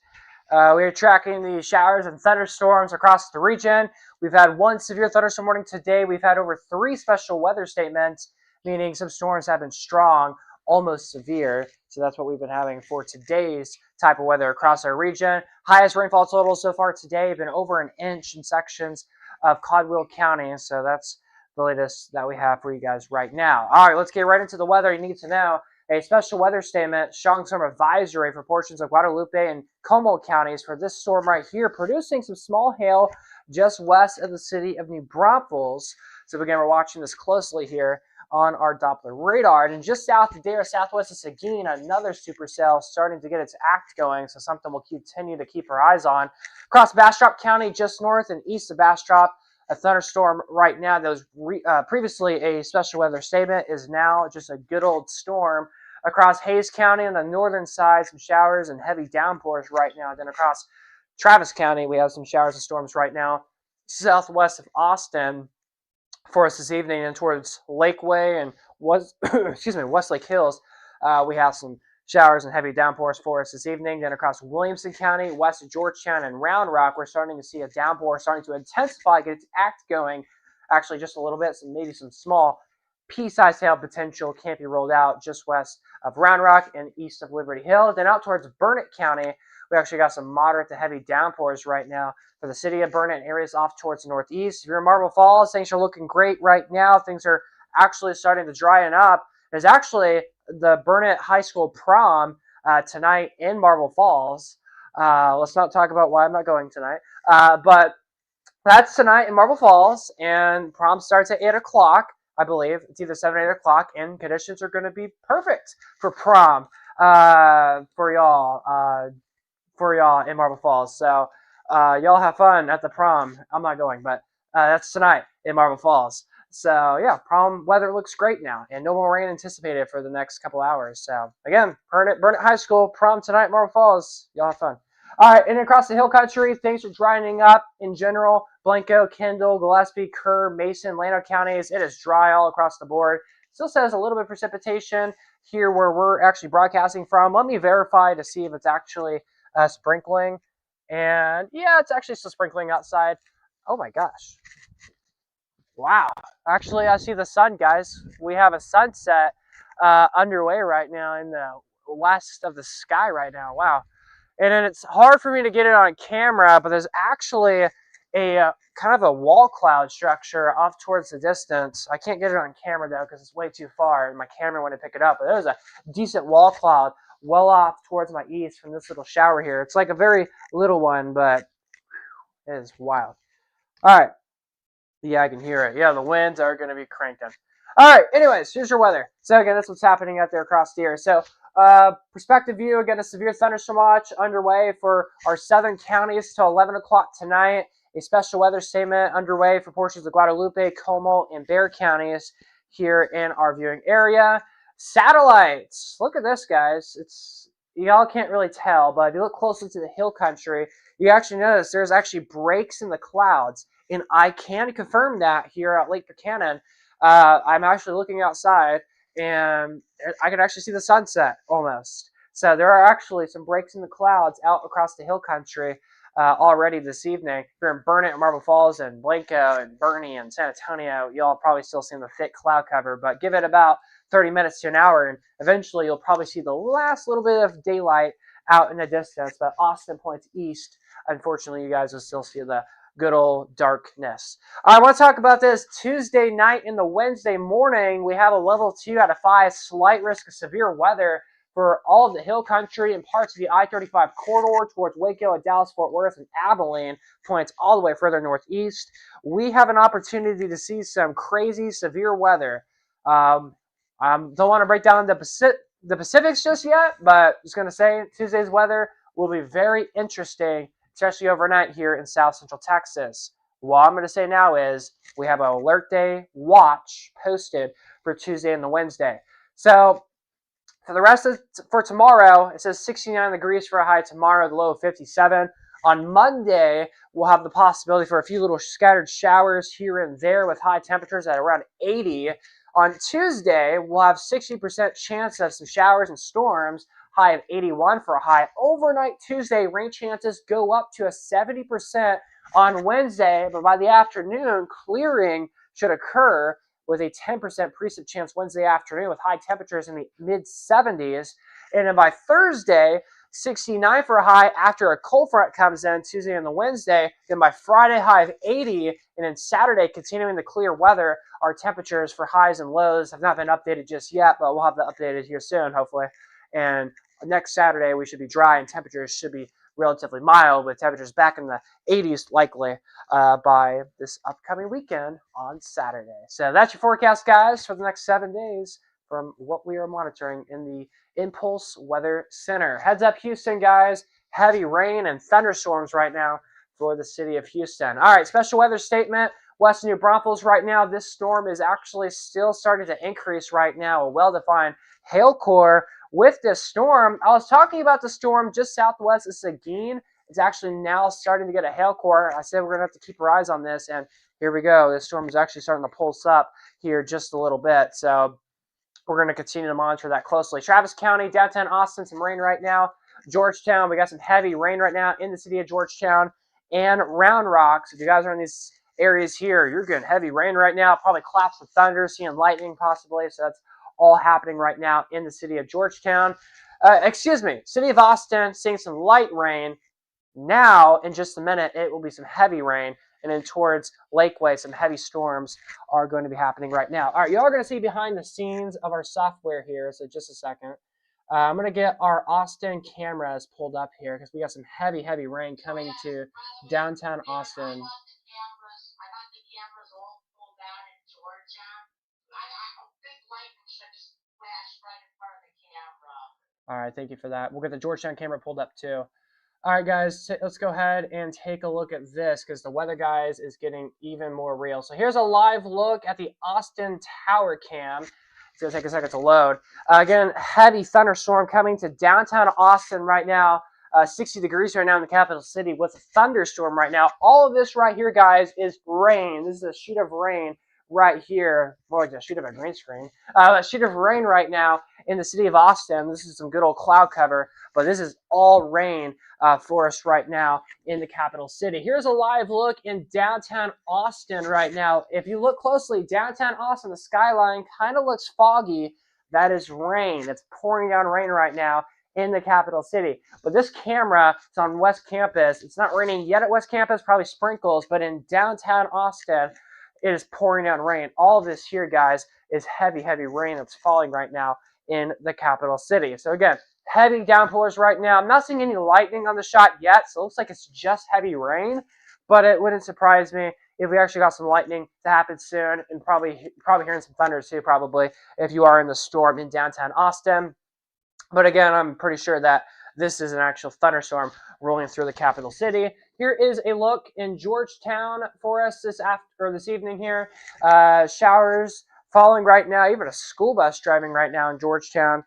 Speaker 2: We are tracking the showers and thunderstorms across the region. We've had one severe thunderstorm warning today. We've had over 3 special weather statements, meaning some storms have been strong, almost severe. So that's what we've been having for today's type of weather across our region. Highest rainfall total so far today have been over an inch in sections of Caldwell County. So that's the latest that we have for you guys right now. All right, let's get right into the weather you need to know. a special weather statement, strong storm advisory for portions of Guadalupe and Como counties for this storm right here, producing some small hail just west of the city of New Braunfels. So again, we're watching this closely here on our Doppler radar. And just south of there, southwest of Seguin, another supercell starting to get its act going. So something we'll continue to keep our eyes on. Across Bastrop County, just north and east of Bastrop, a thunderstorm right now that was previously a special weather statement is now just a good old storm. Across Hayes County on the northern side, some showers and heavy downpours right now. Then across Travis County, we have some showers and storms right now. Southwest of Austin for us this evening, and towards Lakeway and Westlake Hills, we have some showers and heavy downpours for us this evening. Then across Williamson County, west of Georgetown and Round Rock, we're starting to see a downpour starting to intensify, get its act going, actually just a little bit, so maybe some small pea-sized hail potential can't be rolled out just west of Round Rock and east of Liberty Hill. Then out towards Burnett County, we actually got some moderate to heavy downpours right now for the city of Burnett and areas off towards the northeast. If you're in Marble Falls, things are looking great right now. Things are actually starting to dry up. There's actually the Burnett High School prom tonight in Marble Falls. Let's not talk about why I'm not going tonight. But that's tonight in Marble Falls, and prom starts at 8 o'clock, I believe. It's either 7 or 8 o'clock, and conditions are going to be perfect for prom for y'all in Marble Falls. So y'all have fun at the prom. I'm not going, but that's tonight in Marble Falls. So yeah, prom weather looks great now, and no more rain anticipated for the next couple hours. So again, Burnett High School prom tonight in Marble Falls. Y'all have fun. All right, and across the hill country, things are drying up in general. Blanco, Kendall, Gillespie, Kerr, Mason, Llano counties. It is dry all across the board. Still says a little bit of precipitation here where we're actually broadcasting from. Let me verify to see if it's actually sprinkling. And yeah, it's actually still sprinkling outside. Oh my gosh. Wow. Actually, I see the sun, guys. We have a sunset underway right now in the west of the sky right now. Wow. And then it's hard for me to get it on camera, but there's actually a kind of a wall cloud structure off towards the distance. I can't get it on camera though because it's way too far and my camera wouldn't pick it up. But there's a decent wall cloud well off towards my east from this little shower here. It's like a very little one, but it is wild. All right. Yeah, I can hear it. Yeah, the winds are going to be cranking. All right, anyways, here's your weather. So again, that's what's happening out there across the air. So perspective view, again, a severe thunderstorm watch underway for our southern counties till 11 o'clock tonight. A special weather statement underway for portions of Guadalupe, Como, and Bexar counties here in our viewing area. Satellites. Look at this, guys. Y'all can't really tell, but if you look closely to the hill country, you actually notice there's actually breaks in the clouds. And I can confirm that here at Lake Buchanan. I'm actually looking outside, and I can actually see the sunset almost. So there are actually some breaks in the clouds out across the hill country already this evening. If you're in Burnett and Marble Falls and Blanco and Bernie and San Antonio, y'all probably still seeing the thick cloud cover, but give it about 30 minutes to an hour, and eventually you'll probably see the last little bit of daylight out in the distance. But Austin points east. Unfortunately, you guys will still see the good old darkness. I want to talk about this Tuesday night and the Wednesday morning. We have a level 2 out of 5, slight risk of severe weather for all of the hill country and parts of the I-35 corridor towards Waco and Dallas-Fort Worth and Abilene, points all the way further northeast. We have an opportunity to see some crazy severe weather. Don't want to break down the Pacifics just yet, but just going to say Tuesday's weather will be very interesting, especially overnight here in South Central Texas. What I'm going to say now is we have an alert day watch posted for Tuesday and the Wednesday. So for the rest of for tomorrow, it says 69 degrees for a high tomorrow, the low of 57. On Monday, we'll have the possibility for a few little scattered showers here and there with high temperatures at around 80. On Tuesday, we'll have 60% chance of some showers and storms, high of 81 for a high. Overnight Tuesday, rain chances go up to a 70% on Wednesday, but by the afternoon, clearing should occur with a 10% precip chance Wednesday afternoon with high temperatures in the mid-70s. And then by Thursday, 69 for a high after a cold front comes in Tuesday and the Wednesday. Then by Friday, high of 80. And then Saturday, continuing the clear weather, our temperatures for highs and lows have not been updated just yet, but we'll have that updated here soon, hopefully. And next Saturday, we should be dry and temperatures should be relatively mild, with temperatures back in the 80s likely by this upcoming weekend on Saturday. So that's your forecast, guys, for the next 7 days from what we are monitoring in the Impulse Weather Center. Heads up, Houston, guys. Heavy rain and thunderstorms right now for the city of Houston. All right, special weather statement. Western New Braunfels right now. This storm is actually still starting to increase right now. A well-defined hail core with this storm. I was talking about the storm just southwest of Seguin. It's actually now starting to get a hail core. I said we're going to have to keep our eyes on this, and here we go. This storm is actually starting to pulse up here just a little bit. So we're going to continue to monitor that closely. Travis County, downtown Austin, some rain right now. Georgetown, we got some heavy rain right now in the city of Georgetown and Round Rock. So if you guys are in these areas here, you're getting heavy rain right now. Probably claps of thunder, seeing lightning possibly. So that's all happening right now in the city of Georgetown. City of Austin, seeing some light rain. Now, in just a minute, it will be some heavy rain. And then towards Lakeway, some heavy storms are going to be happening right now. All right, y'all are going to see behind the scenes of our software here. So just a second. I'm going to get our Austin cameras pulled up here because we got some heavy, heavy rain coming to downtown Austin. All right, thank you for that. We'll get the Georgetown camera pulled up too. All right, guys, let's go ahead and take a look at this because the weather, guys, is getting even more real. So here's a live look at the Austin Tower Cam. It's going to take a second to load. Again, heavy thunderstorm coming to downtown Austin right now. 60 degrees right now in the capital city with a thunderstorm right now. All of this right here, guys, is rain. This is a sheet of rain right here. More like a sheet of a green screen. A sheet of rain right now in the city of Austin. This is some good old cloud cover, but this is all rain for us right now in the capital city. Here's a live look in downtown Austin right now. If you look closely, downtown Austin, the skyline kind of looks foggy. That is rain. It's pouring down rain right now in the capital city. But this camera is on West Campus. It's not raining yet at West Campus, probably sprinkles, but in downtown Austin, it is pouring down rain. All of this here, guys, is heavy, heavy rain that's falling right now in the capital city. So again, heavy downpours right now. I'm not seeing any lightning on the shot yet, so it looks like it's just heavy rain, but it wouldn't surprise me if we actually got some lightning to happen soon, and probably hearing some thunder too, probably, if you are in the storm in downtown Austin. But again, I'm pretty sure that this is an actual thunderstorm rolling through the capital city. Here is a look in Georgetown for us this evening here. Showers falling right now, even a school bus driving right now in Georgetown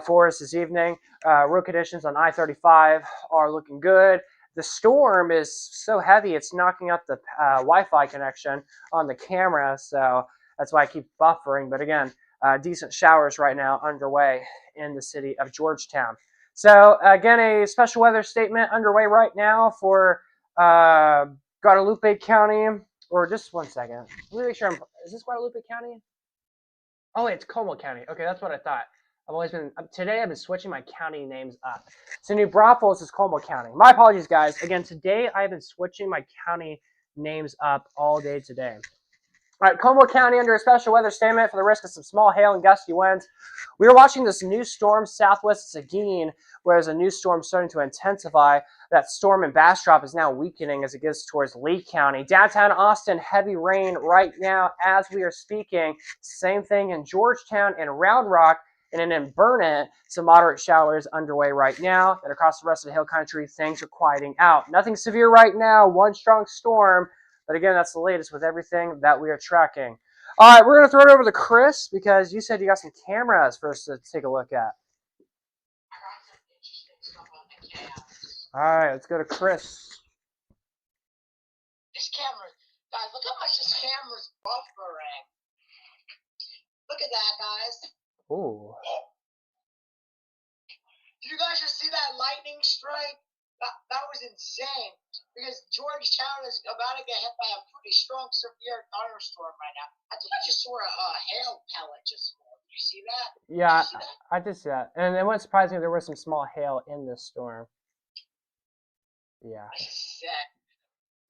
Speaker 2: for us this evening. Road conditions on I-35 are looking good. The storm is so heavy, it's knocking out the Wi-Fi connection on the camera, so that's why I keep buffering. But again, decent showers right now underway in the city of Georgetown. So again, a special weather statement underway right now for Guadalupe County. Or just one second. Let me make sure is this Guadalupe County? Oh, it's Como County. Okay, that's what I thought. Today I've been switching my county names up. So New Braunfels is Como County. My apologies, guys. Again, today I've been switching my county names up all day today. All right, Como County under a special weather statement for the risk of some small hail and gusty winds. We are watching this new storm southwest of Seguin, where there's a new storm starting to intensify. That storm in Bastrop is now weakening as it gets towards Lee County. Downtown Austin, heavy rain right now as we are speaking. Same thing in Georgetown and Round Rock. And then in Burnett, some moderate showers underway right now. And across the rest of the hill country, things are quieting out. Nothing severe right now, one strong storm. But again, that's the latest with everything that we are tracking. All right, we're going to throw it over to Chris because you said you got some cameras for us to take a look at. All right, let's go to Chris.
Speaker 4: This camera, guys, look how much this camera's buffering. Look at that, guys.
Speaker 2: Ooh.
Speaker 4: Did you guys just see that lightning strike? That was insane. Because Georgetown is about to get hit by a pretty strong, severe thunderstorm right now. I think I just saw a hail pellet just fall. You see that?
Speaker 2: Yeah,
Speaker 4: Did you see that?
Speaker 2: I did see that. And it wouldn't surprise me if there was some small hail in this storm. Yeah.
Speaker 4: Sick.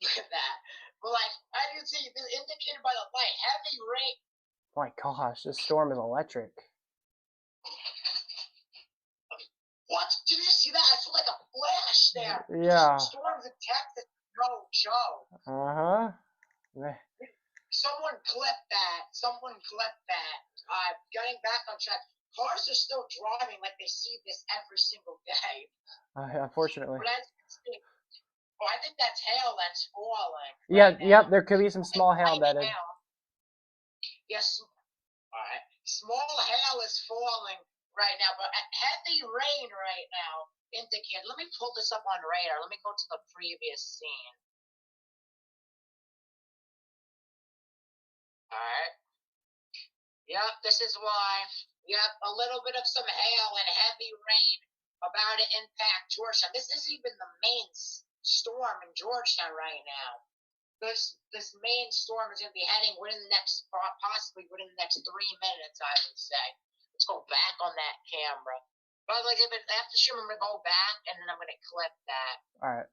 Speaker 4: Look at that. But like, I didn't see this indicated by the light. Heavy rain.
Speaker 2: My gosh, this storm is electric.
Speaker 4: What? Did you see that? I saw like a flash there.
Speaker 2: Yeah.
Speaker 4: Storms in Texas. No joke.
Speaker 2: Uh-huh.
Speaker 4: Someone clip that. Someone clip that. Getting back on track. Cars are still driving like they see this every single day.
Speaker 2: Unfortunately.
Speaker 4: But I think that's hail that's falling.
Speaker 2: Yeah,
Speaker 4: right now.
Speaker 2: yep, there could be some small hail
Speaker 4: Light
Speaker 2: embedded.
Speaker 4: Yes. All right. Small hail is falling right now, but heavy rain right now indicated. Let me pull this up on radar. Let me go to the previous scene. All right. Yep, this is why. Yep, a little bit of some hail and heavy rain about to impact Georgetown. This isn't even the main storm in Georgetown right now. This main storm is going to be heading possibly within the next 3 minutes, I would say. Let's go back on that camera. But like, after shoot, I'm going to go back and then I'm going to clip that.
Speaker 2: All right.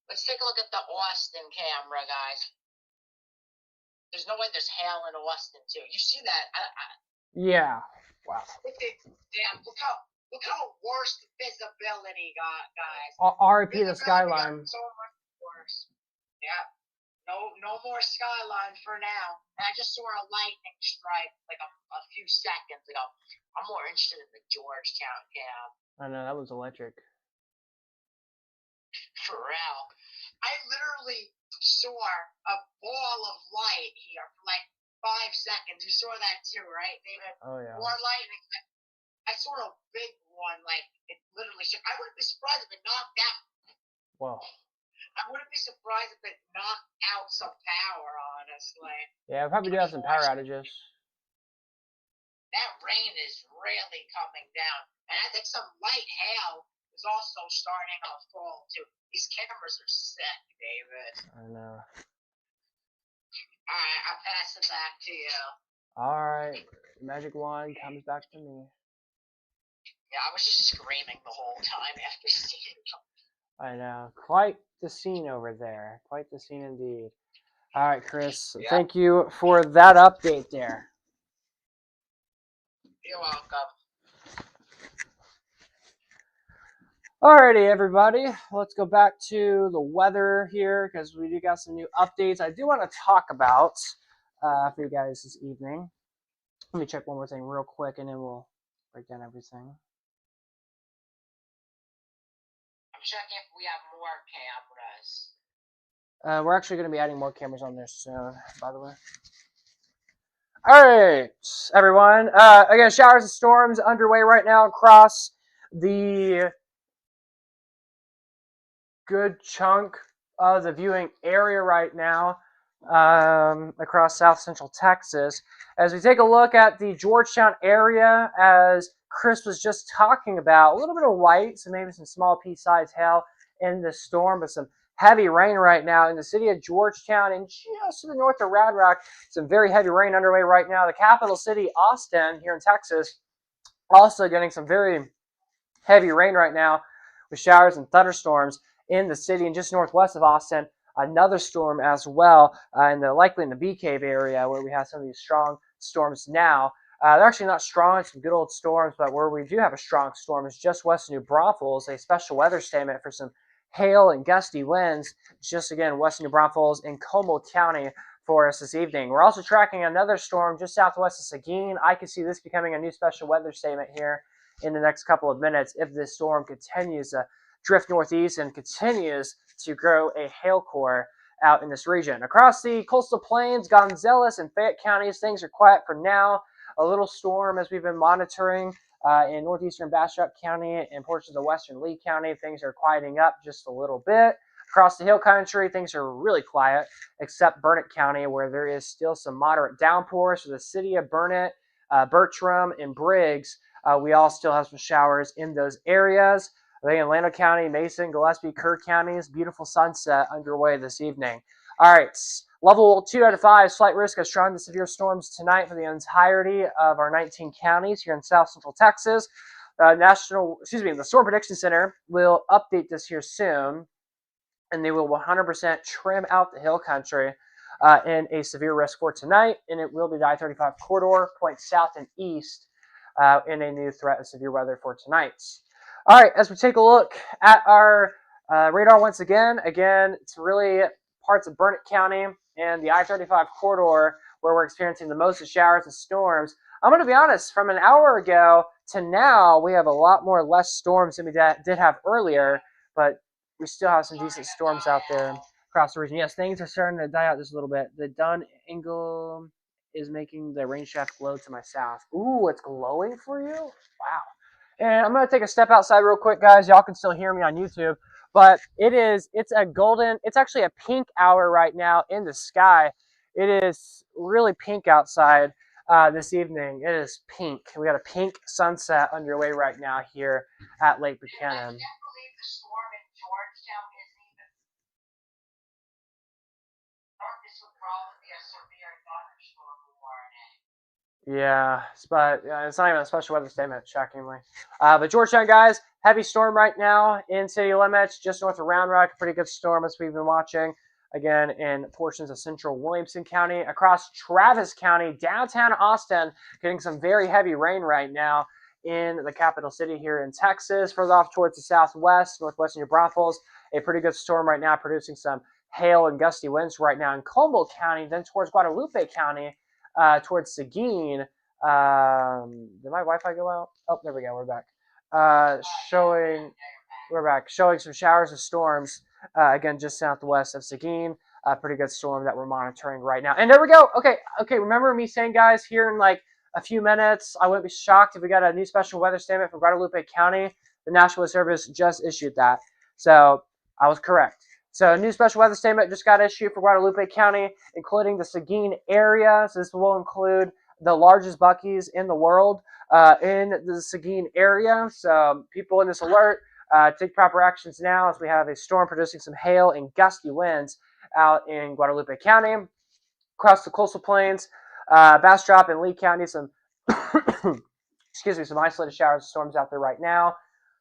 Speaker 4: Let's take a look at the Austin camera, guys. There's no way there's hail in Austin too. You see that?
Speaker 2: Yeah. Wow.
Speaker 4: Damn! Look how worse the visibility got, guys.
Speaker 2: RIP the skyline.
Speaker 4: So much worse. Yeah. No more skyline for now. And I just saw a lightning strike like a few seconds ago. I'm more interested in the Georgetown cam.
Speaker 2: I know, that was electric.
Speaker 4: For real. I literally saw a ball of light here for like 5 seconds. You saw that too, right, David?
Speaker 2: Oh, yeah.
Speaker 4: More lightning. I saw a big one, like, it literally shook. I wouldn't be surprised if it knocked out.
Speaker 2: Whoa.
Speaker 4: I wouldn't be surprised if it knocked out some power, honestly.
Speaker 2: Yeah, we probably do have some power outages.
Speaker 4: That rain is really coming down. And I think some light hail is also starting to fall, too. These cameras are sick, David.
Speaker 2: I know.
Speaker 4: Alright, I'll pass it back to you.
Speaker 2: Alright. Magic wand comes back to me.
Speaker 4: Yeah, I was just screaming the whole time after seeing them.
Speaker 2: I know. Quite the scene over there. Quite the scene indeed. Alright, Chris.
Speaker 4: Yep.
Speaker 2: Thank you for that update there.
Speaker 4: You're welcome.
Speaker 2: Alrighty, everybody. Let's go back to the weather here because we do got some new updates I do want to talk about for you guys this evening. Let me check one more thing real quick and then we'll break down everything.
Speaker 4: I'm checking if we have more cameras.
Speaker 2: We're actually going to be adding more cameras on there soon, by the way. Alright, everyone. Again, showers and storms underway right now across the good chunk of the viewing area right now across south central Texas. As we take a look at the Georgetown area, as Chris was just talking about, a little bit of white, so maybe some small pea-sized hail in the storm, but some heavy rain right now in the city of Georgetown and just to the north of Round Rock. Some very heavy rain underway right now. The capital city, Austin, here in Texas, also getting some very heavy rain right now with showers and thunderstorms in the city and just northwest of Austin. Another storm as well, likely in the Bee Cave area where we have some of these strong storms now. They're actually not strong, it's some good old storms, but where we do have a strong storm is just west of New Braunfels, a special weather statement for some hail and gusty winds, just again west of New Braunfels in Como County for us this evening. We're also tracking another storm just southwest of Seguin. I can see this becoming a new special weather statement here in the next couple of minutes if this storm continues to drift northeast and continues to grow a hail core out in this region. Across the coastal plains, Gonzales and Fayette counties, things are quiet for now. A little storm as we've been monitoring in northeastern Bastrop County and portions of western Lee County. Things are quieting up just a little bit. Across the hill country, things are really quiet, except Burnett County, where there is still some moderate downpours. For the city of Burnett, Bertram, and Briggs, we all still have some showers in those areas. In Llano County, Mason, Gillespie, Kerr counties, beautiful sunset underway this evening. All right, Level 2 out of 5, slight risk of strong to severe storms tonight for the entirety of our 19 counties here in South Central Texas. The Storm Prediction Center will update this here soon, and they will 100% trim out the hill country in a severe risk for tonight, and it will be the I-35 corridor, points south and east in a new threat of severe weather for tonight. All right, as we take a look at our radar once again, it's really parts of Burnett County and the I-35 corridor where we're experiencing the most of showers and storms. I'm going to be honest, from an hour ago to now, we have a lot more less storms than we did have earlier, but we still have some decent storms out there across the region. Yes, things are starting to die out just a little bit. The Dunn angle is making the rain shaft glow to my south. Ooh, it's glowing for you? Wow. And I'm going to take a step outside real quick, guys. Y'all can still hear me on YouTube. But it's actually a pink hour right now in the sky. It is really pink outside this evening. It is pink. We got a pink sunset underway right now here at Lake Buchanan.
Speaker 4: I can't believe the storm in Georgetown isn't even. This would probably be a severe thunderstorm warning.
Speaker 2: Yeah, but it's not even a special weather statement, shockingly. But Georgetown, guys, heavy storm right now in city limits, just north of Round Rock. A pretty good storm as we've been watching. Again, in portions of central Williamson County, across Travis County, downtown Austin, getting some very heavy rain right now in the capital city here in Texas. Further off towards the southwest, northwestern New Braunfels, a pretty good storm right now, producing some hail and gusty winds right now in Comal County, then towards Guadalupe County, towards Seguin. Did my Wi-Fi go out? Oh, there we go. We're back. We're back. Showing some showers and storms. Again, just southwest of Seguin. A pretty good storm that we're monitoring right now. And there we go. Okay. Remember me saying, guys, here in like a few minutes, I wouldn't be shocked if we got a new special weather statement from Guadalupe County. The National Weather Service just issued that. So I was correct. So a new special weather statement just got issued for Guadalupe County, including the Seguin area. So this will include the largest Buc-ee's in the world in the Seguin area. So people in this alert, take proper actions now as we have a storm producing some hail and gusty winds out in Guadalupe County. Across the coastal plains, Bastrop and Lee County, some some isolated showers and storms out there right now.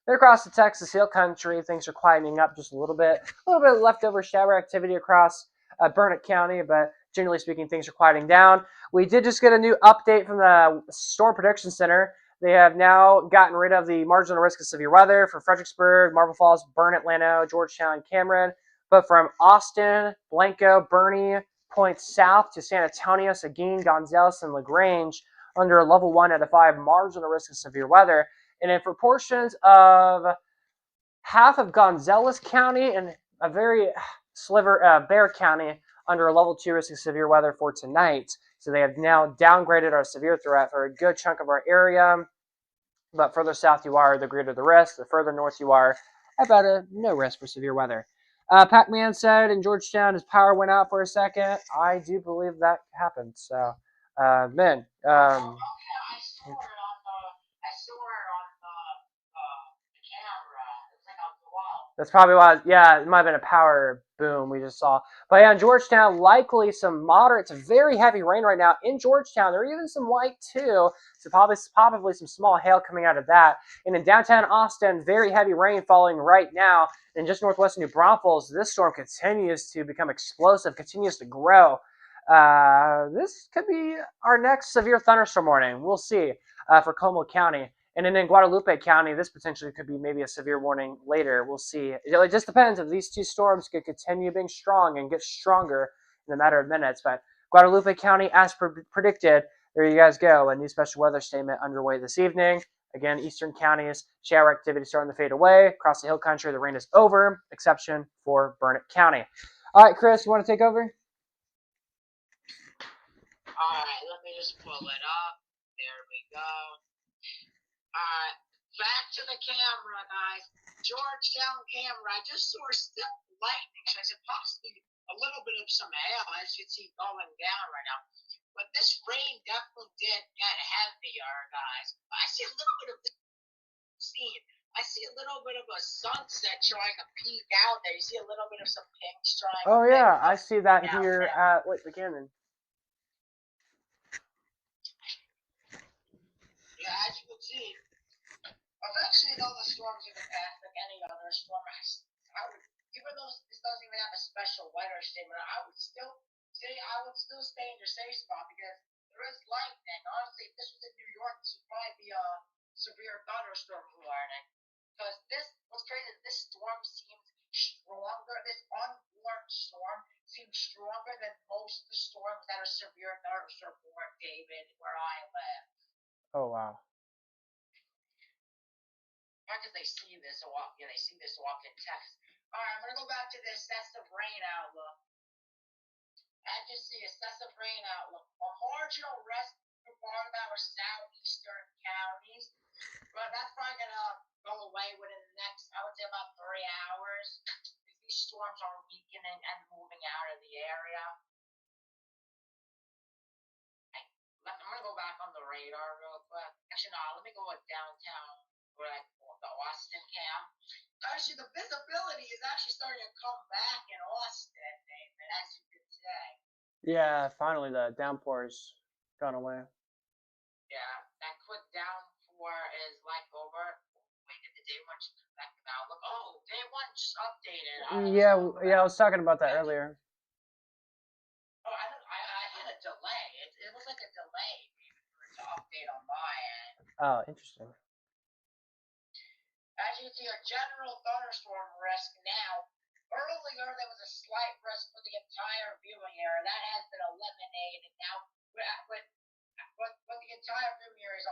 Speaker 2: Then across the Texas Hill Country, things are quietening up just a little bit. A little bit of leftover shower activity across Burnett County, but generally speaking, things are quieting down. We did just get a new update from the Storm Prediction Center. They have now gotten rid of the marginal risk of severe weather for Fredericksburg, Marble Falls, Burnett, Llano, Georgetown, Cameron. But from Austin, Blanco, Bernie, points south to San Antonio, Seguin, Gonzales, and LaGrange under a level 1 out of 5 marginal risk of severe weather. And in proportions of half of Gonzales County and a very sliver, Bexar County, under a level 2 risk of severe weather for tonight. So they have now downgraded our severe threat for a good chunk of our area. But further south you are, the greater the risk. The further north you are, about a no risk for severe weather. Pac-Man said in Georgetown his power went out for a second. I do believe that happened. So, man. That's probably why, yeah, it might have been a power boom we just saw. But yeah, in Georgetown, likely some moderate to very heavy rain right now in Georgetown. There are even some light too, so probably some small hail coming out of that. And in downtown Austin, very heavy rain falling right now. And just northwest of New Braunfels, this storm continues to become explosive, continues to grow. This could be our next severe thunderstorm warning. We'll see for Como County. And then in Guadalupe County, this potentially could be maybe a severe warning later. We'll see. It just depends if these two storms could continue being strong and get stronger in a matter of minutes. But Guadalupe County, as predicted, there you guys go. A new special weather statement underway this evening. Again, eastern counties, shower activity starting to fade away. Across the hill country, the rain is over, exception for Burnett County. All right, Chris, you want to take over?
Speaker 4: All right, let me just pull it up. There we go. Back to the camera, guys. Georgetown camera. I just saw still lightning, so I said possibly a little bit of some hail, as you can see, going down right now. But this rain definitely did get heavier, guys. I see a little bit of seen. I see a little bit of a sunset trying to peek out there. You see a little bit of some pinks trying
Speaker 2: Oh
Speaker 4: to
Speaker 2: yeah,
Speaker 4: pick
Speaker 2: I
Speaker 4: up
Speaker 2: see that
Speaker 4: down
Speaker 2: here
Speaker 4: there.
Speaker 2: at the cannon.
Speaker 4: Yeah, as you can see, I've actually done the storms in the past, like any other storm. I would, even though this doesn't even have a special weather statement, I would still say I would still stay in your safe spot because there is lightning. Honestly, if this was in New York, this would probably be a severe thunderstorm warning. Because what's crazy is this storm seems stronger. This unwarned storm seems stronger than most of the storms that are severe thunderstorm warned, David, where I live.
Speaker 2: Oh wow.
Speaker 4: Because they see this walk, they see this walk in text. All right, I'm gonna go back to the excessive rain outlook. As you see, excessive rain outlook. A marginal rest for part of our southeastern counties, but that's probably gonna go away within the next, I would say, about 3 hours. These storms are weakening and moving out of the area. I'm gonna go back on the radar real quick. Actually, no, let me go with downtown, where the Austin camp. Actually, the visibility is actually starting to come back in Austin, David, as you can say.
Speaker 2: Yeah, finally the downpour's gone away.
Speaker 4: Yeah, that quick downpour is like over. Wait, did the day one just back to Outlook? Oh, day one just updated.
Speaker 2: Yeah, I was talking about that earlier.
Speaker 4: Oh, I had a delay. It was like a delay for it to update on my end.
Speaker 2: Oh, interesting.
Speaker 4: As you can see, a general thunderstorm risk now. Earlier, there was a slight risk for the entire viewing area. That has been eliminated now. But the entire viewing area is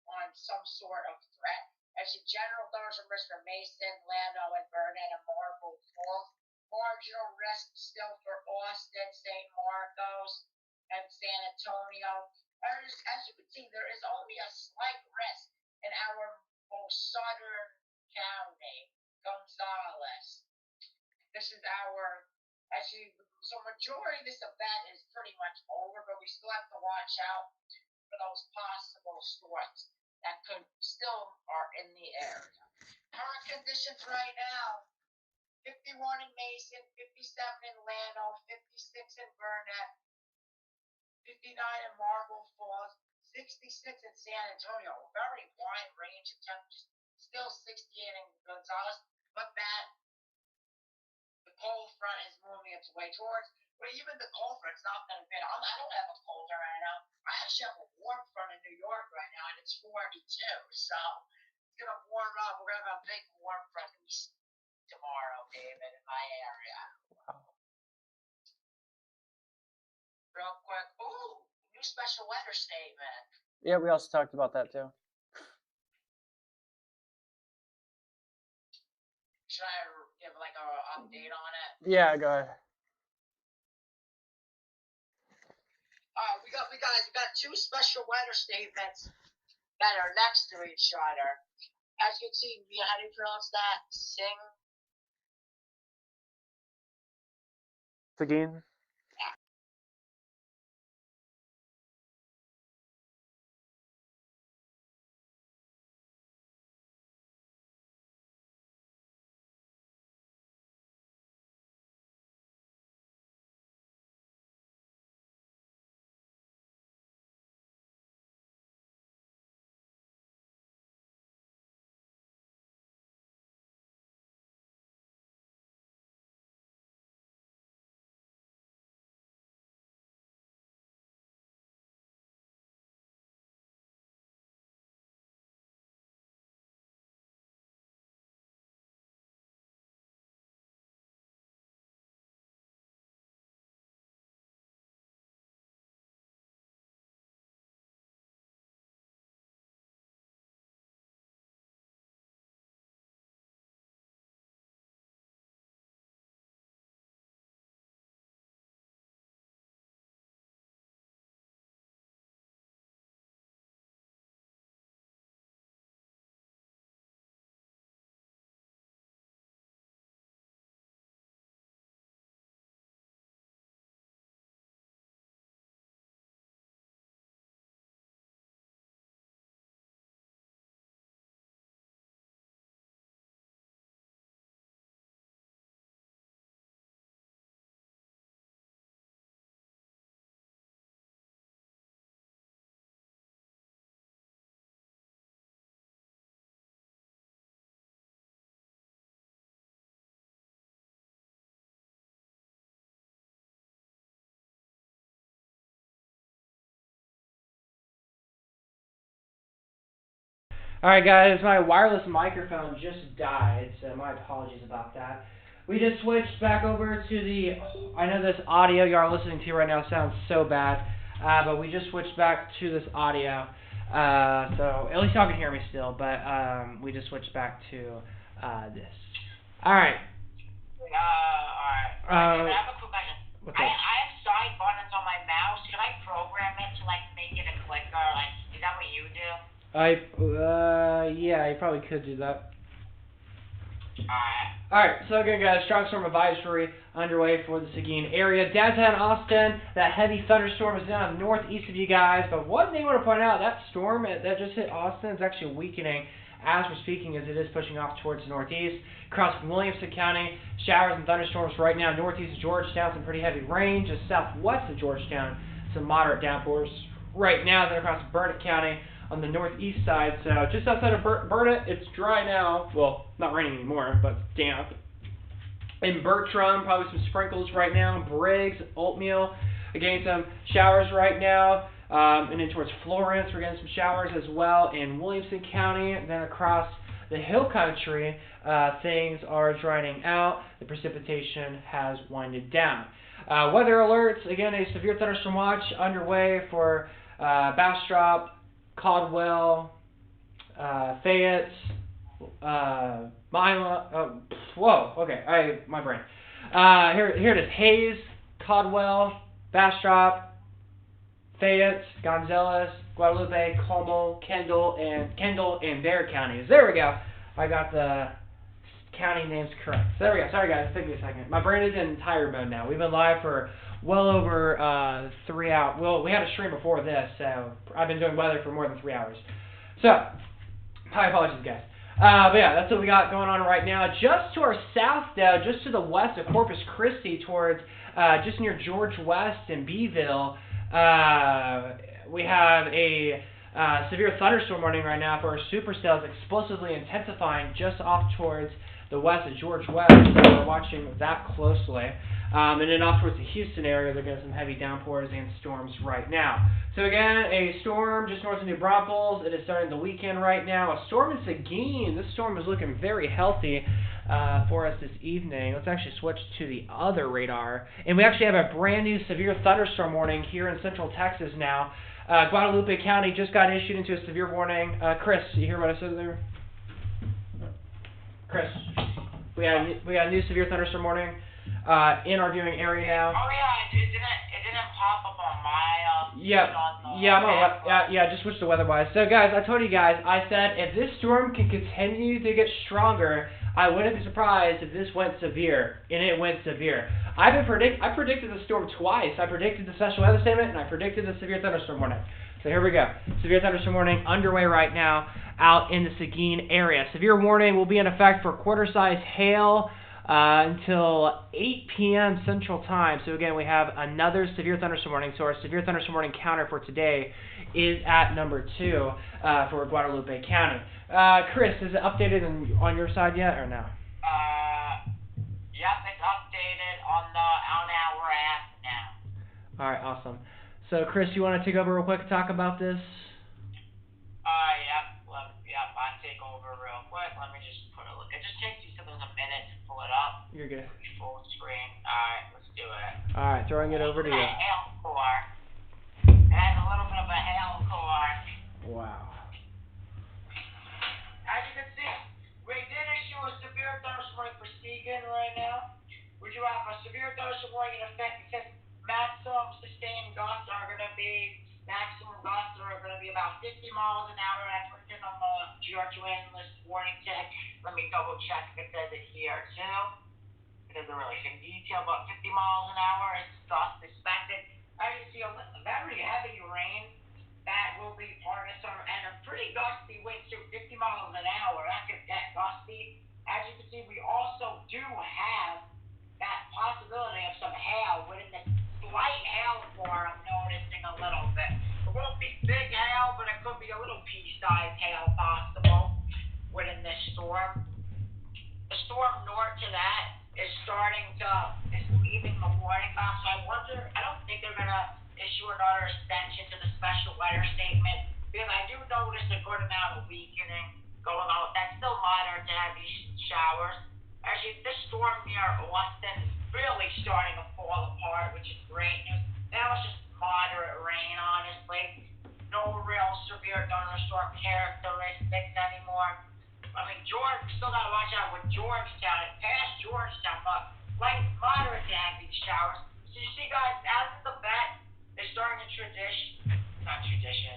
Speaker 4: on some sort of threat. Actually, general thunderstorm risk for Mason, Lando, and Burnett and Marble Falls. Marginal risk still for Austin, St. Marcos, and San Antonio. As you can see, there is only a slight risk in our most southern county, Gonzales. This is so majority of this event is pretty much over, but we still have to watch out for those possible storms that could still are in the area. Current conditions right now, 51 in Mason, 57 in Llano, 56 in Burnett, 59 in Marble Falls, 66 in San Antonio. A very wide range of temperatures. Still 68 in Gonzales, but the cold front is moving its way towards. But even the cold front's not that bad. I don't have a cold front right now. I actually have a warm front in New York right now, and it's 42. So it's gonna warm up. We're gonna have a big warm front tomorrow, David, in my area.
Speaker 2: Wow.
Speaker 4: Real quick. Ooh, new special weather statement.
Speaker 2: Yeah, we also talked about that too.
Speaker 4: Should I give like an update on it?
Speaker 2: Yeah, go ahead.
Speaker 4: We got two special weather statements that are next to each other. As you can see, how do you pronounce that?
Speaker 2: Again. Alright guys, my wireless microphone just died, so my apologies about that. We just switched back over to the, I know this audio you are listening to right now sounds so bad, but we just switched back to this audio, so at least y'all can hear me still, but we just switched back to this. Alright.
Speaker 4: Alright. I have a quick question.
Speaker 2: What's
Speaker 4: I
Speaker 2: up?
Speaker 4: have side buttons on my mouse. Can I program it to like make it a clicker? Like, is that what you do?
Speaker 2: Yeah, you probably could do that.
Speaker 4: Alright.
Speaker 2: Alright, so again guys, strong storm advisory underway for the Seguin area. Downtown Austin, that heavy thunderstorm is down northeast of you guys, but one thing I want to point out, that storm that just hit Austin is actually weakening as we're speaking, as it is pushing off towards the northeast. Across Williamson County, showers and thunderstorms right now. Northeast of Georgetown, some pretty heavy rain. Just southwest of Georgetown, some moderate downpours right now. Then across Burnett County on the northeast side. So just outside of Burnett, it's dry now. Well, not raining anymore, but damp. In Bertram, probably some sprinkles right now. Briggs, Oatmeal, again some showers right now. And then towards Florence, we're getting some showers as well in Williamson County. And then across the hill country, things are drying out. The precipitation has winded down. Weather alerts, again, a severe thunderstorm watch underway for Bastrop, Caldwell, Fayette, Mila, whoa, okay, my brain. Here it is, Hayes, Caldwell, Bastrop, Fayette, Gonzales, Guadalupe, Como, Kendall, and their counties. There we go. I got the county names correct. So there we go. Sorry guys, it took me a second. My brain is in tired mode now. We've been live for well over 3 hours. Well, we had a stream before this, so I've been doing weather for more than 3 hours. So, my apologies guys. But yeah, that's what we got going on right now. Just to our south though, just to the west of Corpus Christi towards just near George West and Beeville, we have a severe thunderstorm warning right now for our supercells explosively intensifying just off towards the west of George West, so we're watching that closely. And then off towards the Houston area, they're getting some heavy downpours and storms right now. So again, a storm just north of New Braunfels. It is starting the weekend right now. A storm in Seguin. This storm is looking very healthy for us this evening. Let's actually switch to the other radar. And we actually have a brand new severe thunderstorm warning here in central Texas now. Guadalupe County just got issued into a severe warning. Chris, you hear what I said there? Chris, we got a new severe thunderstorm warning in our viewing area now.
Speaker 4: Oh yeah, it didn't pop up on my
Speaker 2: Yeah, just switch to weather-wise. So guys, I told you guys, I said if this storm can continue to get stronger, I wouldn't be surprised if this went severe, and it went severe. I predicted the storm twice. I predicted the special weather statement, and I predicted the severe thunderstorm warning. So here we go. Severe thunderstorm warning underway right now out in the Seguin area. Severe warning will be in effect for quarter-size hail until 8 p.m. Central Time. So again, we have another severe thunderstorm warning. So our severe thunderstorm warning counter for today is at number 2 for Guadalupe County. Chris, is it updated on your side yet or no?
Speaker 4: Yep, it's updated on our app now.
Speaker 2: All right, awesome. So Chris, you want to take over real quick and talk about this?
Speaker 4: Yep, I'll take over real quick. Let me just put a look. It just takes you something a minute to pull it up.
Speaker 2: You're good.
Speaker 4: Full screen. Alright, let's do it.
Speaker 2: Alright, throwing it over to you.
Speaker 4: Hail core. It has a little bit of a hail core.
Speaker 2: Wow.
Speaker 4: As you can see, we did issue a severe thunderstorm warning for Seguin right now. We do have a severe thunderstorm warning in effect because maximum sustained gusts are going to be about 50 miles an hour. That's what's in on the Georgia wind list warning tag. Let me double check if it says it here too. It doesn't really say detail, but 50 miles an hour is gust expected. I can see a very heavy rain that will be part of summer and a pretty gusty wind too. 50 miles an hour, that could get gusty. As you can see, we also do have that possibility of some hail within the slight hail core. I'm noticing a little bit. It won't be big hail, but it could be a little pea-sized hail possible within this storm. The storm north to that is leaving the warning box. So I don't think they're going to issue another extension to the special weather statement because I do notice a good amount of weakening going on with that. Still moderate to heavy showers. Actually, this storm near Austin is really starting to fall apart, which is great news. Now it's just moderate rain, honestly. No real severe thunderstorm characteristics anymore. I mean, George, we still gotta watch out with Georgetown. It's past Georgetown, but light, moderate to heavy showers. So you see, guys, as of the vet, they're starting a not tradition,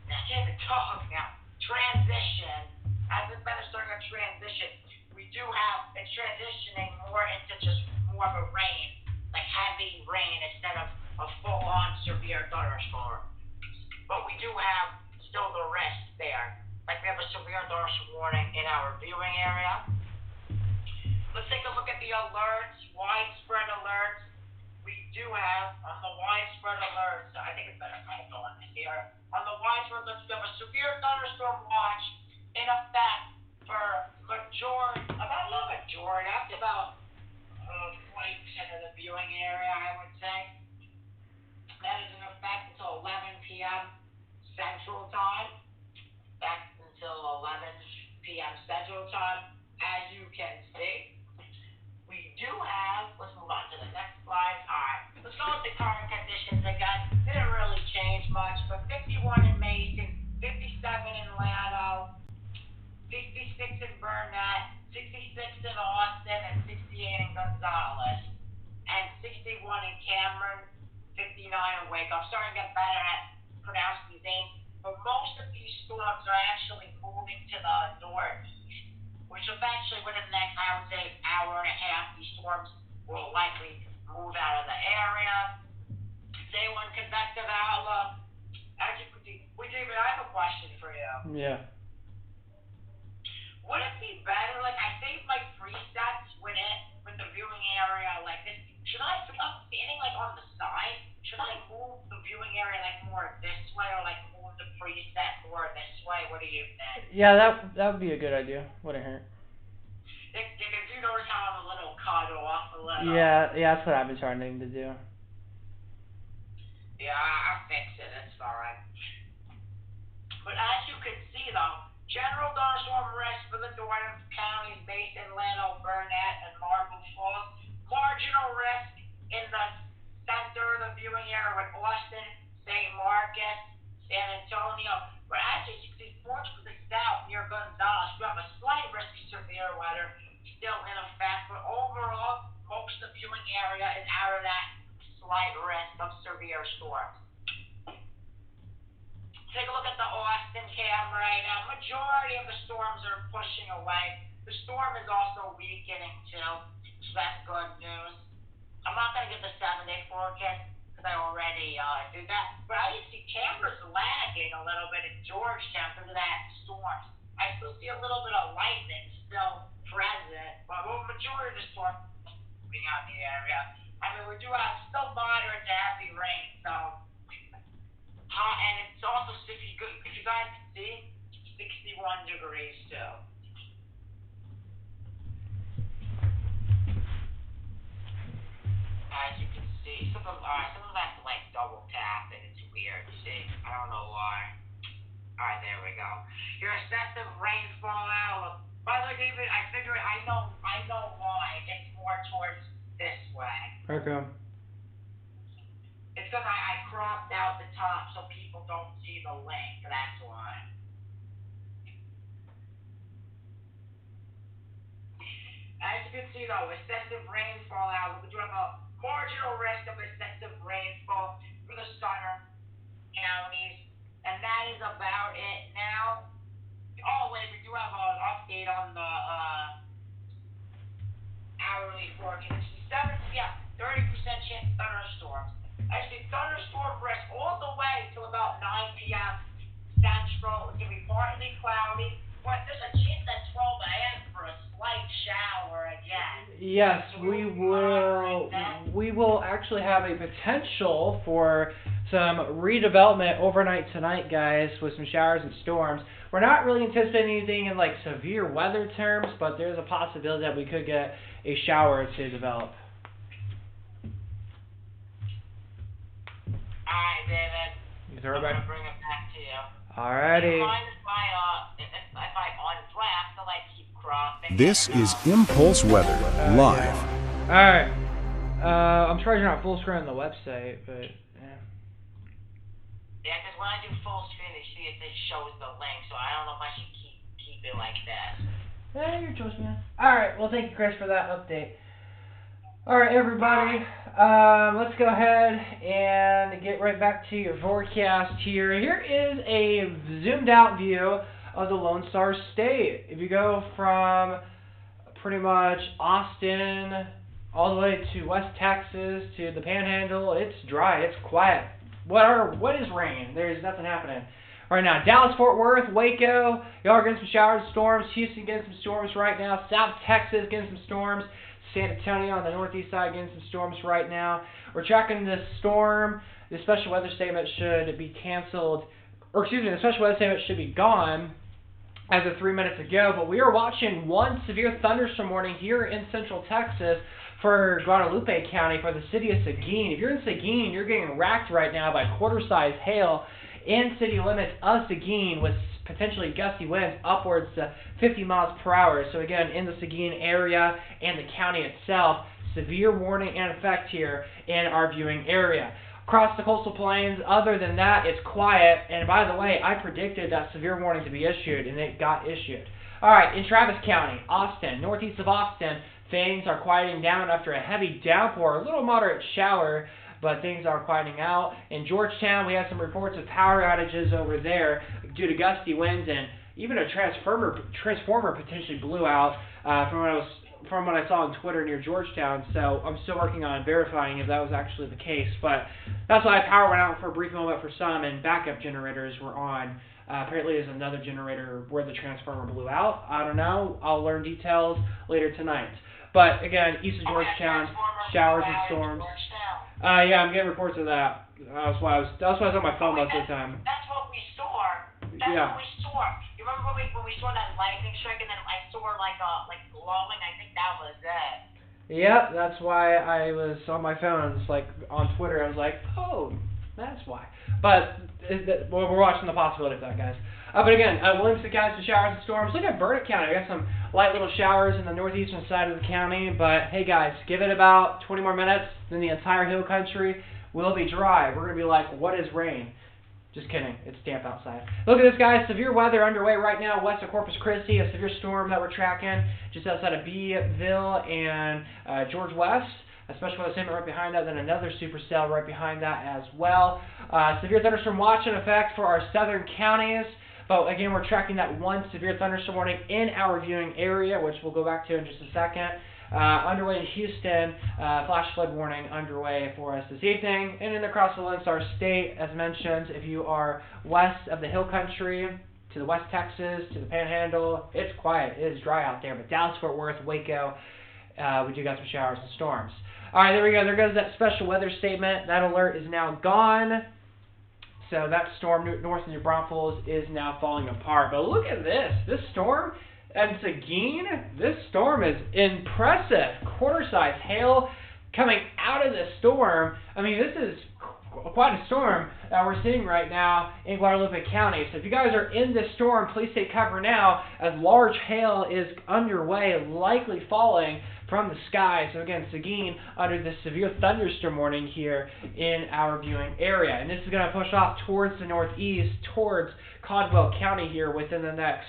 Speaker 4: I can't even talk now. Transition. As the vet is starting a transition, we do have it's transitioning more into just more of a rain, like heavy rain instead of a full-on severe thunderstorm. But we do have still the risk there. Like we have a severe thunderstorm warning in our viewing area. Let's take a look at the alerts, widespread alerts. We do have on the widespread alerts, I think it's better if I go on this here. On the widespread alerts, we have a severe thunderstorm watch in effect for that's about 20% of the viewing area, I would say. That is in effect until 11 p.m. Central Time. That's until 11 p.m. Central Time. As you can see, we do have, let's move on to the next slide. All right, let's go with the current conditions again. Didn't really change much, but 51 in Mason, 57 in Llano, 66 in Burnett, 66 in Austin, and 68 in Gonzales, and 61 in Cameron, 59 in Wake. I'm starting to get better at pronouncing these names, but most of these storms are actually moving to the northeast, which eventually within the next, I would say, hour and a half, these storms will likely move out of the area. Day one convective outlook. David, I have a question for you.
Speaker 2: Yeah.
Speaker 4: Would it be better, like I saved my presets with the viewing area like this. Should I, if I'm standing like on the side, should I move the viewing area like more this way or like move the preset more this way? What do you think?
Speaker 2: Yeah, that would be a good idea. Wouldn't hurt.
Speaker 4: If you notice how I'm a little cut off a little.
Speaker 2: Yeah, that's what I've been trying to do.
Speaker 4: Yeah, I'll fix it. It's fine. But as you can see, though, general thunderstorm risk for the northern counties, Mason, Llano, Burnett, and Marble Falls. Marginal risk in the center of the viewing area with Austin, St. Marcus, San Antonio. But as you can see, more to the south near Gonzales, we have a slight risk of severe weather still in effect. But overall, most of the viewing area is out of that slight risk of severe storms. Take a look at the Austin cam right now. Majority of the storms are pushing away. The storm is also weakening too, so that's good news. I'm not going to get the 7-day forecast because I already did that. But I see cameras lagging a little bit in Georgetown because of that storm. I still see a little bit of lightning still present, but the majority of the storm is moving out in the area. I mean, we do have still moderate to heavy rain, so. And it's also, if you guys can see, 61 degrees too. As you can see, some of them have to like double tap it. It's weird. See, I don't know why. All right, there we go. Your excessive rainfall outlook. By the way, David, I know why. It's more towards this way.
Speaker 2: Okay.
Speaker 4: It's because I cropped out the top so people don't see the link. That's why. As you can see, though, excessive rainfall outlook. We do have a marginal risk of excessive rainfall for the southern counties, and that is about it now. Oh, wait, we do have an update on the hourly forecast. 30% chance of thunderstorms. Actually, thunderstorm risk all the way till about 9 p.m. Central. It's going to be partly cloudy, but there's a chance at 12 a.m. for a slight shower again.
Speaker 2: Yes, we will. We will actually have a potential for some redevelopment overnight tonight, guys, with some showers and storms. We're not really anticipating anything in like severe weather terms, but there's a possibility that we could get a shower to develop.
Speaker 4: Alright, David.
Speaker 2: I'm
Speaker 4: going to bring it back to
Speaker 2: Alrighty.
Speaker 4: If I undraft, then I keep crossing.
Speaker 1: This is Impulse Weather, live.
Speaker 2: Alright. I'm sure you're not full screen on the website, but yeah.
Speaker 4: Yeah, because when I do full screen, it shows the link, so I don't know if I should keep it like that.
Speaker 2: Yeah, your choice, man. Alright, well, thank you, Chris, for that update. Alright, everybody, let's go ahead and get right back to your forecast here. Here is a zoomed out view of the Lone Star State. If you go from pretty much Austin all the way to West Texas to the Panhandle, it's dry, it's quiet. What is rain? There's nothing happening right now. Dallas, Fort Worth, Waco, y'all are getting some showers and storms. Houston getting some storms right now. South Texas getting some storms. San Antonio on the northeast side getting some storms right now. We're tracking this storm. The special weather statement should be canceled, or excuse me, the special weather statement should be gone as of 3 minutes ago. But we are watching one severe thunderstorm warning here in central Texas for Guadalupe County, for the city of Seguin. If you're in Seguin, you're getting racked right now by quarter-size hail in city limits of Seguin with potentially gusty winds upwards to 50 miles per hour. So again, in the Seguin area and the county itself, severe warning in effect here in our viewing area. Across the coastal plains, other than that, it's quiet. And by the way, I predicted that severe warning to be issued, and it got issued. All right, in Travis County, Austin, northeast of Austin, things are quieting down after a heavy downpour, a little moderate shower, but things are quieting out. In Georgetown, we have some reports of power outages over there due to gusty winds, and even a transformer potentially blew out from what I saw on Twitter near Georgetown. So I'm still working on verifying if that was actually the case. But that's why power went out for a brief moment for some, and backup generators were on. Apparently there's another generator where the transformer blew out. I don't know. I'll learn details later tonight. But again, east of Georgetown, showers and storms. Yeah, I'm getting reports of that. That's why I was on my phone most of the time.
Speaker 4: That's what we saw. What we saw. You remember when we saw that lightning strike, and then I saw like glowing? I think that was it.
Speaker 2: Yep, that's why I was on my phone. It's like on Twitter, I was like, oh, that's why. But we're watching the possibility of that, guys. But again, Williamson County, some showers and storms. Look at Burnett County. I got some light little showers in the northeastern side of the county. But hey, guys, give it about 20 more minutes, then the entire hill country will be dry. We're going to be like, what is rain? Just kidding. It's damp outside. Look at this, guys. Severe weather underway right now west of Corpus Christi. A severe storm that we're tracking just outside of Beeville and George West. A special weather statement right behind that, then another supercell right behind that as well. Severe thunderstorm watch in effect for our southern counties. But again, we're tracking that one severe thunderstorm warning in our viewing area, which we'll go back to in just a second. Underway in Houston, flash flood warning underway for us this evening. And then across the Lone Star State, as mentioned, if you are west of the hill country, to the West Texas, to the Panhandle, it's quiet. It is dry out there. But Dallas, Fort Worth, Waco, we do got some showers and storms. All right, there we go. There goes that special weather statement. That alert is now gone. So that storm north of New Braunfels is now falling apart. But look at this. This storm and Seguin, this storm is impressive. Quarter-size hail coming out of the storm. I mean, this is quite a storm that we're seeing right now in Guadalupe County. So if you guys are in this storm, please take cover now, as large hail is underway, likely falling from the sky. So again, Seguin under this severe thunderstorm warning here in our viewing area. And this is going to push off towards the northeast, towards Caldwell County here within the next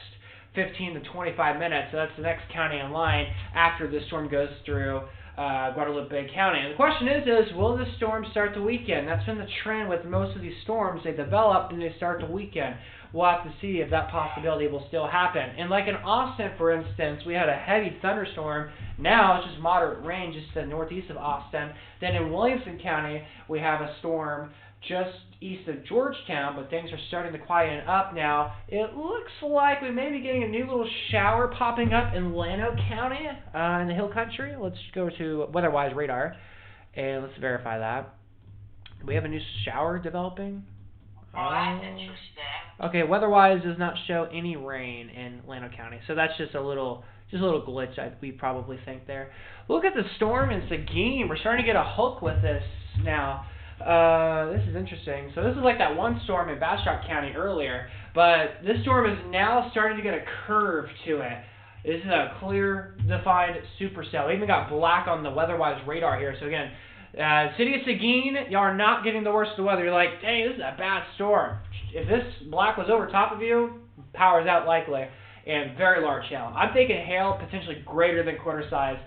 Speaker 2: 15 to 25 minutes. So that's the next county in line after this storm goes through Guadalupe County. And the question is will this storm start to weaken? That's been the trend with most of these storms. They develop and they start to weaken. We'll have to see if that possibility will still happen. And like in Austin, for instance, we had a heavy thunderstorm. Now it's just moderate rain just to the northeast of Austin. Then in Williamson County, we have a storm just east of Georgetown, but things are starting to quieten up now. It looks like we may be getting a new little shower popping up in Llano County in the hill country. Let's go to WeatherWise radar and let's verify that. We have a new shower developing.
Speaker 4: Oh, that's interesting.
Speaker 2: Okay, WeatherWise does not show any rain in Llano County, so that's just a little glitch we probably think there. Look at the storm in Seguin. We're starting to get a hook with this now. This is interesting. So this is like that one storm in Bastrop County earlier, But this storm is now starting to get a curve to it. This is a clear, defined supercell. We even got black on the WeatherWise radar here. So again, City of Seguin, y'all are not getting the worst of the weather. You're like, dang, this is a bad storm. If this black was over top of you, power's out likely. And very large hail. I'm thinking hail potentially greater than quarter size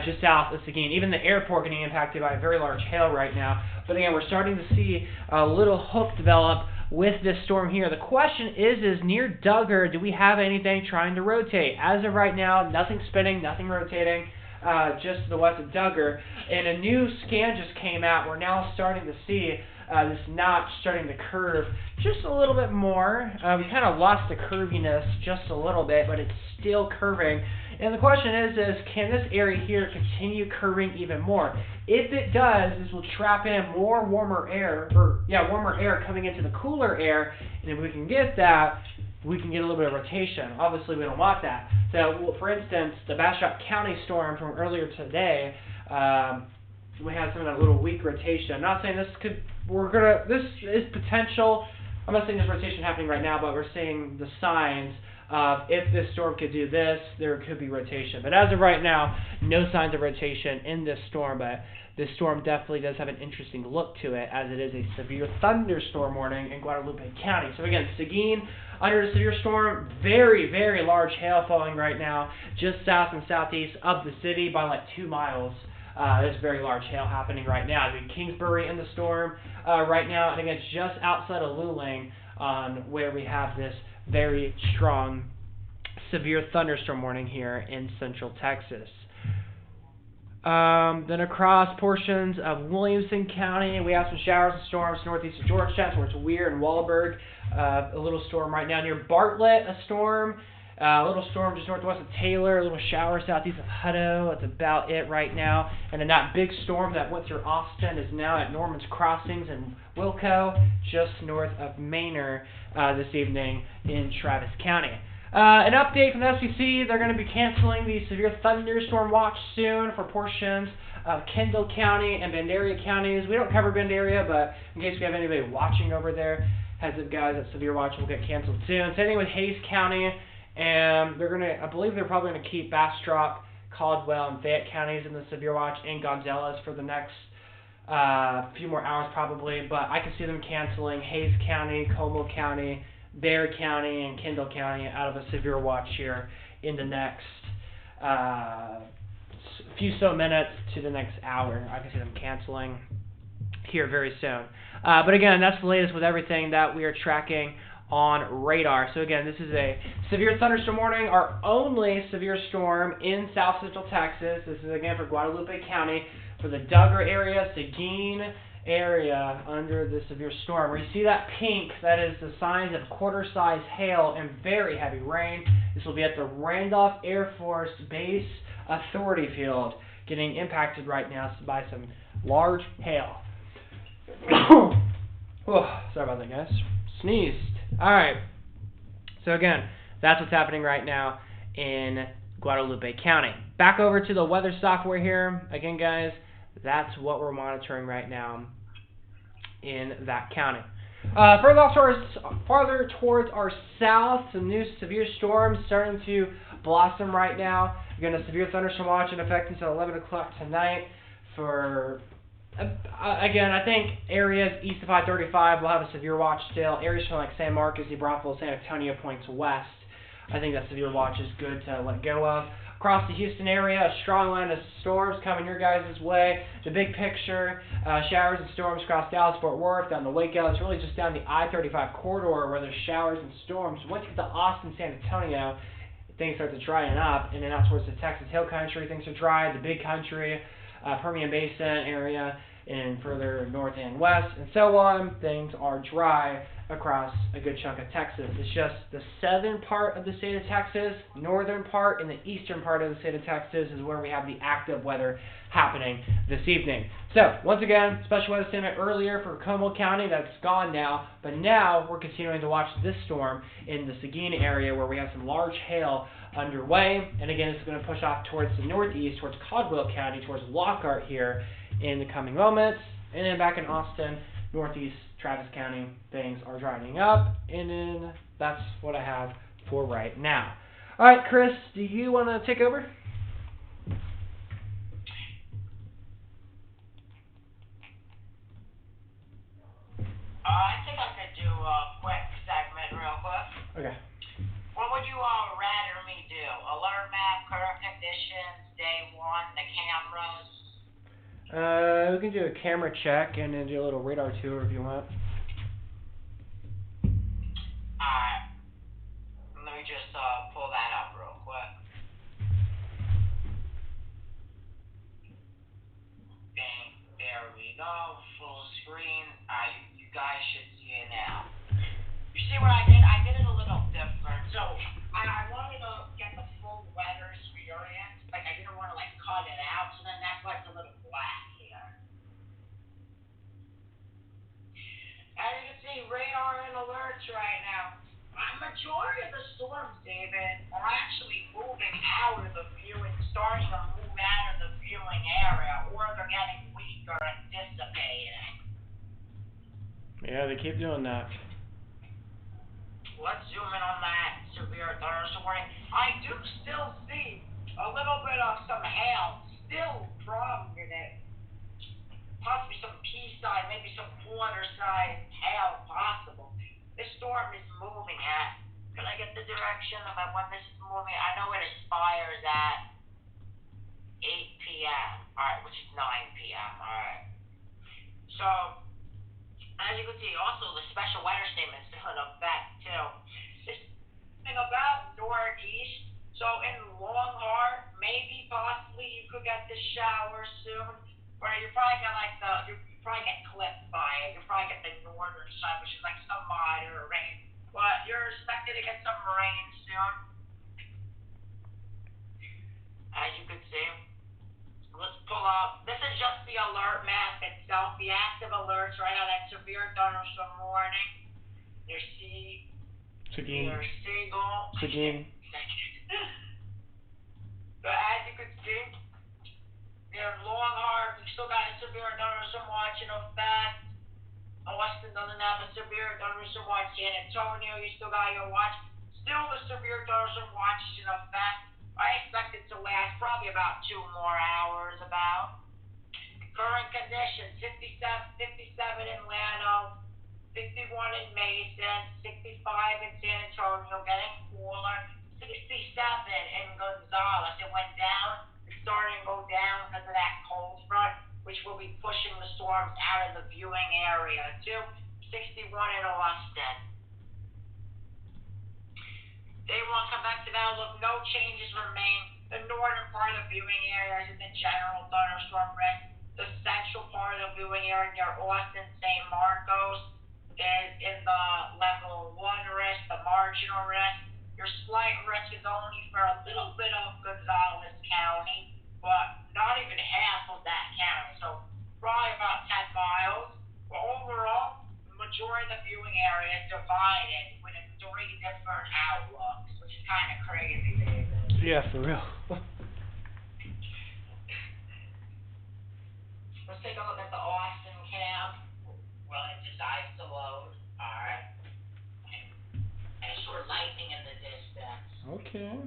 Speaker 2: just south of Seguin. Even the airport getting impacted by a very large hail right now. But again, we're starting to see a little hook develop with this storm here. The question is near Duggar, do we have anything trying to rotate? As of right now, nothing spinning, nothing rotating, just to the west of Duggar. And a new scan just came out. We're now starting to see this notch starting to curve just a little bit more. We kind of lost the curviness just a little bit, but it's still curving. And the question is can this area here continue curving even more? If it does, this will trap in more warmer air coming into the cooler air. And if we can get that, we can get a little bit of rotation. Obviously, we don't want that. So, for instance, the Bastrop County storm from earlier today, we had some of that little weak rotation. I'm not saying this is potential. I'm not saying this rotation happening right now, but we're seeing the signs of if this storm could do this, there could be rotation. But as of right now, no signs of rotation in this storm, but this storm definitely does have an interesting look to it, as it is a severe thunderstorm warning in Guadalupe County. So again, Seguin under a severe storm, very, very large hail falling right now, just south and southeast of the city by like 2 miles. There's very large hail happening right now. I mean, Kingsbury in the storm right now, and again, just outside of Luling, where we have this very strong severe thunderstorm warning here in central Texas. Then across portions of Williamson County, we have some showers and storms northeast of Georgetown, towards Weir and Wahlberg. A little storm right now near Bartlett, a storm. A little storm just northwest of Taylor, a little shower southeast of Hutto. That's about it right now. And then that big storm that went through Austin is now at Norman's Crossings and Wilco, just north of Manor this evening in Travis County. An update from the SPC, they're going to be canceling the severe thunderstorm watch soon for portions of Kendall County and Vandalia counties. We don't cover Vandalia, but in case we have anybody watching over there, heads up guys, that severe watch will get canceled soon. Same thing with Hayes County. And they're gonna, I believe they're probably gonna keep Bastrop, Caldwell, and Fayette counties in the severe watch, and Gonzales for the next few more hours probably. But I can see them canceling Hayes County, Como County, Bexar County, and Kendall County out of a severe watch here in the next few so minutes to the next hour. I can see them canceling here very soon. But again, that's the latest with everything that we are tracking on radar. So again, this is a severe thunderstorm warning, our only severe storm in south central Texas. This is again for Guadalupe County, for the Duggar area, Seguin area under the severe storm. Where you see that pink, that is the signs of quarter-size hail and very heavy rain. This will be at the Randolph Air Force Base Authority Field, getting impacted right now by some large hail. Oh, sorry about that, guys. Sneezed. Alright, so again, that's what's happening right now in Guadalupe County. Back over to the weather software here. Again, guys, that's what we're monitoring right now in that county. Farther towards our south, some new severe storms starting to blossom right now. Again, a severe thunderstorm watch in effect until 11 o'clock tonight for... again, I think areas east of I-35 will have a severe watch still. Areas from like San Marcos, Braunfels, San Antonio points west, I think that severe watch is good to let go of. Across the Houston area, a strong line of storms coming your guys' way. The big picture, showers and storms across Dallas, Fort Worth, down the Waco. It's really just down the I-35 corridor where there's showers and storms. Once you get to Austin, San Antonio, things start to drying up. And then out towards the Texas Hill Country, things are dry. The big country, Permian Basin area, and further north and west, and so on, things are dry across a good chunk of Texas. It's just the southern part of the state of Texas, northern part, and the eastern part of the state of Texas is where we have the active weather happening this evening. So, once again, special weather statement earlier for Como County, that's gone now, but now we're continuing to watch this storm in the Seguin area where we have some large hail underway, and again, it's going to push off towards the northeast, towards Caldwell County, towards Lockhart here in the coming moments, and then back in Austin, northeast Travis County things are drying up, and then that's what I have for right now. All right, Chris, do you want to take over?
Speaker 4: I think I could do a quick segment real quick.
Speaker 2: Okay.
Speaker 4: What would you rather me do? Alert map, current conditions, day one, the cameras?
Speaker 2: We can do a camera check and then do a little radar tour if you want.
Speaker 4: Alright. Let me just pull that up real quick. Bang. There we go. Full screen. You guys should see it now. You see what I did? I did it a little different. So I wanted to get the full weather experience. Like I didn't want to like cut it out. So then that's why it's a little black here. As you can see, radar and alerts right now. A majority of the storms, David, are actually moving out of the viewing, starting to move out of the viewing area, or they're getting weaker and dissipating.
Speaker 2: Yeah, they keep doing that.
Speaker 4: Let's zoom in on that severe thunderstorm warning. I do still see a little bit of some hail still prominent. Possibly some pea-sized, maybe some quarter-sized hail possible. This storm is moving at. Can I get the direction about when this is moving? I know it expires at 8 p.m. Alright, which is 9 p.m. Alright. So, as you can see, also the special weather statement is still in effect too. This thing about northeast. So in Longhart, maybe possibly you could get the shower soon. Or you probably get like you probably get clipped by it. You probably get the northern side, which is like some moderate rain. But you're expected to get some rain soon. As you can see. Let's pull up. This is just the alert map itself. The active alerts right now. That severe thunderstorm warning. Your
Speaker 2: Seguin.
Speaker 4: Your seagull.
Speaker 2: Seguin.
Speaker 4: But as you can see, near Longhart, we still got a severe thunderstorm watch in effect. Austin doesn't have a severe thunderstorm watch. San Antonio, you still got your watch. Still the severe thunderstorm watch is in effect. I expect it to last probably about 2 more hours about. Current conditions, 57 in Llano, 61 in Mason, 65 in San Antonio, getting cooler, 67 in Gonzales. It went down. It's starting to go down because of that cold front, which will be pushing the storms out of the viewing area too. 61 in Austin. Day one, come back to the outlook. No changes remain. The northern part of the viewing area is in the general thunderstorm risk. The central part of the viewing area near Austin, St. Marcos, is in the level 1 risk, the marginal risk. Your slight risk is only for a little bit of Gonzales County, but not even half of that county. So probably about 10 miles. But overall, the majority of the viewing area is divided with 3 different outlooks, which is kind of crazy, David.
Speaker 2: Yeah, for real.
Speaker 4: Let's take a look at the Austin cam. Well, it decides to load. Alright. And I saw lightning in the distance.
Speaker 2: Okay.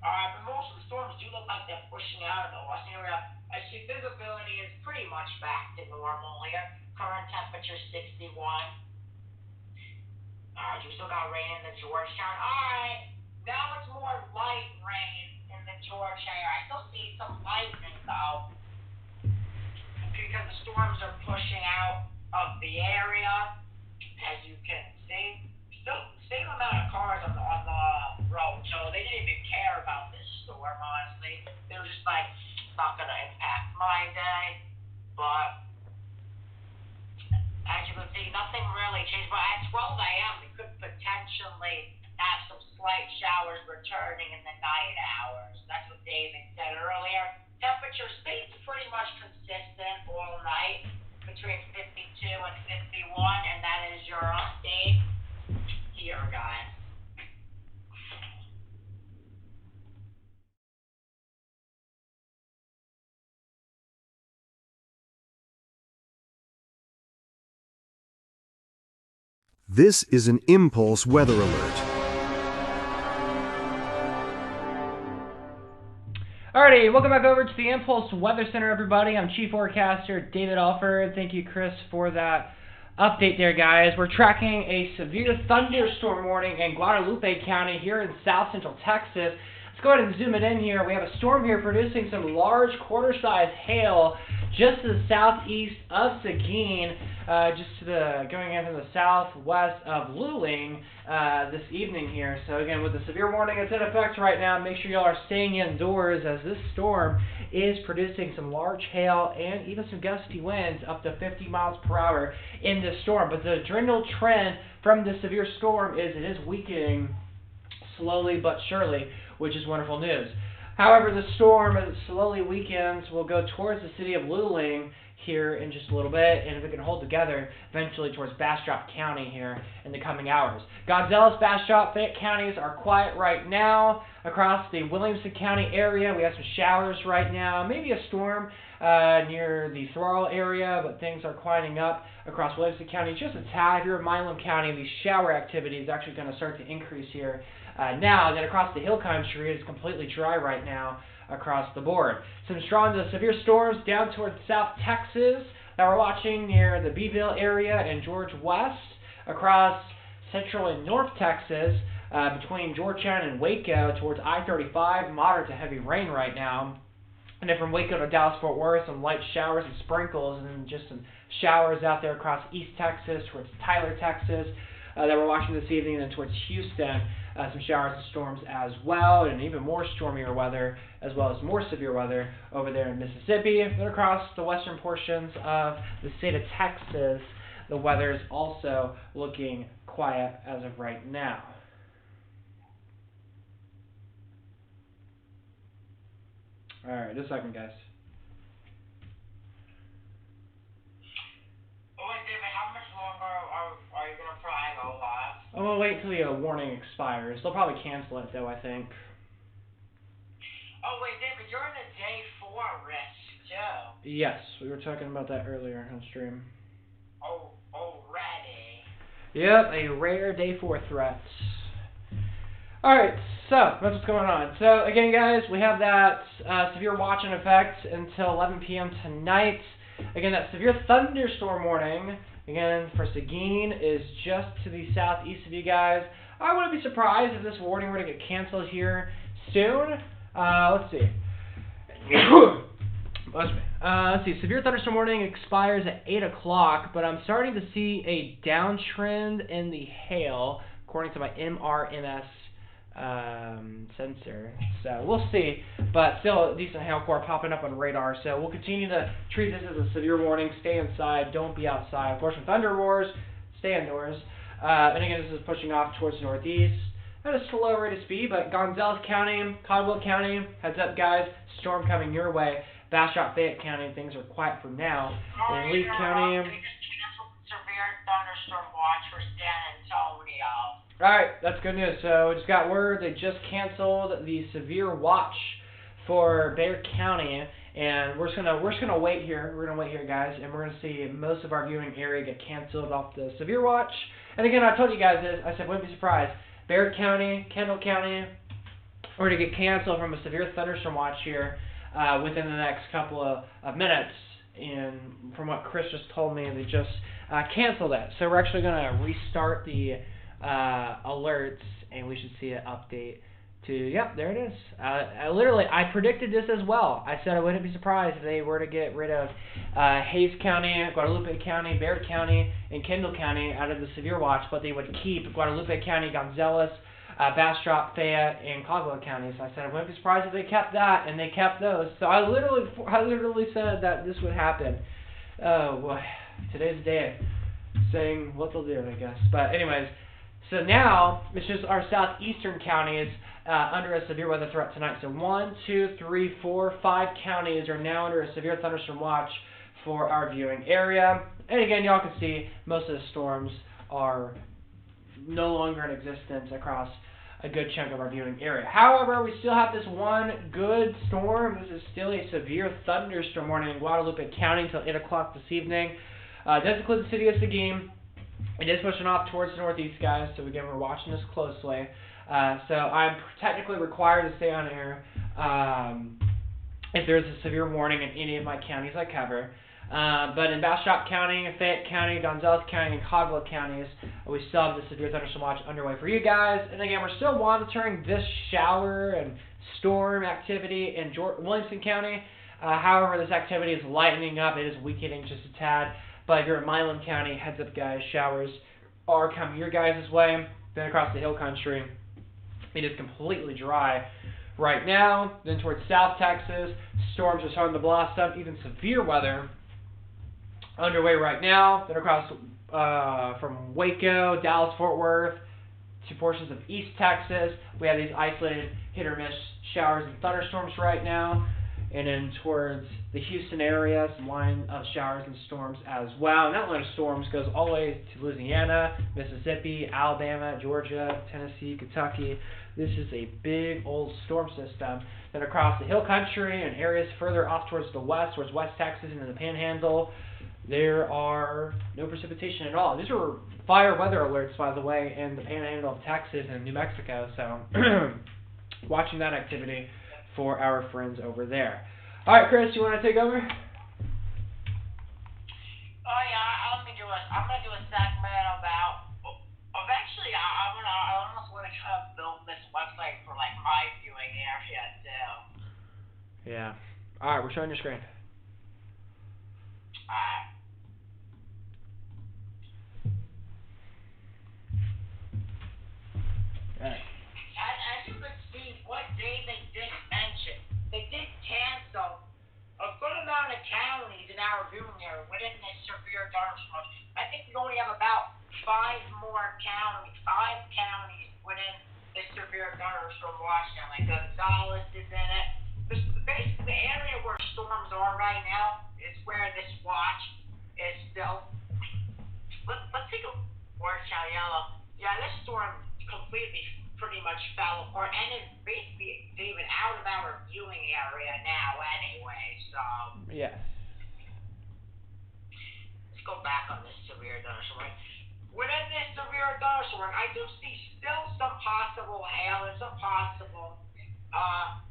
Speaker 4: Alright, but most of the storms do look like they're pushing out of the Austin area. I see visibility is pretty much back to normal here. Current temperature 61. Alright, you still got rain in the Georgetown. Alright, now it's more light rain in the Georgetown area. I still see some lightning though, because the storms are pushing out of the area, as you can see. Still, same amount of cars on the road, so they didn't even care about this storm, honestly. They were just like, it's not gonna impact my day, but as you can see, nothing really changed. But at 12 a.m., we could potentially have some slight showers returning in the night hours. That's what David said earlier. Temperature stays pretty much consistent all night between 52 and 51, and that is your update here, guys.
Speaker 1: This is an Impulse Weather Alert.
Speaker 2: Alrighty, welcome back over to the Impulse Weather Center, everybody. I'm Chief Forecaster David Alford. Thank you, Chris, for that update there, guys. We're tracking a severe thunderstorm warning in Guadalupe County here in south central Texas. Let's go ahead and zoom it in here. We have a storm here producing some large quarter-size hail just to the southeast of Seguin, just to the going in from the southwest of Luling this evening here. So again, with the severe warning that's in effect right now, make sure y'all are staying indoors as this storm is producing some large hail and even some gusty winds up to 50 miles per hour in this storm. But the general trend from this severe storm is it is weakening slowly but surely, which is wonderful news. However, the storm, as it slowly weakens, will go towards the city of Luling here in just a little bit, and if it can hold together, eventually towards Bastrop County here in the coming hours. Gonzales, Bastrop, Fayette counties are quiet right now. Across the Williamson County area, we have some showers right now, maybe a storm near the Thorl area, but things are quieting up across Williamson County just a tad. If you're in Milam County, the shower activity is actually going to start to increase here now. Then across the hill country, it is completely dry right now across the board. Some strong to severe storms down towards South Texas that we're watching near the Beeville area and George West. Across Central and North Texas, between Georgetown and Waco towards I-35, moderate to heavy rain right now. And then from Waco to Dallas-Fort Worth, some light showers and sprinkles, and then just some showers out there across East Texas towards Tyler, Texas, that we're watching this evening, and then towards Houston, some showers and storms as well, and even more stormier weather, as well as more severe weather over there in Mississippi. Then across the western portions of the state of Texas, the weather is also looking quiet as of right now. Alright, just a second, guys.
Speaker 4: Wait, David, how much longer are you going to try and go live?
Speaker 2: I'm going to wait until the warning expires. They'll probably cancel it, though, I think.
Speaker 4: Oh, wait, David, you're in a day 4 risk, too.
Speaker 2: Yes, we were talking about that earlier on stream.
Speaker 4: Oh, already?
Speaker 2: Yep, a rare day 4 threat. Alright, so that's what's going on. So, again, guys, we have that severe watch in effect until 11 p.m. tonight. Again, that severe thunderstorm warning, again, for Seguin is just to the southeast of you guys. I wouldn't be surprised if this warning were to get canceled here soon. Let's see. Let's see. Severe thunderstorm warning expires at 8 o'clock, but I'm starting to see a downtrend in the hail, according to my MRMS sensor. So we'll see, but still a decent hail core popping up on radar. So we'll continue to treat this as a severe warning. Stay inside. Don't be outside. Of course, with thunder roars, stay indoors. And again, this is pushing off towards the northeast at a slow rate of speed, but Gonzales County, Caldwell County, heads up, guys, storm coming your way. Bastrop, Fayette County, things are quiet for now. In Lee County,
Speaker 4: Severe thunderstorm watch for San Antonio.
Speaker 2: Alright, that's good news. So we just got word they just canceled the severe watch for Bexar County, and we're just gonna wait here. We're gonna wait here, guys, and we're gonna see most of our viewing area get canceled off the severe watch. And again, I told you guys this. I said wouldn't be surprised. Bexar County, Kendall County, we're gonna get canceled from a severe thunderstorm watch here within the next couple of minutes. And from what Chris just told me, they just canceled that. So we're actually gonna restart the alerts, and we should see an update to, yep, there it is. I predicted this as well. I said I wouldn't be surprised if they were to get rid of Hays County, Guadalupe County, Bexar County, and Kendall County out of the severe watch, but they would keep Guadalupe County, Gonzales, Bastrop, Fayette, and Caldwell counties. I said I wouldn't be surprised if they kept that, and they kept those. So I literally said that this would happen. Oh boy, today's the day saying what they'll do, I guess. But anyways, so now it's just our southeastern counties under a severe weather threat tonight. So 1, 2, 3, 4, 5 counties are now under a severe thunderstorm watch for our viewing area. And again, y'all can see most of the storms are no longer in existence across a good chunk of our viewing area. However, we still have this one good storm. This is still a severe thunderstorm warning in Guadalupe County until 8 o'clock this evening. Does include the city of Seguin. It is pushing off towards the northeast, guys, so again, we're watching this closely. So I'm technically required to stay on air if there's a severe warning in any of my counties I cover. But in Bastrop County, Fayette County, Gonzales County, and Caldwell counties, we still have the severe thunderstorm watch underway for you guys. And again, we're still monitoring this shower and storm activity in Williamson County. However, this activity is lightening up. It is weakening just a tad. But if you're in Milam County, heads up, guys, showers are coming your guys' way. Then across the hill country, it is completely dry right now. Then towards South Texas, storms are starting to blossom. Even severe weather underway right now. Then across from Waco, Dallas, Fort Worth, to portions of East Texas, we have these isolated hit or miss showers and thunderstorms right now. And then towards the Houston area, some line of showers and storms as well. And that line of storms goes all the way to Louisiana, Mississippi, Alabama, Georgia, Tennessee, Kentucky. This is a big old storm system. Then across the hill country and areas further off towards the west, towards West Texas and in the Panhandle, there are no precipitation at all. These are fire weather alerts, by the way, in the Panhandle of Texas and New Mexico. So watching that activity for our friends over there. All right, Chris, you want to take over?
Speaker 4: Oh yeah, I'm gonna do a segment about. Eventually, I almost want to try to build this website for like my viewing area too.
Speaker 2: Yeah. All right, we're showing your screen.
Speaker 4: Alright. As you can see, what day they did mention, they did cancel a good amount of counties in our viewing area within this severe thunderstorm. I think we only have about five counties within this severe thunderstorm watch now. Like Gonzales is in it. Basically, the area where storms are right now is where this watch is still. Let's take a watch out yellow. Yeah, this storm completely pretty much fell apart and is basically even out of our viewing area now anyway, so
Speaker 2: Yes.
Speaker 4: let's go back on this severe thunderstorm. Within this severe thunderstorm, I do see still some possible hail and some possible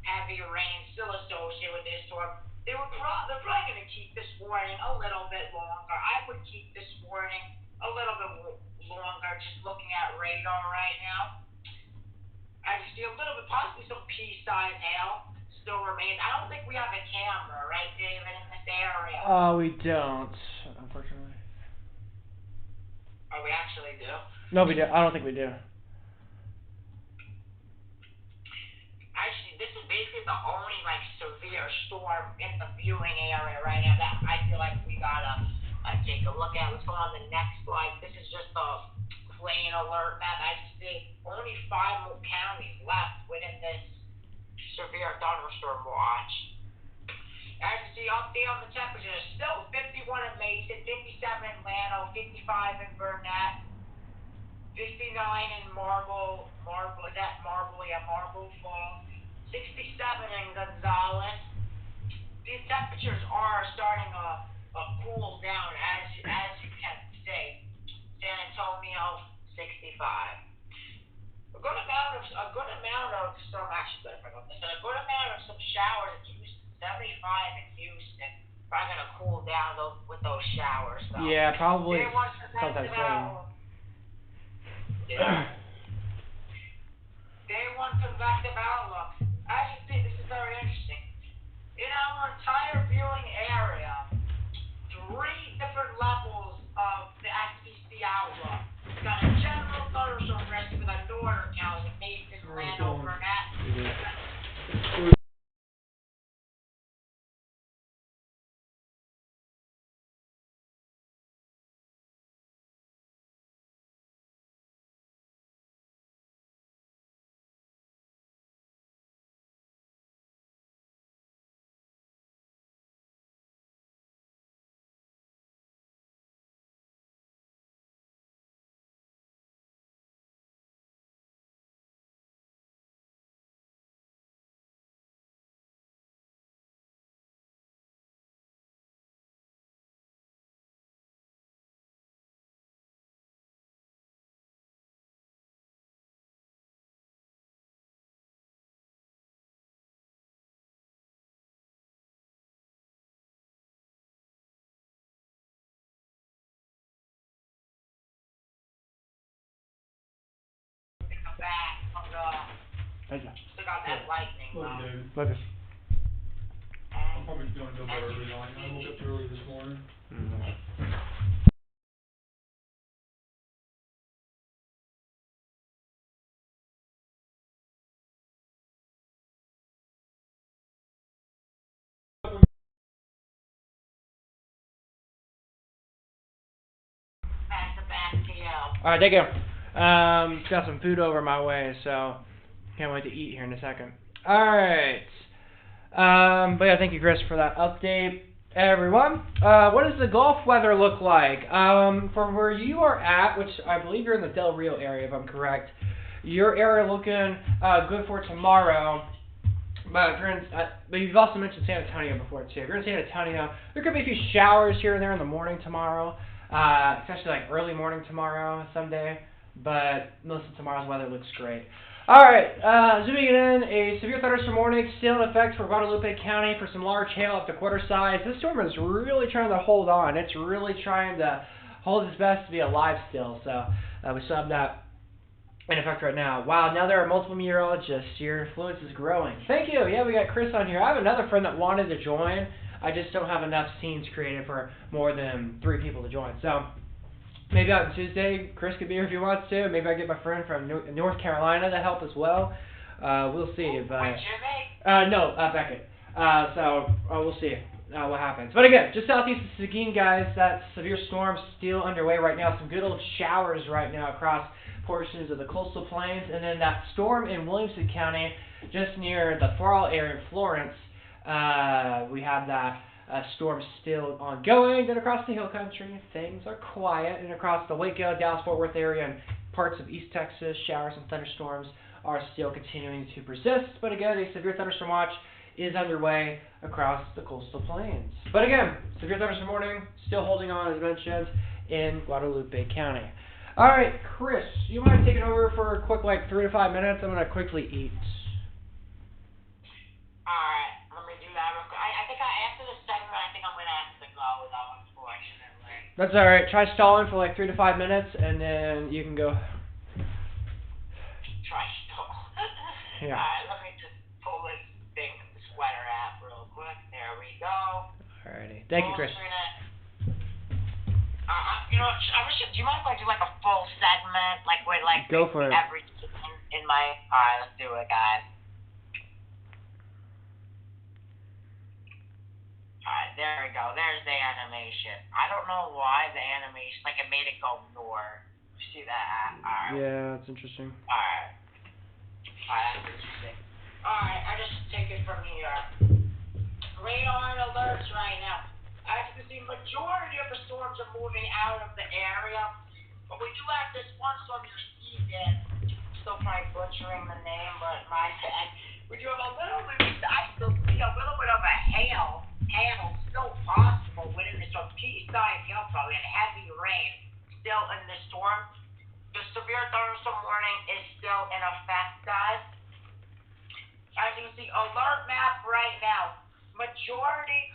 Speaker 4: heavy rain still associated with this storm. They're probably going to keep this warning a little bit longer. I would keep this warning a little bit longer, just looking at radar right now. I just see a little bit, possibly some pea-sized hail still remains. I don't think we have a camera, right, David, in this area?
Speaker 2: We don't, unfortunately.
Speaker 4: Oh, we actually do?
Speaker 2: No, we do. I don't think we do.
Speaker 4: Actually, this is basically the only, like, severe storm in the viewing area right now that I feel like we gotta take a look at. Let's go on the next slide. This is just the plain alert map. I see only 5 more counties left within this severe thunderstorm watch. As you see, update on the temperature, still 51 in Mason, 57 in Llano, 55 in Burnett, 59 in Marble, is that Marble? Yeah, Marble Falls, 67 in Gonzales. These temperatures are starting to cool down, as you can see. San Antonio, 65. A good amount of some showers in Houston, 75 in Houston. Probably gonna cool down with those showers though.
Speaker 2: Yeah, probably
Speaker 4: Day one
Speaker 2: sometime soon.
Speaker 4: Day one convective outlook. As you see, this is very interesting. In our entire viewing area, 3 different levels of the SPC outlook. We've got a general thunderstorm risk for the northern counties, Mason, Llano, Burnett. back from the,
Speaker 5: Thank you.
Speaker 4: still got that lightning
Speaker 3: Well,
Speaker 4: though.
Speaker 3: dude,
Speaker 5: Love you.
Speaker 3: I'm probably gonna go bed early tonight. I woke up too early this morning.
Speaker 4: Pass it back to you.
Speaker 5: All right, thank you. Got some food over my way, so can't wait to eat here in a second. All right. But yeah, thank you, Chris, for that update, everyone. What does the Gulf weather look like? From where you are at, which I believe you're in the Del Rio area, if I'm correct, your area looking good for tomorrow. But if you're in, but you've also mentioned San Antonio before too. If you're in San Antonio, there could be a few showers here and there in the morning tomorrow, especially like early morning tomorrow, someday. But most of tomorrow's weather looks great. All right, zooming in, a severe thunderstorm warning still in effect for Guadalupe County for some large hail up to quarter size. This storm is really trying to hold on. It's really trying to hold its best to be alive still. So we still have that in effect right now. Wow, now there are multiple meteorologists. Your influence is growing. Thank you. Yeah, we got Chris on here. I have another friend that wanted to join. I just don't have enough scenes created for more than 3 people to join. So maybe on Tuesday, Chris could be here if he wants to. Maybe I get my friend from North Carolina to help as well. We'll see. But no, Beckett. So we'll see what happens. But again, just southeast of Seguin, guys, that severe storm still underway right now. Some good old showers right now across portions of the coastal plains, and then that storm in Williamson County, just near the Farrell area in Florence. We have that storm still ongoing. Then across the hill country, things are quiet, and across the Waco, Dallas-Fort Worth area, and parts of East Texas, showers and thunderstorms are still continuing to persist. But again, a severe thunderstorm watch is underway across the coastal plains. But again, severe thunderstorm warning still holding on, as mentioned, in Guadalupe County. All right, Chris, you mind taking over for a quick, 3 to 5 minutes? I'm going to quickly eat.
Speaker 4: Alright, let me do that real quick. I think after this segment, I think I'm gonna have to go though, unfortunately.
Speaker 5: That's all right. Try stalling for 3 to 5 minutes, and then you can go.
Speaker 4: Try stall.
Speaker 5: Yeah.
Speaker 4: Alright, let me just pull this thing, the sweater app real quick. There we go.
Speaker 5: Alrighty. Thank you, Chris.
Speaker 4: You know, do you mind if I do a full segment, with
Speaker 5: Go for it.
Speaker 4: every in my? Alright, let's do it, guys. Alright, there we go. There's the animation. I don't know why the animation, it made it go north. You see that? Alright.
Speaker 5: Yeah, that's interesting.
Speaker 4: Alright. Alright, that's interesting. Alright, I just take it from here. Radar alerts right now. As you can see, majority of the storms are moving out of the area. But we do have this one storm you're seeing. Still probably butchering the name, but my bad. We do have I still see a little bit of a hail still possible within the storm. Pea-sized hail probably and heavy rain still in the storm. The severe thunderstorm warning is still in effect, guys. As you can see, alert map right now. Majority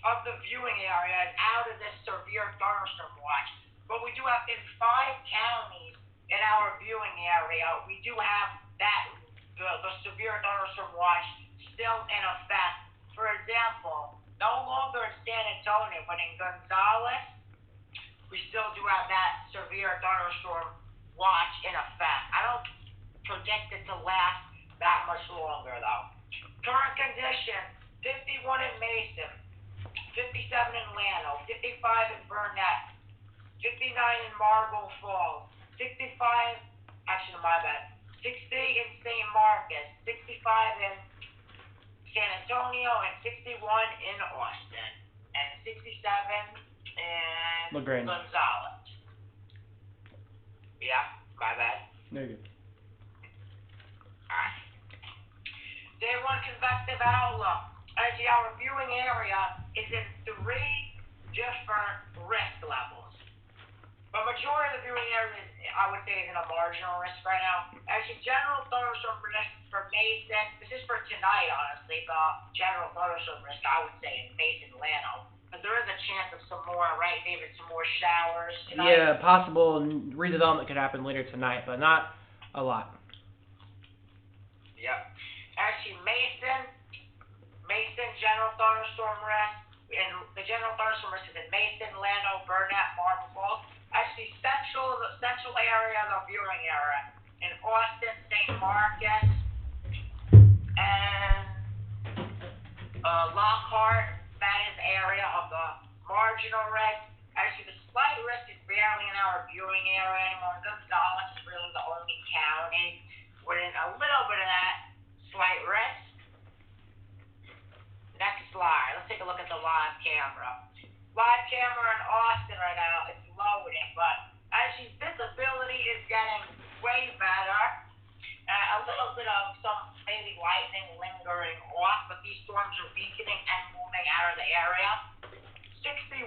Speaker 4: of the viewing area is out of this severe thunderstorm watch. But we do have in 5 counties in our viewing area, we do have the severe thunderstorm watch still in effect. For example, no longer in San Antonio, but in Gonzales, we still do have that severe thunderstorm watch in effect. I don't predict it to last that much longer, though. Current condition, 51 in Mason, 57 in Llano, 55 in Burnett, 59 in Marble Falls, 65, actually, my bad, 60 in St. Marcus, 65 in San Antonio, and 61 in Austin, and 67 in
Speaker 5: LaGrange.
Speaker 4: Gonzales. Yeah, my bad.
Speaker 5: No, you're good.
Speaker 4: Alright. Day 1 convective outlook. As our viewing area is in 3 different risk levels. But majority of the viewing area, I would say, is in a marginal risk right now. As your general thunderstorm risk for Mason, this is for tonight, honestly, the general thunderstorm risk, I would say, in Mason, Llano. But there is a chance of some more, right, David, some more showers tonight?
Speaker 5: Yeah, possible redevelopment could happen later tonight, but not a lot.
Speaker 4: Yep. Actually, Mason General Thunderstorm Risk. And the General Thunderstorm Risk is in Mason, Llano, Burnett, Marble Falls. Actually, the central area, the viewing area. In Austin, St. Marcus, and Lockhart. That is the area of the marginal risk. Actually, the slight risk is barely in our viewing area anymore. Gonzales is really the only county within a little bit of that slight risk. Next slide. Let's take a look at the live camera. Live camera in Austin right now. It's loading, but actually visibility is getting way better. A little bit of some maybe lightning lingering off, but these storms are weakening and moving out of the area. 61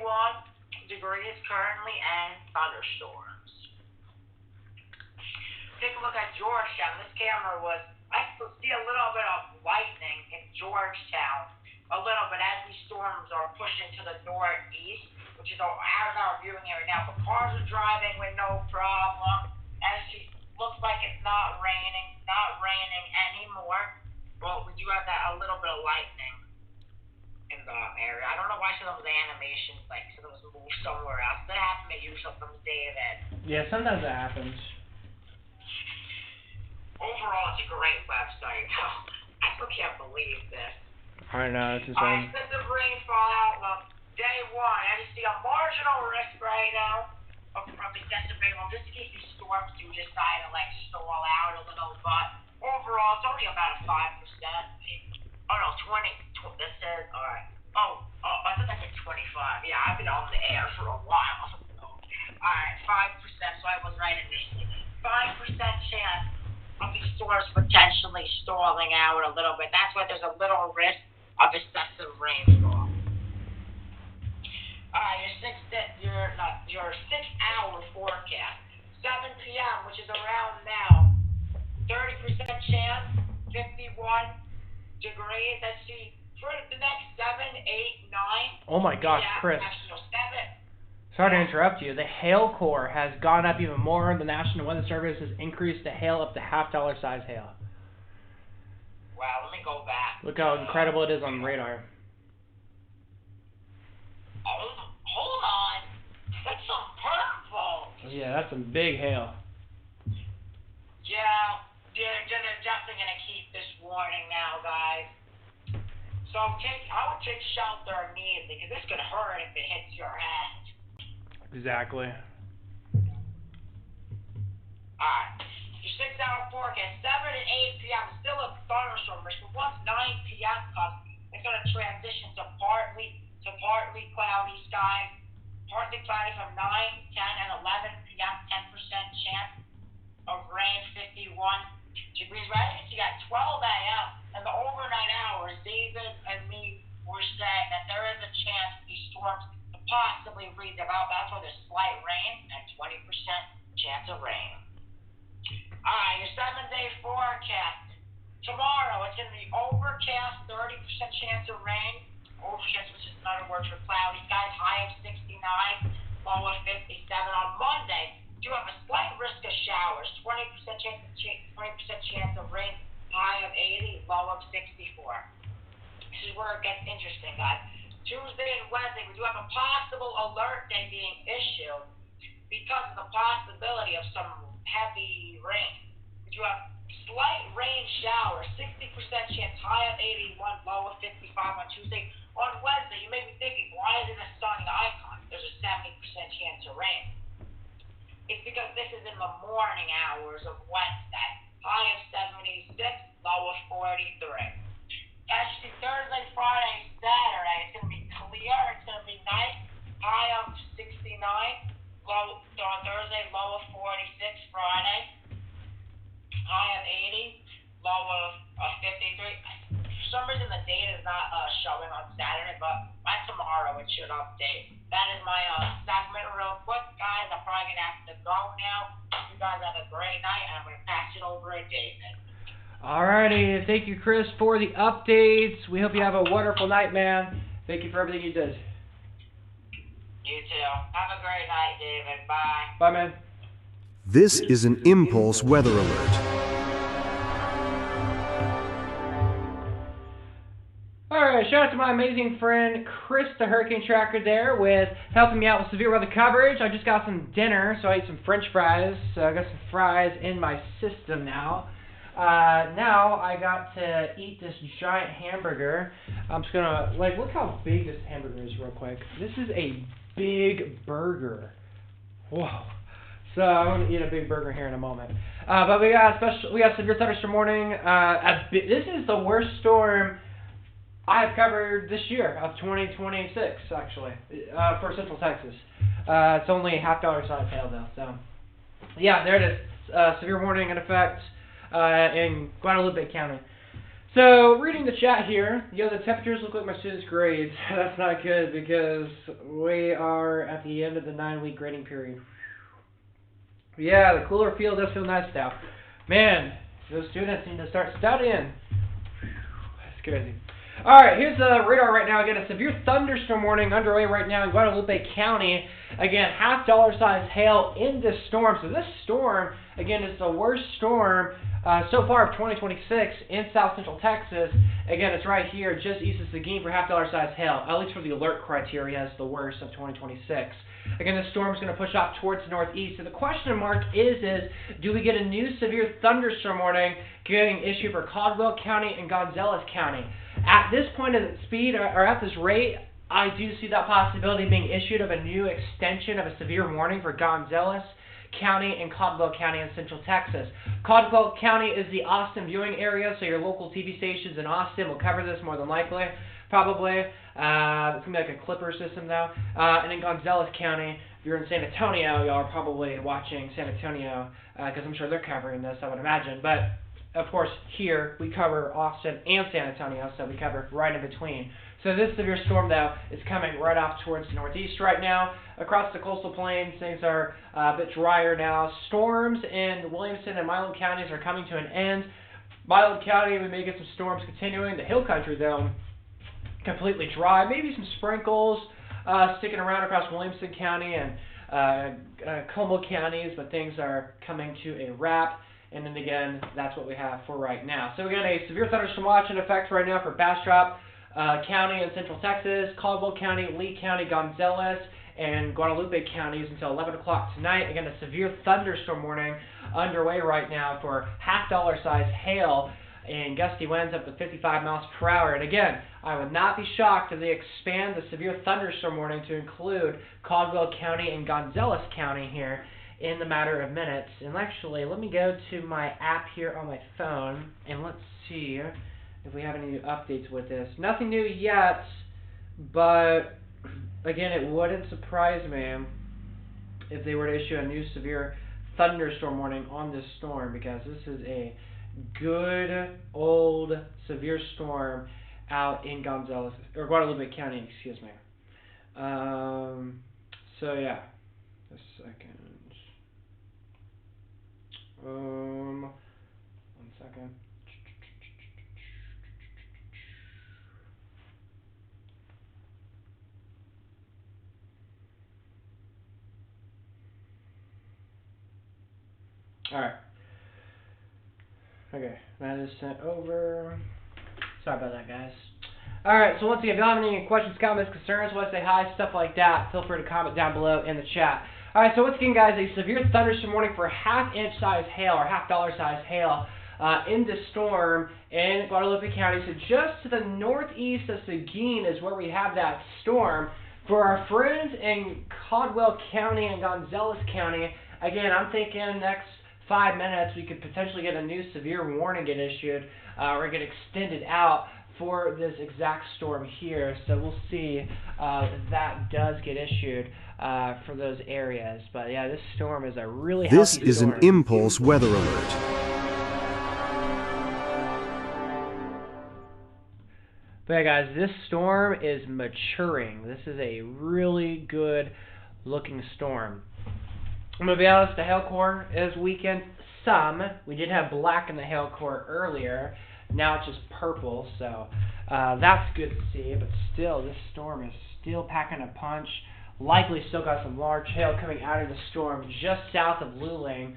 Speaker 4: degrees currently and thunderstorms. Take a look at Georgetown. This camera I still see a little bit of lightning in Georgetown. A little bit as these storms are pushing to the northeast, which is out of our viewing area now. The cars are driving with no problem. Actually, looks like it's not raining anymore. Well, we do have that a little bit of lightning in the area. I don't know why some of the animations some of those move somewhere else. That happened to you sometimes, David.
Speaker 5: Yeah, sometimes that happens.
Speaker 4: Overall, it's a great website. I still can't believe this.
Speaker 5: I know, it's
Speaker 4: Alright,
Speaker 5: insane.
Speaker 4: extensive rainfall outlook. Day 1, I just see a marginal risk right now of extensive rainfall, just in case these storms do decide to stall out a little, but overall, it's only about a 5%. Oh no, 20, this says, alright. Oh, I thought that said 25. Yeah, I've been on the air for a while. Alright, 5%, so I was right initially. 5% chance of these storms potentially stalling out a little bit. That's why there's a little risk of excessive rainfall. Alright, your 6-hour forecast. 7 p.m., which is around now. 30% chance, 51 degrees. Let's see, for the next 7, 8, 9.
Speaker 5: Oh my gosh, Chris. Sorry to interrupt you. The hail core has gone up even more. The National Weather Service has increased the hail up to $half size hail.
Speaker 4: Wow, let me go back.
Speaker 5: Look how incredible it is on radar.
Speaker 4: Hold on. That's some purple.
Speaker 5: Yeah, that's some big hail.
Speaker 4: Yeah, they're definitely going to keep this warning now, guys. So I would take shelter immediately, because this could hurt if it hits your head.
Speaker 5: Exactly.
Speaker 4: Alright. Your 6-hour forecast, 7 and 8 p.m. Still a thunderstorm risk, but once 9 p.m. comes, it's going to transition to partly cloudy skies. Partly cloudy from 9, 10, and 11 p.m. 10% chance of rain, 51 degrees. Right? You got 12 a.m. and the overnight hours. David and me were saying that there is a chance these storms could possibly redevelop. That's why there's slight rain and 20% chance of rain. Alright, your 7-day forecast. Tomorrow, it's going to be overcast, 30% chance of rain. Overcast, which is another word for cloudy skies, high of 69, low of 57. On Monday, you have a slight risk of showers, 20% chance of rain, high of 80, low of 64. This is where it gets interesting, guys. Tuesday and Wednesday, we do have a possible alert day being issued because of the possibility of some heavy rain. We do have slight rain showers, 60% chance, high of 81, low of 55 on Tuesday. On Wednesday, you may be thinking, why is it a sunny icon? There's a 70% chance of rain. It's because this is in the morning hours of Wednesday. High of 76, low of 43. Actually, Thursday, Friday, Saturday, it's going to be clear. It's going to be nice. High of 69, low on Thursday, low of 46 Friday. High of 80, low of 53. For some reason, the date is not showing on Saturday, but by tomorrow it should update. That is my segment real quick, guys. I'm probably going to have to go now. You guys have a great night, and I'm going to pass it over to David.
Speaker 5: Alrighty, thank you, Chris, for the updates. We hope you have a wonderful night, man. Thank you for everything you did.
Speaker 4: You too. Have a great night, David. Bye.
Speaker 5: Bye, man.
Speaker 1: This is an Impulse Weather Alert.
Speaker 5: Alright, shout out to my amazing friend Chris the Hurricane Tracker there with helping me out with severe weather coverage. I just got some dinner, so I ate some french fries. So I got some fries in my system now. Now I got to eat this giant hamburger. I'm just gonna, like, look how big this hamburger is real quick. This is a big burger. Whoa. So I'm gonna eat a big burger here in a moment. But we got severe thunderstorm warning. This is the worst storm I have covered this year of 2026, actually, for Central Texas. It's only $0.5 size hail though. So yeah, there it is. Severe warning in effect in Guadalupe County. So reading the chat here, the temperatures look like my students' grades. That's not good because we are at the end of the 9-week grading period. Yeah, the cooler feel does feel nice now. Man, those students need to start studying. That's crazy. Alright, here's the radar right now. Again, a severe thunderstorm warning underway right now in Guadalupe County. Again, $0.5 size hail in this storm. So this storm, again, is the worst storm so far of 2026 in South Central Texas. Again, it's right here just east of Seguin for $0.5 size hail. At least for the alert criteria, it's the worst of 2026. Again, this storm is going to push off towards the northeast. So the question mark is do we get a new severe thunderstorm warning getting issued for Caldwell County and Gonzales County? At this point of speed, or at this rate, I do see that possibility being issued of a new extension of a severe warning for Gonzales County and Caldwell County in Central Texas. Caldwell County is the Austin viewing area, so your local TV stations in Austin will cover this more than likely, probably. It's going to be like a clipper system, though. And in Gonzales County, if you're in San Antonio, y'all are probably watching San Antonio, because I'm sure they're covering this, I would imagine. But of course, here we cover Austin and San Antonio, so we cover right in between. So this severe storm, though, is coming right off towards the northeast right now. Across the coastal plains, things are a bit drier now. Storms in Williamson and Milam counties are coming to an end. Milam County, we may get some storms continuing. The hill country, though, completely dry. Maybe some sprinkles sticking around across Williamson County and Como counties, but things are coming to a wrap. And then again, that's what we have for right now. So we got a severe thunderstorm watch in effect right now for Bastrop County in Central Texas, Caldwell County, Lee County, Gonzales, and Guadalupe counties until 11 o'clock tonight. Again, a severe thunderstorm warning underway right now for $0.5 size hail and gusty winds up to 55 miles per hour. And again, I would not be shocked if they expand the severe thunderstorm warning to include Caldwell County and Gonzales County here in the matter of minutes. And actually, let me go to my app here on my phone, and let's see if we have any updates with this. Nothing new yet, but again, it wouldn't surprise me if they were to issue a new severe thunderstorm warning on this storm, because this is a good old severe storm out in Gonzales, or Guadalupe County, excuse me. So yeah, a second. One second. Alright. Okay, that is sent over. Sorry about that, guys. Alright, so once again, if you have any questions, comments, concerns, want to say hi, stuff like that, feel free to comment down below in the chat. Alright, so once again, guys, a severe thunderstorm warning for half-inch size hail, or $0.5 size hail, in this storm in Guadalupe County. So just to the northeast of Seguin is where we have that storm. For our friends in Caldwell County and Gonzales County, again, I'm thinking next 5 minutes we could potentially get a new severe warning get issued, or get extended out for this exact storm here. So we'll see if that does get issued for those areas. But yeah, this storm is a really healthy storm.
Speaker 1: This is an impulse weather alert.
Speaker 5: But yeah, guys, this storm is maturing. This is a really good looking storm. I'm going to be honest, the hail core is weakened some. We did have black in the hail core earlier. Now it's just purple, so that's good to see. But still, this storm is still packing a punch. Likely still got some large hail coming out of the storm just south of Luling,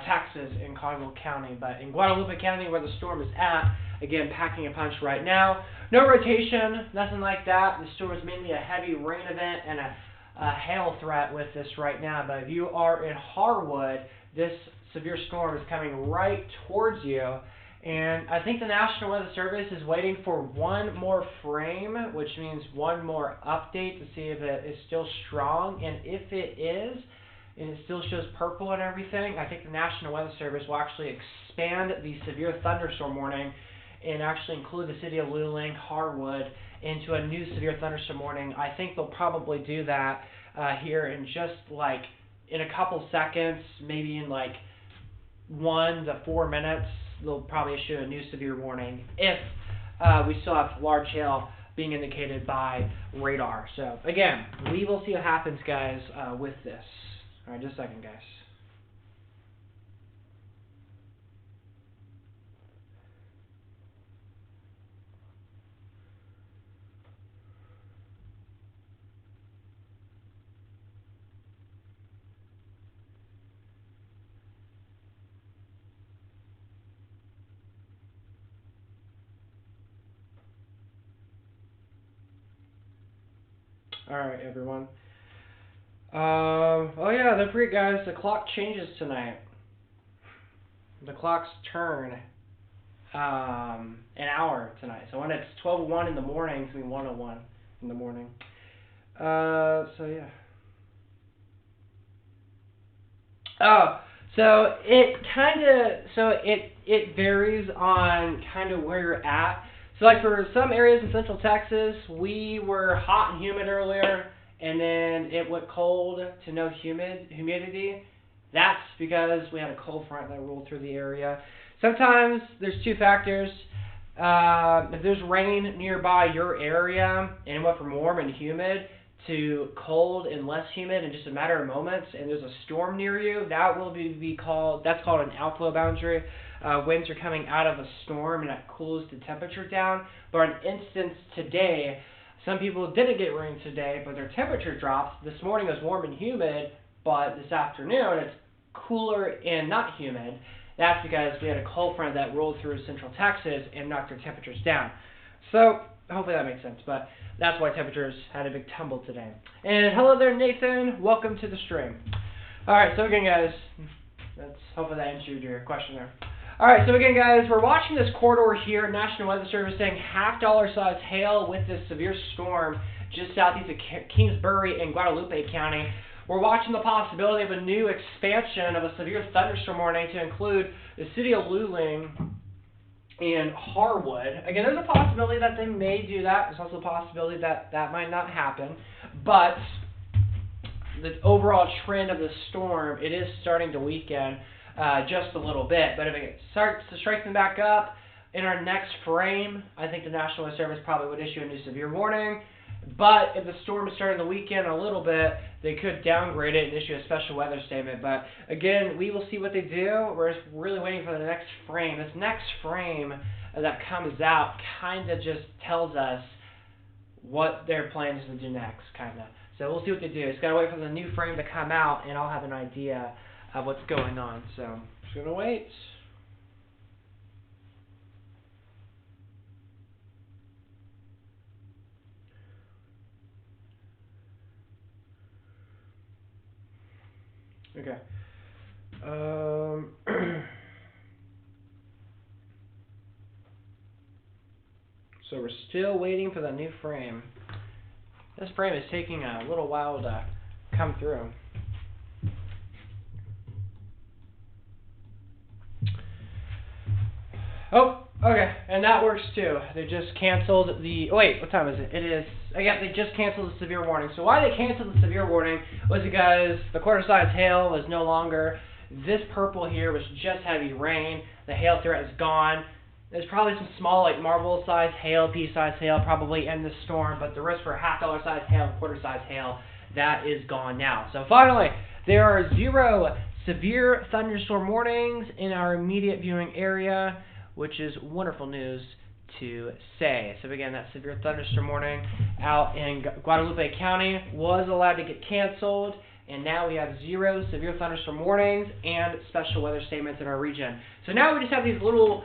Speaker 5: Texas in Caldwell County. But in Guadalupe County, where the storm is at, again, packing a punch right now. No rotation, nothing like that. The storm is mainly a heavy rain event and a hail threat with this right now. But if you are in Harwood, this severe storm is coming right towards you. And I think the National Weather Service is waiting for one more frame, which means one more update to see if it is still strong. And if it is, and it still shows purple and everything, I think the National Weather Service will actually expand the severe thunderstorm warning and actually include the city of Luling, Harwood, into a new severe thunderstorm warning. I think they'll probably do that here in just like in a couple seconds, maybe in like 1 to 4 minutes. They'll probably issue a new severe warning if we still have large hail being indicated by radar. So again, we will see what happens, guys, with this. All right, just a second, guys. All right, everyone. Oh yeah, don't forget, guys, the clock changes tonight. The clocks turn an hour tonight. So when it's 12:01 in the morning, it's going to be 1:01 in the morning. So yeah. Oh, so it varies on kind of where you're at. So like for some areas in Central Texas, we were hot and humid earlier, and then it went cold to no humidity. That's because we had a cold front that rolled through the area. Sometimes there's two factors. If there's rain nearby your area and it went from warm and humid to cold and less humid in just a matter of moments, and there's a storm near you, that will that's called an outflow boundary. Winds are coming out of a storm and that cools the temperature down. But an instance today, some people didn't get rain today, but their temperature dropped. This morning was warm and humid, but this afternoon it's cooler and not humid. That's because we had a cold front that rolled through Central Texas and knocked our temperatures down. So hopefully that makes sense, but that's why temperatures had a big tumble today. And hello there, Nathan. Welcome to the stream. All right, so again, guys, hopefully that answered your question there. All right, so again, guys, we're watching this corridor here. National Weather Service saying half-dollar size hail with this severe storm just southeast of Kingsbury and Guadalupe County. We're watching the possibility of a new expansion of a severe thunderstorm warning to include the city of Luling and Harwood. Again, there's a possibility that they may do that. There's also a possibility that that might not happen. But the overall trend of the storm, it is starting to weaken just a little bit. But if it starts to strengthen back up in our next frame, I think the National Weather Service probably would issue a new severe warning. But if the storm is starting to weaken a little bit, they could downgrade it and issue a special weather statement. But again, we will see what they do. We're just really waiting for the next frame. This next frame that comes out kind of just tells us what their plans to do next, kind of. So we'll see what they do. Just got to wait for the new frame to come out, and I'll have an idea of what's going on. So just going to wait. Okay. So we're still waiting for the new frame. This frame is taking a little while to come through. Oh, okay, and that works too. They just canceled the, oh wait, what time is it? It is, again, they just canceled the severe warning. So why they canceled the severe warning was because the quarter-size hail was no longer, this purple here was just heavy rain. The hail threat is gone. There's probably some small, like marble-sized hail, pea-sized hail probably in the storm, but the risk for half-dollar size hail, quarter-size hail, that is gone now. So finally, there are 0 severe thunderstorm warnings in our immediate viewing area, which is wonderful news to say. So again, that severe thunderstorm warning out in Guadalupe County was allowed to get canceled, and now we have 0 severe thunderstorm warnings and special weather statements in our region. So now we just have these little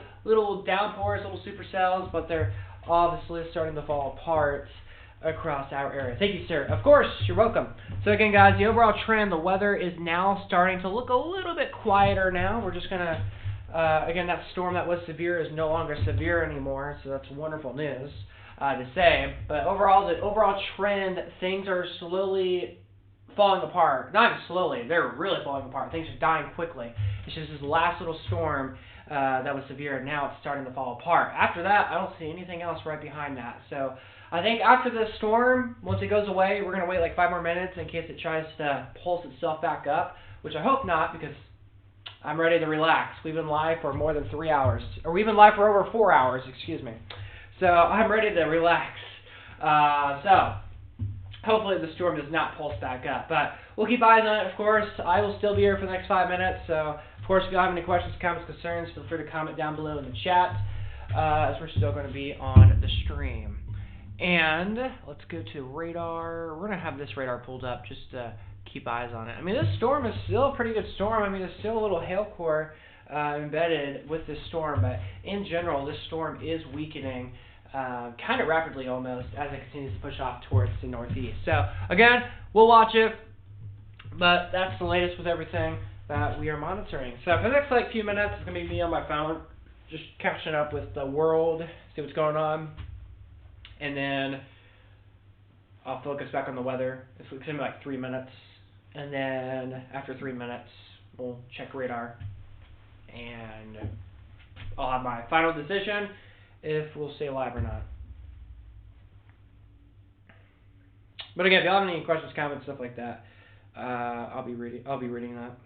Speaker 5: downpours, little supercells, but they're obviously starting to fall apart across our area. Thank you, sir. Of course, you're welcome. So again, guys, the overall trend, the weather is now starting to look a little bit quieter now. We're just gonna, again, that storm that was severe is no longer severe anymore, so that's wonderful news to say. But overall, the overall trend, things are slowly falling apart. Not even slowly, they're really falling apart. Things are dying quickly. It's just this last little storm that was severe, and now it's starting to fall apart. After that, I don't see anything else right behind that. So I think after this storm, once it goes away, we're going to wait like 5 more minutes in case it tries to pulse itself back up, which I hope not, because I'm ready to relax. We've been live for more than 3 hours, or we've been live for over 4 hours, excuse me. So I'm ready to relax. So hopefully the storm does not pulse back up, but we'll keep eyes on it, of course. I will still be here for the next 5 minutes, so of course if you have any questions, comments, concerns, feel free to comment down below in the chat, as we're still going to be on the stream. And let's go to radar. We're going to have this radar pulled up just to keep eyes on it. I mean, this storm is still a pretty good storm. I mean, there's still a little hail core embedded with this storm, but in general, this storm is weakening kind of rapidly almost as it continues to push off towards the northeast. So again, we'll watch it, but that's the latest with everything that we are monitoring. So for the next like few minutes, it's going to be me on my phone, just catching up with the world, see what's going on, and then I'll focus back on the weather. It's going to be like 3 minutes, and then after 3 minutes, we'll check radar, and I'll have my final decision if we'll stay live or not. But again, if you have any questions, comments, stuff like that, I'll be reading that.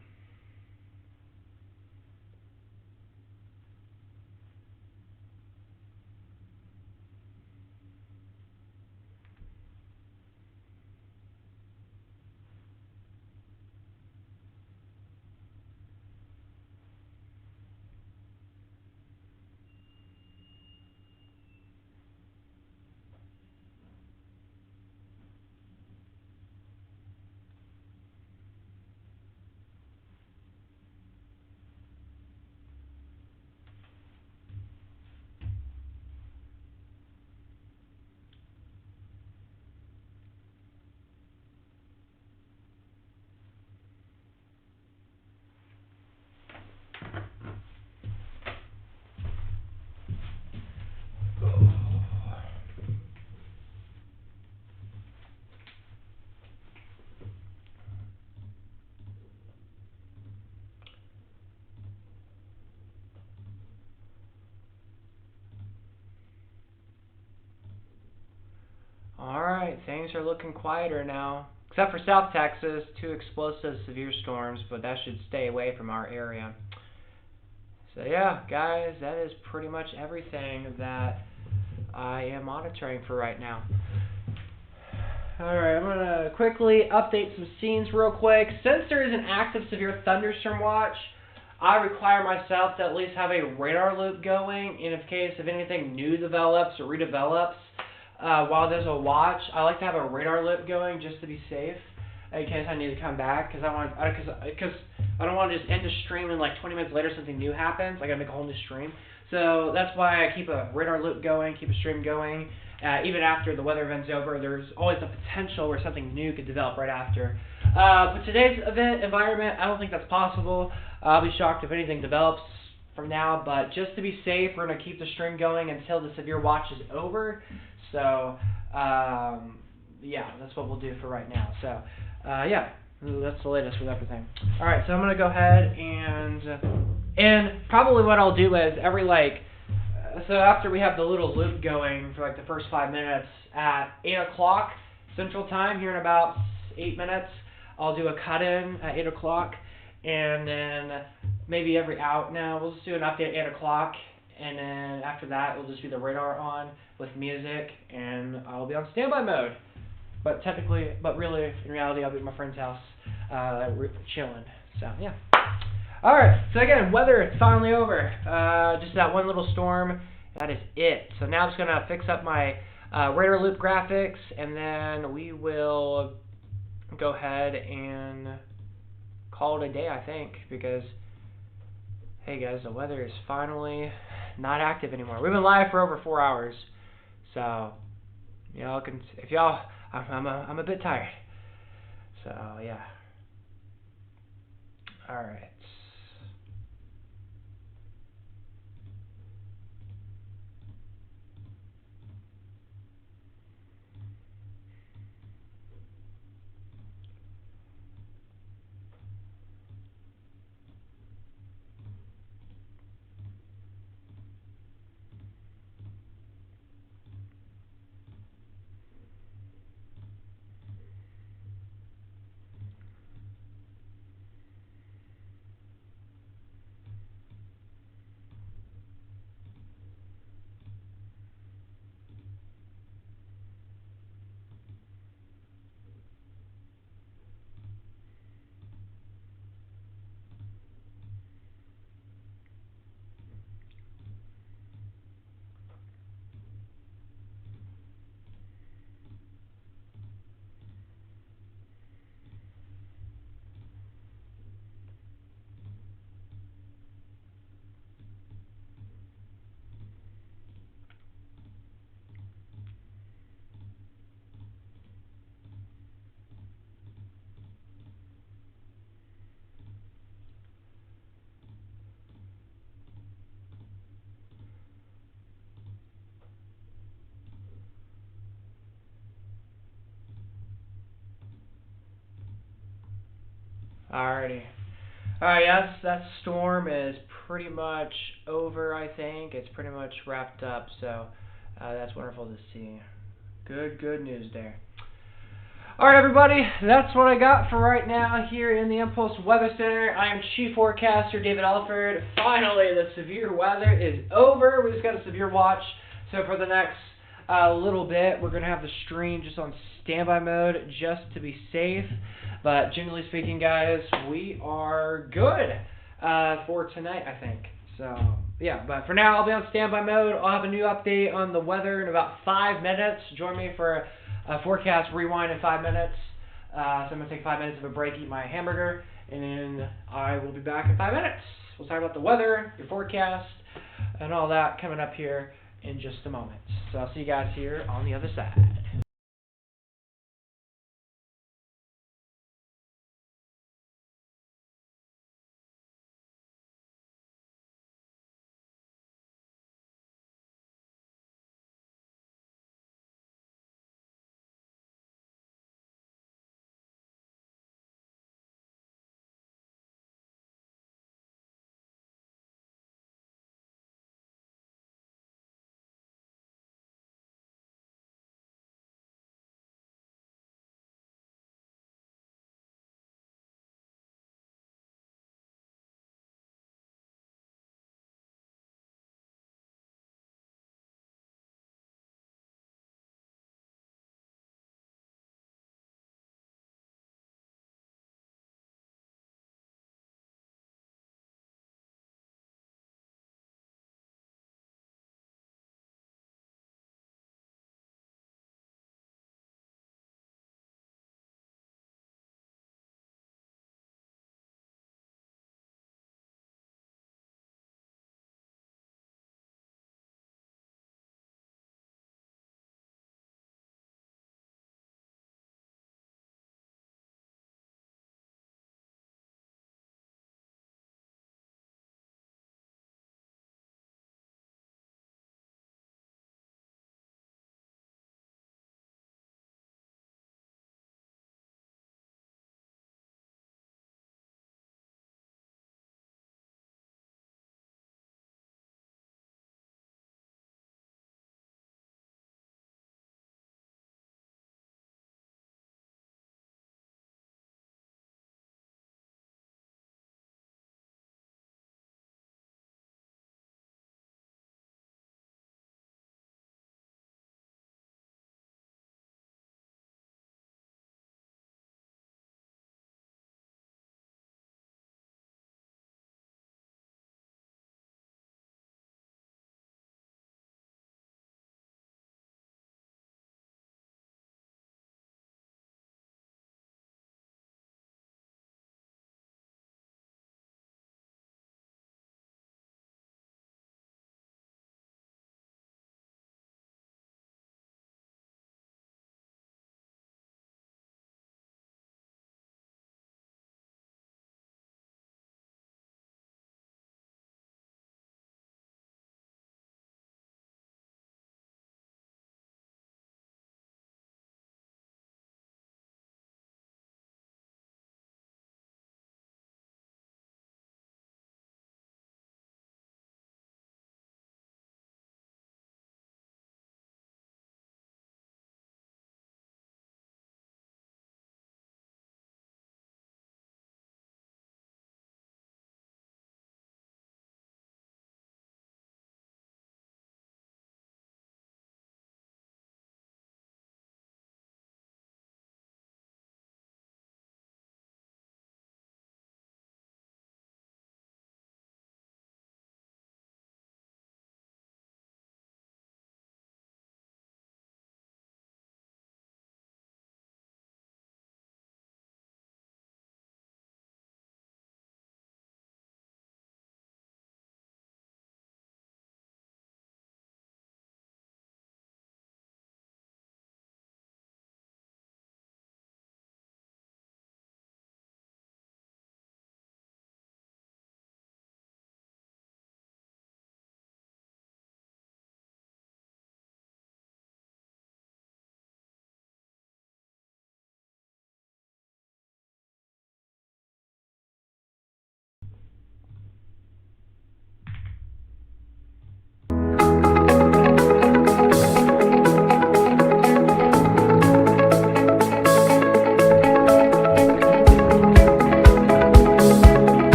Speaker 5: Alright, things are looking quieter now. Except for South Texas, 2 explosive severe storms, but that should stay away from our area. So yeah, guys, that is pretty much everything that I am monitoring for right now. Alright, I'm going to quickly update some scenes real quick. Since there is an active severe thunderstorm watch, I require myself to at least have a radar loop going in case if anything new develops or redevelops. While there's a watch, I like to have a radar loop going just to be safe in case I need to come back, because I don't want to just end the stream and like 20 minutes later something new happens. I gotta make a whole new stream. So that's why I keep a radar loop going, keep a stream going. Even after the weather event's over, there's always the potential where something new could develop right after. But today's event environment, I don't think that's possible. I'll be shocked if anything develops from now, but just to be safe, we're gonna keep the stream going until the severe watch is over. So, yeah, that's what we'll do for right now. So, yeah, that's the latest with everything. All right, so I'm going to go ahead and probably what I'll do is every, so after we have the little loop going for, the first 5 minutes at 8 o'clock Central Time, here in about 8 minutes, I'll do a cut-in at 8 o'clock, and then maybe every hour. Now, we'll just do an update at 8 o'clock. And then after that, it'll just be the radar on with music, and I'll be on standby mode. But really, in reality, I'll be at my friend's house, chilling. So, yeah. Alright, so again, weather is finally over. Just that one little storm, that is it. So now I'm just going to fix up my radar loop graphics, and then we will go ahead and call it a day, I think, because hey guys, the weather is finally not active anymore. We've been live for over 4 hours, so y'all can, if y'all, I'm a bit tired. So yeah. All right. Alrighty. Alright, yes, that storm is pretty much over, I think. It's pretty much wrapped up, so that's wonderful to see. Good news there. Alright, everybody, that's what I got for right now here in the Impulse Weather Center. I am Chief Forecaster David Alford. Finally, the severe weather is over. We just got a severe watch, so for the next little bit, we're going to have the stream just on standby mode just to be safe. But generally speaking, guys, we are good for tonight, I think. So, yeah, but for now, I'll be on standby mode. I'll have a new update on the weather in about 5 minutes. Join me for a forecast rewind in 5 minutes. So I'm going to take 5 minutes of a break, eat my hamburger, and then I will be back in 5 minutes. We'll talk about the weather, your forecast, and all that coming up here in just a moment. So I'll see you guys here on the other side.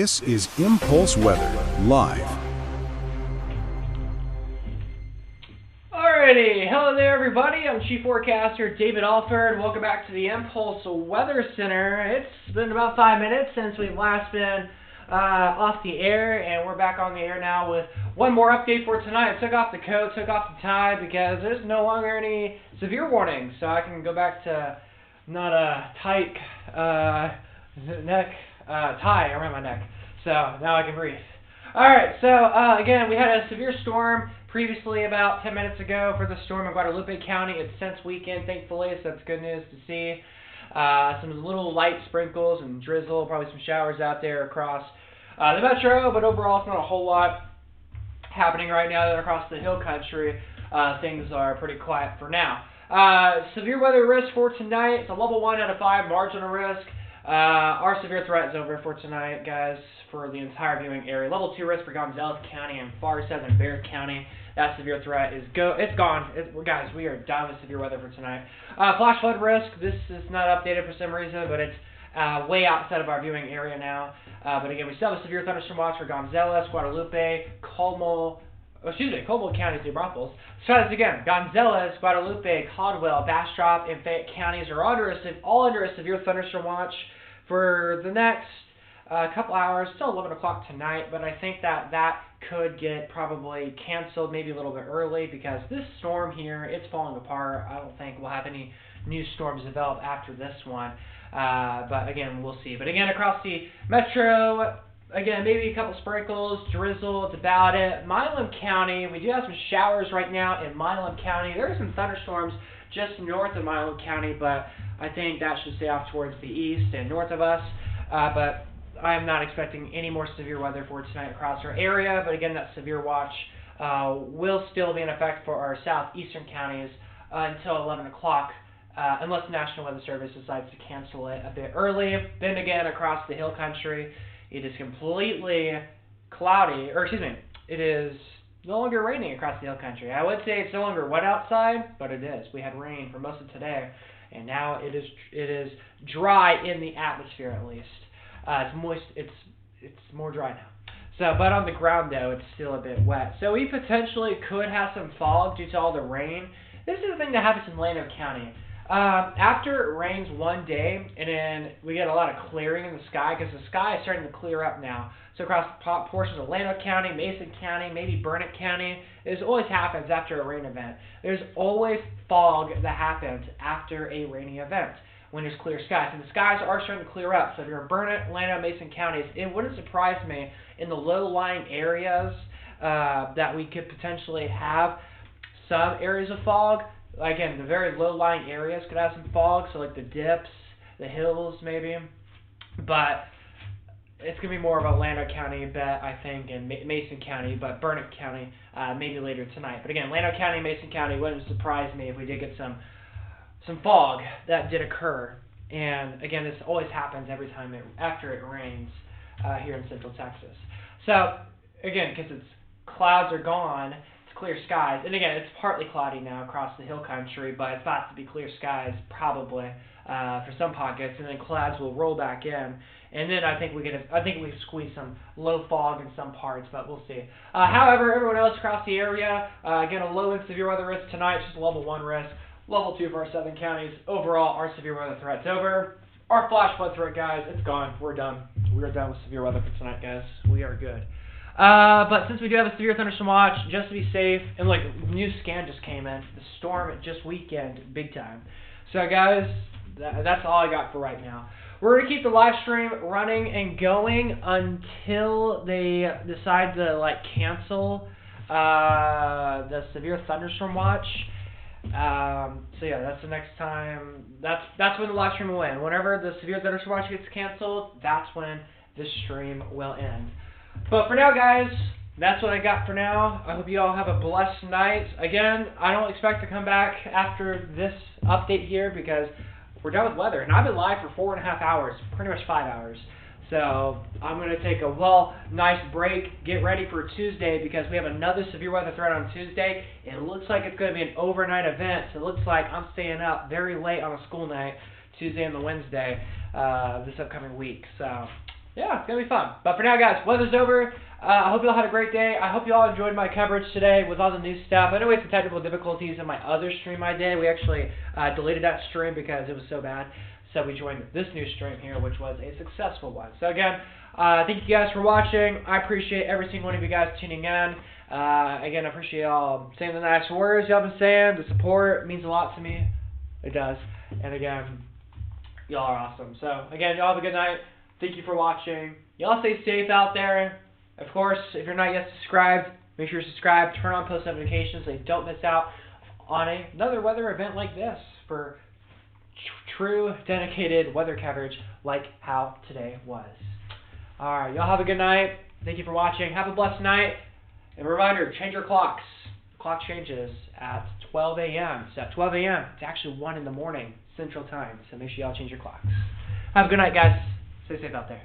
Speaker 1: This is Impulse Weather Live.
Speaker 5: Alrighty, hello there everybody, I'm Chief Forecaster David Alford. Welcome back to the Impulse Weather Center. It's been about 5 minutes since we've last been off the air, and we're back on the air now with one more update for tonight. I took off the coat, took off the tie, because there's no longer any severe warnings, so I can go back to not a tight neck tie around my neck. So now I can breathe. Alright, so again, we had a severe storm previously about 10 minutes ago for the storm in Guadalupe County. It's since weekend, thankfully, so that's good news to see. Some little light sprinkles and drizzle, probably some showers out there across the metro, but overall it's not a whole lot happening right now. Then across the hill country, things are pretty quiet for now. Severe weather risk for tonight, it's a level 1 out of 5 marginal risk. Our severe threat is over for tonight, guys, for the entire viewing area. Level 2 risk for Gonzales County and far southern Baird County. That severe threat is it's gone. Guys, we are done with severe weather for tonight. Flash flood risk, this is not updated for some reason, but it's way outside of our viewing area now. But again, we still have a severe thunderstorm watch for Gonzales, Guadalupe, Comal Counties, New Braunfels. Let's try this again. Gonzales, Guadalupe, Caldwell, Bastrop, and Fayette counties are all under a severe thunderstorm watch for the next couple hours, still 11 o'clock tonight, but I think that could get probably canceled maybe a little bit early because this storm here, it's falling apart. I don't think we'll have any new storms develop after this one, but again, we'll see. But again, across the metro, again, maybe a couple sprinkles, drizzle, it's about it. Milam County, we do have some showers right now in Milam County. There are some thunderstorms just north of Milam County, but I think that should stay off towards the east and north of us, but I am not expecting any more severe weather for tonight across our area, but again, that severe watch will still be in effect for our southeastern counties until 11 o'clock, unless the National Weather Service decides to cancel it a bit early. Then again, across the hill country, it is completely cloudy, it is no longer raining across the hill country. I would say it's no longer wet outside, but it is. We had rain for most of today, and now it is dry in the atmosphere at least. It's moist. It's more dry now. So, but on the ground though, it's still a bit wet. So we potentially could have some fog due to all the rain. This is the thing that happens in Llano County. After it rains one day, and then we get a lot of clearing in the sky because the sky is starting to clear up now. So across portions of Llano County, Mason County, maybe Burnett County, this always happens after a rain event. There's always fog that happens after a rainy event when there's clear skies. And the skies are starting to clear up. So if you're in Burnett, Llano, Mason counties, it wouldn't surprise me in the low-lying areas that we could potentially have some areas of fog. Again, the very low-lying areas could have some fog, so like the dips, the hills maybe. But it's going to be more of a Llano County bet, I think, and Mason County, but Burnett County maybe later tonight. But again, Llano County, Mason County wouldn't surprise me if we did get some fog that did occur. And again, this always happens every time after it rains here in Central Texas. So again, because clouds are gone, it's clear skies. And again, it's partly cloudy now across the hill country, but it's about to be clear skies probably for some pockets, and then clouds will roll back in. And then I think we squeeze some low fog in some parts, but we'll see. However, everyone else across the area, again, a low and severe weather risk tonight, just a level 1 risk. Level 2 for our southern counties. Overall, our severe weather threat's over. Our flash flood threat, guys, it's gone. We're done. We are done with severe weather for tonight, guys. We are good. But since we do have a severe thunderstorm watch, just to be safe, and like new scan just came in, the storm just weakened big time. So guys, that's all I got for right now. We're going to keep the live stream running and going until they decide to cancel the severe thunderstorm watch. So yeah, that's the next time. That's when the live stream will end. Whenever the severe thunderstorm watch gets canceled, that's when this stream will end. But for now, guys, that's what I got for now. I hope you all have a blessed night. Again, I don't expect to come back after this update here because we're done with weather, and I've been live for 4.5 hours, pretty much 5 hours. So I'm going to take a nice break, get ready for Tuesday because we have another severe weather threat on Tuesday. It looks like it's going to be an overnight event, so it looks like I'm staying up very late on a school night, Tuesday and the Wednesday, this upcoming week. So yeah, it's going to be fun. But for now, guys, weather's over. I hope you all had a great day. I hope you all enjoyed my coverage today with all the new stuff. I know we had some technical difficulties in my other stream I did. We actually deleted that stream because it was so bad. So we joined this new stream here, which was a successful one. So again, thank you guys for watching. I appreciate every single one of you guys tuning in. Again, I appreciate y'all saying the nice words y'all been saying. The support means a lot to me. It does. And again, y'all are awesome. So again, y'all have a good night. Thank you for watching. Y'all stay safe out there. Of course, if you're not yet subscribed, make sure you subscribe. Turn on post notifications so you don't miss out on another weather event like this for true dedicated weather coverage like how today was. Alright, y'all have a good night. Thank you for watching. Have a blessed night. And a reminder, change your clocks. The clock changes at 12 a.m. So at 12 a.m., it's actually 1 in the morning Central Time. So make sure y'all change your clocks. Have a good night, guys. Stay safe out there.